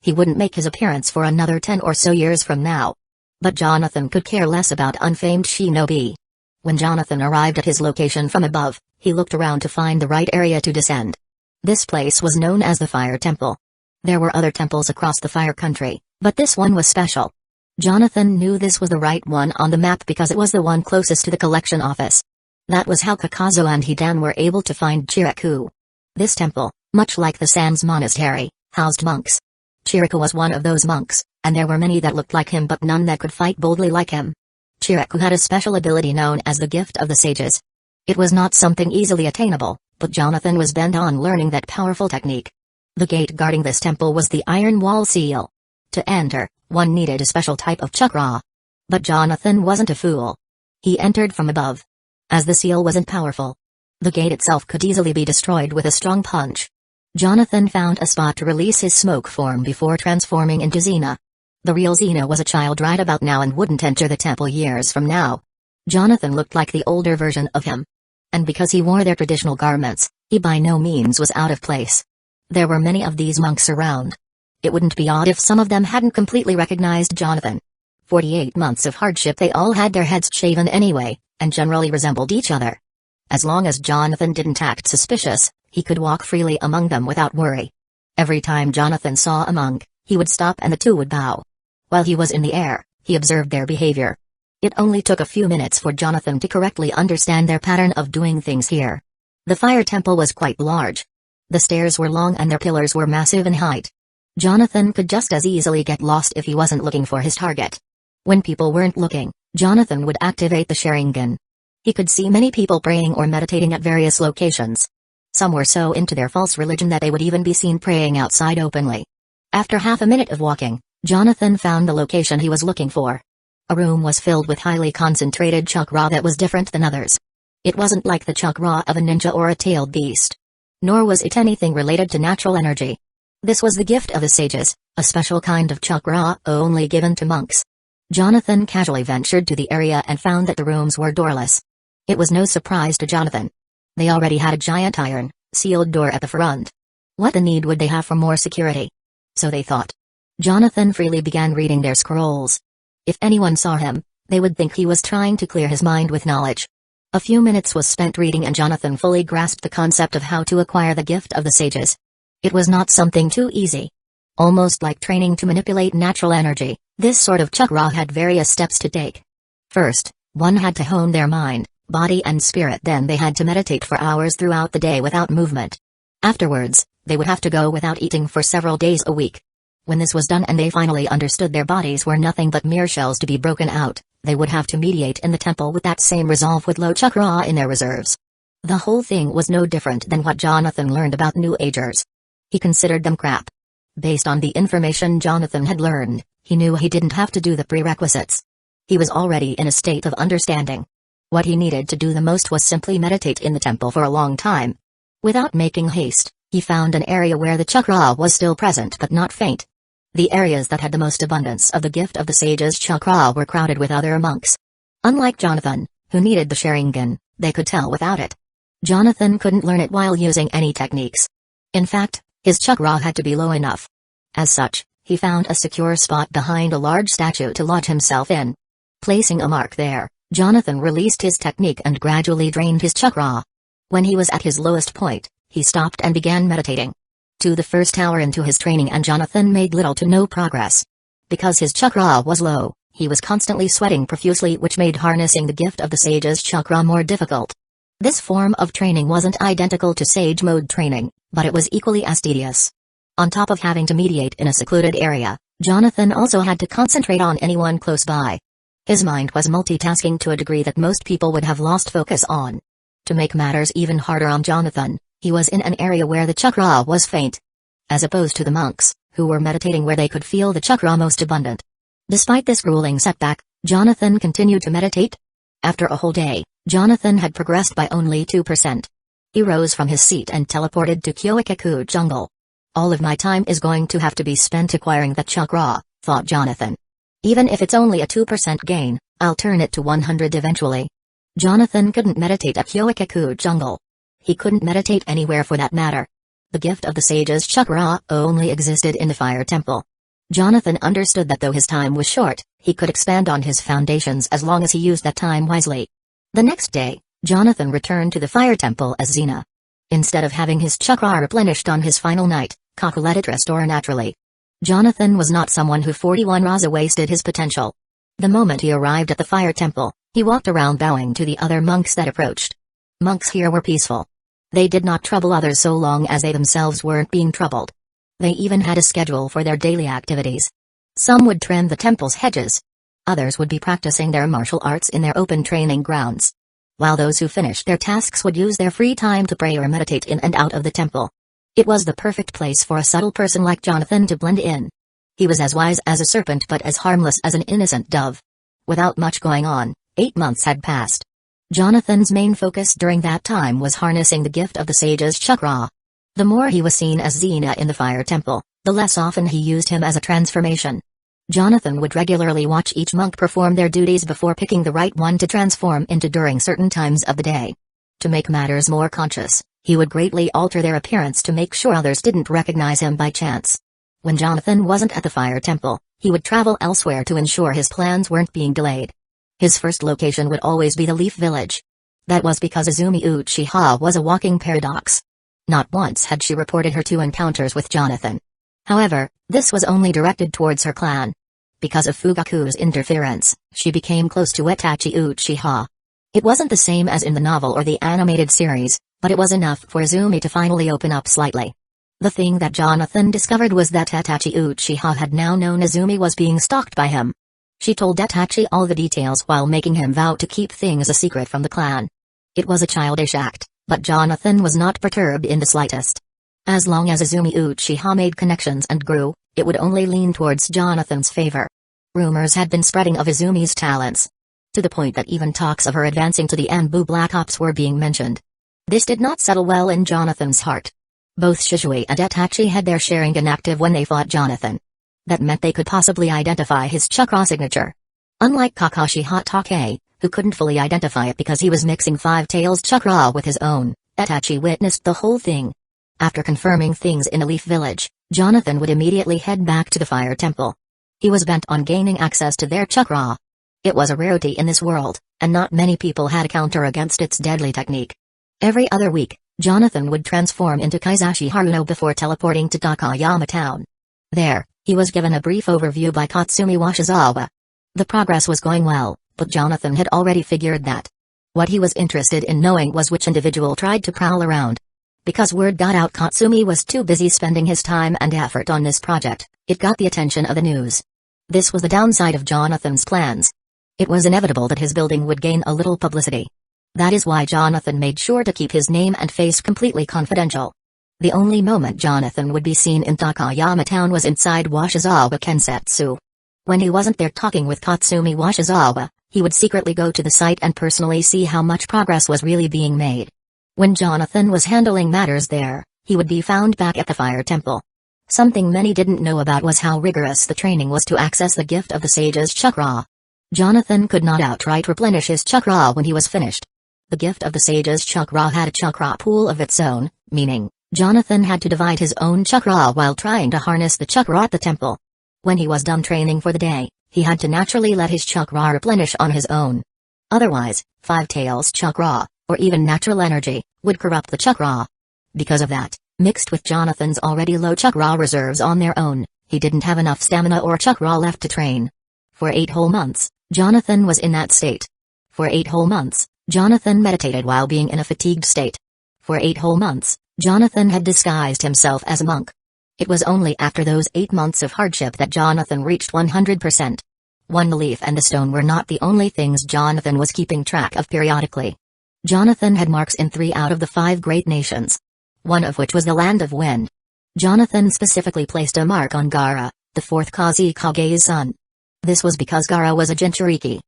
He wouldn't make his appearance for another 10 or so years from now. But Jonathan could care less about unfamed shinobi. When Jonathan arrived at his location from above, he looked around to find the right area to descend. This place was known as the Fire Temple. There were other temples across the Fire Country, but this one was special. Jonathan knew this was the right one on the map because it was the one closest to the collection office. That was how Kakazo and Hidan were able to find Chiriku. This temple, much like the Sans Monastery, housed monks. Chiriku was one of those monks, and there were many that looked like him but none that could fight boldly like him. Chiriku had a special ability known as the Gift of the Sages. It was not something easily attainable, but Jonathan was bent on learning that powerful technique. The gate guarding this temple was the Iron Wall Seal. To enter, one needed a special type of chakra. But Jonathan wasn't a fool. He entered from above. As the seal wasn't powerful, the gate itself could easily be destroyed with a strong punch. Jonathan found a spot to release his smoke form before transforming into Xena. The real Xena was a child right about now and wouldn't enter the temple years from now. Jonathan looked like the older version of him. And because he wore their traditional garments, he by no means was out of place. There were many of these monks around. It wouldn't be odd if some of them hadn't completely recognized Jonathan. 48 months of hardship, they all had their heads shaven anyway, and generally resembled each other. As long as Jonathan didn't act suspicious, he could walk freely among them without worry. Every time Jonathan saw a monk, he would stop and the two would bow. While he was in the air, he observed their behavior. It only took a few minutes for Jonathan to correctly understand their pattern of doing things here. The fire temple was quite large. The stairs were long and their pillars were massive in height. Jonathan could just as easily get lost if he wasn't looking for his target. When people weren't looking, Jonathan would activate the Sharingan, He could see many people praying or meditating at various locations. Some were so into their false religion that they would even be seen praying outside openly. After half a minute of walking, Jonathan found the location he was looking for. A room was filled with highly concentrated chakra that was different than others. It wasn't like the chakra of a ninja or a tailed beast. Nor was it anything related to natural energy. This was the gift of the sages, a special kind of chakra only given to monks. Jonathan casually ventured to the area and found that the rooms were doorless. It was no surprise to Jonathan. They already had a giant iron, sealed door at the front. What the need would they have for more security? So they thought. Jonathan freely began reading their scrolls. If anyone saw him, they would think he was trying to clear his mind with knowledge. A few minutes was spent reading and Jonathan fully grasped the concept of how to acquire the gift of the sages. It was not something too easy. Almost like training to manipulate natural energy, this sort of chakra had various steps to take. First, one had to hone their mind, body and spirit, then they had to meditate for hours throughout the day without movement. Afterwards, they would have to go without eating for several days a week. When this was done and they finally understood their bodies were nothing but mere shells to be broken out, they would have to mediate in the temple with that same resolve with low chakra in their reserves. The whole thing was no different than what Jonathan learned about New Agers. He considered them crap. Based on the information Jonathan had learned, he knew he didn't have to do the prerequisites. He was already in a state of understanding. What he needed to do the most was simply meditate in the temple for a long time. Without making haste, he found an area where the chakra was still present but not faint. The areas that had the most abundance of the gift of the sage's chakra were crowded with other monks. Unlike Jonathan, who needed the Sharingan, they could tell without it. Jonathan couldn't learn it while using any techniques. In fact, his chakra had to be low enough. As such, he found a secure spot behind a large statue to lodge himself in. Placing a mark there, Jonathan released his technique and gradually drained his chakra. When he was at his lowest point, he stopped and began meditating. To the first hour into his training and Jonathan made little to no progress. Because his chakra was low, he was constantly sweating profusely, which made harnessing the gift of the sage's chakra more difficult. This form of training wasn't identical to sage mode training, but it was equally as tedious. On top of having to mediate in a secluded area, Jonathan also had to concentrate on anyone close by. His mind was multitasking to a degree that most people would have lost focus on. To make matters even harder on Jonathan, he was in an area where the chakra was faint. As opposed to the monks, who were meditating where they could feel the chakra most abundant. Despite this grueling setback, Jonathan continued to meditate. After a whole day, Jonathan had progressed by only 2%. He rose from his seat and teleported to Hueco jungle. All of my time is going to have to be spent acquiring that chakra, thought Jonathan. Even if it's only a 2% gain, I'll turn it to 100 eventually. Jonathan couldn't meditate at Hueco jungle. He couldn't meditate anywhere for that matter. The gift of the sage's chakra only existed in the fire temple. Jonathan understood that though his time was short, he could expand on his foundations as long as he used that time wisely. The next day, Jonathan returned to the fire temple as Xena. Instead of having his chakra replenished on his final night, Kaku let it restore naturally. Jonathan was not someone who 41 Raza wasted his potential. The moment he arrived at the fire temple, he walked around bowing to the other monks that approached. Monks here were peaceful. They did not trouble others so long as they themselves weren't being troubled. They even had a schedule for their daily activities. Some would trim the temple's hedges. Others would be practicing their martial arts in their open training grounds. While those who finished their tasks would use their free time to pray or meditate in and out of the temple. It was the perfect place for a subtle person like Jonathan to blend in. He was as wise as a serpent but as harmless as an innocent dove. Without much going on, 8 months had passed. Jonathan's main focus during that time was harnessing the gift of the sage's chakra. The more he was seen as Xena in the fire temple, the less often he used him as a transformation. Jonathan would regularly watch each monk perform their duties before picking the right one to transform into during certain times of the day. To make matters more conscious, he would greatly alter their appearance to make sure others didn't recognize him by chance. When Jonathan wasn't at the fire temple, he would travel elsewhere to ensure his plans weren't being delayed. His first location would always be the Leaf Village. That was because Izumi Uchiha was a walking paradox. Not once had she reported her 2 encounters with Jonathan. However, this was only directed towards her clan. Because of Fugaku's interference, she became close to Itachi Uchiha. It wasn't the same as in the novel or the animated series, but it was enough for Izumi to finally open up slightly. The thing that Jonathan discovered was that Itachi Uchiha had now known Izumi was being stalked by him. She told Itachi all the details while making him vow to keep things a secret from the clan. It was a childish act, but Jonathan was not perturbed in the slightest. As long as Izumi Uchiha made connections and grew, it would only lean towards Jonathan's favor. Rumors had been spreading of Izumi's talents, to the point that even talks of her advancing to the Anbu Black Ops were being mentioned. This did not settle well in Jonathan's heart. Both Shisui and Itachi had their Sharingan active when they fought Jonathan. That meant they could possibly identify his chakra signature. Unlike Kakashi Hatake, who couldn't fully identify it because he was mixing Five Tails chakra with his own, Itachi witnessed the whole thing. After confirming things in a leaf village, Jonathan would immediately head back to the fire temple. He was bent on gaining access to their chakra. It was a rarity in this world, and not many people had a counter against its deadly technique. Every other week, Jonathan would transform into Kaizashi Haruno before teleporting to Takayama Town. There, he was given a brief overview by Katsumi Washizawa. The progress was going well, but Jonathan had already figured that. What he was interested in knowing was which individual tried to prowl around. Because word got out Katsumi was too busy spending his time and effort on this project, it got the attention of the news. This was the downside of Jonathan's plans. It was inevitable that his building would gain a little publicity. That is why Jonathan made sure to keep his name and face completely confidential. The only moment Jonathan would be seen in Takayama Town was inside Washizawa Kensetsu. When he wasn't there talking with Katsumi Washizawa, he would secretly go to the site and personally see how much progress was really being made. When Jonathan was handling matters there, he would be found back at the fire temple. Something many didn't know about was how rigorous the training was to access the gift of the sage's chakra. Jonathan could not outright replenish his chakra when he was finished. The gift of the sage's chakra had a chakra pool of its own, meaning, Jonathan had to divide his own chakra while trying to harness the chakra at the temple. When he was done training for the day, he had to naturally let his chakra replenish on his own. Otherwise, Five Tails chakra, or even natural energy, would corrupt the chakra. Because of that, mixed with Jonathan's already low chakra reserves on their own, he didn't have enough stamina or chakra left to train. For 8 whole months, Jonathan was in that state. For 8 whole months, Jonathan meditated while being in a fatigued state. For 8 whole months, Jonathan had disguised himself as a monk. It was only after those 8 months of hardship that Jonathan reached 100%. The leaf and the stone were not the only things Jonathan was keeping track of periodically. Jonathan had marks in 3 out of the 5 great nations. One of which was the Land of Wind. Jonathan specifically placed a mark on Gaara, the 4th Kazekage's son. This was because Gaara was a Jinchuriki.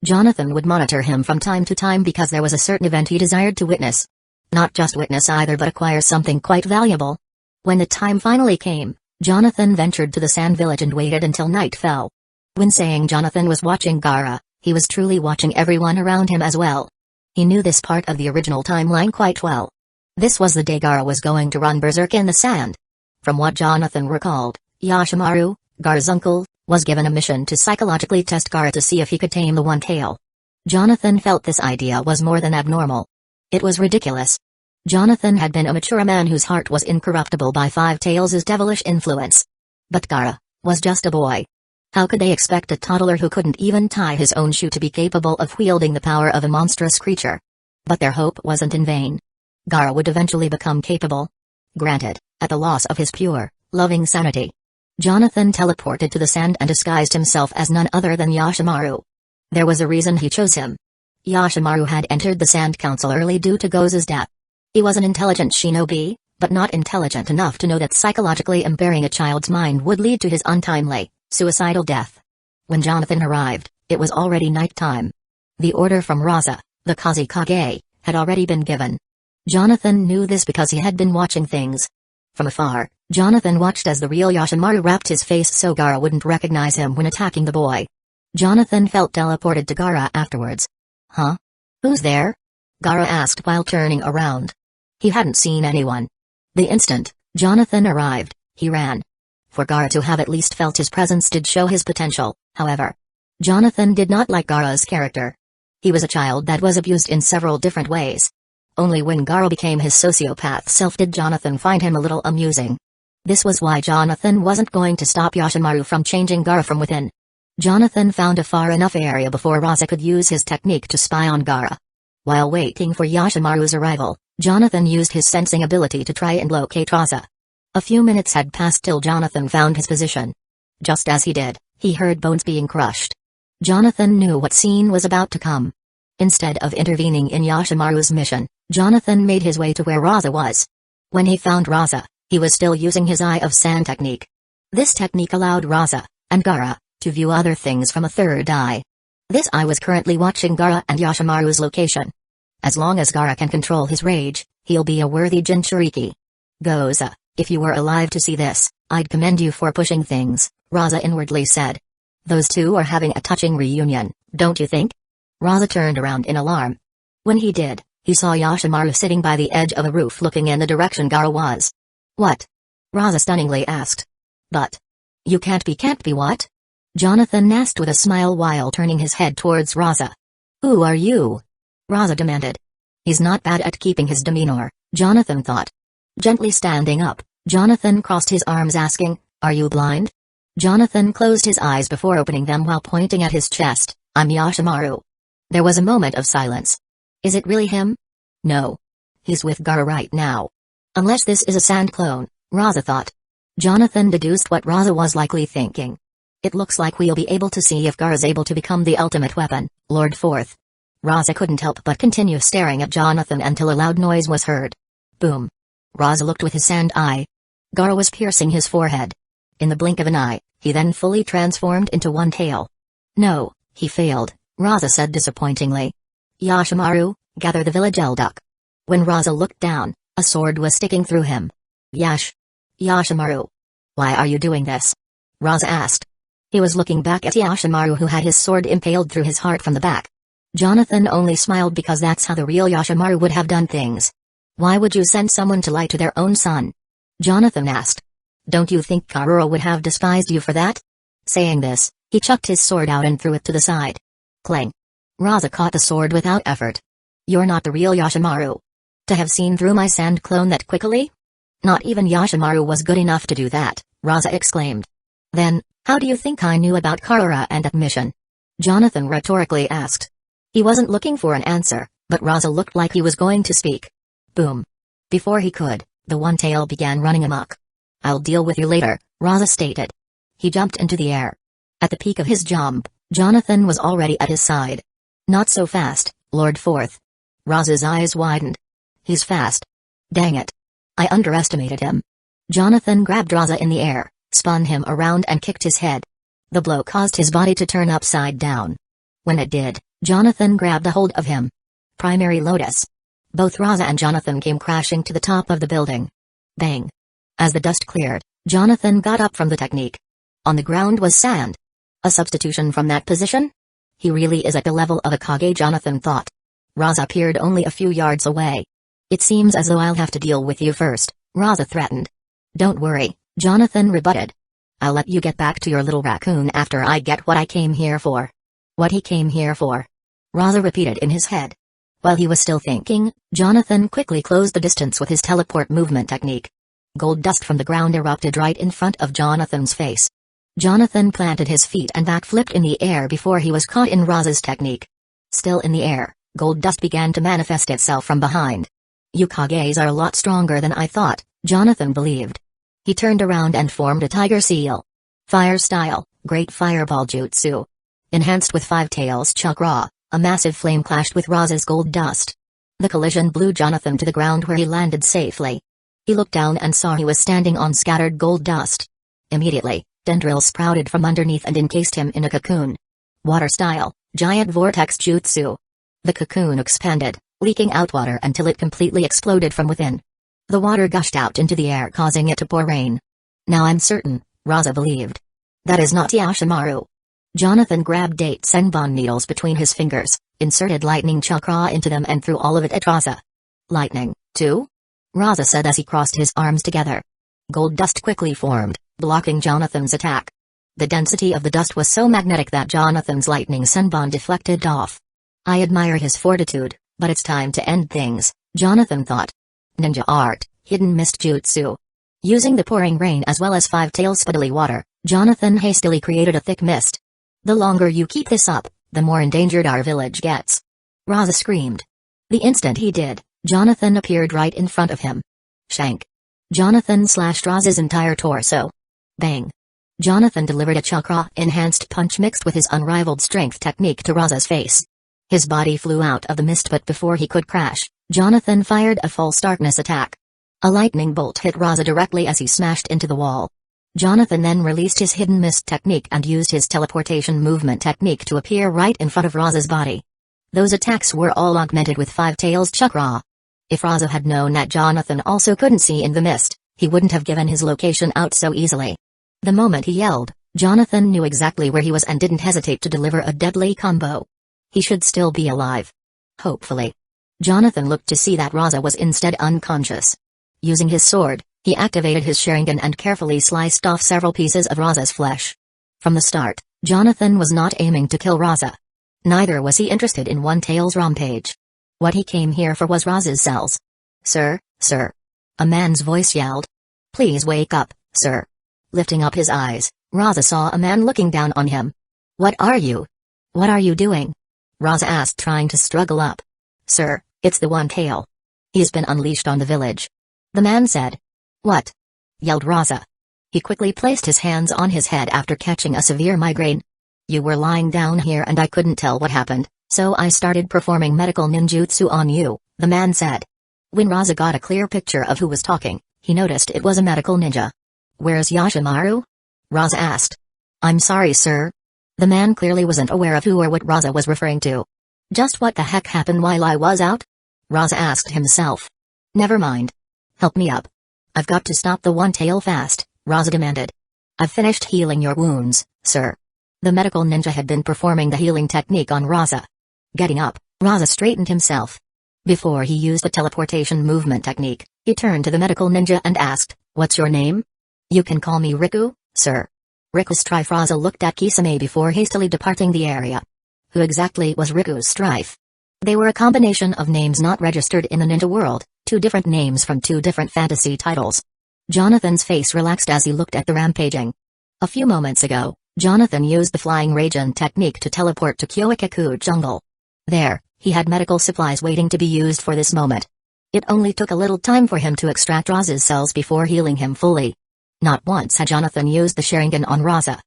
Jonathan would monitor him from time to time because there was a certain event he desired to witness. Not just witness either but acquire something quite valuable. When the time finally came, Jonathan ventured to the sand village and waited until night fell. When saying Jonathan was watching Gaara, he was truly watching everyone around him as well. He knew this part of the original timeline quite well. This was the day Gaara was going to run berserk in the sand. From what Jonathan recalled, Yashimaru, Gaara's uncle, was given a mission to psychologically test Gaara to see if he could tame the One Tail. Jonathan felt this idea was more than abnormal. It was ridiculous. Jonathan had been a mature man whose heart was incorruptible by Five Tails' devilish influence. But Gaara was just a boy. How could they expect a toddler who couldn't even tie his own shoe to be capable of wielding the power of a monstrous creature? But their hope wasn't in vain. Gaara would eventually become capable. Granted, at the loss of his pure, loving sanity. Jonathan teleported to the sand and disguised himself as none other than Yashimaru. There was a reason he chose him. Yashimaru had entered the Sand Council early due to Goza's death. He was an intelligent shinobi, but not intelligent enough to know that psychologically impairing a child's mind would lead to his untimely, suicidal death. When Jonathan arrived, it was already night time. The order from Raza, the Kazekage, had already been given. Jonathan knew this because he had been watching things. From afar, Jonathan watched as the real Yashimaru wrapped his face so Gaara wouldn't recognize him when attacking the boy. Jonathan felt teleported to Gaara afterwards. Huh? Who's there? Gaara asked while turning around. He hadn't seen anyone. The instant Jonathan arrived, he ran. For Gaara to have at least felt his presence did show his potential, however. Jonathan did not like Gaara's character. He was a child that was abused in several different ways. Only when Gaara became his sociopath self did Jonathan find him a little amusing. This was why Jonathan wasn't going to stop Yashimaru from changing Gaara from within. Jonathan found a far enough area before Raza could use his technique to spy on Gaara. While waiting for Yashimaru's arrival, Jonathan used his sensing ability to try and locate Raza. A few minutes had passed till Jonathan found his position. Just as he did, he heard bones being crushed. Jonathan knew what scene was about to come. Instead of intervening in Yoshimaru's mission, Jonathan made his way to where Raza was. When he found Raza, he was still using his Eye of Sand technique. This technique allowed Raza, and Gaara, to view other things from a third eye. This eye was currently watching Gaara and Yoshimaru's location. As long as Gaara can control his rage, he'll be a worthy Jinchuriki. Goza, if you were alive to see this, I'd commend you for pushing things, Raza inwardly said. Those two are having a touching reunion, don't you think? Raza turned around in alarm. When he did, he saw Yoshimaru sitting by the edge of a roof looking in the direction Gaara was. What? Raza stunningly asked. But. You can't be what? Jonathan asked with a smile while turning his head towards Raza. Who are you? Raza demanded. He's not bad at keeping his demeanor, Jonathan thought. Gently standing up, Jonathan crossed his arms asking, Are you blind? Jonathan closed his eyes before opening them while pointing at his chest. I'm Yoshimaru. There was a moment of silence. Is it really him? No. He's with Gaara right now. Unless this is a sand clone, Raza thought. Jonathan deduced what Raza was likely thinking. It looks like we'll be able to see if Gaara's able to become the ultimate weapon, Lord Fourth. Raza couldn't help but continue staring at Jonathan until a loud noise was heard. Boom. Raza looked with his sand eye. Gaara was piercing his forehead. In the blink of an eye, he then fully transformed into one tail. No, he failed, Raza said disappointingly. Yoshimaru, gather the village Elduck. When Raza looked down, a sword was sticking through him. Yoshimaru. Why are you doing this? Raza asked. He was looking back at Yoshimaru who had his sword impaled through his heart from the back. Jonathan only smiled because that's how the real Yoshimaru would have done things. Why would you send someone to lie to their own son? Jonathan asked. Don't you think Karura would have despised you for that? Saying this, he chucked his sword out and threw it to the side. Clang. Raza caught the sword without effort. You're not the real Yoshimaru. To have seen through my sand clone that quickly? Not even Yoshimaru was good enough to do that, Raza exclaimed. Then, how do you think I knew about Karura and that mission? Jonathan rhetorically asked. He wasn't looking for an answer, but Raza looked like he was going to speak. Boom. Before he could, the one tail began running amok. I'll deal with you later, Raza stated. He jumped into the air. At the peak of his jump, Jonathan was already at his side. Not so fast, Lord Fourth. Raza's eyes widened. He's fast. Dang it. I underestimated him. Jonathan grabbed Raza in the air, spun him around and kicked his head. The blow caused his body to turn upside down. When it did, Jonathan grabbed a hold of him. Primary Lotus. Both Raza and Jonathan came crashing to the top of the building. Bang. As the dust cleared, Jonathan got up from the technique. On the ground was sand. A substitution from that position? He really is at the level of a Kage, Jonathan thought. Raza appeared only a few yards away. It seems as though I'll have to deal with you first, Raza threatened. Don't worry, Jonathan rebutted. I'll let you get back to your little raccoon after I get what I came here for. What he came here for? Raza repeated in his head. While he was still thinking, Jonathan quickly closed the distance with his teleport movement technique. Gold dust from the ground erupted right in front of Jonathan's face. Jonathan planted his feet and backflipped in the air before he was caught in Raza's technique. Still in the air, gold dust began to manifest itself from behind. You Kages are a lot stronger than I thought, Jonathan believed. He turned around and formed a tiger seal. Fire style, Great Fireball Jutsu. Enhanced with 5 tails chakra, a massive flame clashed with Raza's gold dust. The collision blew Jonathan to the ground where he landed safely. He looked down and saw he was standing on scattered gold dust. Immediately, tendrils sprouted from underneath and encased him in a cocoon. Water style, Giant Vortex Jutsu. The cocoon expanded, leaking out water until it completely exploded from within. The water gushed out into the air, causing it to pour rain. Now I'm certain, Raza believed. That is not Yoshimaru. Jonathan grabbed 8 Senbon needles between his fingers, inserted lightning chakra into them and threw all of it at Raza. Lightning, too? Raza said as he crossed his arms together. Gold dust quickly formed, blocking Jonathan's attack. The density of the dust was so magnetic that Jonathan's lightning Senbon deflected off. I admire his fortitude, but it's time to end things, Jonathan thought. Ninja art, hidden mist jutsu. Using the pouring rain as well as 5 tails spuddly water, Jonathan hastily created a thick mist. The longer you keep this up, the more endangered our village gets. Raza screamed. The instant he did, Jonathan appeared right in front of him. Shank. Jonathan slashed Raza's entire torso. Bang. Jonathan delivered a chakra-enhanced punch mixed with his unrivaled strength technique to Raza's face. His body flew out of the mist, but before he could crash, Jonathan fired a false darkness attack. A lightning bolt hit Raza directly as he smashed into the wall. Jonathan then released his hidden mist technique and used his teleportation movement technique to appear right in front of Raza's body. Those attacks were all augmented with Five Tails chakra. If Raza had known that Jonathan also couldn't see in the mist, he wouldn't have given his location out so easily. The moment he yelled, Jonathan knew exactly where he was and didn't hesitate to deliver a deadly combo. He should still be alive. Hopefully. Jonathan looked to see that Raza was instead unconscious. Using his sword, he activated his Sharingan and carefully sliced off several pieces of Raza's flesh. From the start, Jonathan was not aiming to kill Raza. Neither was he interested in One Tail's rampage. What he came here for was Raza's cells. "Sir, sir." A man's voice yelled. "Please wake up, sir." Lifting up his eyes, Raza saw a man looking down on him. "What are you? What are you doing?" Raza asked, trying to struggle up. "Sir, it's the One Tail. He's been unleashed on the village." The man said. "What?" yelled Raza. He quickly placed his hands on his head after catching a severe migraine. "You were lying down here and I couldn't tell what happened, so I started performing medical ninjutsu on you," the man said. When Raza got a clear picture of who was talking, he noticed it was a medical ninja. "Where's Yashimaru?" Raza asked. "I'm sorry, sir." The man clearly wasn't aware of who or what Raza was referring to. "Just what the heck happened while I was out?" Raza asked himself. "Never mind. Help me up. I've got to stop the One Tail fast," Raza demanded. "I've finished healing your wounds, sir." The medical ninja had been performing the healing technique on Raza. Getting up, Raza straightened himself. Before he used the teleportation movement technique, he turned to the medical ninja and asked, "What's your name?" "You can call me Riku, sir." Riku's strife. Raza looked at Kisame before hastily departing the area. Who exactly was Riku's strife? They were a combination of names not registered in the ninja world, two different names from two different fantasy titles. Jonathan's face relaxed as he looked at the rampaging. A few moments ago, Jonathan used the flying Raijin technique to teleport to Hueco jungle. There, he had medical supplies waiting to be used for this moment. It only took a little time for him to extract Raza's cells before healing him fully. Not once had Jonathan used the Sharingan on Raza.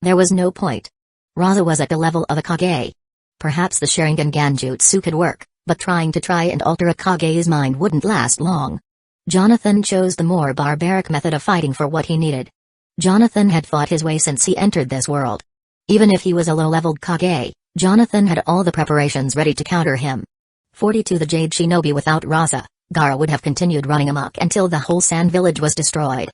There was no point. Raza was at the level of a Kage. Perhaps the Sharingan Genjutsu could work, but trying and alter a Kage's mind wouldn't last long. Jonathan chose the more barbaric method of fighting for what he needed. Jonathan had fought his way since he entered this world. Even if he was a low-leveled Kage, Jonathan had all the preparations ready to counter him. 42 The Jade Shinobi. Without Raza, Gaara would have continued running amok until the whole sand village was destroyed.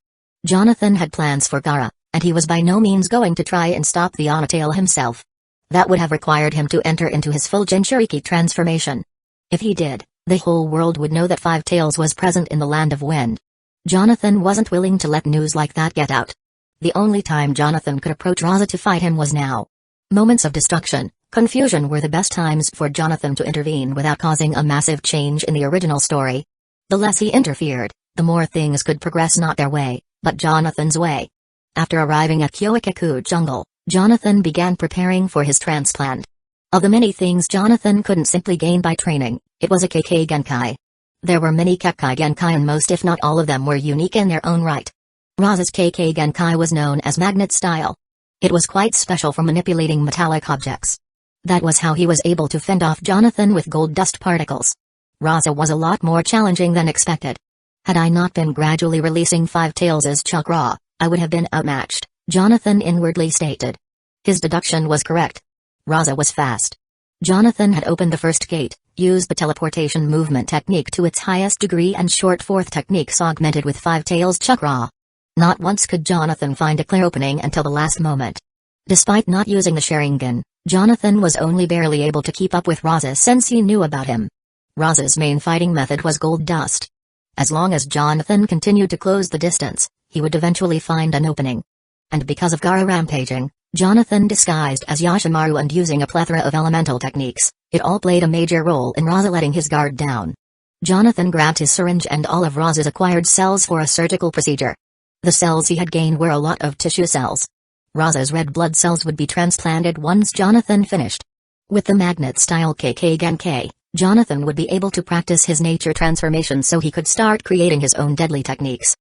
Jonathan had plans for Gaara, and he was by no means going to try and stop the Onatail himself. That would have required him to enter into his full Jinchuriki transformation. If he did, the whole world would know that Five Tails was present in the Land of Wind. Jonathan wasn't willing to let news like that get out. The only time Jonathan could approach Raza to fight him was now. Moments of destruction, confusion were the best times for Jonathan to intervene without causing a massive change in the original story. The less he interfered, the more things could progress not their way, but Jonathan's way. After arriving at Hueco jungle, Jonathan began preparing for his transplant. Of the many things Jonathan couldn't simply gain by training, it was a Kekkei Genkai. There were many Kekkei Genkai and most if not all of them were unique in their own right. Raza's Kekkei Genkai was known as magnet style. It was quite special for manipulating metallic objects. That was how he was able to fend off Jonathan with gold dust particles. Raza was a lot more challenging than expected. Had I not been gradually releasing Five Tails' chakra, I would have been outmatched, Jonathan inwardly stated. His deduction was correct. Raza was fast. Jonathan had opened the first gate, used the teleportation movement technique to its highest degree and short fourth techniques augmented with Five Tails chakra. Not once could Jonathan find a clear opening until the last moment. Despite not using the Sharingan, Jonathan was only barely able to keep up with Raza since he knew about him. Raza's main fighting method was gold dust. As long as Jonathan continued to close the distance, he would eventually find an opening. And because of Gaara rampaging, Jonathan disguised as Yashimaru and using a plethora of elemental techniques, it all played a major role in Raza letting his guard down. Jonathan grabbed his syringe and all of Raza's acquired cells for a surgical procedure. The cells he had gained were a lot of tissue cells. Raza's red blood cells would be transplanted once Jonathan finished. With the magnet-style Kekkei Genkai, Jonathan would be able to practice his nature transformation so he could start creating his own deadly techniques.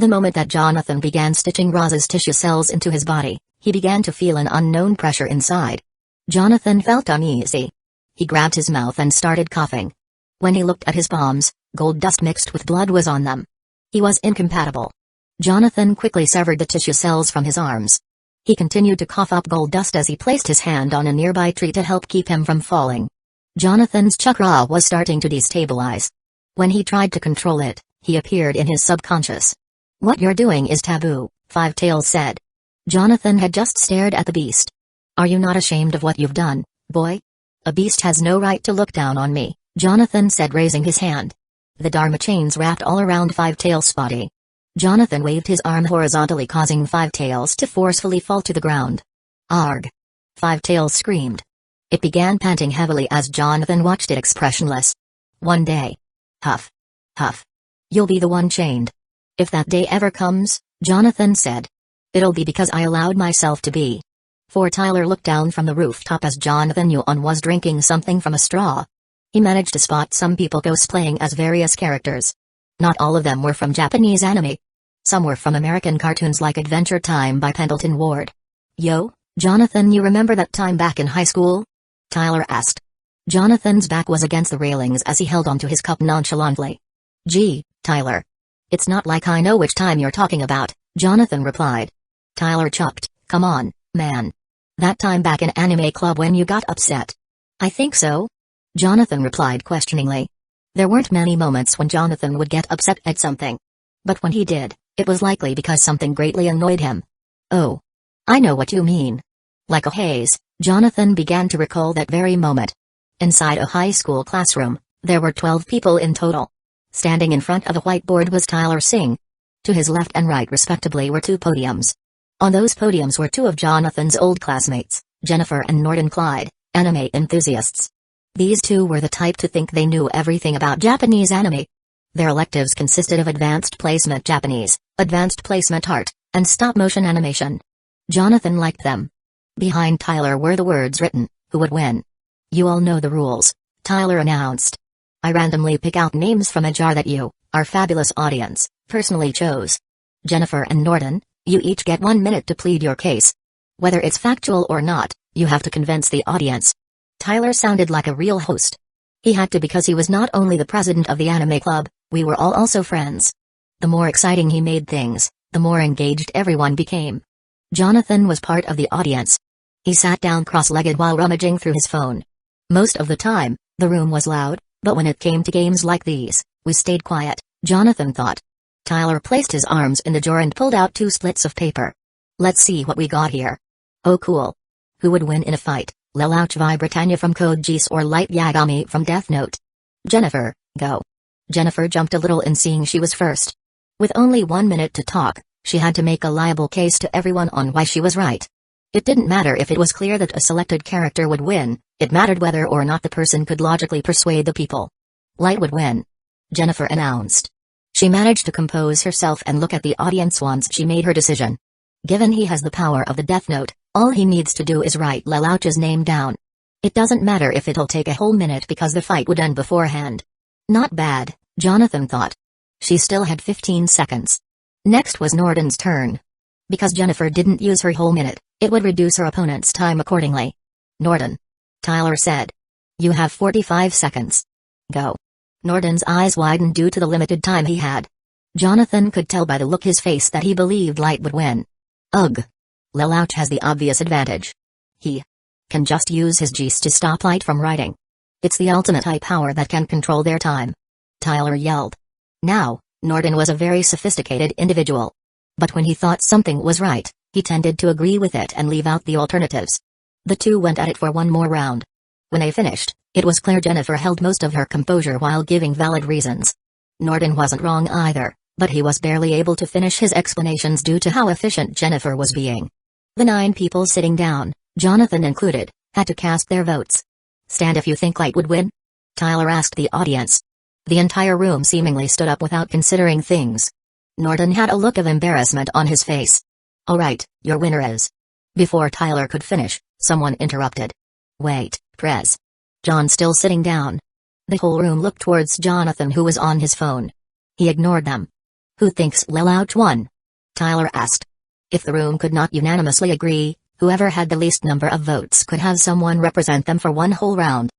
The moment that Jonathan began stitching Roz's tissue cells into his body, he began to feel an unknown pressure inside. Jonathan felt uneasy. He grabbed his mouth and started coughing. When he looked at his palms, gold dust mixed with blood was on them. He was incompatible. Jonathan quickly severed the tissue cells from his arms. He continued to cough up gold dust as he placed his hand on a nearby tree to help keep him from falling. Jonathan's chakra was starting to destabilize. When he tried to control it, he appeared in his subconscious. "What you're doing is taboo," Five Tails said. Jonathan had just stared at the beast. "Are you not ashamed of what you've done, boy? A beast has no right to look down on me," Jonathan said, raising his hand. The Dharma chains wrapped all around Five Tails' body. Jonathan waved his arm horizontally, causing Five Tails to forcefully fall to the ground. "Arg!" Five Tails screamed. It began panting heavily as Jonathan watched it expressionless. "One day. Huff. Huff. You'll be the one chained. If that day ever comes," Jonathan said, "it'll be because I allowed myself to be." For Tyler looked down from the rooftop as Jonathan Yuan was drinking something from a straw. He managed to spot some people cosplaying as various characters. Not all of them were from Japanese anime. Some were from American cartoons like Adventure Time by Pendleton Ward. "Yo, Jonathan, you remember that time back in high school?" Tyler asked. Jonathan's back was against the railings as he held onto his cup nonchalantly. "Gee, Tyler. It's not like I know which time you're talking about," Jonathan replied. Tyler chucked, "Come on, man. That time back in anime club when you got upset." "I think so," Jonathan replied questioningly. There weren't many moments when Jonathan would get upset at something. But when he did, it was likely because something greatly annoyed him. "Oh. I know what you mean." Like a haze, Jonathan began to recall that very moment. Inside a high school classroom, there were 12 people in total. Standing in front of a whiteboard was Tyler Singh. To his left and right respectively were 2 podiums. On those podiums were 2 of Jonathan's old classmates, Jennifer and Norton Clyde, anime enthusiasts. These 2 were the type to think they knew everything about Japanese anime. Their electives consisted of Advanced Placement Japanese, Advanced Placement Art, and Stop-Motion Animation. Jonathan liked them. Behind Tyler were the words written, "Who would win?" "You all know the rules," Tyler announced. "I randomly pick out names from a jar that you, our fabulous audience, personally chose. Jennifer and Norton, you each get 1 minute to plead your case. Whether it's factual or not, you have to convince the audience." Tyler sounded like a real host. He had to because he was not only the president of the anime club, we were all also friends. The more exciting he made things, the more engaged everyone became. Jonathan was part of the audience. He sat down cross-legged while rummaging through his phone. Most of the time, the room was loud, but when it came to games like these, we stayed quiet, Jonathan thought. Tyler placed his arms in the jar and pulled out 2 splits of paper. "Let's see what we got here." "Oh cool. Who would win in a fight, Lelouch v Britannia from Code Geass or Light Yagami from Death Note?" "Jennifer, go." Jennifer jumped a little in seeing she was first. With only 1 minute to talk, she had to make a liable case to everyone on why she was right. It didn't matter if it was clear that a selected character would win, it mattered whether or not the person could logically persuade the people. "Light would win," Jennifer announced. She managed to compose herself and look at the audience once she made her decision. Given he has the power of the Death Note, all he needs to do is write Lelouch's name down. It doesn't matter if it'll take a whole minute because the fight would end beforehand. Not bad, Jonathan thought. She still had 15 seconds. Next was Norton's turn. Because Jennifer didn't use her whole minute, it would reduce her opponent's time accordingly. "Norton," Tyler said. "You have 45 seconds. Go." Norton's eyes widened due to the limited time he had. Jonathan could tell by the look his face that he believed Light would win. Ugh. Lelouch has the obvious advantage. He can just use his Geass to stop Light from writing. It's the ultimate high power that can control their time. Tyler yelled. Now, Norton was a very sophisticated individual. But when he thought something was right, he tended to agree with it and leave out the alternatives. The 2 went at it for 1 more round. When they finished, it was clear Jennifer held most of her composure while giving valid reasons. Norton wasn't wrong either, but he was barely able to finish his explanations due to how efficient Jennifer was being. The 9 people sitting down, Jonathan included, had to cast their votes. "Stand if you think Light would win?" Tyler asked the audience. The entire room seemingly stood up without considering things. Norton had a look of embarrassment on his face. "All right, your winner is..." Before Tyler could finish, someone interrupted. "Wait, Prez." John still sitting down. The whole room looked towards Jonathan, who was on his phone. He ignored them. Who thinks Lelouch won? Tyler asked. If the room could not unanimously agree, whoever had the least number of votes could have someone represent them for one whole round.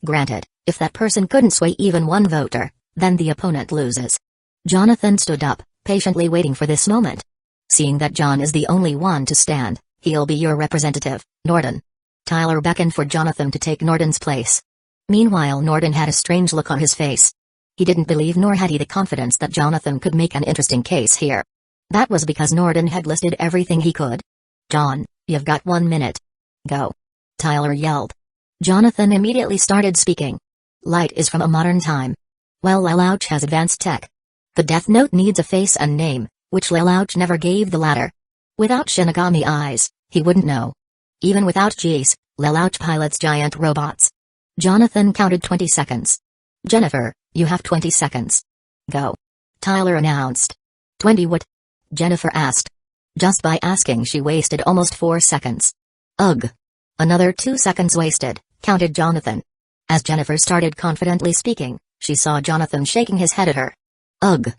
Granted, if that person couldn't sway even one voter, then the opponent loses. Jonathan stood up, patiently waiting for this moment. Seeing that John is the only one to stand, he'll be your representative, Norden. Tyler beckoned for Jonathan to take Norden's place. Meanwhile, Norden had a strange look on his face. He didn't believe nor had he the confidence that Jonathan could make an interesting case here. That was because Norden had listed everything he could. John, you've got 1 minute. Go. Tyler yelled. Jonathan immediately started speaking. Light is from a modern time. Well, Lelouch has advanced tech. The Death Note needs a face and name, which Lelouch never gave the latter. Without Shinigami eyes, he wouldn't know. Even without G's, Lelouch pilots giant robots. Jonathan counted 20 seconds. Jennifer, you have 20 seconds. Go. Tyler announced. 20 what? Jennifer asked. Just by asking she wasted almost 4 seconds. Ugh. Another 2 seconds wasted, counted Jonathan. As Jennifer started confidently speaking, she saw Jonathan shaking his head at her. Ugh.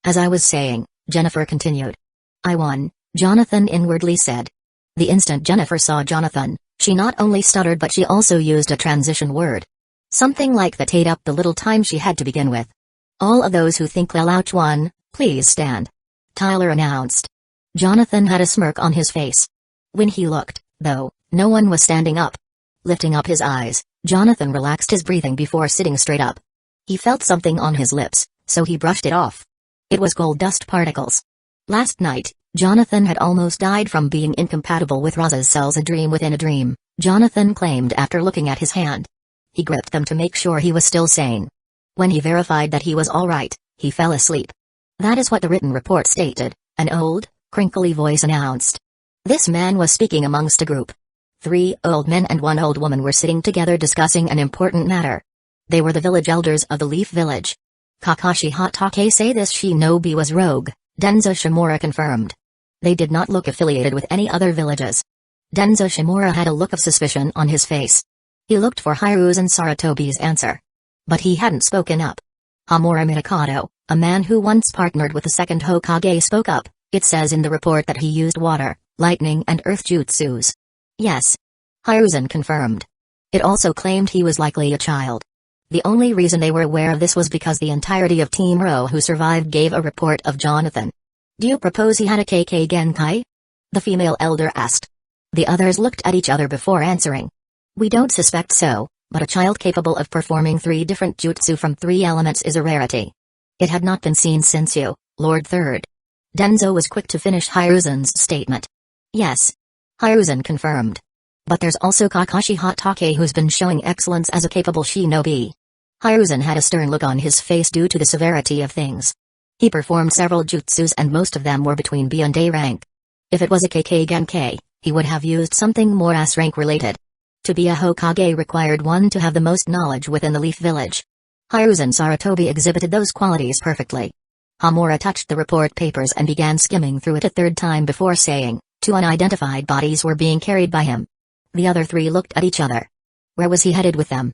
As I was saying, Jennifer continued. I won, Jonathan inwardly said. The instant Jennifer saw Jonathan, she not only stuttered but she also used a transition word. Something like that ate up the little time she had to begin with. All of those who think Lelouch won, please stand. Tyler announced. Jonathan had a smirk on his face. When he looked, though, no one was standing up. Lifting up his eyes, Jonathan relaxed his breathing before sitting straight up. He felt something on his lips, so he brushed it off. It was gold dust particles. Last night, Jonathan had almost died from being incompatible with Rosa's cells, a dream within a dream, Jonathan claimed after looking at his hand. He gripped them to make sure he was still sane. When he verified that he was all right, he fell asleep. That is what the written report stated, an old, crinkly voice announced. This man was speaking amongst a group. 3 old men and 1 old woman were sitting together discussing an important matter. They were the village elders of the Leaf Village. Kakashi Hatake say this shinobi was rogue, Danzō Shimura confirmed. They did not look affiliated with any other villages. Danzō Shimura had a look of suspicion on his face. He looked for Hiruzen Sarutobi's answer. But he hadn't spoken up. Hamura Mitakato, a man who once partnered with the second Hokage, spoke up. It says in the report that he used water, lightning and earth jutsus. Yes. Hiruzen confirmed. It also claimed he was likely a child. The only reason they were aware of this was because the entirety of Team Ro who survived gave a report of Jonathan. Do you propose he had a KK Genkai? The female elder asked. The others looked at each other before answering. We don't suspect so, but a child capable of performing 3 different jutsu from 3 elements is a rarity. It had not been seen since you, Lord Third. Danzō was quick to finish Hiruzen's statement. Yes. Hiruzen confirmed. But there's also Kakashi Hatake who's been showing excellence as a capable shinobi. Hiruzen had a stern look on his face due to the severity of things. He performed several jutsus and most of them were between B and A rank. If it was a KK Genkai, he would have used something more S rank related. To be a Hokage required one to have the most knowledge within the Leaf Village. Hiruzen Sarutobi exhibited those qualities perfectly. Hamura touched the report papers and began skimming through it a third time before saying, 2 unidentified bodies were being carried by him. The other 3 looked at each other. Where was he headed with them?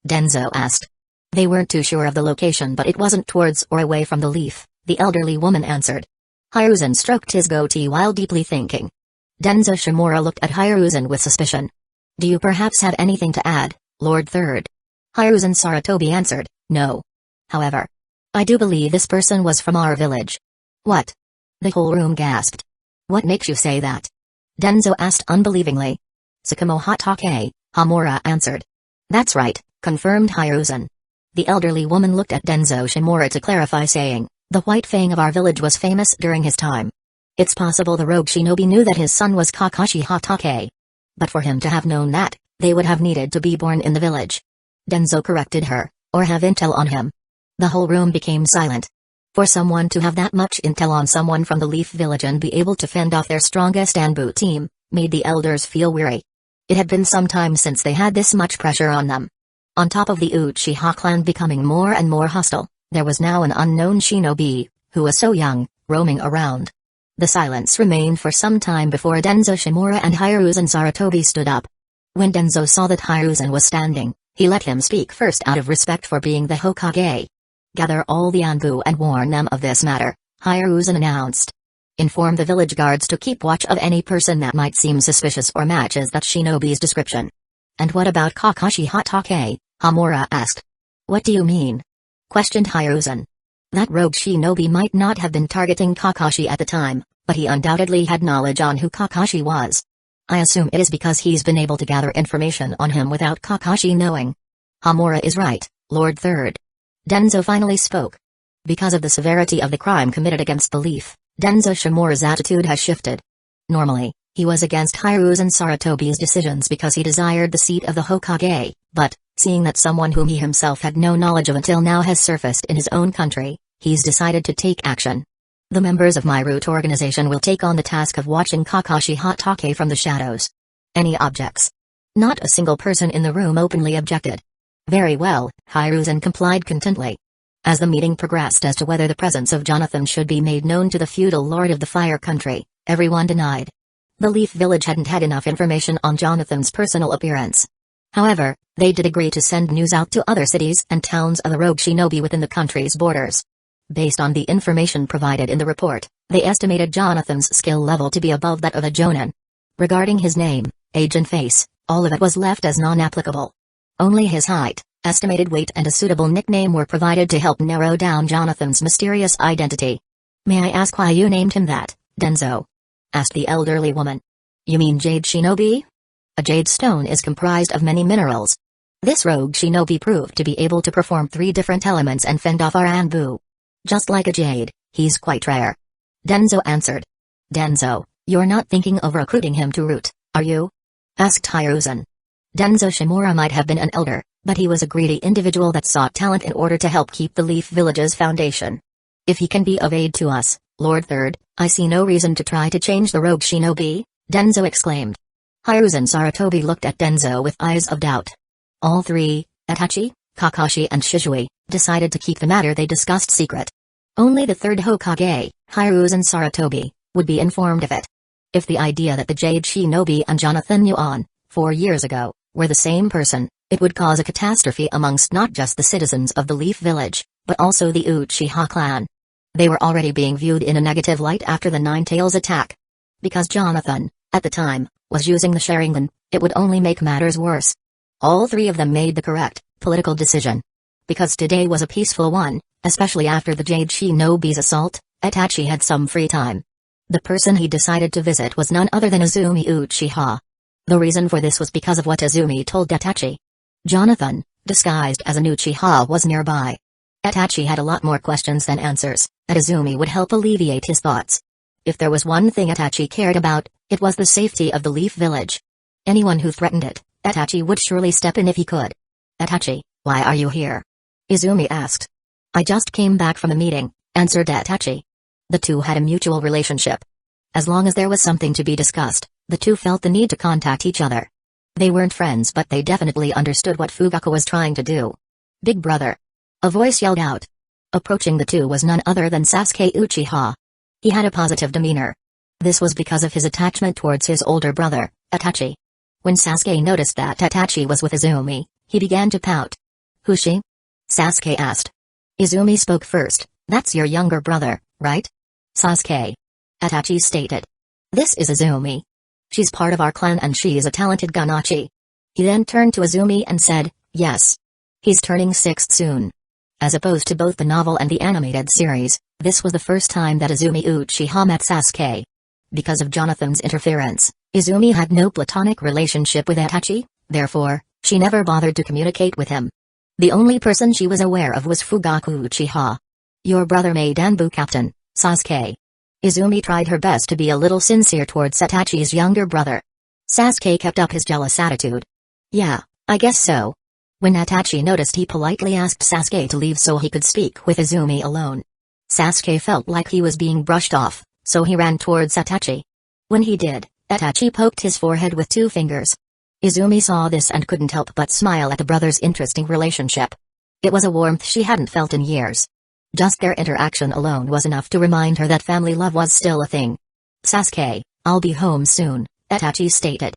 Danzō asked. They weren't too sure of the location, but it wasn't towards or away from the leaf, the elderly woman answered. Hiruzen stroked his goatee while deeply thinking. Danzō Shimura looked at Hiruzen with suspicion. Do you perhaps have anything to add, Lord Third? Hiruzen Sarutobi answered, no. However, I do believe this person was from our village. What? The whole room gasped. What makes you say that? Danzō asked unbelievingly. Tsukumo Hatake, Hamura answered. That's right, confirmed Hiruzen. The elderly woman looked at Danzō Shimura to clarify, saying, the White Fang of our village was famous during his time. It's possible the rogue shinobi knew that his son was Kakashi Hatake. But for him to have known that, they would have needed to be born in the village. Danzō corrected her, or have intel on him. The whole room became silent. For someone to have that much intel on someone from the Leaf Village and be able to fend off their strongest Anbu team, made the elders feel weary. It had been some time since they had this much pressure on them. On top of the Uchiha clan becoming more and more hostile, there was now an unknown shinobi, who was so young, roaming around. The silence remained for some time before Danzō Shimura and Hiruzen Sarutobi stood up. When Danzō saw that Hiruzen was standing, he let him speak first out of respect for being the Hokage. Gather all the Anbu and warn them of this matter, Hiruzen announced. Inform the village guards to keep watch of any person that might seem suspicious or matches that shinobi's description. And what about Kakashi Hatake? Hamura asked. What do you mean? Questioned Hiruzen. That rogue shinobi might not have been targeting Kakashi at the time, but he undoubtedly had knowledge on who Kakashi was. I assume it is because he's been able to gather information on him without Kakashi knowing. Hamura is right, Lord Third. Danzō finally spoke. Because of the severity of the crime committed against the Leaf, Danzō Shimura's attitude has shifted. Normally, he was against Hiruzen Sarutobi's decisions because he desired the seat of the Hokage, but, seeing that someone whom he himself had no knowledge of until now has surfaced in his own country, he's decided to take action. The members of my root organization will take on the task of watching Kakashi Hatake from the shadows. Any objects? Not a single person in the room openly objected. Very well, Hiruzen complied contently. As the meeting progressed as to whether the presence of Jonathan should be made known to the feudal lord of the Fire Country, everyone denied. The Leaf Village hadn't had enough information on Jonathan's personal appearance. However, they did agree to send news out to other cities and towns of the rogue shinobi within the country's borders. Based on the information provided in the report, they estimated Jonathan's skill level to be above that of a Jonin. Regarding his name, age and face, all of it was left as non-applicable. Only his height, estimated weight and a suitable nickname were provided to help narrow down Jonathan's mysterious identity. May I ask why you named him that, Danzō? Asked the elderly woman. You mean Jade Shinobi? A jade stone is comprised of many minerals. This rogue shinobi proved to be able to perform 3 different elements and fend off our Anbu. Just like a jade, he's quite rare. Danzō answered. Danzō, you're not thinking of recruiting him to root, are you? Asked Hiruzen. Danzō Shimura might have been an elder, but he was a greedy individual that sought talent in order to help keep the Leaf Village's foundation. If he can be of aid to us, Lord Third, I see no reason to try to change the rogue shinobi, Danzō exclaimed. Hiruzen Sarutobi looked at Danzō with eyes of doubt. All 3, Itachi, Kakashi and Shizui, decided to keep the matter they discussed secret. Only the 3rd Hokage, Hiruzen Sarutobi, would be informed of it. If the idea that the Jade Shinobi and Jonathan Yuan, 4 years ago, were the same person, it would cause a catastrophe amongst not just the citizens of the Leaf Village, but also the Uchiha clan. They were already being viewed in a negative light after the Nine Tails attack. Because Jonathan, at the time, was using the Sharingan, it would only make matters worse. All 3 of them made the correct, political decision. Because today was a peaceful one, especially after the Jade Shinobi's assault, Itachi had some free time. The person he decided to visit was none other than Izumi Uchiha. The reason for this was because of what Izumi told Itachi. Jonathan, disguised as an Uchiha, was nearby. Itachi had a lot more questions than answers, and Izumi would help alleviate his thoughts. If there was one thing Itachi cared about, it was the safety of the Leaf Village. Anyone who threatened it, Itachi would surely step in if he could. Itachi, why are you here? Izumi asked. I just came back from a meeting, answered Itachi. The two had a mutual relationship. As long as there was something to be discussed, the two felt the need to contact each other. They weren't friends, but they definitely understood what Fugaku was trying to do. Big brother. A voice yelled out. Approaching the two was none other than Sasuke Uchiha. He had a positive demeanor. This was because of his attachment towards his older brother, Itachi. When Sasuke noticed that Itachi was with Izumi, he began to pout. Who's she? Sasuke asked. Izumi spoke first. That's your younger brother, right? Sasuke. Itachi stated. This is Izumi. She's part of our clan and she's a talented Ganachi. He then turned to Izumi and said, yes. He's turning 6 soon. As opposed to both the novel and the animated series, this was the first time that Izumi Uchiha met Sasuke. Because of Jonathan's interference, Izumi had no platonic relationship with Itachi, therefore, she never bothered to communicate with him. The only person she was aware of was Fugaku Uchiha. Your brother made Anbu captain, Sasuke. Izumi tried her best to be a little sincere towards Itachi's younger brother. Sasuke kept up his jealous attitude. Yeah, I guess so. When Itachi noticed, he politely asked Sasuke to leave so he could speak with Izumi alone. Sasuke felt like he was being brushed off, so he ran towards Itachi. When he did, Itachi poked his forehead with 2 fingers. Izumi saw this and couldn't help but smile at the brothers' interesting relationship. It was a warmth she hadn't felt in years. Just their interaction alone was enough to remind her that family love was still a thing. Sasuke, I'll be home soon, Itachi stated.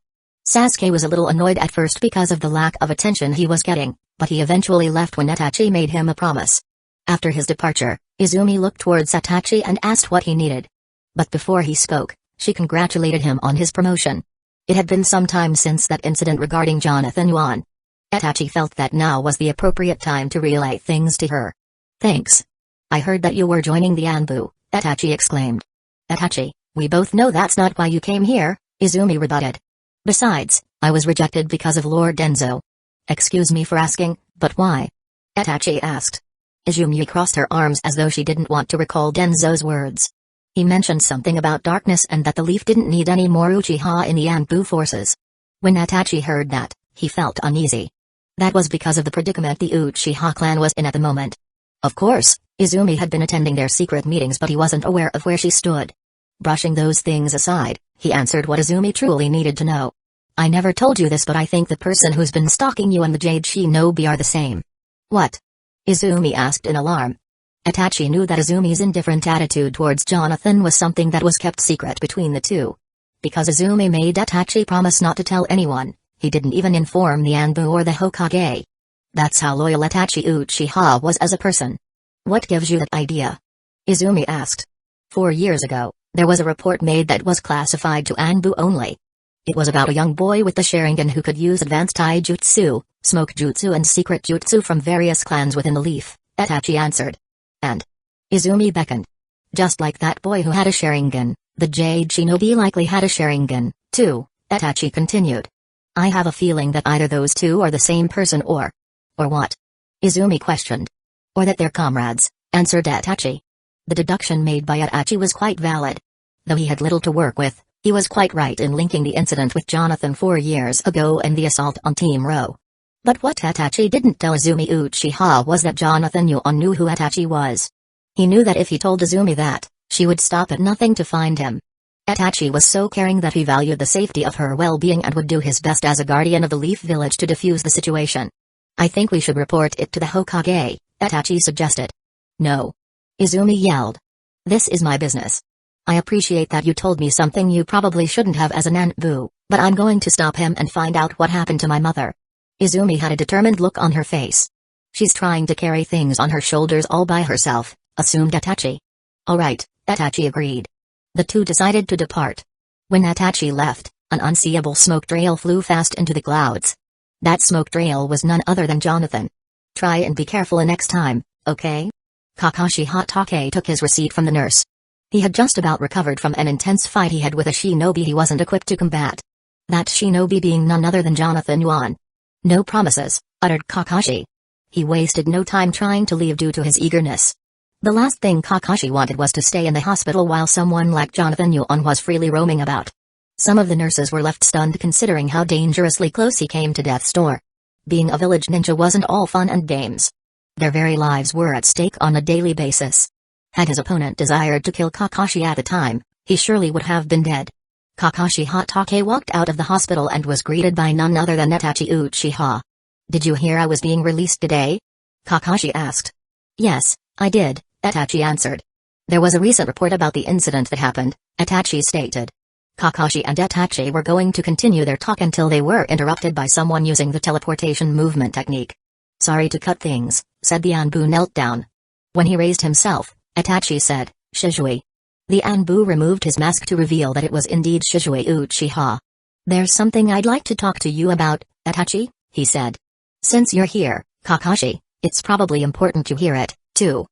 Sasuke was a little annoyed at first because of the lack of attention he was getting, but he eventually left when Itachi made him a promise. After his departure, Izumi looked towards Itachi and asked what he needed. But before he spoke, she congratulated him on his promotion. It had been some time since that incident regarding Jonathan Yuan. Itachi felt that now was the appropriate time to relay things to her. Thanks. I heard that you were joining the Anbu, Itachi exclaimed. Itachi, we both know that's not why you came here, Izumi rebutted. Besides, I was rejected because of Lord Danzō. Excuse me for asking, but why? Itachi asked. Izumi crossed her arms as though she didn't want to recall Danzō's words. He mentioned something about darkness and that the leaf didn't need any more Uchiha in the Anbu forces. When Itachi heard that, he felt uneasy. That was because of the predicament the Uchiha clan was in at the moment. Of course, Izumi had been attending their secret meetings, but he wasn't aware of where she stood. Brushing those things aside, he answered what Izumi truly needed to know. I never told you this, but I think the person who's been stalking you and the Jade Shinobi are the same. What? Izumi asked in alarm. Itachi knew that Izumi's indifferent attitude towards Jonathan was something that was kept secret between the two. Because Izumi made Itachi promise not to tell anyone, he didn't even inform the Anbu or the Hokage. That's how loyal Itachi Uchiha was as a person. What gives you that idea? Izumi asked. 4 years ago, there was a report made that was classified to Anbu only. It was about a young boy with the Sharingan who could use advanced taijutsu, smoke jutsu and secret jutsu from various clans within the leaf, Itachi answered. And? Izumi beckoned. Just like that boy who had a Sharingan, the Jade Shinobi likely had a Sharingan, too, Itachi continued. I have a feeling that either those two are the same person or what? Izumi questioned. Or that they're comrades, answered Itachi. The deduction made by Itachi was quite valid. Though he had little to work with, he was quite right in linking the incident with Jonathan 4 years ago and the assault on Team Ro. But what Itachi didn't tell Izumi Uchiha was that Jonathan Yuan knew who Itachi was. He knew that if he told Izumi that, she would stop at nothing to find him. Itachi was so caring that he valued the safety of her well-being and would do his best as a guardian of the Leaf Village to defuse the situation. I think we should report it to the Hokage, Itachi suggested. No. Izumi yelled. This is my business. I appreciate that you told me something you probably shouldn't have as an Anbu, but I'm going to stop him and find out what happened to my mother. Izumi had a determined look on her face. She's trying to carry things on her shoulders all by herself, assumed Itachi. All right, Itachi agreed. The two decided to depart. When Itachi left, an unseeable smoke trail flew fast into the clouds. That smoke trail was none other than Jonathan. Try and be careful next time, okay? Kakashi Hatake took his receipt from the nurse. He had just about recovered from an intense fight he had with a shinobi he wasn't equipped to combat. That shinobi being none other than Jonathan Yuan. No promises, uttered Kakashi. He wasted no time trying to leave due to his eagerness. The last thing Kakashi wanted was to stay in the hospital while someone like Jonathan Yuan was freely roaming about. Some of the nurses were left stunned considering how dangerously close he came to death's door. Being a village ninja wasn't all fun and games. Their very lives were at stake on a daily basis. Had his opponent desired to kill Kakashi at the time, he surely would have been dead. Kakashi Hatake walked out of the hospital and was greeted by none other than Itachi Uchiha. Did you hear I was being released today? Kakashi asked. Yes, I did, Itachi answered. There was a recent report about the incident that happened, Itachi stated. Kakashi and Itachi were going to continue their talk until they were interrupted by someone using the teleportation movement technique. Sorry to cut things, said the Anbu knelt down. When he raised himself, Itachi said, Shizui. The Anbu removed his mask to reveal that it was indeed Shizui Uchiha. There's something I'd like to talk to you about, Itachi, he said. Since you're here, Kakashi, it's probably important you hear it, too.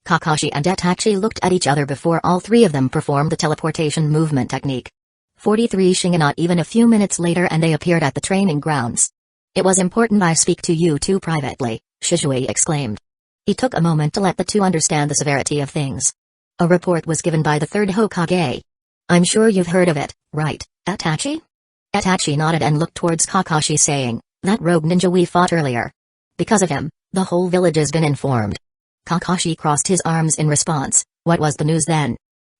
Kakashi and Itachi looked at each other before all three of them performed the teleportation movement technique. 43 Shinganot even a few minutes later and they appeared at the training grounds. It was important I speak to you two privately, Shizui exclaimed. He took a moment to let the two understand the severity of things. A report was given by the third Hokage. I'm sure you've heard of it, right, Itachi? Itachi nodded and looked towards Kakashi saying, that rogue ninja we fought earlier. Because of him, the whole village has been informed. Kakashi crossed his arms in response. What was the news then?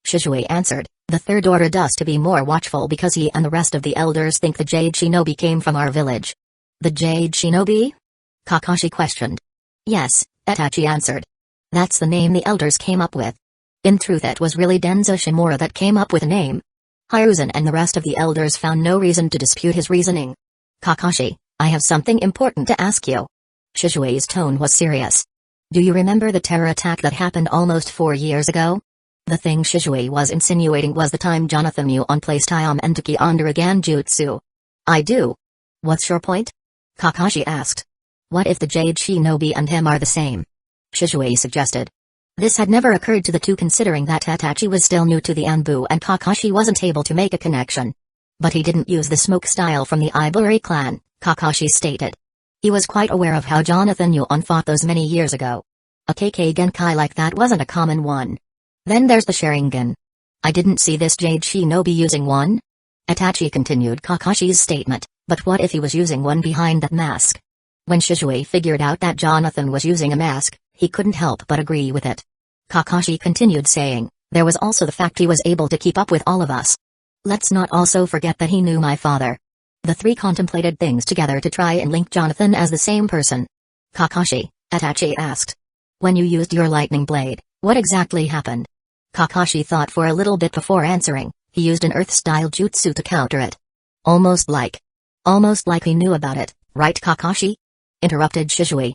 Shizui answered, the third ordered us to be more watchful because he and the rest of the elders think the Jade Shinobi came from our village. The Jade Shinobi? Kakashi questioned. Yes, Itachi answered. That's the name the elders came up with. In truth it was really Danzō Shimura that came up with the name. Hiruzen and the rest of the elders found no reason to dispute his reasoning. Kakashi, I have something important to ask you. Shizui's tone was serious. Do you remember the terror attack that happened almost 4 years ago? The thing Shisui was insinuating was the time Jonathan Yuan placed Iam and Toki under a Genjutsu. I do. What's your point? Kakashi asked. What if the Jade Shinobi and him are the same? Shisui suggested. This had never occurred to the two considering that Itachi was still new to the Anbu and Kakashi wasn't able to make a connection. But he didn't use the smoke style from the Iburi clan, Kakashi stated. He was quite aware of how Jonathan Yuan fought those many years ago. A KK Genkai like that wasn't a common one. Then there's the Sharingan. I didn't see this Jade Shinobi using one. Itachi continued Kakashi's statement, but what if he was using one behind that mask? When Shisui figured out that Jonathan was using a mask, he couldn't help but agree with it. Kakashi continued saying, there was also the fact he was able to keep up with all of us. Let's not also forget that he knew my father. The three contemplated things together to try and link Jonathan as the same person. Kakashi, Itachi asked. When you used your lightning blade, what exactly happened? Kakashi thought for a little bit before answering. He used an earth-style jutsu to counter it. Almost like he knew about it, right Kakashi? Interrupted Shisui.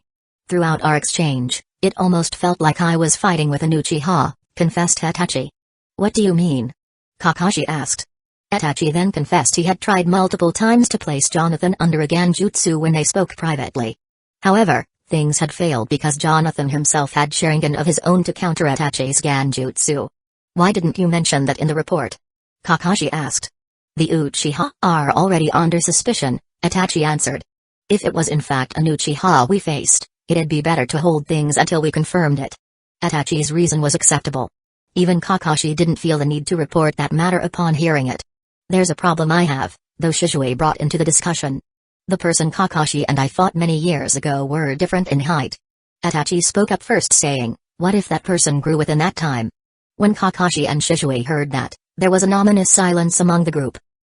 Throughout our exchange, it almost felt like I was fighting with an Uchiha, confessed Itachi. What do you mean? Kakashi asked. Itachi then confessed he had tried multiple times to place Jonathan under a Genjutsu when they spoke privately. However, things had failed because Jonathan himself had Sharingan of his own to counter Itachi's Genjutsu. Why didn't you mention that in the report? Kakashi asked. The Uchiha are already under suspicion, Itachi answered. If it was in fact an Uchiha we faced, it'd be better to hold things until we confirmed it. Itachi's reason was acceptable. Even Kakashi didn't feel the need to report that matter upon hearing it. There's a problem I have, though Shisui brought into the discussion. The person Kakashi and I fought many years ago were different in height. Itachi spoke up first saying, what if that person grew within that time? When Kakashi and Shisui heard that, there was an ominous silence among the group.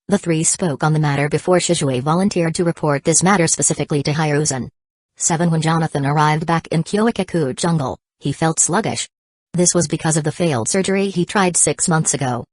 The three spoke on the matter before Shisui volunteered to report this matter specifically to Hiruzen. 7 When Jonathan arrived back in Hueco jungle, he felt sluggish. This was because of the failed surgery he tried 6 months ago.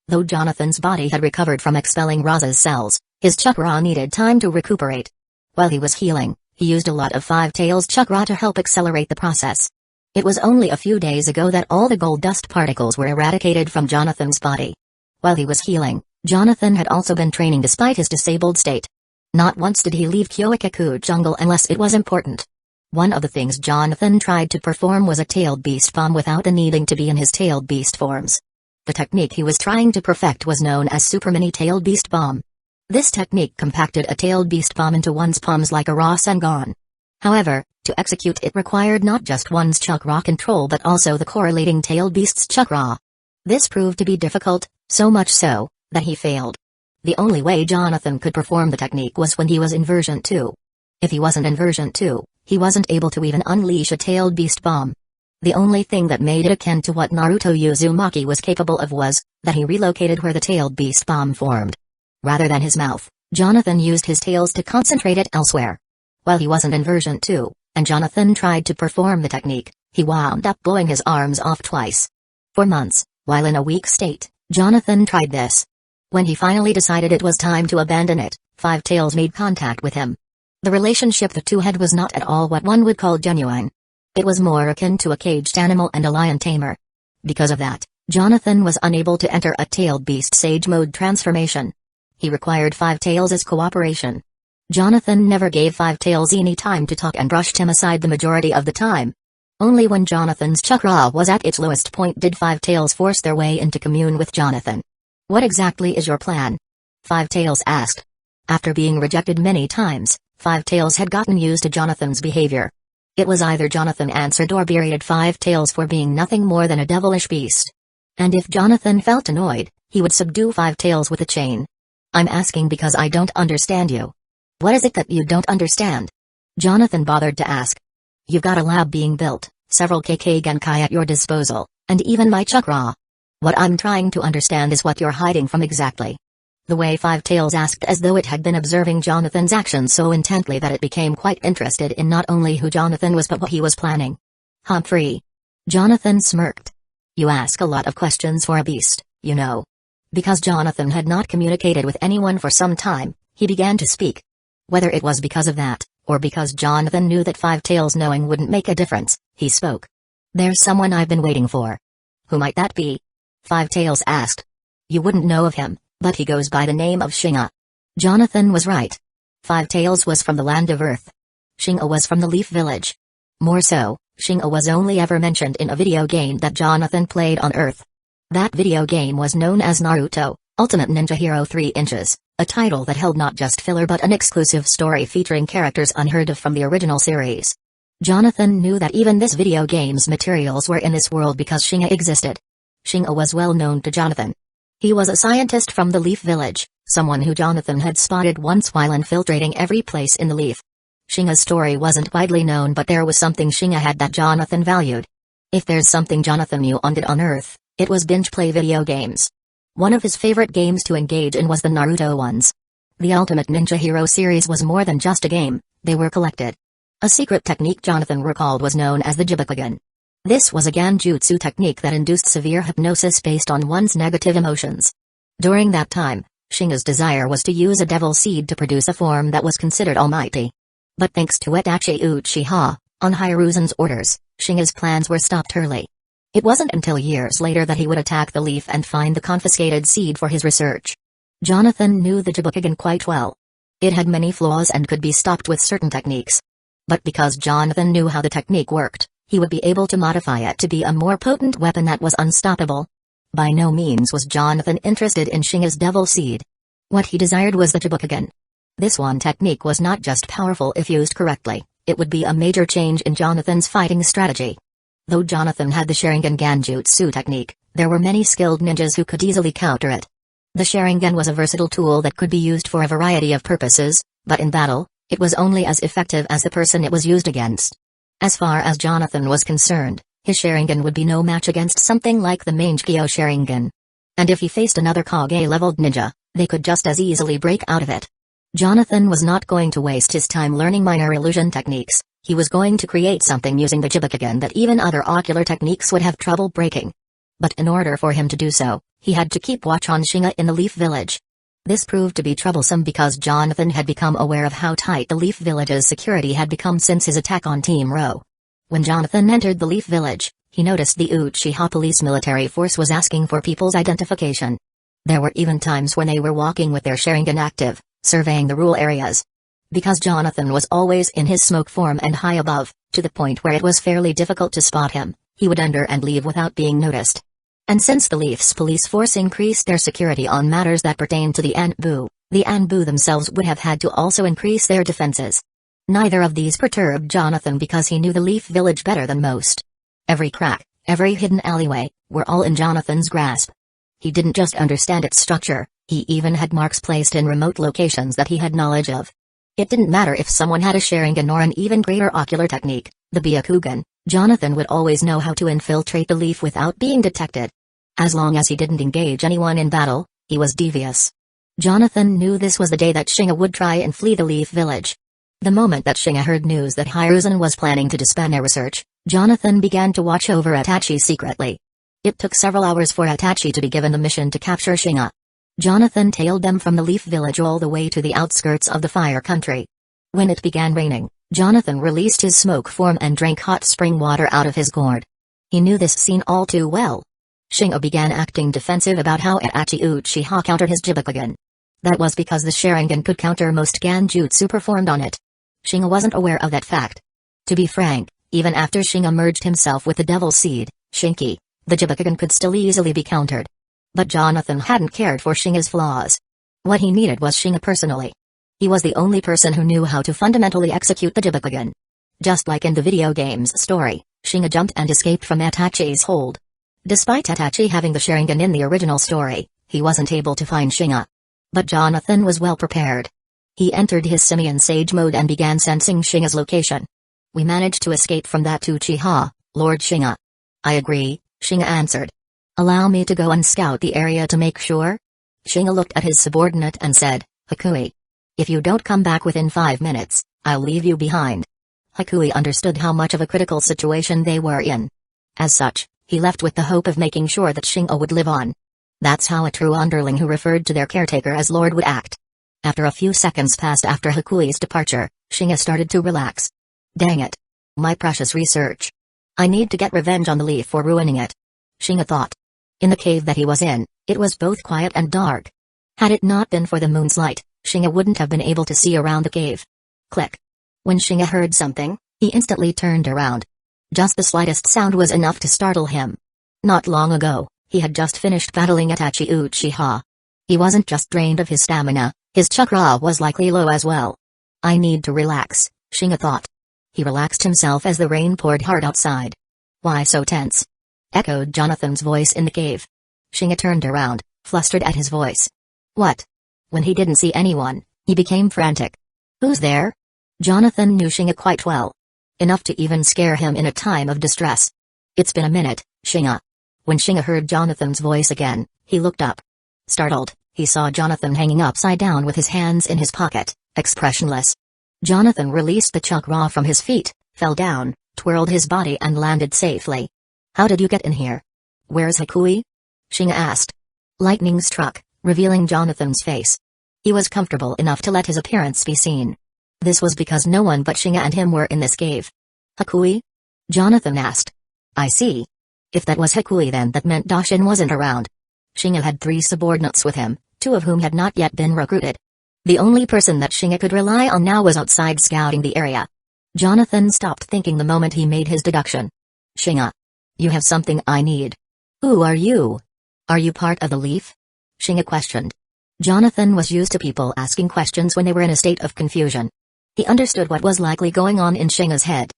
Though Jonathan's body had recovered from expelling Raza's cells, his chakra needed time to recuperate. While he was healing, he used a lot of Five Tails chakra to help accelerate the process. It was only a few days ago that all the gold dust particles were eradicated from Jonathan's body. While he was healing, Jonathan had also been training despite his disabled state. Not once did he leave Hueco jungle unless it was important. One of the things Jonathan tried to perform was a tailed beast bomb without the needing to be in his tailed beast forms. The technique he was trying to perfect was known as Super Mini Tailed Beast Bomb. This technique compacted a tailed beast bomb into one's palms like a Rasengan. However, to execute it required not just one's chakra control but also the correlating tailed beast's chakra. This proved to be difficult, so much so, that he failed. The only way Jonathan could perform the technique was when he was in version 2. If he wasn't in version 2, he wasn't able to even unleash a tailed beast bomb. The only thing that made it akin to what Naruto Uzumaki was capable of was that he relocated where the tailed beast bomb formed. Rather than his mouth, Jonathan used his tails to concentrate it elsewhere. While he wasn't in version 2, and Jonathan tried to perform the technique, he wound up blowing his arms off twice. For months, while in a weak state, Jonathan tried this. When he finally decided it was time to abandon it, Five Tails made contact with him. The relationship the two had was not at all what one would call genuine. It was more akin to a caged animal and a lion tamer. Because of that, Jonathan was unable to enter a tailed beast sage mode transformation. He required Five Tails' cooperation. Jonathan never gave Five Tails any time to talk and brushed him aside the majority of the time. Only when Jonathan's chakra was at its lowest point did Five Tails force their way into commune with Jonathan. What exactly is your plan? Five Tails asked. After being rejected many times, Five Tails had gotten used to Jonathan's behavior. It was either Jonathan answered or berated Five Tails for being nothing more than a devilish beast. And if Jonathan felt annoyed, he would subdue Five Tails with a chain. I'm asking because I don't understand you. What is it that you don't understand? Jonathan bothered to ask. You've got a lab being built, several KK Genkai at your disposal, and even my chakra. What I'm trying to understand is what you're hiding from exactly. The way Five Tails asked as though it had been observing Jonathan's actions so intently that it became quite interested in not only who Jonathan was but what he was planning. Humphrey. Jonathan smirked. You ask a lot of questions for a beast, you know. Because Jonathan had not communicated with anyone for some time, he began to speak. Whether it was because of that, or because Jonathan knew that Five Tails knowing wouldn't make a difference, he spoke. "There's someone I've been waiting for." "Who might that be?" Five Tails asked. "You wouldn't know of him, but he goes by the name of Shinga." Jonathan was right. Five Tails was from the land of Earth. Shinga was from the Leaf Village. More so, Shinga was only ever mentioned in a video game that Jonathan played on Earth. That video game was known as Naruto, Ultimate Ninja Hero 3 Inches, a title that held not just filler but an exclusive story featuring characters unheard of from the original series. Jonathan knew that even this video game's materials were in this world because Shinga existed. Shinga was well known to Jonathan. He was a scientist from the Leaf Village, someone who Jonathan had spotted once while infiltrating every place in the Leaf. Shinga's story wasn't widely known, but there was something Shinga had that Jonathan valued. If there's something Jonathan knew on Earth, it was binge play video games. One of his favorite games to engage in was the Naruto ones. The Ultimate Ninja Hero series was more than just a game, they were collected. A secret technique Jonathan recalled was known as the Jibakugan. This was a Genjutsu technique that induced severe hypnosis based on one's negative emotions. During that time, Shinga's desire was to use a devil seed to produce a form that was considered almighty. But thanks to Itachi Uchiha, on Hiruzen's orders, Shinga's plans were stopped early. It wasn't until years later that he would attack the Leaf and find the confiscated seed for his research. Jonathan knew the Jibakugan quite well. It had many flaws and could be stopped with certain techniques. But because Jonathan knew how the technique worked, he would be able to modify it to be a more potent weapon that was unstoppable. By no means was Jonathan interested in Shinga's devil seed. What he desired was the Jibakugan. This one technique was not just powerful if used correctly, it would be a major change in Jonathan's fighting strategy. Though Jonathan had the Sharingan Genjutsu technique, there were many skilled ninjas who could easily counter it. The Sharingan was a versatile tool that could be used for a variety of purposes, but in battle, it was only as effective as the person it was used against. As far as Jonathan was concerned, his Sharingan would be no match against something like the Mage Sharingan. And if he faced another Kage-leveled ninja, they could just as easily break out of it. Jonathan was not going to waste his time learning minor illusion techniques, he was going to create something using the Jibakugan that even other ocular techniques would have trouble breaking. But in order for him to do so, he had to keep watch on Shinga in the Leaf Village. This proved to be troublesome because Jonathan had become aware of how tight the Leaf Village's security had become since his attack on Team Ro. When Jonathan entered the Leaf Village, he noticed the Uchiha police military force was asking for people's identification. There were even times when they were walking with their Sharingan active, surveying the rural areas. Because Jonathan was always in his smoke form and high above, to the point where it was fairly difficult to spot him, he would enter and leave without being noticed. And since the Leaf's police force increased their security on matters that pertained to the Anbu themselves would have had to also increase their defenses. Neither of these perturbed Jonathan because he knew the Leaf Village better than most. Every crack, every hidden alleyway, were all in Jonathan's grasp. He didn't just understand its structure, he even had marks placed in remote locations that he had knowledge of. It didn't matter if someone had a Sharingan or an even greater ocular technique, the Byakugan, Jonathan would always know how to infiltrate the Leaf without being detected. As long as he didn't engage anyone in battle, he was devious. Jonathan knew this was the day that Shinga would try and flee the Leaf Village. The moment that Shinga heard news that Hiruzen was planning to disband their research, Jonathan began to watch over Itachi secretly. It took several hours for Itachi to be given the mission to capture Shinga. Jonathan tailed them from the Leaf Village all the way to the outskirts of the Fire Country. When it began raining, Jonathan released his smoke form and drank hot spring water out of his gourd. He knew this scene all too well. Shinga began acting defensive about how Itachi Uchiha countered his Jibakugan. That was because the Sharingan could counter most Genjutsu performed on it. Shinga wasn't aware of that fact. To be frank, even after Shinga merged himself with the Devil Seed, Shinki, the Jibakugan could still easily be countered. But Jonathan hadn't cared for Shinga's flaws. What he needed was Shinga personally. He was the only person who knew how to fundamentally execute the Jibakugan. Just like in the video game's story, Shinga jumped and escaped from Itachi's hold. Despite Itachi having the Sharingan in the original story, he wasn't able to find Shinga. But Jonathan was well prepared. He entered his Simian Sage mode and began sensing Shinga's location. "We managed to escape from that Uchiha, Lord Shinga." "I agree," Shinga answered. "Allow me to go and scout the area to make sure?" Shinga looked at his subordinate and said, "Hakui. If you don't come back within 5 minutes, I'll leave you behind." Hakui understood how much of a critical situation they were in. As such, he left with the hope of making sure that Shinga would live on. That's how a true underling who referred to their caretaker as Lord would act. After a few seconds passed after Hakui's departure, Shinga started to relax. "Dang it. My precious research. I need to get revenge on the leaf for ruining it. Shinga thought. In the cave that he was in, it was both quiet and dark. Had it not been for the moon's light, Shinga wouldn't have been able to see around the cave. Click. When Shinga heard something, he instantly turned around. Just the slightest sound was enough to startle him. Not long ago, he had just finished battling Itachi Uchiha. He wasn't just drained of his stamina, his chakra was likely low as well. I need to relax, Shinga thought. He relaxed himself as the rain poured hard outside. Why so tense? Echoed Jonathan's voice in the cave. Shinga turned around, flustered at his voice. What? When he didn't see anyone, he became frantic. Who's there? Jonathan knew Shinga quite well. Enough to even scare him in a time of distress. It's been a minute, Shinga. When Shinga heard Jonathan's voice again, he looked up. Startled, he saw Jonathan hanging upside down with his hands in his pocket, expressionless. Jonathan released the chakra from his feet, fell down, twirled his body and landed safely. How did you get in here? Where's Hakui? Shinga asked. Lightning struck, revealing Jonathan's face. He was comfortable enough to let his appearance be seen. This was because no one but Shinga and him were in this cave. Hakui? Jonathan asked. I see. If that was Hakui, then that meant Dashin wasn't around. Shinga had 3 subordinates with him, 2 of whom had not yet been recruited. The only person that Shinga could rely on now was outside scouting the area. Jonathan stopped thinking the moment he made his deduction. Shinga. You have something I need. Who are you? Are you part of the Leaf? Shinga questioned. Jonathan was used to people asking questions when they were in a state of confusion. He understood what was likely going on in Shinga's head.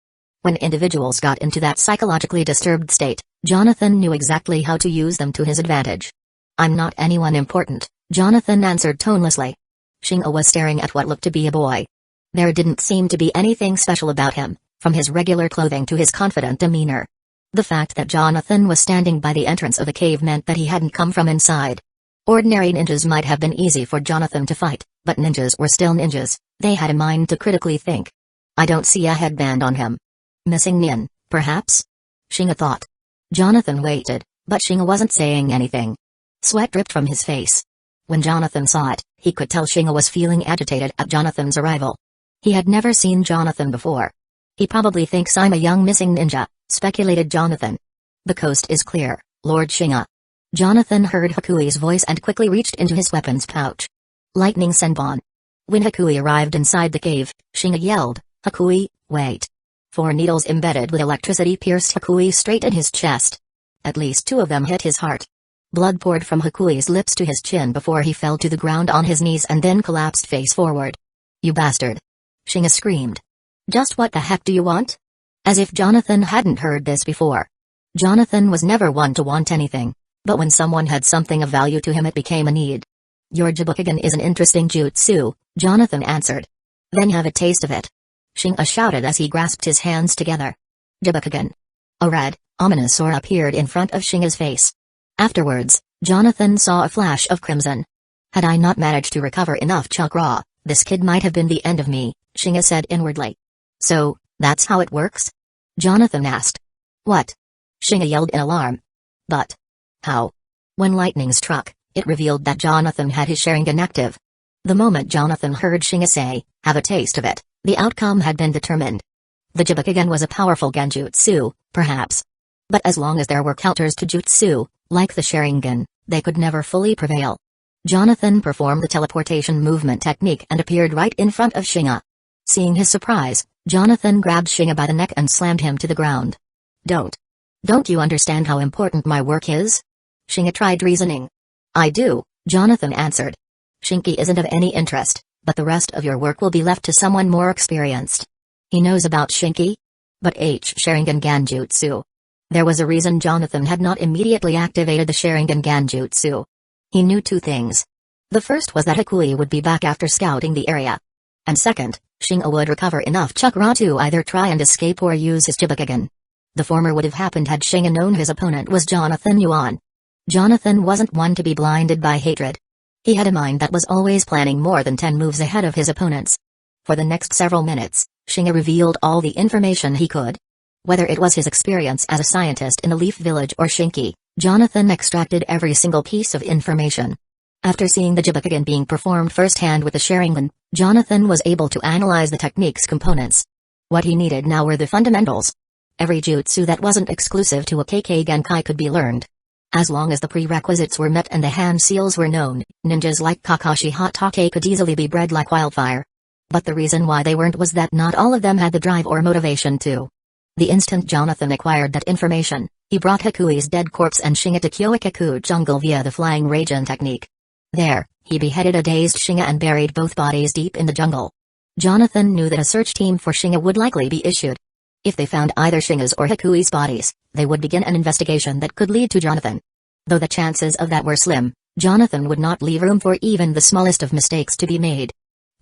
When individuals got into that psychologically disturbed state, Jonathan knew exactly how to use them to his advantage. I'm not anyone important, Jonathan answered tonelessly. Shinga was staring at what looked to be a boy. There didn't seem to be anything special about him, from his regular clothing to his confident demeanor. The fact that Jonathan was standing by the entrance of the cave meant that he hadn't come from inside. Ordinary ninjas might have been easy for Jonathan to fight, but ninjas were still ninjas, they had a mind to critically think. I don't see a headband on him. Missing nin, perhaps? Shinga thought. Jonathan waited, but Shinga wasn't saying anything. Sweat dripped from his face. When Jonathan saw it, he could tell Shinga was feeling agitated at Jonathan's arrival. He had never seen Jonathan before. He probably thinks I'm a young missing ninja, speculated Jonathan. The coast is clear, Lord Shinga. Jonathan heard Hakui's voice and quickly reached into his weapons pouch. Lightning Senbon. When Hakui arrived inside the cave, Shinga yelled, Hakui, wait. 4 needles embedded with electricity pierced Hakui straight in his chest. At least 2 of them hit his heart. Blood poured from Hakui's lips to his chin before he fell to the ground on his knees and then collapsed face forward. You bastard. Shinga screamed. Just what the heck do you want? As if Jonathan hadn't heard this before. Jonathan was never one to want anything, but when someone had something of value to him it became a need. Your Jibukigan is an interesting jutsu, Jonathan answered. Then have a taste of it. Shinga shouted as he grasped his hands together. Jibukigan. A red, ominous aura appeared in front of Shinga's face. Afterwards, Jonathan saw a flash of crimson. Had I not managed to recover enough chakra, this kid might have been the end of me, Shinga said inwardly. So, that's how it works? Jonathan asked. What? Shinga yelled in alarm. But how? When lightning struck, it revealed that Jonathan had his Sharingan active. The moment Jonathan heard Shinga say, have a taste of it, the outcome had been determined. The Jibukigan was a powerful genjutsu, perhaps. But as long as there were counters to jutsu, like the Sharingan, they could never fully prevail. Jonathan performed the teleportation movement technique and appeared right in front of Shinga. Seeing his surprise, Jonathan grabbed Shinga by the neck and slammed him to the ground. Don't you understand how important my work is? Shinga tried reasoning. I do, Jonathan answered. Shinki isn't of any interest, but the rest of your work will be left to someone more experienced. He knows about Shinki? But Sharingan Genjutsu. There was a reason Jonathan had not immediately activated the Sharingan Genjutsu. He knew 2 things. The first was that Hakui would be back after scouting the area. And second, Shinga would recover enough chakra to either try and escape or use his Jibukigan. The former would have happened had Shinga known his opponent was Jonathan Yuan. Jonathan wasn't one to be blinded by hatred. He had a mind that was always planning more than 10 moves ahead of his opponents. For the next several minutes, Shinga revealed all the information he could. Whether it was his experience as a scientist in the Leaf Village or Shinki, Jonathan extracted every single piece of information. After seeing the Jibukigan being performed firsthand with the Sharingan, Jonathan was able to analyze the technique's components. What he needed now were the fundamentals. Every jutsu that wasn't exclusive to a Kekkei Genkai could be learned. As long as the prerequisites were met and the hand seals were known, ninjas like Kakashi Hatake could easily be bred like wildfire. But the reason why they weren't was that not all of them had the drive or motivation to. The instant Jonathan acquired that information, he brought Hikui's dead corpse and Shinga to Kyoikaku jungle via the flying Raijin technique. There, he beheaded a dazed Shinga and buried both bodies deep in the jungle. Jonathan knew that a search team for Shinga would likely be issued. If they found either Shinga's or Hikui's bodies, they would begin an investigation that could lead to Jonathan. Though the chances of that were slim, Jonathan would not leave room for even the smallest of mistakes to be made.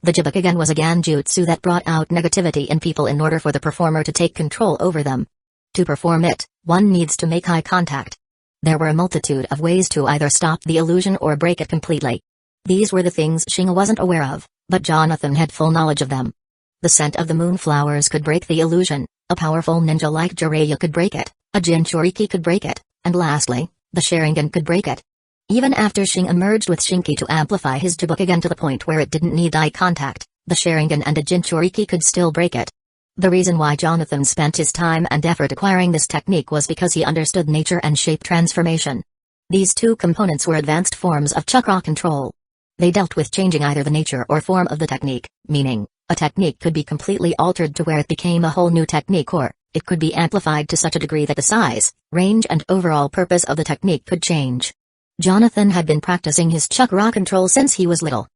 The Jibakugan was a Ganjutsu that brought out negativity in people in order for the performer to take control over them. To perform it, one needs to make eye contact. There were a multitude of ways to either stop the illusion or break it completely. These were the things Shinga wasn't aware of, but Jonathan had full knowledge of them. The scent of the moonflowers could break the illusion, a powerful ninja like Jiraiya could break it, a Jinchuriki could break it, and lastly, the Sharingan could break it. Even after Shinga merged with Shinki to amplify his Jibakugan to the point where it didn't need eye contact, the Sharingan and a Jinchuriki could still break it. The reason why Jonathan spent his time and effort acquiring this technique was because he understood nature and shape transformation. These two components were advanced forms of chakra control. They dealt with changing either the nature or form of the technique, meaning, a technique could be completely altered to where it became a whole new technique, or it could be amplified to such a degree that the size, range and overall purpose of the technique could change. Jonathan had been practicing his chakra control since he was little.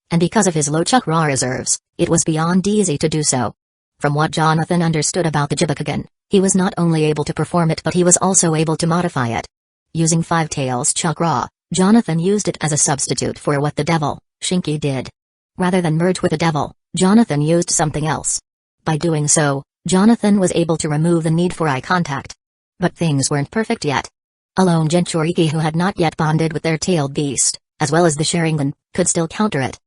And because of his low chakra reserves, it was beyond easy to do so. From what Jonathan understood about the Jibakugan, he was not only able to perform it but he was also able to modify it. Using Five Tails chakra, Jonathan used it as a substitute for what the devil, Shinki, did. Rather than merge with the devil, Jonathan used something else. By doing so, Jonathan was able to remove the need for eye contact. But things weren't perfect yet. Alone Jinchuriki, who had not yet bonded with their tailed beast, as well as the Sharingan, could still counter it.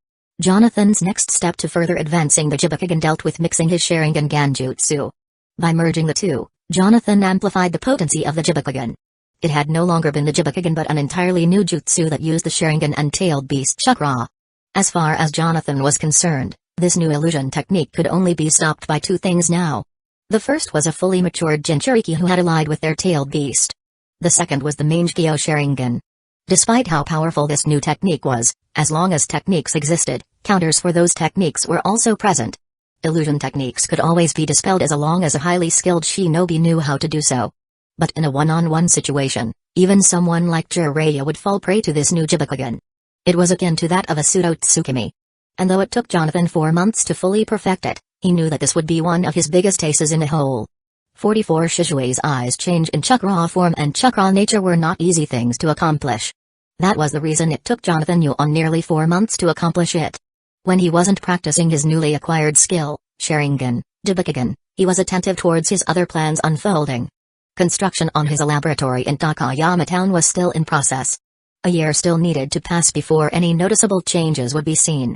Jonathan's next step to further advancing the Jibakugan dealt with mixing his Sharingan Ganjutsu. By merging the two, Jonathan amplified the potency of the Jibakugan. It had no longer been the Jibakugan but an entirely new jutsu that used the Sharingan and tailed beast chakra. As far as Jonathan was concerned, this new illusion technique could only be stopped by two things now. The first was a fully matured Jinchuriki who had allied with their tailed beast. The second was the Mangekyo Sharingan. Despite how powerful this new technique was, as long as techniques existed, counters for those techniques were also present. Illusion techniques could always be dispelled as long as a highly skilled shinobi knew how to do so. But in a one-on-one situation, even someone like Jiraiya would fall prey to this new Jibakugan. It was akin to that of a pseudo-Tsukimi. And though it took Jonathan 4 months to fully perfect it, he knew that this would be one of his biggest aces in the hole. 44 Shishui's eyes change in chakra form and chakra nature were not easy things to accomplish. That was the reason it took Jonathan Yuan nearly 4 months to accomplish it. When he wasn't practicing his newly acquired skill, Sharingan, Jibakugan, he was attentive towards his other plans unfolding. Construction on his laboratory in Takayama Town was still in process. A year still needed to pass before any noticeable changes would be seen.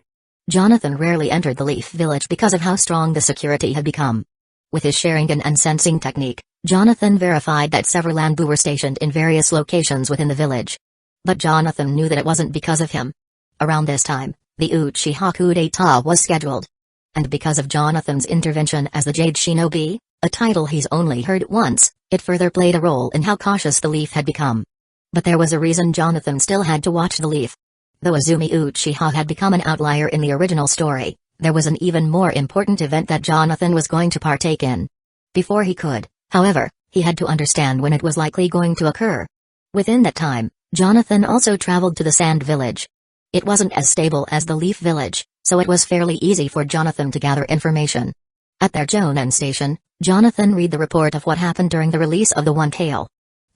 Jonathan rarely entered the Leaf Village because of how strong the security had become. With his Sharingan and sensing technique, Jonathan verified that several Anbu were stationed in various locations within the village. But Jonathan knew that it wasn't because of him. Around this time, the Uchiha coup d'etat was scheduled. And because of Jonathan's intervention as the Jade Shinobi, a title he's only heard once, it further played a role in how cautious the Leaf had become. But there was a reason Jonathan still had to watch the Leaf. Though Azumi Uchiha had become an outlier in the original story, there was an even more important event that Jonathan was going to partake in. Before he could, however, he had to understand when it was likely going to occur. Within that time, Jonathan also traveled to the Sand Village. It wasn't as stable as the Leaf Village, so it was fairly easy for Jonathan to gather information. At their Jonan station, Jonathan read the report of what happened during the release of the One Tail.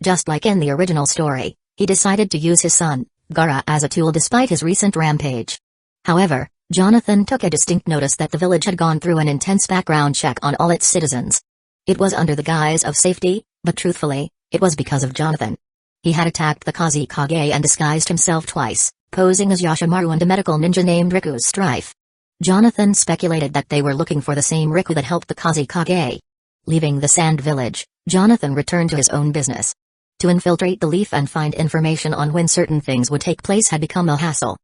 Just like in the original story, he decided to use his son, Gaara, as a tool despite his recent rampage. However, Jonathan took a distinct notice that the village had gone through an intense background check on all its citizens. It was under the guise of safety, but truthfully, it was because of Jonathan. He had attacked the Kusagakure and disguised himself twice, posing as Yoshimaru and a medical ninja named Riku's Strife. Jonathan speculated that they were looking for the same Riku that helped the Kusagakure. Leaving the Sand Village, Jonathan returned to his own business. To infiltrate the Leaf and find information on when certain things would take place had become a hassle.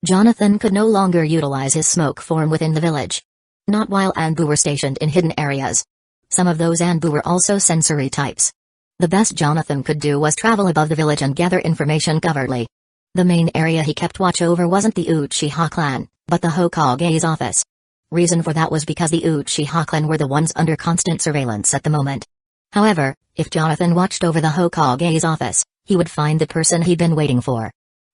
Jonathan could no longer utilize his smoke form within the village. Not while Anbu were stationed in hidden areas. Some of those Anbu were also sensory types. The best Jonathan could do was travel above the village and gather information covertly. The main area he kept watch over wasn't the Uchiha clan, but the Hokage's office. Reason for that was because the Uchiha clan were the ones under constant surveillance at the moment. However, if Jonathan watched over the Hokage's office, he would find the person he'd been waiting for.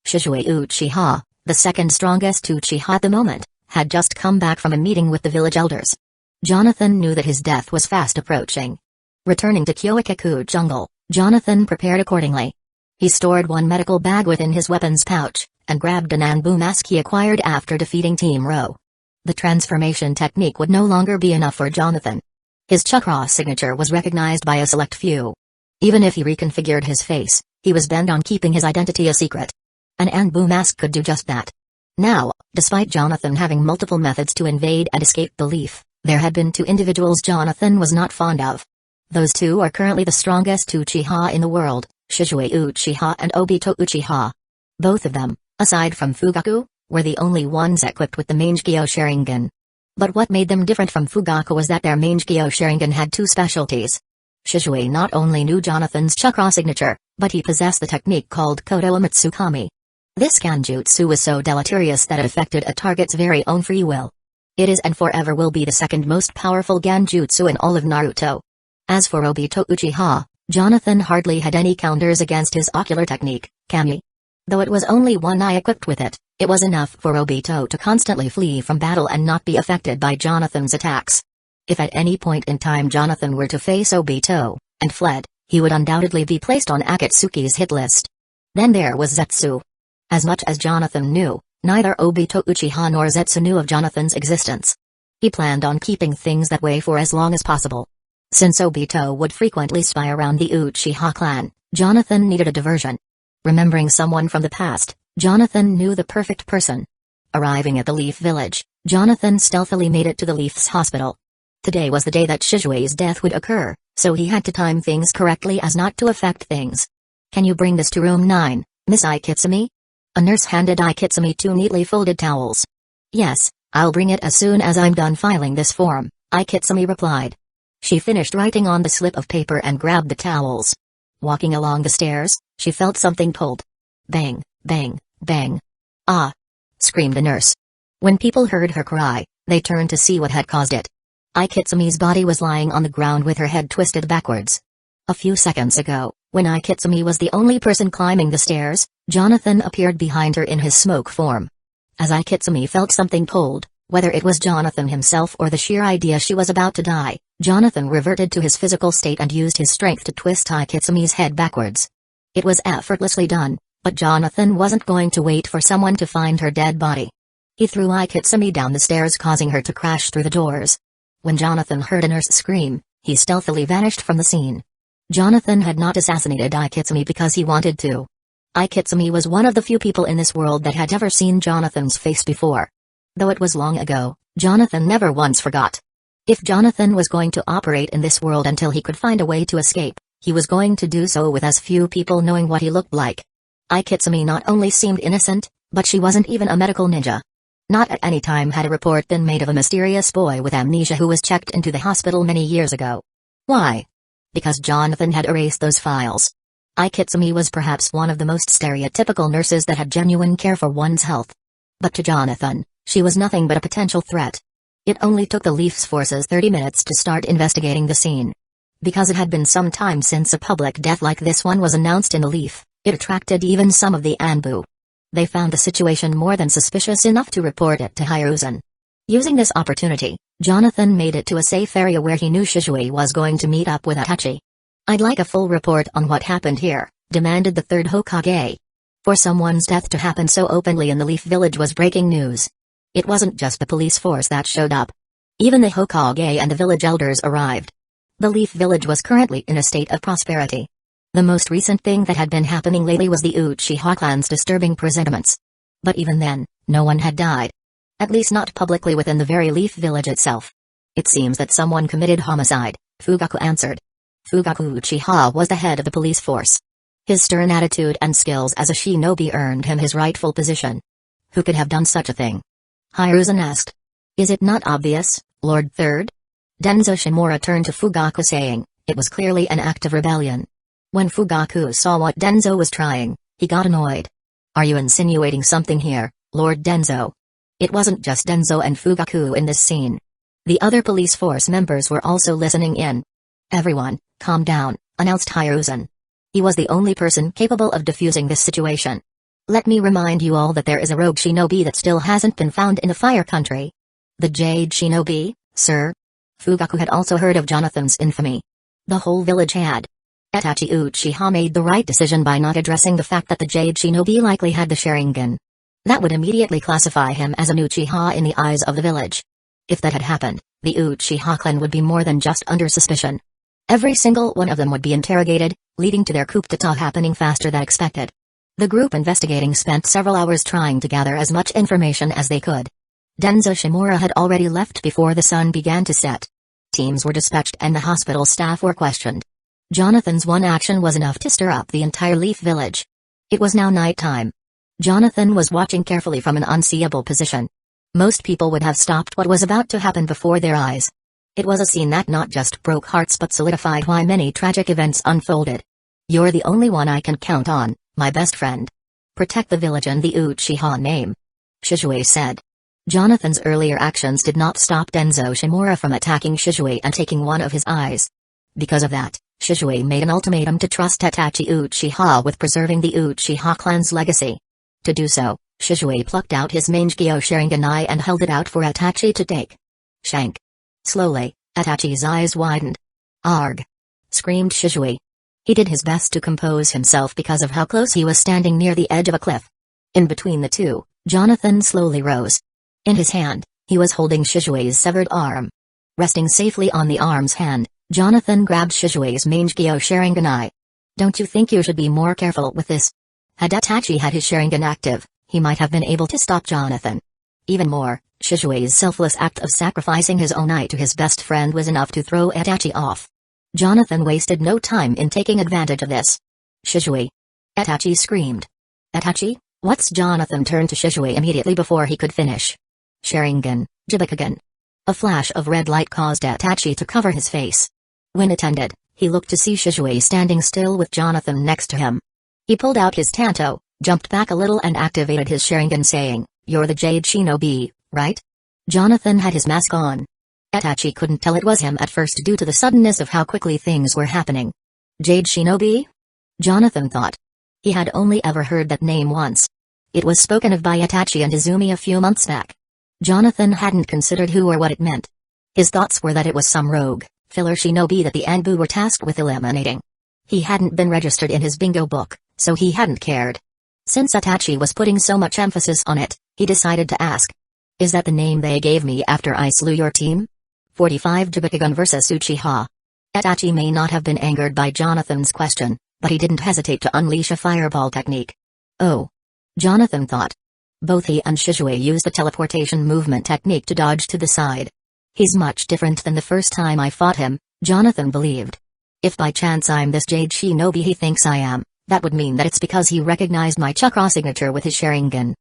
Shizue Uchiha, the second strongest Uchiha at the moment, had just come back from a meeting with the village elders. Jonathan knew that his death was fast approaching. Returning to Kyoikaku jungle, Jonathan prepared accordingly. He stored one medical bag within his weapons pouch, and grabbed an Anbu mask he acquired after defeating Team Ro. The transformation technique would no longer be enough for Jonathan. His chakra signature was recognized by a select few. Even if he reconfigured his face, he was bent on keeping his identity a secret. An Anbu mask could do just that. Now, despite Jonathan having multiple methods to invade and escape belief, there had been two individuals Jonathan was not fond of. Those two are currently the strongest Uchiha in the world, Shizue Uchiha and Obito Uchiha. Both of them, aside from Fugaku, were the only ones equipped with the Mangekyo Sharingan. But what made them different from Fugaku was that their Mangekyo Sharingan had two specialties. Shizue not only knew Jonathan's chakra signature, but he possessed the technique called Kodo Amatsukami. This Genjutsu was so deleterious that it affected a target's very own free will. It is and forever will be the second most powerful Genjutsu in all of Naruto. As for Obito Uchiha, Jonathan hardly had any counters against his ocular technique, Kami. Though it was only one eye equipped with it, it was enough for Obito to constantly flee from battle and not be affected by Jonathan's attacks. If at any point in time Jonathan were to face Obito, and fled, he would undoubtedly be placed on Akatsuki's hit list. Then there was Zetsu. As much as Jonathan knew, neither Obito Uchiha nor Zetsu knew of Jonathan's existence. He planned on keeping things that way for as long as possible. Since Obito would frequently spy around the Uchiha clan, Jonathan needed a diversion. Remembering someone from the past, Jonathan knew the perfect person. Arriving at the Leaf Village, Jonathan stealthily made it to the Leaf's hospital. Today was the day that Shizue's death would occur, so he had to time things correctly as not to affect things. "Can you bring this to room 9, Miss Aikitsumi?" A nurse handed Aikitsumi two neatly folded towels. "Yes, I'll bring it as soon as I'm done filing this form," Aikitsumi replied. She finished writing on the slip of paper and grabbed the towels. Walking along the stairs, she felt something pulled. Bang, bang, bang. "Ah!" screamed the nurse. When people heard her cry, they turned to see what had caused it. Aikitsumi's body was lying on the ground with her head twisted backwards. A few seconds ago, when Aikitsumi was the only person climbing the stairs, Jonathan appeared behind her in his smoke form. As Aikitsumi felt something pulled, whether it was Jonathan himself or the sheer idea she was about to die, Jonathan reverted to his physical state and used his strength to twist Aikitsumi's head backwards. It was effortlessly done, but Jonathan wasn't going to wait for someone to find her dead body. He threw Aikitsumi down the stairs, causing her to crash through the doors. When Jonathan heard a nurse scream, he stealthily vanished from the scene. Jonathan had not assassinated Aikitsumi because he wanted to. Aikitsumi was one of the few people in this world that had ever seen Jonathan's face before. Though it was long ago, Jonathan never once forgot. If Jonathan was going to operate in this world until he could find a way to escape, he was going to do so with as few people knowing what he looked like. Aikitsumi not only seemed innocent, but she wasn't even a medical ninja. Not at any time had a report been made of a mysterious boy with amnesia who was checked into the hospital many years ago. Why? Because Jonathan had erased those files. Aikitsumi was perhaps one of the most stereotypical nurses that had genuine care for one's health. But to Jonathan, she was nothing but a potential threat. It only took the Leaf's forces 30 minutes to start investigating the scene. Because it had been some time since a public death like this one was announced in the Leaf, it attracted even some of the Anbu. They found the situation more than suspicious enough to report it to Hiruzen. Using this opportunity, Jonathan made it to a safe area where he knew Shizue was going to meet up with Itachi. "I'd like a full report on what happened here," demanded the third Hokage. For someone's death to happen so openly in the Leaf Village was breaking news. It wasn't just the police force that showed up. Even the Hokage and the village elders arrived. The Leaf Village was currently in a state of prosperity. The most recent thing that had been happening lately was the Uchiha clan's disturbing presentiments. But even then, no one had died. At least not publicly within the very Leaf Village itself. "It seems that someone committed homicide," Fugaku answered. Fugaku Uchiha was the head of the police force. His stern attitude and skills as a shinobi earned him his rightful position. "Who could have done such a thing?" Hiruzen asked. "Is it not obvious, Lord Third?" Danzō Shimura turned to Fugaku saying, it was clearly an act of rebellion. When Fugaku saw what Danzō was trying, he got annoyed. Are you insinuating something here, Lord Danzō? It wasn't just Danzō and Fugaku in this scene. The other police force members were also listening in. Everyone, calm down, announced Hiruzen. He was the only person capable of defusing this situation. Let me remind you all that there is a rogue shinobi that still hasn't been found in the Fire Country. The Jade Shinobi, sir? Fugaku had also heard of Jonathan's infamy. The whole village had. Itachi Uchiha made the right decision by not addressing the fact that the Jade Shinobi likely had the Sharingan. That would immediately classify him as an Uchiha in the eyes of the village. If that had happened, the Uchiha clan would be more than just under suspicion. Every single one of them would be interrogated, leading to their coup d'etat happening faster than expected. The group investigating spent several hours trying to gather as much information as they could. Danzō Shimura had already left before the sun began to set. Teams were dispatched and the hospital staff were questioned. Jonathan's one action was enough to stir up the entire Leaf Village. It was now night time. Jonathan was watching carefully from an unseeable position. Most people would have stopped what was about to happen before their eyes. It was a scene that not just broke hearts but solidified why many tragic events unfolded. You're the only one I can count on, my best friend. Protect the village and the Uchiha name. Shizue said. Jonathan's earlier actions did not stop Danzō Shimura from attacking Shizue and taking one of his eyes. Because of that, Shizue made an ultimatum to trust Itachi Uchiha with preserving the Uchiha clan's legacy. To do so, Shizue plucked out his Mangekyo Sharingan eye and held it out for Itachi to take. Shank. Slowly, Itachi's eyes widened. Arg! Screamed Shizue. He did his best to compose himself because of how close he was standing near the edge of a cliff. In between the two, Jonathan slowly rose. In his hand, he was holding Shizue's severed arm. Resting safely on the arm's hand, Jonathan grabbed Shizue's Mangekyo Sharingan eye. Don't you think you should be more careful with this? Had Itachi had his Sharingan active, he might have been able to stop Jonathan. Even more, Shizue's selfless act of sacrificing his own eye to his best friend was enough to throw Itachi off. Jonathan wasted no time in taking advantage of this. Shizue! Itachi screamed. Itachi, what's Jonathan turned to Shizue immediately before he could finish. Sharingan, Jibakugan. A flash of red light caused Itachi to cover his face. When it ended, he looked to see Shizue standing still with Jonathan next to him. He pulled out his Tanto, jumped back a little and activated his Sharingan saying, "You're the Jade Shinobi, right?" Jonathan had his mask on. Itachi couldn't tell it was him at first due to the suddenness of how quickly things were happening. Jade Shinobi? Jonathan thought. He had only ever heard that name once. It was spoken of by Itachi and Izumi a few months back. Jonathan hadn't considered who or what it meant. His thoughts were that it was some rogue, filler shinobi that the Anbu were tasked with eliminating. He hadn't been registered in his bingo book, so he hadn't cared. Since Itachi was putting so much emphasis on it, he decided to ask. Is that the name they gave me after I slew your team? 45 Jibakugan vs Uchiha. Itachi may not have been angered by Jonathan's question, but he didn't hesitate to unleash a fireball technique. Oh. Jonathan thought. Both he and Shizue used the teleportation movement technique to dodge to the side. He's much different than the first time I fought him, Jonathan believed. If by chance I'm this Jade Shinobi he thinks I am, that would mean that it's because he recognized my chakra signature with his Sharingan.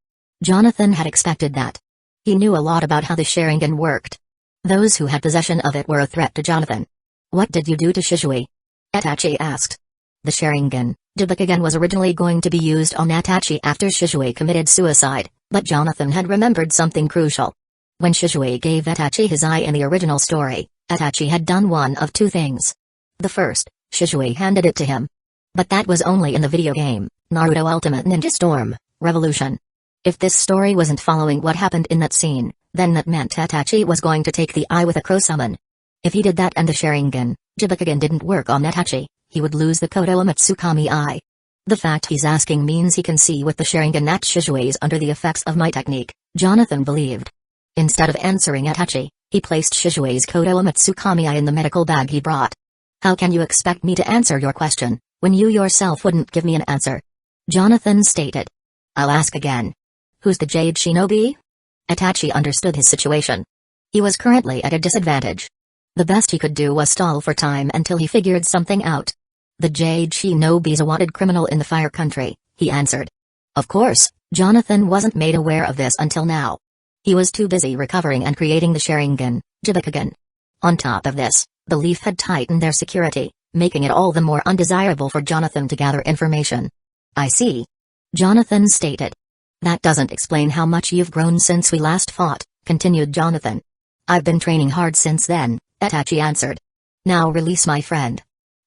Jonathan had expected that. He knew a lot about how the Sharingan worked. Those who had possession of it were a threat to Jonathan. What did you do to Shizue? Itachi asked. The Sharingan, Jibakugan, was originally going to be used on Itachi after Shizue committed suicide, but Jonathan had remembered something crucial. When Shizue gave Itachi his eye in the original story, Itachi had done one of two things. The first, Shizue handed it to him. But that was only in the video game, Naruto Ultimate Ninja Storm, Revolution. If this story wasn't following what happened in that scene, then that meant Itachi was going to take the eye with a crow summon. If he did that and the Sharingan, Jibakugan, didn't work on Itachi, he would lose the Kodo Amatsukami eye. The fact he's asking means he can see with the Sharingan that Shizue's under the effects of my technique, Jonathan believed. Instead of answering Itachi, he placed Shizue's Kodo Amatsukami eye in the medical bag he brought. How can you expect me to answer your question, when you yourself wouldn't give me an answer? Jonathan stated. I'll ask again. Who's the Jade Shinobi? Itachi understood his situation. He was currently at a disadvantage. The best he could do was stall for time until he figured something out. The Jade Shinobi's a wanted criminal in the Fire Country, he answered. Of course, Jonathan wasn't made aware of this until now. He was too busy recovering and creating the Sharingan, Jibakugan. On top of this, the leaf had tightened their security, making it all the more undesirable for Jonathan to gather information. I see. Jonathan stated. That doesn't explain how much you've grown since we last fought, continued Jonathan. I've been training hard since then, Itachi answered. Now release my friend.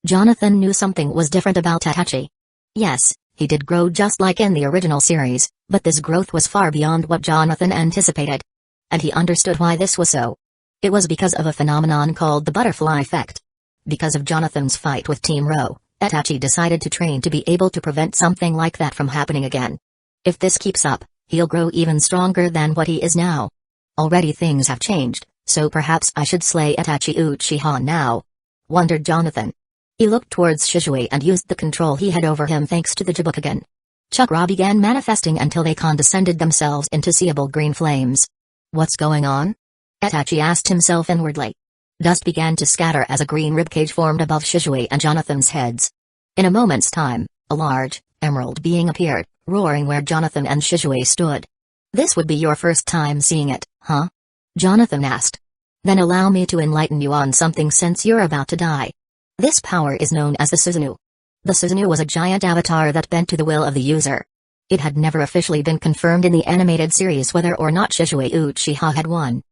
Jonathan knew something was different about Itachi. Yes, he did grow just like in the original series, but this growth was far beyond what Jonathan anticipated. And he understood why this was so. It was because of a phenomenon called the butterfly effect. Because of Jonathan's fight with Team Ro, Itachi decided to train to be able to prevent something like that from happening again. If this keeps up, he'll grow even stronger than what he is now. Already things have changed, so perhaps I should slay Itachi Uchiha now, wondered Jonathan. He looked towards Shisui and used the control he had over him thanks to the Jibukagen. Chakra began manifesting until they condescended themselves into seeable green flames. What's going on? Itachi asked himself inwardly. Dust began to scatter as a green ribcage formed above Shisui and Jonathan's heads. In a moment's time, a large, emerald being appeared, roaring where Jonathan and Shisui stood. This would be your first time seeing it, huh? Jonathan asked. Then allow me to enlighten you on something since you're about to die. This power is known as the Susanoo. The Susanoo was a giant avatar that bent to the will of the user. It had never officially been confirmed in the animated series whether or not Shisui Uchiha had won.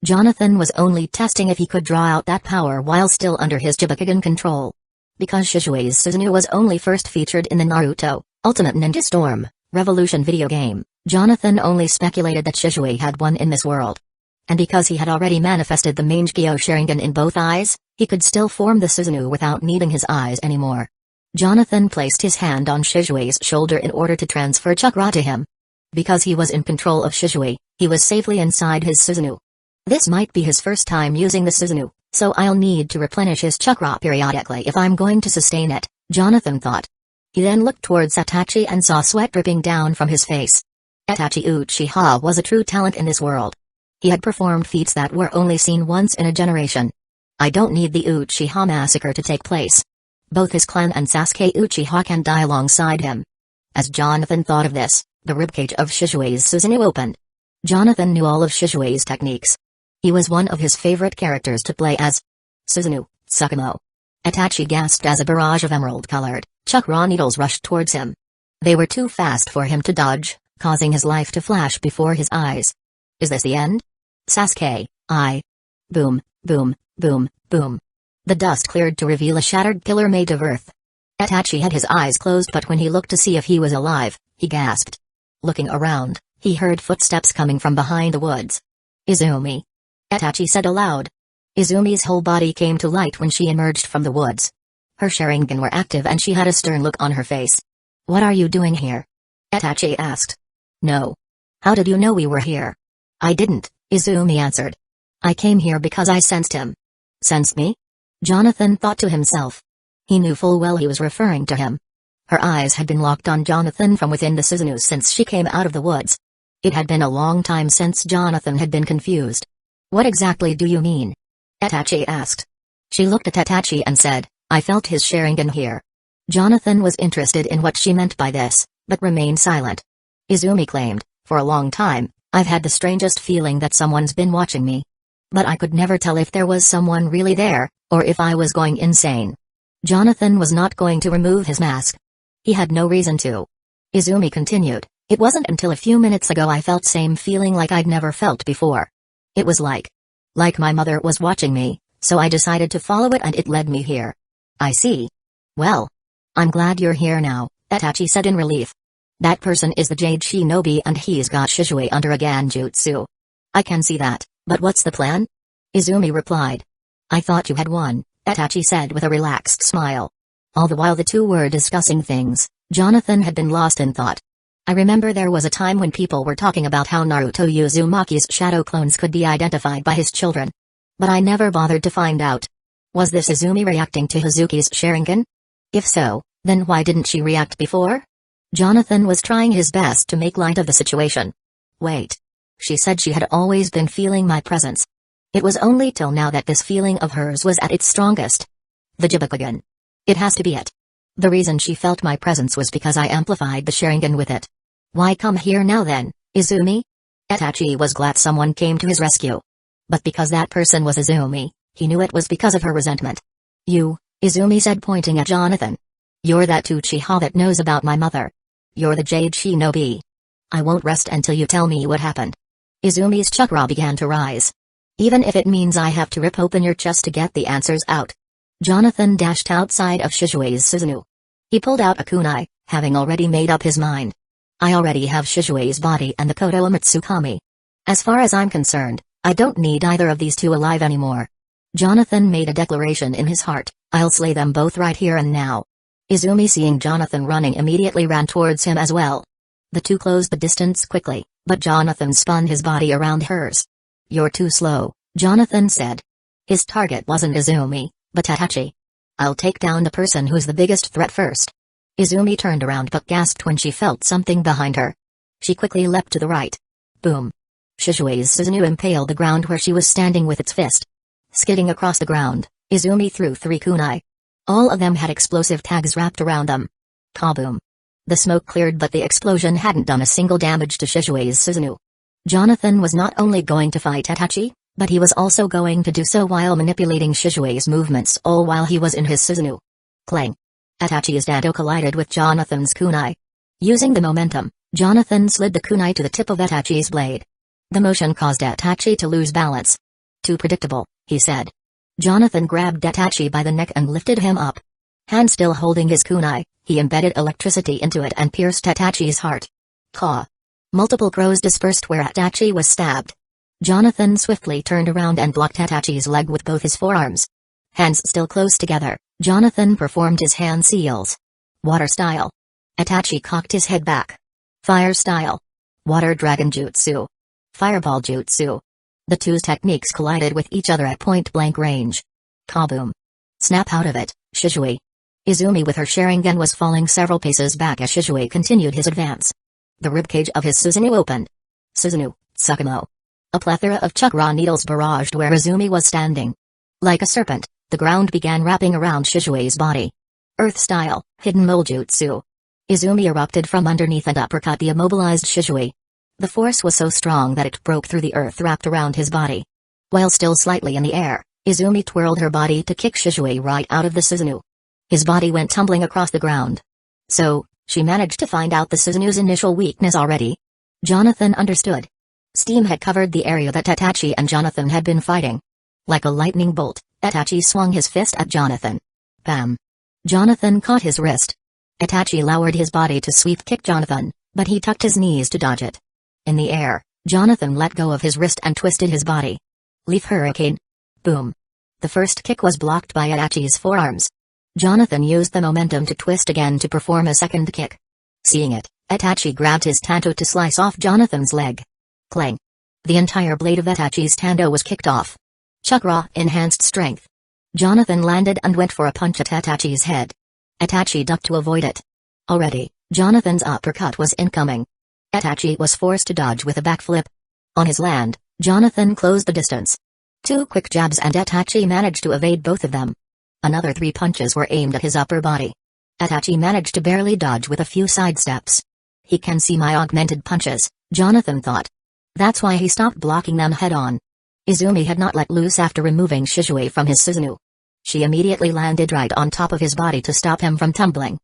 Jonathan was only testing if he could draw out that power while still under his Jibukagen control. Because Shisui's Susanoo was only first featured in the Naruto Ultimate Ninja Storm Revolution video game, Jonathan only speculated that Shisui had won in this world. And because he had already manifested the Mage Sharingan in both eyes, he could still form the Susanoo without needing his eyes anymore. Jonathan placed his hand on Shisui's shoulder in order to transfer chakra to him. Because he was in control of Shisui, he was safely inside his Susanoo. This might be his first time using the Susanoo, so I'll need to replenish his chakra periodically if I'm going to sustain it, Jonathan thought. He then looked towards Itachi and saw sweat dripping down from his face. Itachi Uchiha was a true talent in this world. He had performed feats that were only seen once in a generation. I don't need the Uchiha massacre to take place. Both his clan and Sasuke Uchiha can die alongside him. As Jonathan thought of this, the ribcage of Shisui's Susanoo opened. Jonathan knew all of Shisui's techniques. He was one of his favorite characters to play as. Susanoo, Tsukumo. Itachi gasped as a barrage of emerald-colored chakra needles rushed towards him. They were too fast for him to dodge, causing his life to flash before his eyes. Is this the end? Sasuke, I. Boom, boom, boom, boom. The dust cleared to reveal a shattered pillar made of earth. Itachi had his eyes closed, but when he looked to see if he was alive, he gasped. Looking around, he heard footsteps coming from behind the woods. Izumi. Itachi said aloud. Izumi's whole body came to light when she emerged from the woods. Her Sharingan were active and she had a stern look on her face. What are you doing here? Itachi asked. No. How did you know we were here? I didn't, Izumi answered. I came here because I sensed him. Sensed me? Jonathan thought to himself. He knew full well he was referring to him. Her eyes had been locked on Jonathan from within the Susanoo since she came out of the woods. It had been a long time since Jonathan had been confused. What exactly do you mean? Itachi asked. She looked at Itachi and said, I felt his Sharingan here. Jonathan was interested in what she meant by this, but remained silent. Izumi claimed, for a long time, I've had the strangest feeling that someone's been watching me. But I could never tell if there was someone really there, or if I was going insane. Jonathan was not going to remove his mask. He had no reason to. Izumi continued, it wasn't until a few minutes ago I felt same feeling like I'd never felt before. It was like my mother was watching me, so I decided to follow it and it led me here. I see. Well. I'm glad you're here now, Itachi said in relief. That person is the Jade Shinobi and he's got Shisui under a Genjutsu. I can see that, but what's the plan? Izumi replied. I thought you had won, Itachi said with a relaxed smile. All the while the two were discussing things, Jonathan had been lost in thought. I remember there was a time when people were talking about how Naruto Uzumaki's shadow clones could be identified by his children. But I never bothered to find out. Was this Izumi reacting to Hazuki's Sharingan? If so, then why didn't she react before? Jonathan was trying his best to make light of the situation. Wait. She said she had always been feeling my presence. It was only till now that this feeling of hers was at its strongest. The Jibukagen. It has to be it. The reason she felt my presence was because I amplified the Sharingan with it. Why come here now then, Izumi? Itachi was glad someone came to his rescue. But because that person was Izumi, He knew it was because of her resentment. You, Izumi said, pointing at Jonathan. You're that Uchiha that knows about my mother. You're the Jade Shinobi. I won't rest until you tell me what happened. Izumi's chakra began to rise. Even if it means I have to rip open your chest to get the answers out. Jonathan dashed outside of Shizue's Susanoo. He pulled out a kunai, having already made up his mind. I already have Shizue's body and the Koto Amatsukami. As far as I'm concerned, I don't need either of these two alive anymore. Jonathan made a declaration in his heart, I'll slay them both right here and now. Izumi, seeing Jonathan running, immediately ran towards him as well. The two closed the distance quickly, but Jonathan spun his body around hers. You're too slow, Jonathan said. His target wasn't Izumi, but Itachi. I'll take down the person who's the biggest threat first. Izumi turned around but gasped when she felt something behind her. She quickly leapt to the right. Boom. Shizue's Susanoo impaled the ground where she was standing with its fist. Skidding across the ground, Izumi threw 3 kunai. All of them had explosive tags wrapped around them. Kaboom. The smoke cleared, but the explosion hadn't done a single damage to Shizue's Susanoo. Jonathan was not only going to fight Itachi, but he was also going to do so while manipulating Shizue's movements, all while he was in his Susanoo. Clang. Itachi's Danzō collided with Jonathan's kunai. Using the momentum, Jonathan slid the kunai to the tip of Itachi's blade. The motion caused Itachi to lose balance. Too predictable, he said. Jonathan grabbed Itachi by the neck and lifted him up. Hand still holding his kunai, he embedded electricity into it and pierced Itachi's heart. Caw. Multiple crows dispersed where Itachi was stabbed. Jonathan swiftly turned around and blocked Itachi's leg with both his forearms. Hands still close together, Jonathan performed his hand seals. Water style. Itachi cocked his head back. Fire style. Water dragon jutsu. Fireball jutsu. The two's techniques collided with each other at point-blank range. Kaboom. Snap out of it, Shizue. Izumi with her Sharingan was falling several paces back as Shizue continued his advance. The ribcage of his Susanoo opened. Susanoo, Tsukumo. A plethora of chakra needles barraged where Izumi was standing. Like a serpent, the ground began wrapping around Shizue's body. Earth style, hidden mole jutsu. Izumi erupted from underneath and uppercut the immobilized Shizue. The force was so strong that it broke through the earth wrapped around his body. While still slightly in the air, Izumi twirled her body to kick Shizue right out of the Susanoo. His body went tumbling across the ground. So, she managed to find out the Susanoo's initial weakness already? Jonathan understood. Steam had covered the area that Itachi and Jonathan had been fighting. Like a lightning bolt, Itachi swung his fist at Jonathan. Bam! Jonathan caught his wrist. Itachi lowered his body to sweep kick Jonathan, but he tucked his knees to dodge it. In the air, Jonathan let go of his wrist and twisted his body. Leaf hurricane. Boom. The first kick was blocked by Itachi's forearms. Jonathan used the momentum to twist again to perform a second kick. Seeing it, Itachi grabbed his tanto to slice off Jonathan's leg. Clang. The entire blade of Itachi's tanto was kicked off. Chakra enhanced strength. Jonathan landed and went for a punch at Itachi's head. Itachi ducked to avoid it. Already, Jonathan's uppercut was incoming. Itachi was forced to dodge with a backflip. On his land, Jonathan closed the distance. 2 quick jabs and Itachi managed to evade both of them. Another 3 punches were aimed at his upper body. Itachi managed to barely dodge with a few sidesteps. He can see my augmented punches, Jonathan thought. That's why he stopped blocking them head-on. Izumi had not let loose after removing Shizue from his Susanoo. She immediately landed right on top of his body to stop him from tumbling.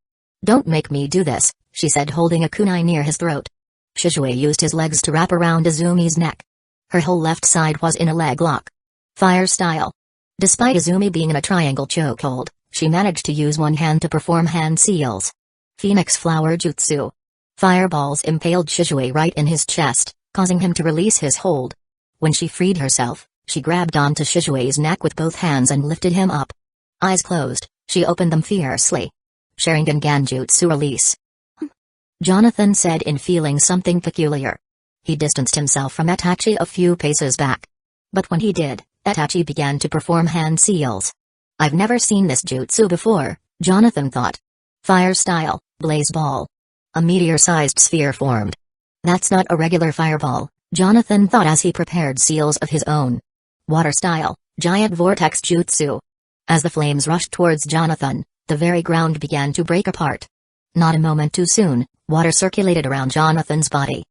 Don't make me do this, she said, holding a kunai near his throat. Shizue used his legs to wrap around Izumi's neck. Her whole left side was in a leg lock. Fire style. Despite Izumi being in a triangle chokehold, she managed to use one hand to perform hand seals. Phoenix flower jutsu. Fireballs impaled Shizue right in his chest, causing him to release his hold. When she freed herself, she grabbed onto Shizue's neck with both hands and lifted him up. Eyes closed, she opened them fiercely. Sharingan Ganjutsu release. Jonathan said in feeling something peculiar. He distanced himself from Itachi a few paces back. But when he did, Itachi began to perform hand seals. I've never seen this jutsu before, Jonathan thought. Fire style, blaze ball. A meteor-sized sphere formed. That's not a regular fireball, Jonathan thought as he prepared seals of his own. Water style, giant vortex jutsu. As the flames rushed towards Jonathan, the very ground began to break apart. Not a moment too soon, water circulated around Jonathan's body.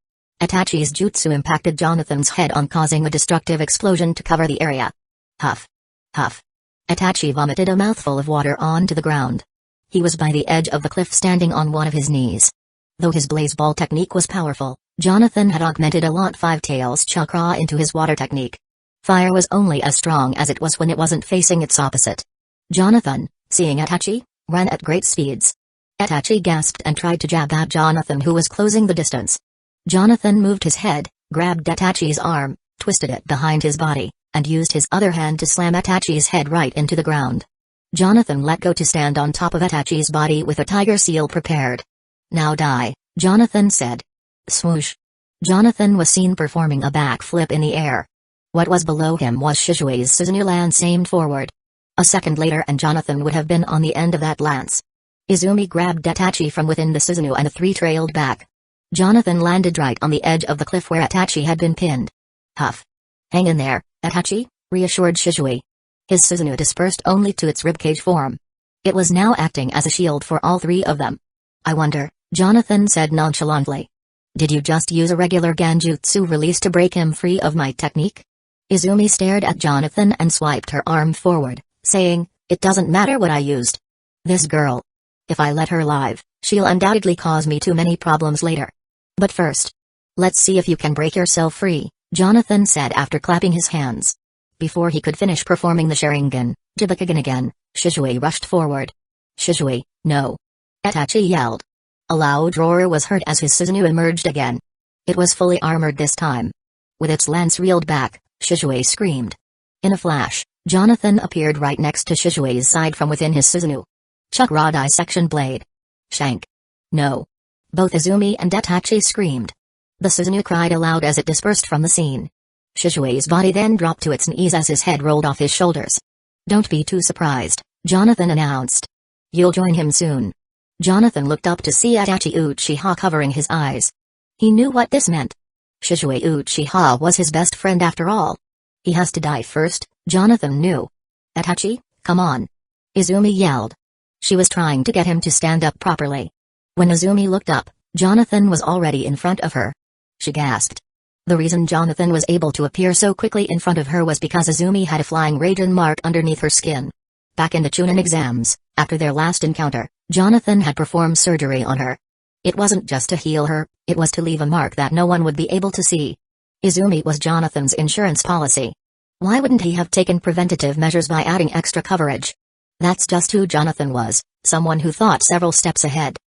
Itachi's jutsu impacted Jonathan's head on, causing a destructive explosion to cover the area. Huff. Huff. Itachi vomited a mouthful of water onto the ground. He was by the edge of the cliff standing on one of his knees. Though his blaze ball technique was powerful, Jonathan had augmented a lot 5 tails chakra into his water technique. Fire was only as strong as it was when it wasn't facing its opposite. Jonathan, seeing Itachi, ran at great speeds. Itachi gasped and tried to jab at Jonathan, who was closing the distance. Jonathan moved his head, grabbed Itachi's arm, twisted it behind his body, and used his other hand to slam Itachi's head right into the ground. Jonathan let go to stand on top of Itachi's body with a tiger seal prepared. "Now die," Jonathan said. Swoosh. Jonathan was seen performing a backflip in the air. What was below him was Shishui's Susanoo lance aimed forward. A second later and Jonathan would have been on the end of that lance. Izumi grabbed Itachi from within the Susanoo and the 3 trailed back. Jonathan landed right on the edge of the cliff where Itachi had been pinned. Huff. "Hang in there, Itachi," reassured Shishui. His Susanoo dispersed only to its ribcage form. It was now acting as a shield for all 3 of them. "I wonder," Jonathan said nonchalantly. "Did you just use a regular Genjutsu release to break him free of my technique?" Izumi stared at Jonathan and swiped her arm forward, saying, "It doesn't matter what I used. This girl. If I let her live, she'll undoubtedly cause me too many problems later. But first, let's see if you can break yourself free," Jonathan said after clapping his hands. Before he could finish performing the Sharingan, Jibakugan again, Shishui rushed forward. "Shishui, no!" Itachi yelled. A loud roar was heard as his Susanoo emerged again. It was fully armored this time. With its lance reeled back, Shishui screamed. In a flash, Jonathan appeared right next to Shishui's side from within his Susanoo. Chakra dissection blade. Shank. No. Both Izumi and Itachi screamed. The Susanoo cried aloud as it dispersed from the scene. Shishui's body then dropped to its knees as his head rolled off his shoulders. "Don't be too surprised," Jonathan announced. "You'll join him soon." Jonathan looked up to see Itachi Uchiha covering his eyes. He knew what this meant. Shishui Uchiha was his best friend after all. He has to die first, Jonathan knew. "Itachi, come on!" Izumi yelled. She was trying to get him to stand up properly. When Izumi looked up, Jonathan was already in front of her. She gasped. The reason Jonathan was able to appear so quickly in front of her was because Izumi had a flying Raiden mark underneath her skin. Back in the Chunin exams, after their last encounter, Jonathan had performed surgery on her. It wasn't just to heal her, it was to leave a mark that no one would be able to see. Izumi was Jonathan's insurance policy. Why wouldn't he have taken preventative measures by adding extra coverage? That's just who Jonathan was, someone who thought several steps ahead.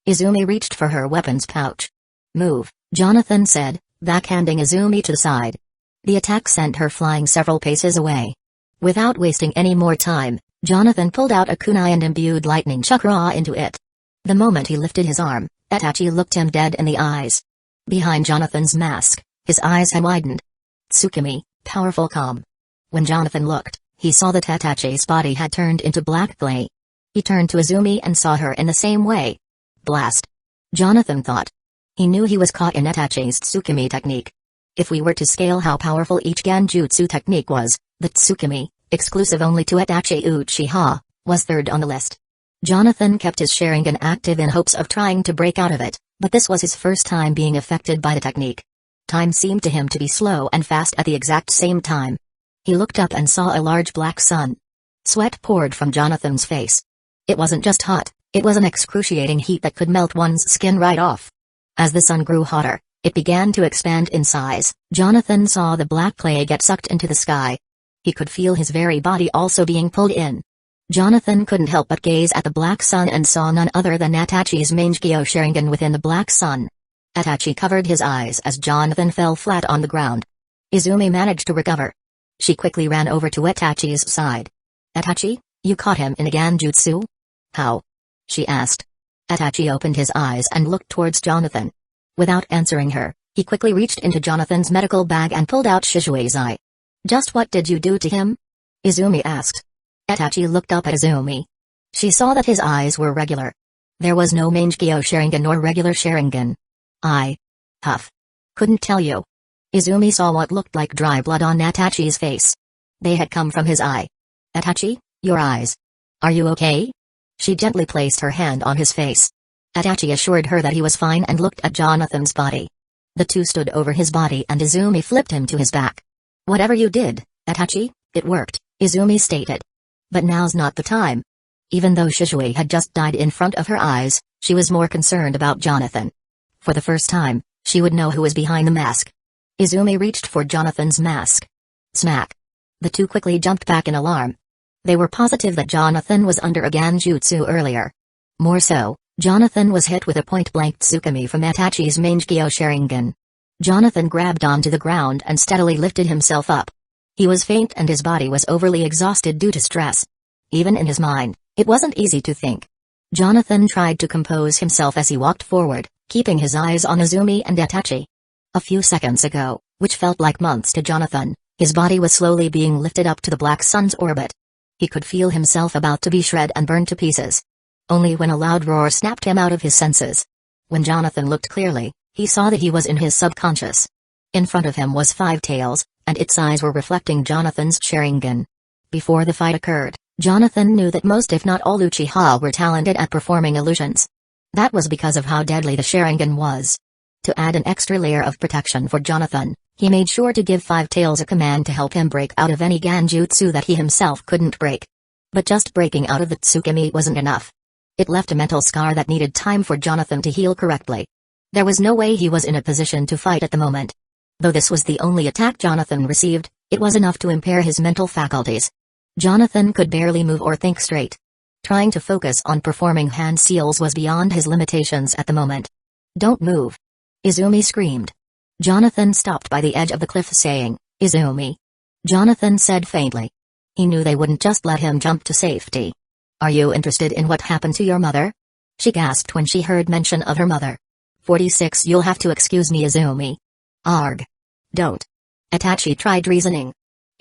Izumi reached for her weapons pouch. "Move," Jonathan said, backhanding Izumi to the side. The attack sent her flying several paces away. Without wasting any more time, Jonathan pulled out a kunai and imbued lightning chakra into it. The moment he lifted his arm, Itachi looked him dead in the eyes. Behind Jonathan's mask, his eyes had widened. Tsukimi, powerful calm. When Jonathan looked, he saw that Itachi's body had turned into black clay. He turned to Izumi and saw her in the same way. Blast. Jonathan thought. He knew he was caught in Itachi's Tsukimi technique. If we were to scale how powerful each Genjutsu technique was, the Tsukimi, exclusive only to Itachi Uchiha, was third on the list. Jonathan kept his Sharingan active in hopes of trying to break out of it, but this was his first time being affected by the technique. Time seemed to him to be slow and fast at the exact same time. He looked up and saw a large black sun. Sweat poured from Jonathan's face. It wasn't just hot, it was an excruciating heat that could melt one's skin right off. As the sun grew hotter, it began to expand in size. Jonathan saw the black clay get sucked into the sky. He could feel his very body also being pulled in. Jonathan couldn't help but gaze at the black sun and saw none other than Itachi's Mangekyo Sharingan within the black sun. Itachi covered his eyes as Jonathan fell flat on the ground. Izumi managed to recover. She quickly ran over to Itachi's side. "Itachi, you caught him in a Genjutsu?" "How?" she asked. Itachi opened his eyes and looked towards Jonathan. Without answering her, he quickly reached into Jonathan's medical bag and pulled out Shishui's eye. "Just what did you do to him?" Izumi asked. Itachi looked up at Izumi. She saw that his eyes were regular. There was no Mangekyo Sharingan nor regular Sharingan. Huff. "Couldn't tell you." Izumi saw what looked like dry blood on Itachi's face. They had come from his eye. "Itachi, your eyes. Are you okay?" She gently placed her hand on his face. Itachi assured her that he was fine and looked at Jonathan's body. The two stood over his body and Izumi flipped him to his back. "Whatever you did, Itachi, it worked," Izumi stated. But now's not the time. Even though Shishui had just died in front of her eyes, she was more concerned about Jonathan. For the first time, she would know who was behind the mask. Izumi reached for Jonathan's mask. Smack. The two quickly jumped back in alarm. They were positive that Jonathan was under a Genjutsu earlier. More so, Jonathan was hit with a point-blank Tsukimi from Itachi's Mangekyo Sharingan. Jonathan grabbed onto the ground and steadily lifted himself up. He was faint and his body was overly exhausted due to stress. Even in his mind, it wasn't easy to think. Jonathan tried to compose himself as he walked forward, keeping his eyes on Izumi and Itachi. A few seconds ago, which felt like months to Jonathan, his body was slowly being lifted up to the black sun's orbit. He could feel himself about to be shred and burned to pieces. Only when a loud roar snapped him out of his senses. When Jonathan looked clearly, he saw that he was in his subconscious. In front of him was Five Tails, and its eyes were reflecting Jonathan's Sharingan. Before the fight occurred, Jonathan knew that most if not all Uchiha were talented at performing illusions. That was because of how deadly the Sharingan was. To add an extra layer of protection for Jonathan, he made sure to give Five Tails a command to help him break out of any Genjutsu that he himself couldn't break. But just breaking out of the Tsukimi wasn't enough. It left a mental scar that needed time for Jonathan to heal correctly. There was no way he was in a position to fight at the moment. Though this was the only attack Jonathan received, it was enough to impair his mental faculties. Jonathan could barely move or think straight. Trying to focus on performing hand seals was beyond his limitations at the moment. "Don't move!" Izumi screamed. Jonathan stopped by the edge of the cliff saying, "Izumi." Jonathan said faintly. He knew they wouldn't just let him jump to safety. "Are you interested in what happened to your mother?" She gasped when she heard mention of her mother. 46 You'll have to excuse me, Izumi. Arg. Don't. Itachi tried reasoning.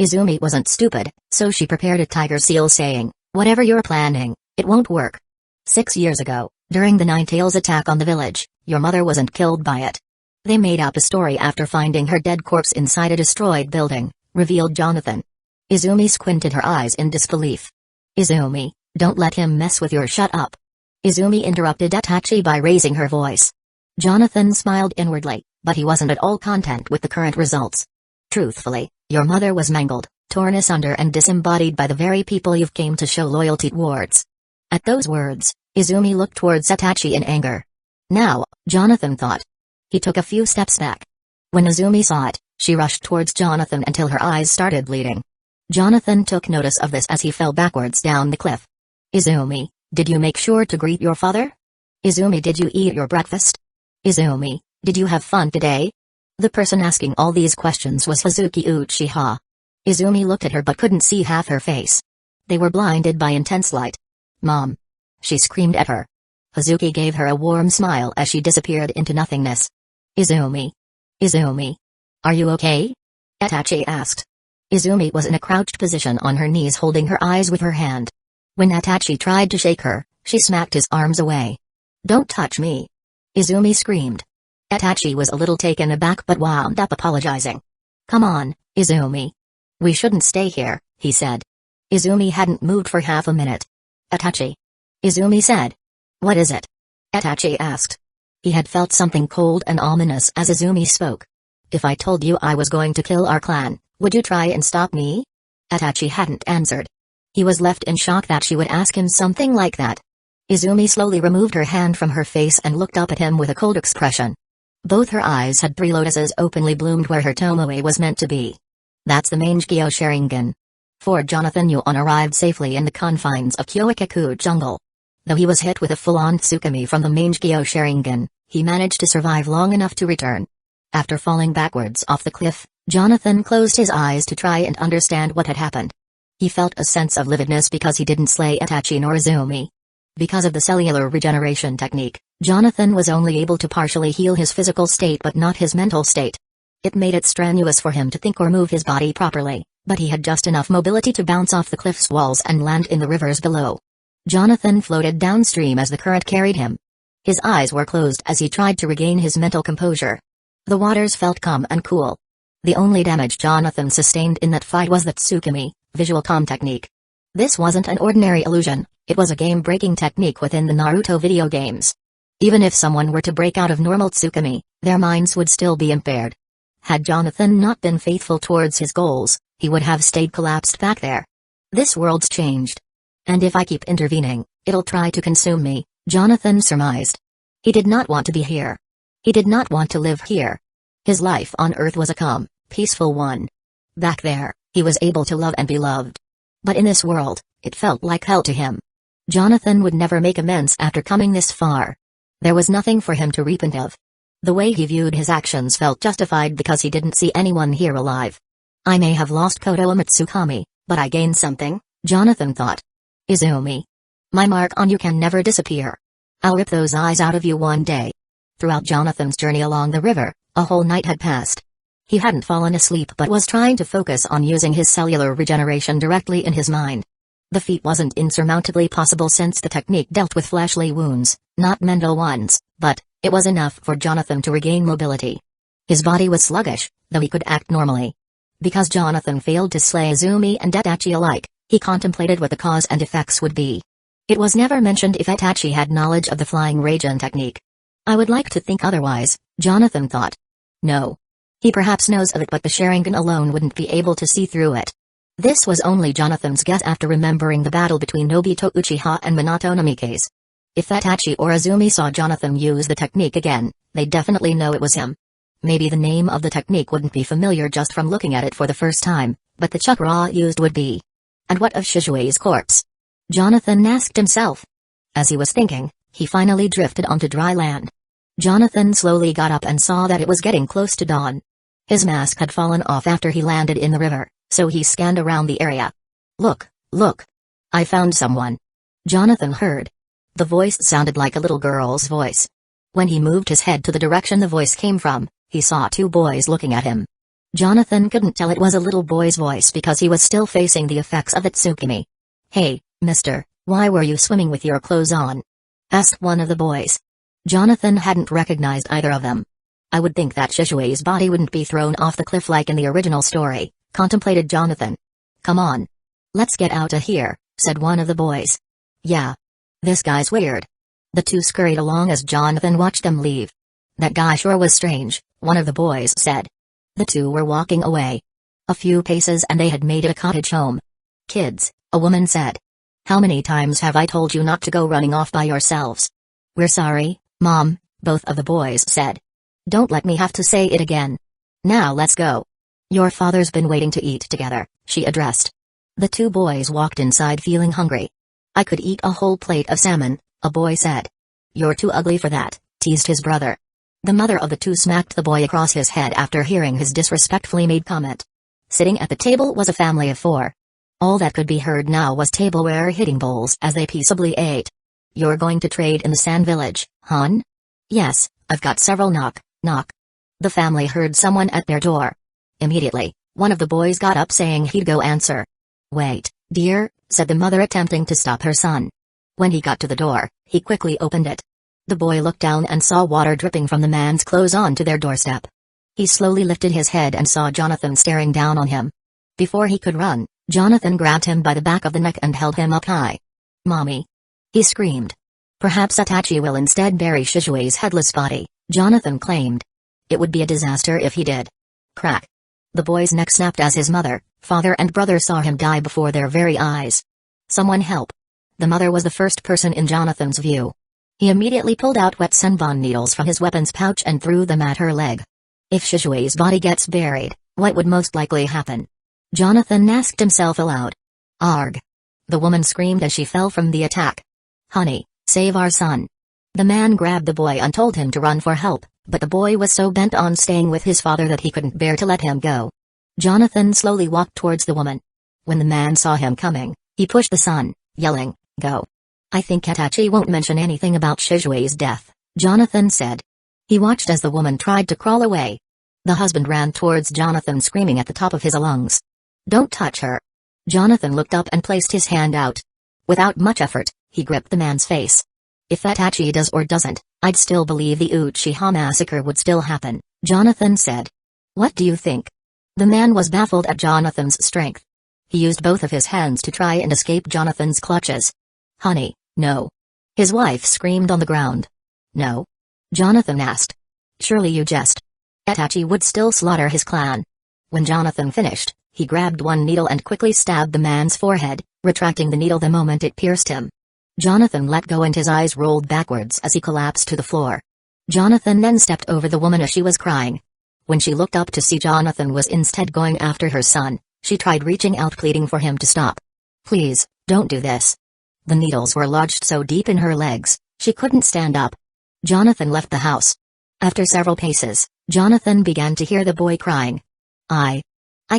Izumi wasn't stupid, so she prepared a tiger seal saying, "Whatever you're planning, it won't work. 6 years ago, during the Nine Tails attack on the village, your mother wasn't killed by it. They made up a story after finding her dead corpse inside a destroyed building," revealed Jonathan. Izumi squinted her eyes in disbelief. "Izumi, don't let him mess with your shut up." Izumi interrupted Itachi by raising her voice. Jonathan smiled inwardly, but he wasn't at all content with the current results. "Truthfully, your mother was mangled, torn asunder and disembodied by the very people you've came to show loyalty towards." At those words, Izumi looked towards Itachi in anger. Now, Jonathan thought. He took a few steps back. When Izumi saw it, she rushed towards Jonathan until her eyes started bleeding. Jonathan took notice of this as he fell backwards down the cliff. "Izumi, did you make sure to greet your father? Izumi, did you eat your breakfast? Izumi, did you have fun today?" The person asking all these questions was Hazuki Uchiha. Izumi looked at her but couldn't see half her face. They were blinded by intense light. "Mom!" she screamed at her. Hazuki gave her a warm smile as she disappeared into nothingness. "Izumi? Izumi? Are you okay?" Itachi asked. Izumi was in a crouched position on her knees holding her eyes with her hand. When Itachi tried to shake her, she smacked his arms away. "Don't touch me!" Izumi screamed. Itachi was a little taken aback but wound up apologizing. "Come on, Izumi. We shouldn't stay here," he said. Izumi hadn't moved for half a minute. "Itachi." Izumi said. "What is it?" Itachi asked. He had felt something cold and ominous as Izumi spoke. "If I told you I was going to kill our clan, would you try and stop me?" Itachi hadn't answered. He was left in shock that she would ask him something like that. Izumi slowly removed her hand from her face and looked up at him with a cold expression. Both her eyes had 3 lotuses openly bloomed where her tomoe was meant to be. "That's the Mangekyo Sharingan." For Jonathan Yuan arrived safely in the confines of Hueco jungle. Though he was hit with a full-on Tsukimi from the Mangekyo Sharingan, he managed to survive long enough to return. After falling backwards off the cliff, Jonathan closed his eyes to try and understand what had happened. He felt a sense of lividness because he didn't slay Itachi nor Izumi. Because of the cellular regeneration technique, Jonathan was only able to partially heal his physical state but not his mental state. It made it strenuous for him to think or move his body properly, but he had just enough mobility to bounce off the cliff's walls and land in the rivers below. Jonathan floated downstream as the current carried him. His eyes were closed as he tried to regain his mental composure. The waters felt calm and cool. The only damage Jonathan sustained in that fight was the Tsukimi, visual comm technique. This wasn't an ordinary illusion, it was a game-breaking technique within the Naruto video games. Even if someone were to break out of normal Tsukimi, their minds would still be impaired. Had Jonathan not been faithful towards his goals, he would have stayed collapsed back there. This world's changed. And if I keep intervening, it'll try to consume me, Jonathan surmised. He did not want to be here. He did not want to live here. His life on Earth was a calm, peaceful one. Back there, he was able to love and be loved. But in this world, it felt like hell to him. Jonathan would never make amends after coming this far. There was nothing for him to repent of. The way he viewed his actions felt justified because he didn't see anyone here alive. I may have lost Koto Umatsukami, but I gained something, Jonathan thought. Izumi. My mark on you can never disappear. I'll rip those eyes out of you one day. Throughout Jonathan's journey along the river, a whole night had passed. He hadn't fallen asleep but was trying to focus on using his cellular regeneration directly in his mind. The feat wasn't insurmountably possible since the technique dealt with fleshly wounds, not mental ones, but it was enough for Jonathan to regain mobility. His body was sluggish, though he could act normally. Because Jonathan failed to slay Izumi and Itachi alike, he contemplated what the cause and effects would be. It was never mentioned if Itachi had knowledge of the flying Raijin technique. I would like to think otherwise, Jonathan thought. No. He perhaps knows of it but the Sharingan alone wouldn't be able to see through it. This was only Jonathan's guess after remembering the battle between Nobito Uchiha and Minato Namikaze. If Itachi or Izumi saw Jonathan use the technique again, they'd definitely know it was him. Maybe the name of the technique wouldn't be familiar just from looking at it for the first time, but the chakra used would be. And what of Shizue's corpse? Jonathan asked himself. As he was thinking, he finally drifted onto dry land. Jonathan slowly got up and saw that it was getting close to dawn. His mask had fallen off after he landed in the river, so he scanned around the area. Look, look. I found someone. Jonathan heard. The voice sounded like a little girl's voice. When he moved his head to the direction the voice came from, he saw two boys looking at him. Jonathan couldn't tell it was a little boy's voice because he was still facing the effects of Itsukimi. Hey, mister, why were you swimming with your clothes on? Asked one of the boys. Jonathan hadn't recognized either of them. I would think that Shizue's body wouldn't be thrown off the cliff like in the original story, contemplated Jonathan. Come on. Let's get out of here, said one of the boys. Yeah. This guy's weird. The two scurried along as Jonathan watched them leave. That guy sure was strange, one of the boys said. The two were walking away. A few paces and they had made it a cottage home. Kids, a woman said. How many times have I told you not to go running off by yourselves? We're sorry, Mom, both of the boys said. Don't let me have to say it again. Now let's go. Your father's been waiting to eat together, she addressed. The two boys walked inside feeling hungry. I could eat a whole plate of salmon, a boy said. You're too ugly for that, teased his brother. The mother of the two smacked the boy across his head after hearing his disrespectfully made comment. Sitting at the table was a family of four. All that could be heard now was tableware hitting bowls as they peaceably ate. You're going to trade in the Sand Village, hon? Yes, I've got several knock. The family heard someone at their door. Immediately, one of the boys got up saying he'd go answer. Wait, dear, said the mother attempting to stop her son. When he got to the door, he quickly opened it. The boy looked down and saw water dripping from the man's clothes onto their doorstep. He slowly lifted his head and saw Jonathan staring down on him. Before he could run, Jonathan grabbed him by the back of the neck and held him up high. Mommy! He screamed. Perhaps Itachi will instead bury Shizue's headless body, Jonathan claimed. It would be a disaster if he did. Crack. The boy's neck snapped as his mother, father and brother saw him die before their very eyes. Someone help. The mother was the first person in Jonathan's view. He immediately pulled out wet senbon needles from his weapons pouch and threw them at her leg. If Shizue's body gets buried, what would most likely happen? Jonathan asked himself aloud. Arg. The woman screamed as she fell from the attack. Honey, save our son. The man grabbed the boy and told him to run for help, but the boy was so bent on staying with his father that he couldn't bear to let him go. Jonathan slowly walked towards the woman. When the man saw him coming, he pushed the son, yelling, Go. I think Itachi won't mention anything about Shizue's death, Jonathan said. He watched as the woman tried to crawl away. The husband ran towards Jonathan screaming at the top of his lungs. Don't touch her. Jonathan looked up and placed his hand out. Without much effort, he gripped the man's face. If Itachi does or doesn't, I'd still believe the Uchiha massacre would still happen, Jonathan said. What do you think? The man was baffled at Jonathan's strength. He used both of his hands to try and escape Jonathan's clutches. Honey, no. His wife screamed on the ground. No? Jonathan asked. Surely you jest. Itachi would still slaughter his clan. When Jonathan finished, He grabbed one needle and quickly stabbed the man's forehead, retracting the needle the moment it pierced him. Jonathan let go and his eyes rolled backwards as he collapsed to the floor. Jonathan then stepped over the woman as she was crying. When she looked up to see Jonathan was instead going after her son, she tried reaching out pleading for him to stop. "Please, don't do this." The needles were lodged so deep in her legs, she couldn't stand up. Jonathan left the house. After several paces, Jonathan began to hear the boy crying. I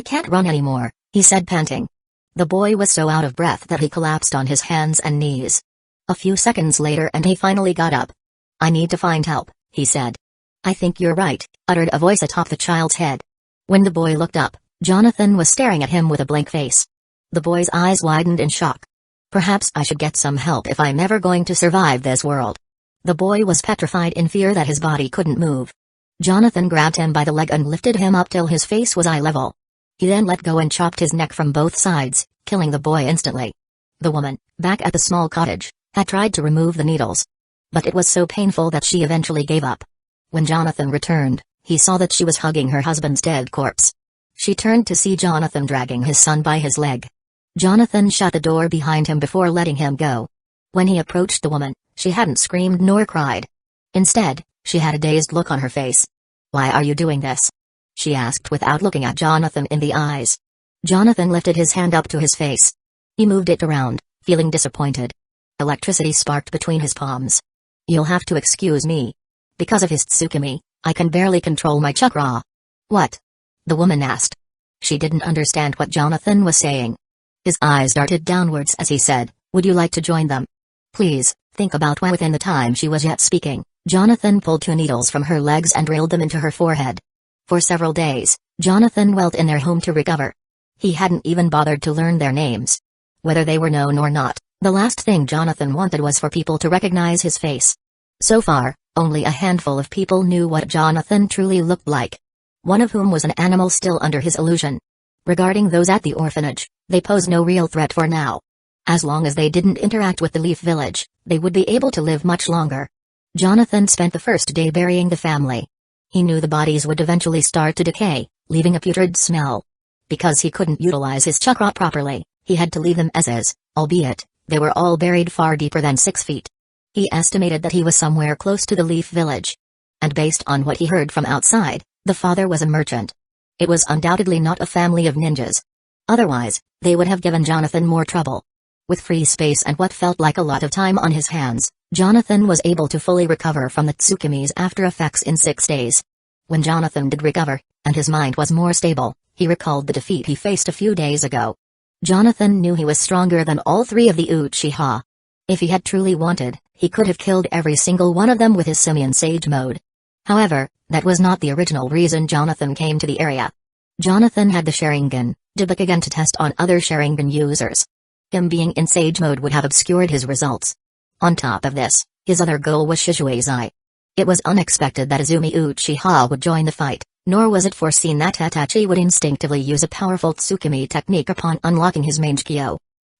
can't run anymore," he said panting. The boy was so out of breath that he collapsed on his hands and knees. A few seconds later and he finally got up. "I need to find help," he said. "I think you're right," uttered a voice atop the child's head. When the boy looked up, Jonathan was staring at him with a blank face. The boy's eyes widened in shock. "Perhaps I should get some help if I'm ever going to survive this world." The boy was petrified in fear that his body couldn't move. Jonathan grabbed him by the leg and lifted him up till his face was eye level. He then let go and chopped his neck from both sides, killing the boy instantly. The woman, back at the small cottage, had tried to remove the needles. But it was so painful that she eventually gave up. When Jonathan returned, he saw that she was hugging her husband's dead corpse. She turned to see Jonathan dragging his son by his leg. Jonathan shut the door behind him before letting him go. When he approached the woman, she hadn't screamed nor cried. Instead, she had a dazed look on her face. "Why are you doing this?" she asked without looking at Jonathan in the eyes. Jonathan lifted his hand up to his face. He moved it around, feeling disappointed. Electricity sparked between his palms. "You'll have to excuse me. Because of his Tsukimi, I can barely control my chakra." "What?" the woman asked. She didn't understand what Jonathan was saying. His eyes darted downwards as he said, "Would you like to join them?" "Please, think about why." Within the time she was yet speaking, Jonathan pulled 2 needles from her legs and drilled them into her forehead. For several days, Jonathan dwelt in their home to recover. He hadn't even bothered to learn their names. Whether they were known or not, the last thing Jonathan wanted was for people to recognize his face. So far, only a handful of people knew what Jonathan truly looked like. One of whom was an animal still under his illusion. Regarding those at the orphanage, they posed no real threat for now. As long as they didn't interact with the Leaf Village, they would be able to live much longer. Jonathan spent the first day burying the family. He knew the bodies would eventually start to decay, leaving a putrid smell. Because he couldn't utilize his chakra properly, he had to leave them as is, albeit, they were all buried far deeper than 6 feet. He estimated that he was somewhere close to the Leaf Village. And based on what he heard from outside, the father was a merchant. It was undoubtedly not a family of ninjas. Otherwise, they would have given Jonathan more trouble. With free space and what felt like a lot of time on his hands, Jonathan was able to fully recover from the Tsukimi's after effects in 6 days. When Jonathan did recover, and his mind was more stable, he recalled the defeat he faced a few days ago. Jonathan knew he was stronger than all 3 of the Uchiha. If he had truly wanted, he could have killed every single one of them with his simian sage mode. However, that was not the original reason Jonathan came to the area. Jonathan had the Sharingan, Jibakugan to test on other Sharingan users. Him being in sage mode would have obscured his results. On top of this, his other goal was Shizue's. It was unexpected that Izumi Uchiha would join the fight, nor was it foreseen that Itachi would instinctively use a powerful Tsukimi technique upon unlocking his Mage.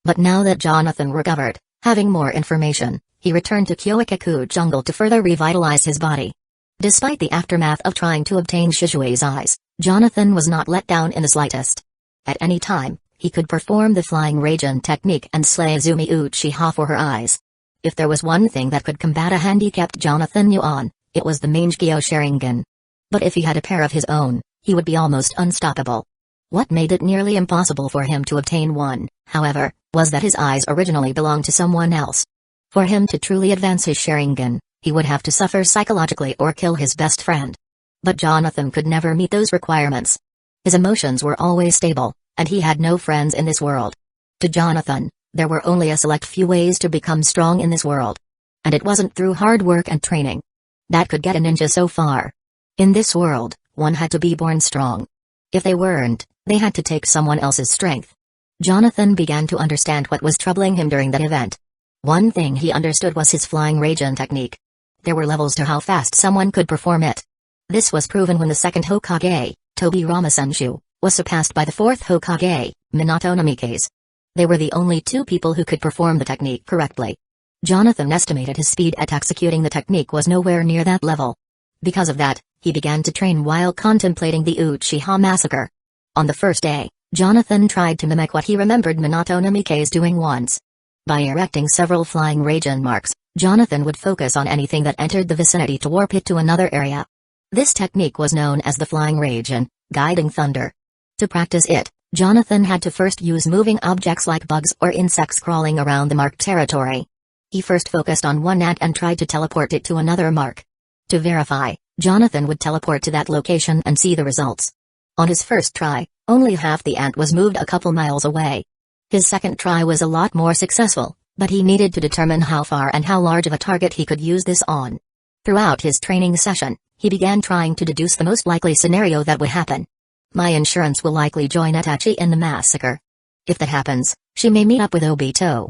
But now that Jonathan recovered, having more information, he returned to Hueco jungle to further revitalize his body. Despite the aftermath of trying to obtain Shizue's eyes, Jonathan was not let down in the slightest. At any time, he could perform the Flying Raijin technique and slay Izumi Uchiha for her eyes. If there was one thing that could combat a handicapped Jonathan Yuan, it was the Mage-Gyo Sharingan. But if he had a pair of his own, he would be almost unstoppable. What made it nearly impossible for him to obtain one, however, was that his eyes originally belonged to someone else. For him to truly advance his Sharingan, he would have to suffer psychologically or kill his best friend. But Jonathan could never meet those requirements. His emotions were always stable, and he had no friends in this world. To Jonathan, there were only a select few ways to become strong in this world. And it wasn't through hard work and training that could get a ninja so far. In this world, one had to be born strong. If they weren't, they had to take someone else's strength. Jonathan began to understand what was troubling him during that event. One thing he understood was his Flying Raijin technique. There were levels to how fast someone could perform it. This was proven when the second Hokage, Tobi Ramasenshu, was surpassed by the fourth Hokage, Minato Namikaze. They were the only 2 people who could perform the technique correctly. Jonathan estimated his speed at executing the technique was nowhere near that level. Because of that, he began to train while contemplating the Uchiha massacre. On the first day, Jonathan tried to mimic what he remembered Minato Namikaze doing once. By erecting several flying rage marks, Jonathan would focus on anything that entered the vicinity to warp it to another area. This technique was known as the flying rage guiding thunder. To practice it, Jonathan had to first use moving objects like bugs or insects crawling around the marked territory. He first focused on one ant and tried to teleport it to another mark. To verify, Jonathan would teleport to that location and see the results. On his first try, only half the ant was moved a couple miles away. His second try was a lot more successful, but he needed to determine how far and how large of a target he could use this on. Throughout his training session, he began trying to deduce the most likely scenario that would happen. My insurance will likely join Itachi in the massacre. If that happens, she may meet up with Obito.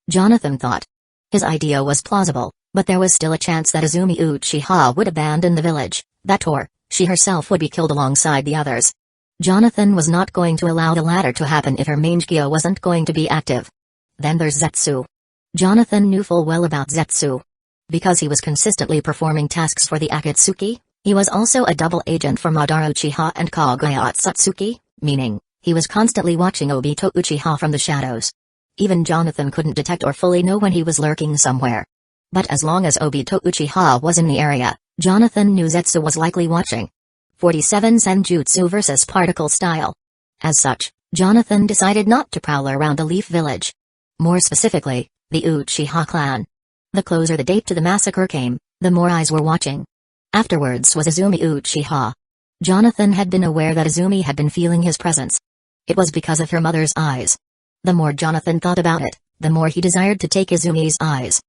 Jonathan thought. His idea was plausible, but there was still a chance that Izumi Uchiha would abandon the village, that or, she herself would be killed alongside the others. Jonathan was not going to allow the latter to happen if her Mangekyo wasn't going to be active. Then there's Zetsu. Jonathan knew full well about Zetsu. Because he was consistently performing tasks for the Akatsuki, he was also a double agent for Madara Uchiha and Kaguya Otsutsuki, meaning, he was constantly watching Obito Uchiha from the shadows. Even Jonathan couldn't detect or fully know when he was lurking somewhere. But as long as Obito Uchiha was in the area, Jonathan knew Zetsu was likely watching. 47 Senjutsu versus Particle Style. As such, Jonathan decided not to prowl around the Leaf Village. More specifically, the Uchiha clan. The closer the date to the massacre came, the more eyes were watching. Afterwards was Izumi Uchiha. Jonathan had been aware that Izumi had been feeling his presence. It was because of her mother's eyes. The more Jonathan thought about it, the more he desired to take Izumi's eyes.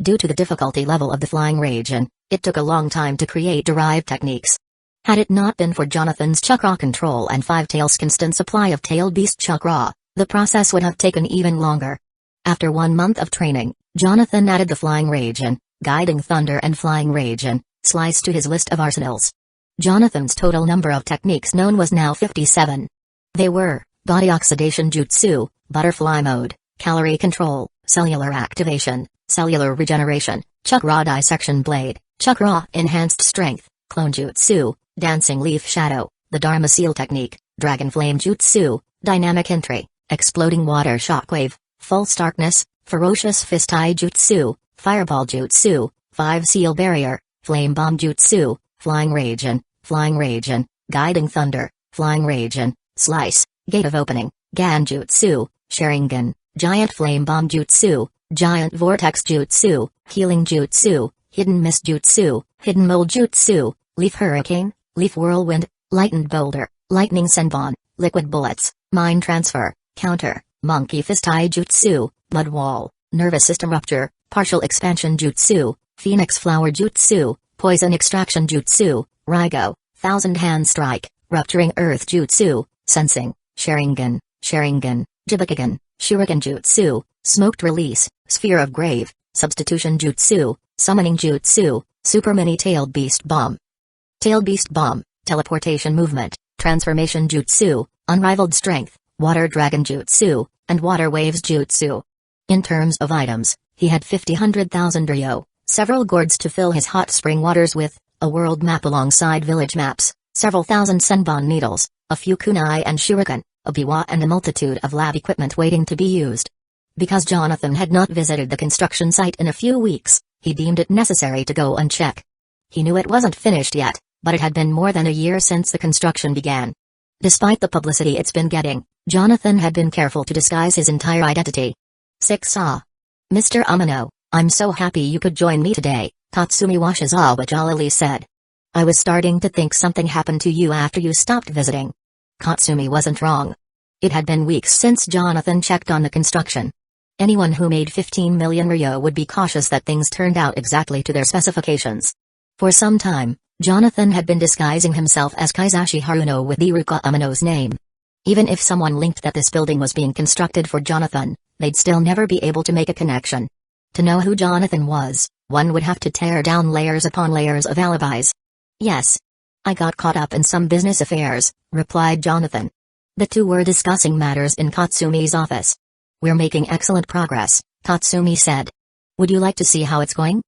Due to the difficulty level of the flying rage it took a long time to create derived techniques. Had it not been for Jonathan's chakra control and Five Tails' constant supply of tailed beast chakra, the process would have taken even longer. After 1 month of training, Jonathan added the flying rage guiding thunder and flying rage slice to his list of arsenals. Jonathan's total number of techniques known was now 57. They were, body oxidation jutsu, butterfly mode, calorie control, cellular activation, cellular regeneration, chakra dissection blade, chakra enhanced strength, clone jutsu, dancing leaf shadow, the Dharma seal technique, dragon flame jutsu, dynamic entry, exploding water shockwave, false darkness, ferocious fist eye jutsu, fireball jutsu, five seal barrier, flame bomb jutsu, flying rage guiding thunder, flying rage slice, gate of opening, ganjutsu, sharingan, giant flame bomb jutsu, giant vortex jutsu, healing jutsu, hidden mist jutsu, hidden mold jutsu, leaf hurricane, leaf whirlwind, lightened boulder, lightning senbon, liquid bullets, mind transfer, counter, monkey fist eye jutsu, mud wall, nervous system rupture, partial expansion jutsu, phoenix flower jutsu, poison extraction jutsu, Rigo, thousand hand strike, rupturing earth jutsu, sensing, sharingan, jibakugan, shuriken jutsu, smoked release, sphere of grave, substitution jutsu, summoning jutsu, super mini tailed beast bomb. Tailed beast bomb, teleportation movement, transformation jutsu, unrivaled strength, water dragon jutsu, and water waves jutsu. In terms of items, he had 100,000 ryo, several gourds to fill his hot spring waters with, a world map alongside village maps, several thousand senbon needles, a few kunai and shuriken, a biwa and a multitude of lab equipment waiting to be used. Because Jonathan had not visited the construction site in a few weeks, he deemed it necessary to go and check. He knew it wasn't finished yet, but it had been more than a year since the construction began. Despite the publicity it's been getting, Jonathan had been careful to disguise his entire identity. 6 Mr. Umino, I'm so happy you could join me today, Katsumi Washizawa jollily said. I was starting to think something happened to you after you stopped visiting. Katsumi wasn't wrong. It had been weeks since Jonathan checked on the construction. Anyone who made 15 million ryo would be cautious that things turned out exactly to their specifications. For some time, Jonathan had been disguising himself as Kaizashi Haruno with Iruka Umino's name. Even if someone linked that this building was being constructed for Jonathan, they'd still never be able to make a connection. To know who Jonathan was, one would have to tear down layers upon layers of alibis. Yes. I got caught up in some business affairs, replied Jonathan. The two were discussing matters in Katsumi's office. We're making excellent progress, Katsumi said. Would you like to see how it's going?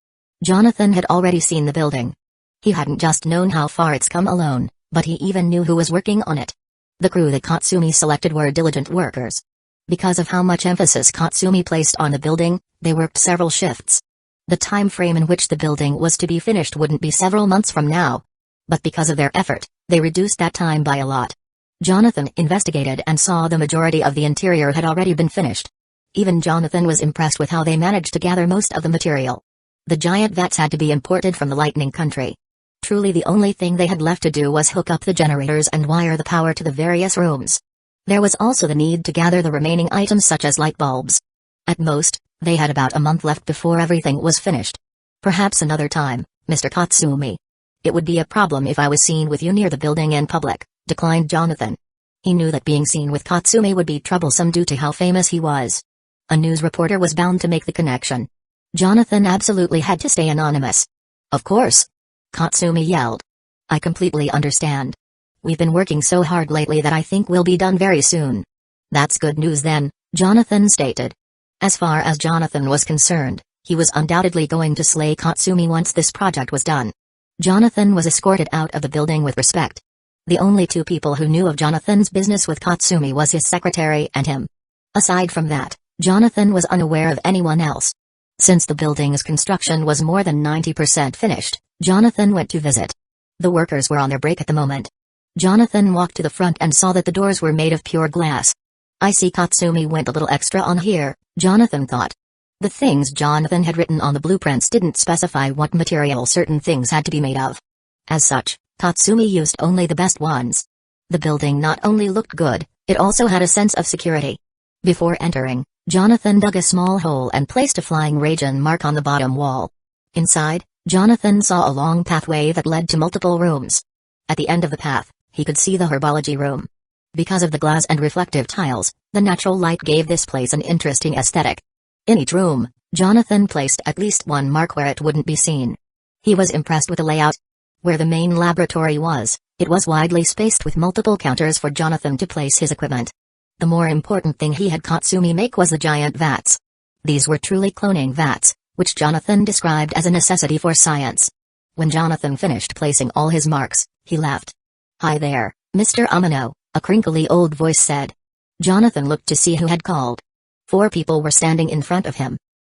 Jonathan had already seen the building. He hadn't just known how far it's come alone, but he even knew who was working on it. The crew that Katsumi selected were diligent workers. Because of how much emphasis Katsumi placed on the building, they worked several shifts. The time frame in which the building was to be finished wouldn't be several months from now. But because of their effort, they reduced that time by a lot. Jonathan investigated and saw the majority of the interior had already been finished. Even Jonathan was impressed with how they managed to gather most of the material. The giant vats had to be imported from the Lightning Country. Truly the only thing they had left to do was hook up the generators and wire the power to the various rooms. There was also the need to gather the remaining items such as light bulbs. At most, they had about a month left before everything was finished. Perhaps another time, Mr. Katsumi. It would be a problem if I was seen with you near the building in public, declined Jonathan. He knew that being seen with Katsumi would be troublesome due to how famous he was. A news reporter was bound to make the connection. Jonathan absolutely had to stay anonymous. Of course. Katsumi yelled. I completely understand. We've been working so hard lately that I think we'll be done very soon. That's good news then, Jonathan stated. As far as Jonathan was concerned, he was undoubtedly going to slay Katsumi once this project was done. Jonathan was escorted out of the building with respect. The only two people who knew of Jonathan's business with Katsumi was his secretary and him. Aside from that, Jonathan was unaware of anyone else. Since the building's construction was more than 90% finished, Jonathan went to visit. The workers were on their break at the moment. Jonathan walked to the front and saw that the doors were made of pure glass. I see Katsumi went a little extra on here, Jonathan thought. The things Jonathan had written on the blueprints didn't specify what material certain things had to be made of. As such, Katsumi used only the best ones. The building not only looked good, it also had a sense of security. Before entering, Jonathan dug a small hole and placed a flying Raijin mark on the bottom wall. Inside, Jonathan saw a long pathway that led to multiple rooms. At the end of the path, he could see the herbology room. Because of the glass and reflective tiles, the natural light gave this place an interesting aesthetic. In each room, Jonathan placed at least one mark where it wouldn't be seen. He was impressed with the layout. Where the main laboratory was, it was widely spaced with multiple counters for Jonathan to place his equipment. The more important thing he had Katsumi make was the giant vats. These were truly cloning vats, which Jonathan described as a necessity for science. When Jonathan finished placing all his marks, he laughed. Hi there, Mr. Umino, a crinkly old voice said. Jonathan looked to see who had called. 4 people were standing in front of him.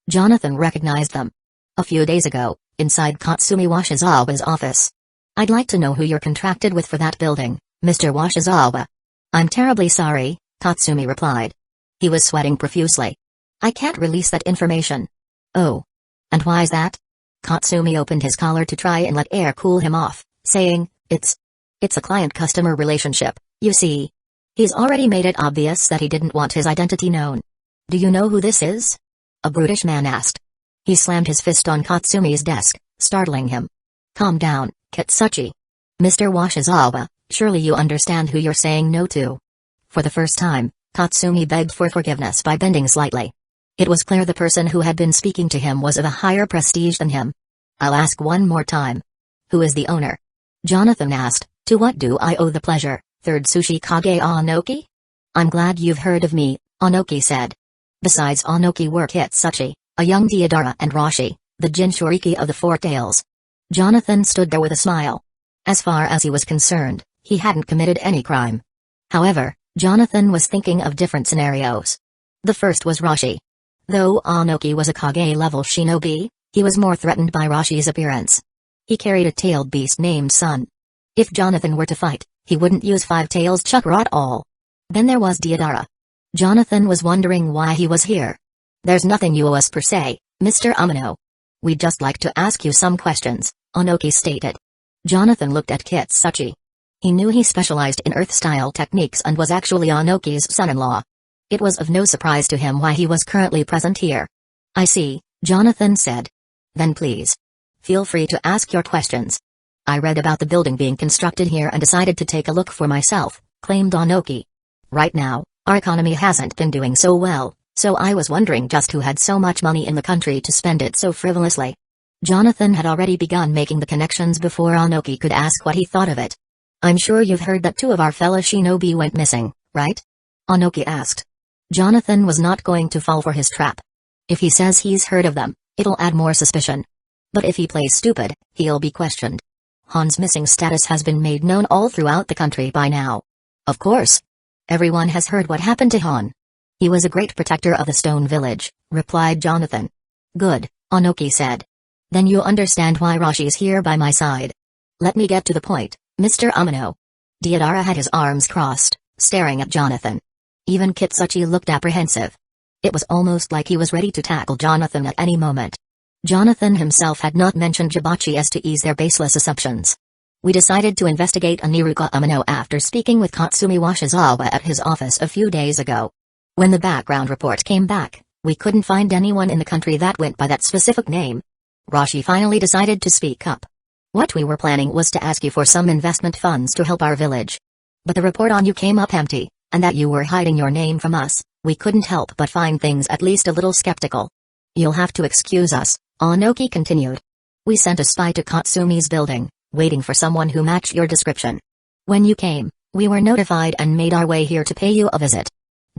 Jonathan recognized them. A few days ago, inside Katsumi Washizawa's office. I'd like to know who you're contracted with for that building, Mr. Washizawa. I'm terribly sorry, Katsumi replied. He was sweating profusely. I can't release that information. Oh. And why's that? Katsumi opened his collar to try and let air cool him off, saying, It's a client-customer relationship, you see. He's already made it obvious that he didn't want his identity known. Do you know who this is? A brutish man asked. He slammed his fist on Katsumi's desk, startling him. Calm down, Kitsuchi. Mr. Washizawa, surely you understand who you're saying no to. For the first time, Katsumi begged for forgiveness by bending slightly. It was clear the person who had been speaking to him was of a higher prestige than him. I'll ask one more time. Who is the owner? Jonathan asked. To what do I owe the pleasure, 3rd Sushi Kage Onoki? I'm glad you've heard of me, Onoki said. Besides Onoki were Kitsuchi, a young Deidara and Rashi, the Jinchuriki of the 4 Tails. Jonathan stood there with a smile. As far as he was concerned, he hadn't committed any crime. However, Jonathan was thinking of different scenarios. The first was Rashi. Though Onoki was a Kage-level shinobi, he was more threatened by Rashi's appearance. He carried a tailed beast named Sun. If Jonathan were to fight, he wouldn't use 5 Tails chakra at all. Then there was Deidara. Jonathan was wondering why he was here. There's nothing you owe us per se, Mr. Umino. We'd just like to ask you some questions, Onoki stated. Jonathan looked at Kitsuchi. He knew he specialized in Earth-style techniques and was actually Onoki's son-in-law. It was of no surprise to him why he was currently present here. I see, Jonathan said. Then please. Feel free to ask your questions. I read about the building being constructed here and decided to take a look for myself, claimed Onoki. Right now, our economy hasn't been doing so well, so I was wondering just who had so much money in the country to spend it so frivolously. Jonathan had already begun making the connections before Onoki could ask what he thought of it. I'm sure you've heard that 2 of our fellow shinobi went missing, right? Onoki asked. Jonathan was not going to fall for his trap. If he says he's heard of them, it'll add more suspicion. But if he plays stupid, he'll be questioned. Han's missing status has been made known all throughout the country by now. Of course. Everyone has heard what happened to Han. He was a great protector of the Stone Village, replied Jonathan. Good, Onoki said. Then you understand why Roshi's here by my side. Let me get to the point, Mr. Umino. Deidara had his arms crossed, staring at Jonathan. Even Kitsuchi looked apprehensive. It was almost like he was ready to tackle Jonathan at any moment. Jonathan himself had not mentioned Jibachi as to ease their baseless assumptions. We decided to investigate Aniruka Umino after speaking with Katsumi Washizawa at his office a few days ago. When the background report came back, we couldn't find anyone in the country that went by that specific name. Roshi finally decided to speak up. What we were planning was to ask you for some investment funds to help our village. But the report on you came up empty, and that you were hiding your name from us. We couldn't help but find things at least a little skeptical. You'll have to excuse us, Onoki continued. We sent a spy to Katsumi's building, waiting for someone who matched your description. When you came, we were notified and made our way here to pay you a visit.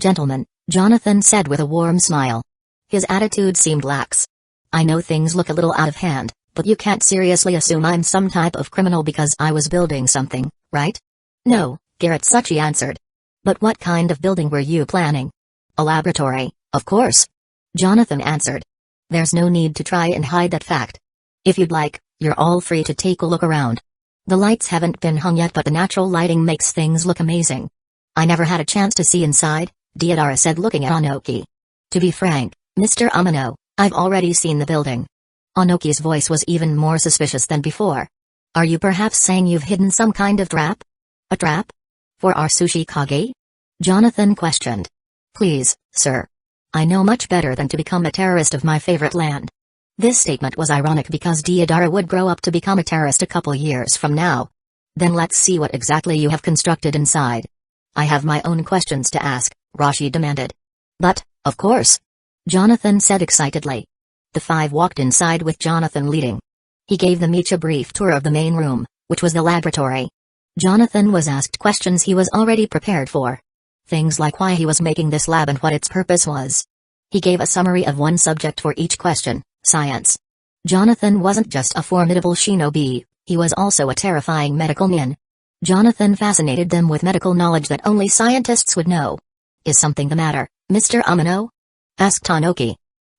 Gentlemen, Jonathan said with a warm smile. His attitude seemed lax. I know things look a little out of hand, but you can't seriously assume I'm some type of criminal because I was building something, right? No, Kitsuchi answered. But what kind of building were you planning? A laboratory, of course. Jonathan answered. There's no need to try and hide that fact. If you'd like, you're all free to take a look around. The lights haven't been hung yet, but the natural lighting makes things look amazing. I never had a chance to see inside, Deidara said, looking at Onoki. To be frank, Mr. Umino, I've already seen the building. Onoki's voice was even more suspicious than before. Are you perhaps saying you've hidden some kind of trap? A trap? For our sushi kage? Jonathan questioned. Please, sir. I know much better than to become a terrorist of my favorite land. This statement was ironic because Deidara would grow up to become a terrorist a couple years from now. Then let's see what exactly you have constructed inside. I have my own questions to ask, Roshi demanded. But, of course. Jonathan said excitedly. The five walked inside with Jonathan leading. He gave them each a brief tour of the main room, which was the laboratory. Jonathan was asked questions he was already prepared for. Things like why he was making this lab and what its purpose was. He gave a summary of one subject for each question, science. Jonathan wasn't just a formidable shinobi, he was also a terrifying medical nin. Jonathan fascinated them with medical knowledge that only scientists would know. Is something the matter, Mr. Umino? Asked Onoki.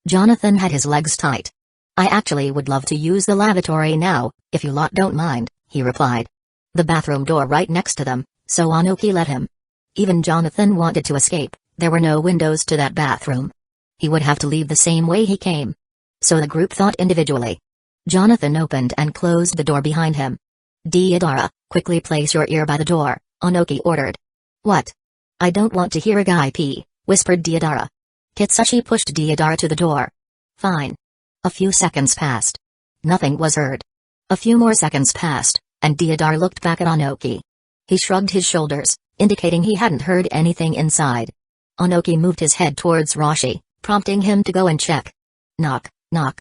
Jonathan had his legs tight. I actually would love to use the lavatory now, if you lot don't mind, he replied. The bathroom door right next to them, so Onoki let him. Even Jonathan wanted to escape, there were no windows to that bathroom. He would have to leave the same way he came. So the group thought individually. Jonathan opened and closed the door behind him. Deidara, quickly place your ear by the door, Onoki ordered. What? I don't want to hear a guy pee, whispered Deidara. Kitsuchi pushed Deidara to the door. Fine. A few seconds passed. Nothing was heard. A few more seconds passed, and Deidara looked back at Onoki. He shrugged his shoulders, indicating he hadn't heard anything inside. Onoki moved his head towards Roshi, prompting him to go and check. Knock, knock.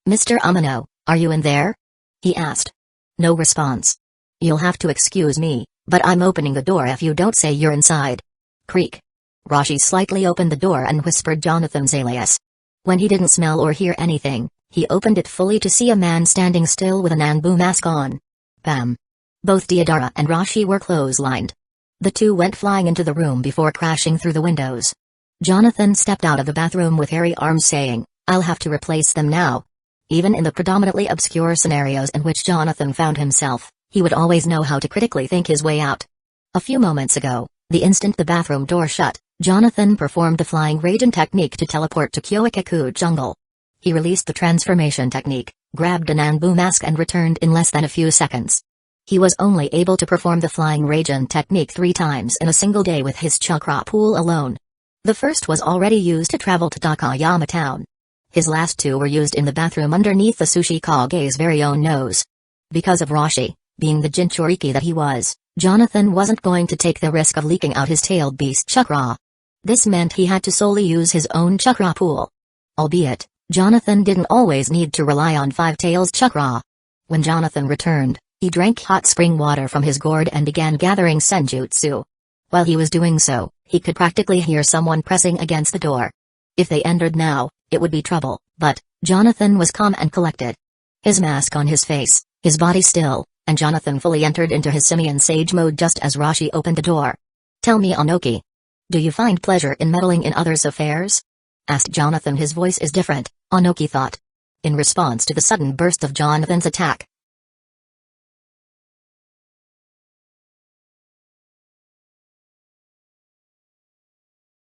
Mr. Umino, are you in there? He asked. No response. You'll have to excuse me, but I'm opening the door if you don't say you're inside. Creak. Roshi slightly opened the door and whispered Jonathan's alias. When he didn't smell or hear anything, he opened it fully to see a man standing still with an Anbu mask on. Bam. Both Deidara and Roshi were clotheslined. The two went flying into the room before crashing through the windows. Jonathan stepped out of the bathroom with hairy arms saying, I'll have to replace them now. Even in the predominantly obscure scenarios in which Jonathan found himself, he would always know how to critically think his way out. A few moments ago, the instant the bathroom door shut, Jonathan performed the flying Raiden technique to teleport to Hueco jungle. He released the transformation technique, grabbed an Anbu mask and returned in less than a few seconds. He was only able to perform the flying Raiden technique 3 times in a single day with his chakra pool alone. The first was already used to travel to Takayama town. His last 2 were used in the bathroom underneath the sushi kage's very own nose. Because of Roshi, being the Jinchuriki that he was, Jonathan wasn't going to take the risk of leaking out his tailed beast chakra. This meant he had to solely use his own chakra pool. Albeit, Jonathan didn't always need to rely on Five Tails chakra. When Jonathan returned, he drank hot spring water from his gourd and began gathering senjutsu. While he was doing so, he could practically hear someone pressing against the door. If they entered now, it would be trouble, but Jonathan was calm and collected. His mask on his face, his body still, and Jonathan fully entered into his simian sage mode just as Roshi opened the door. Tell me, Onoki. Do you find pleasure in meddling in others' affairs? Asked Jonathan. His voice is different, Onoki thought. In response to the sudden burst of Jonathan's attack,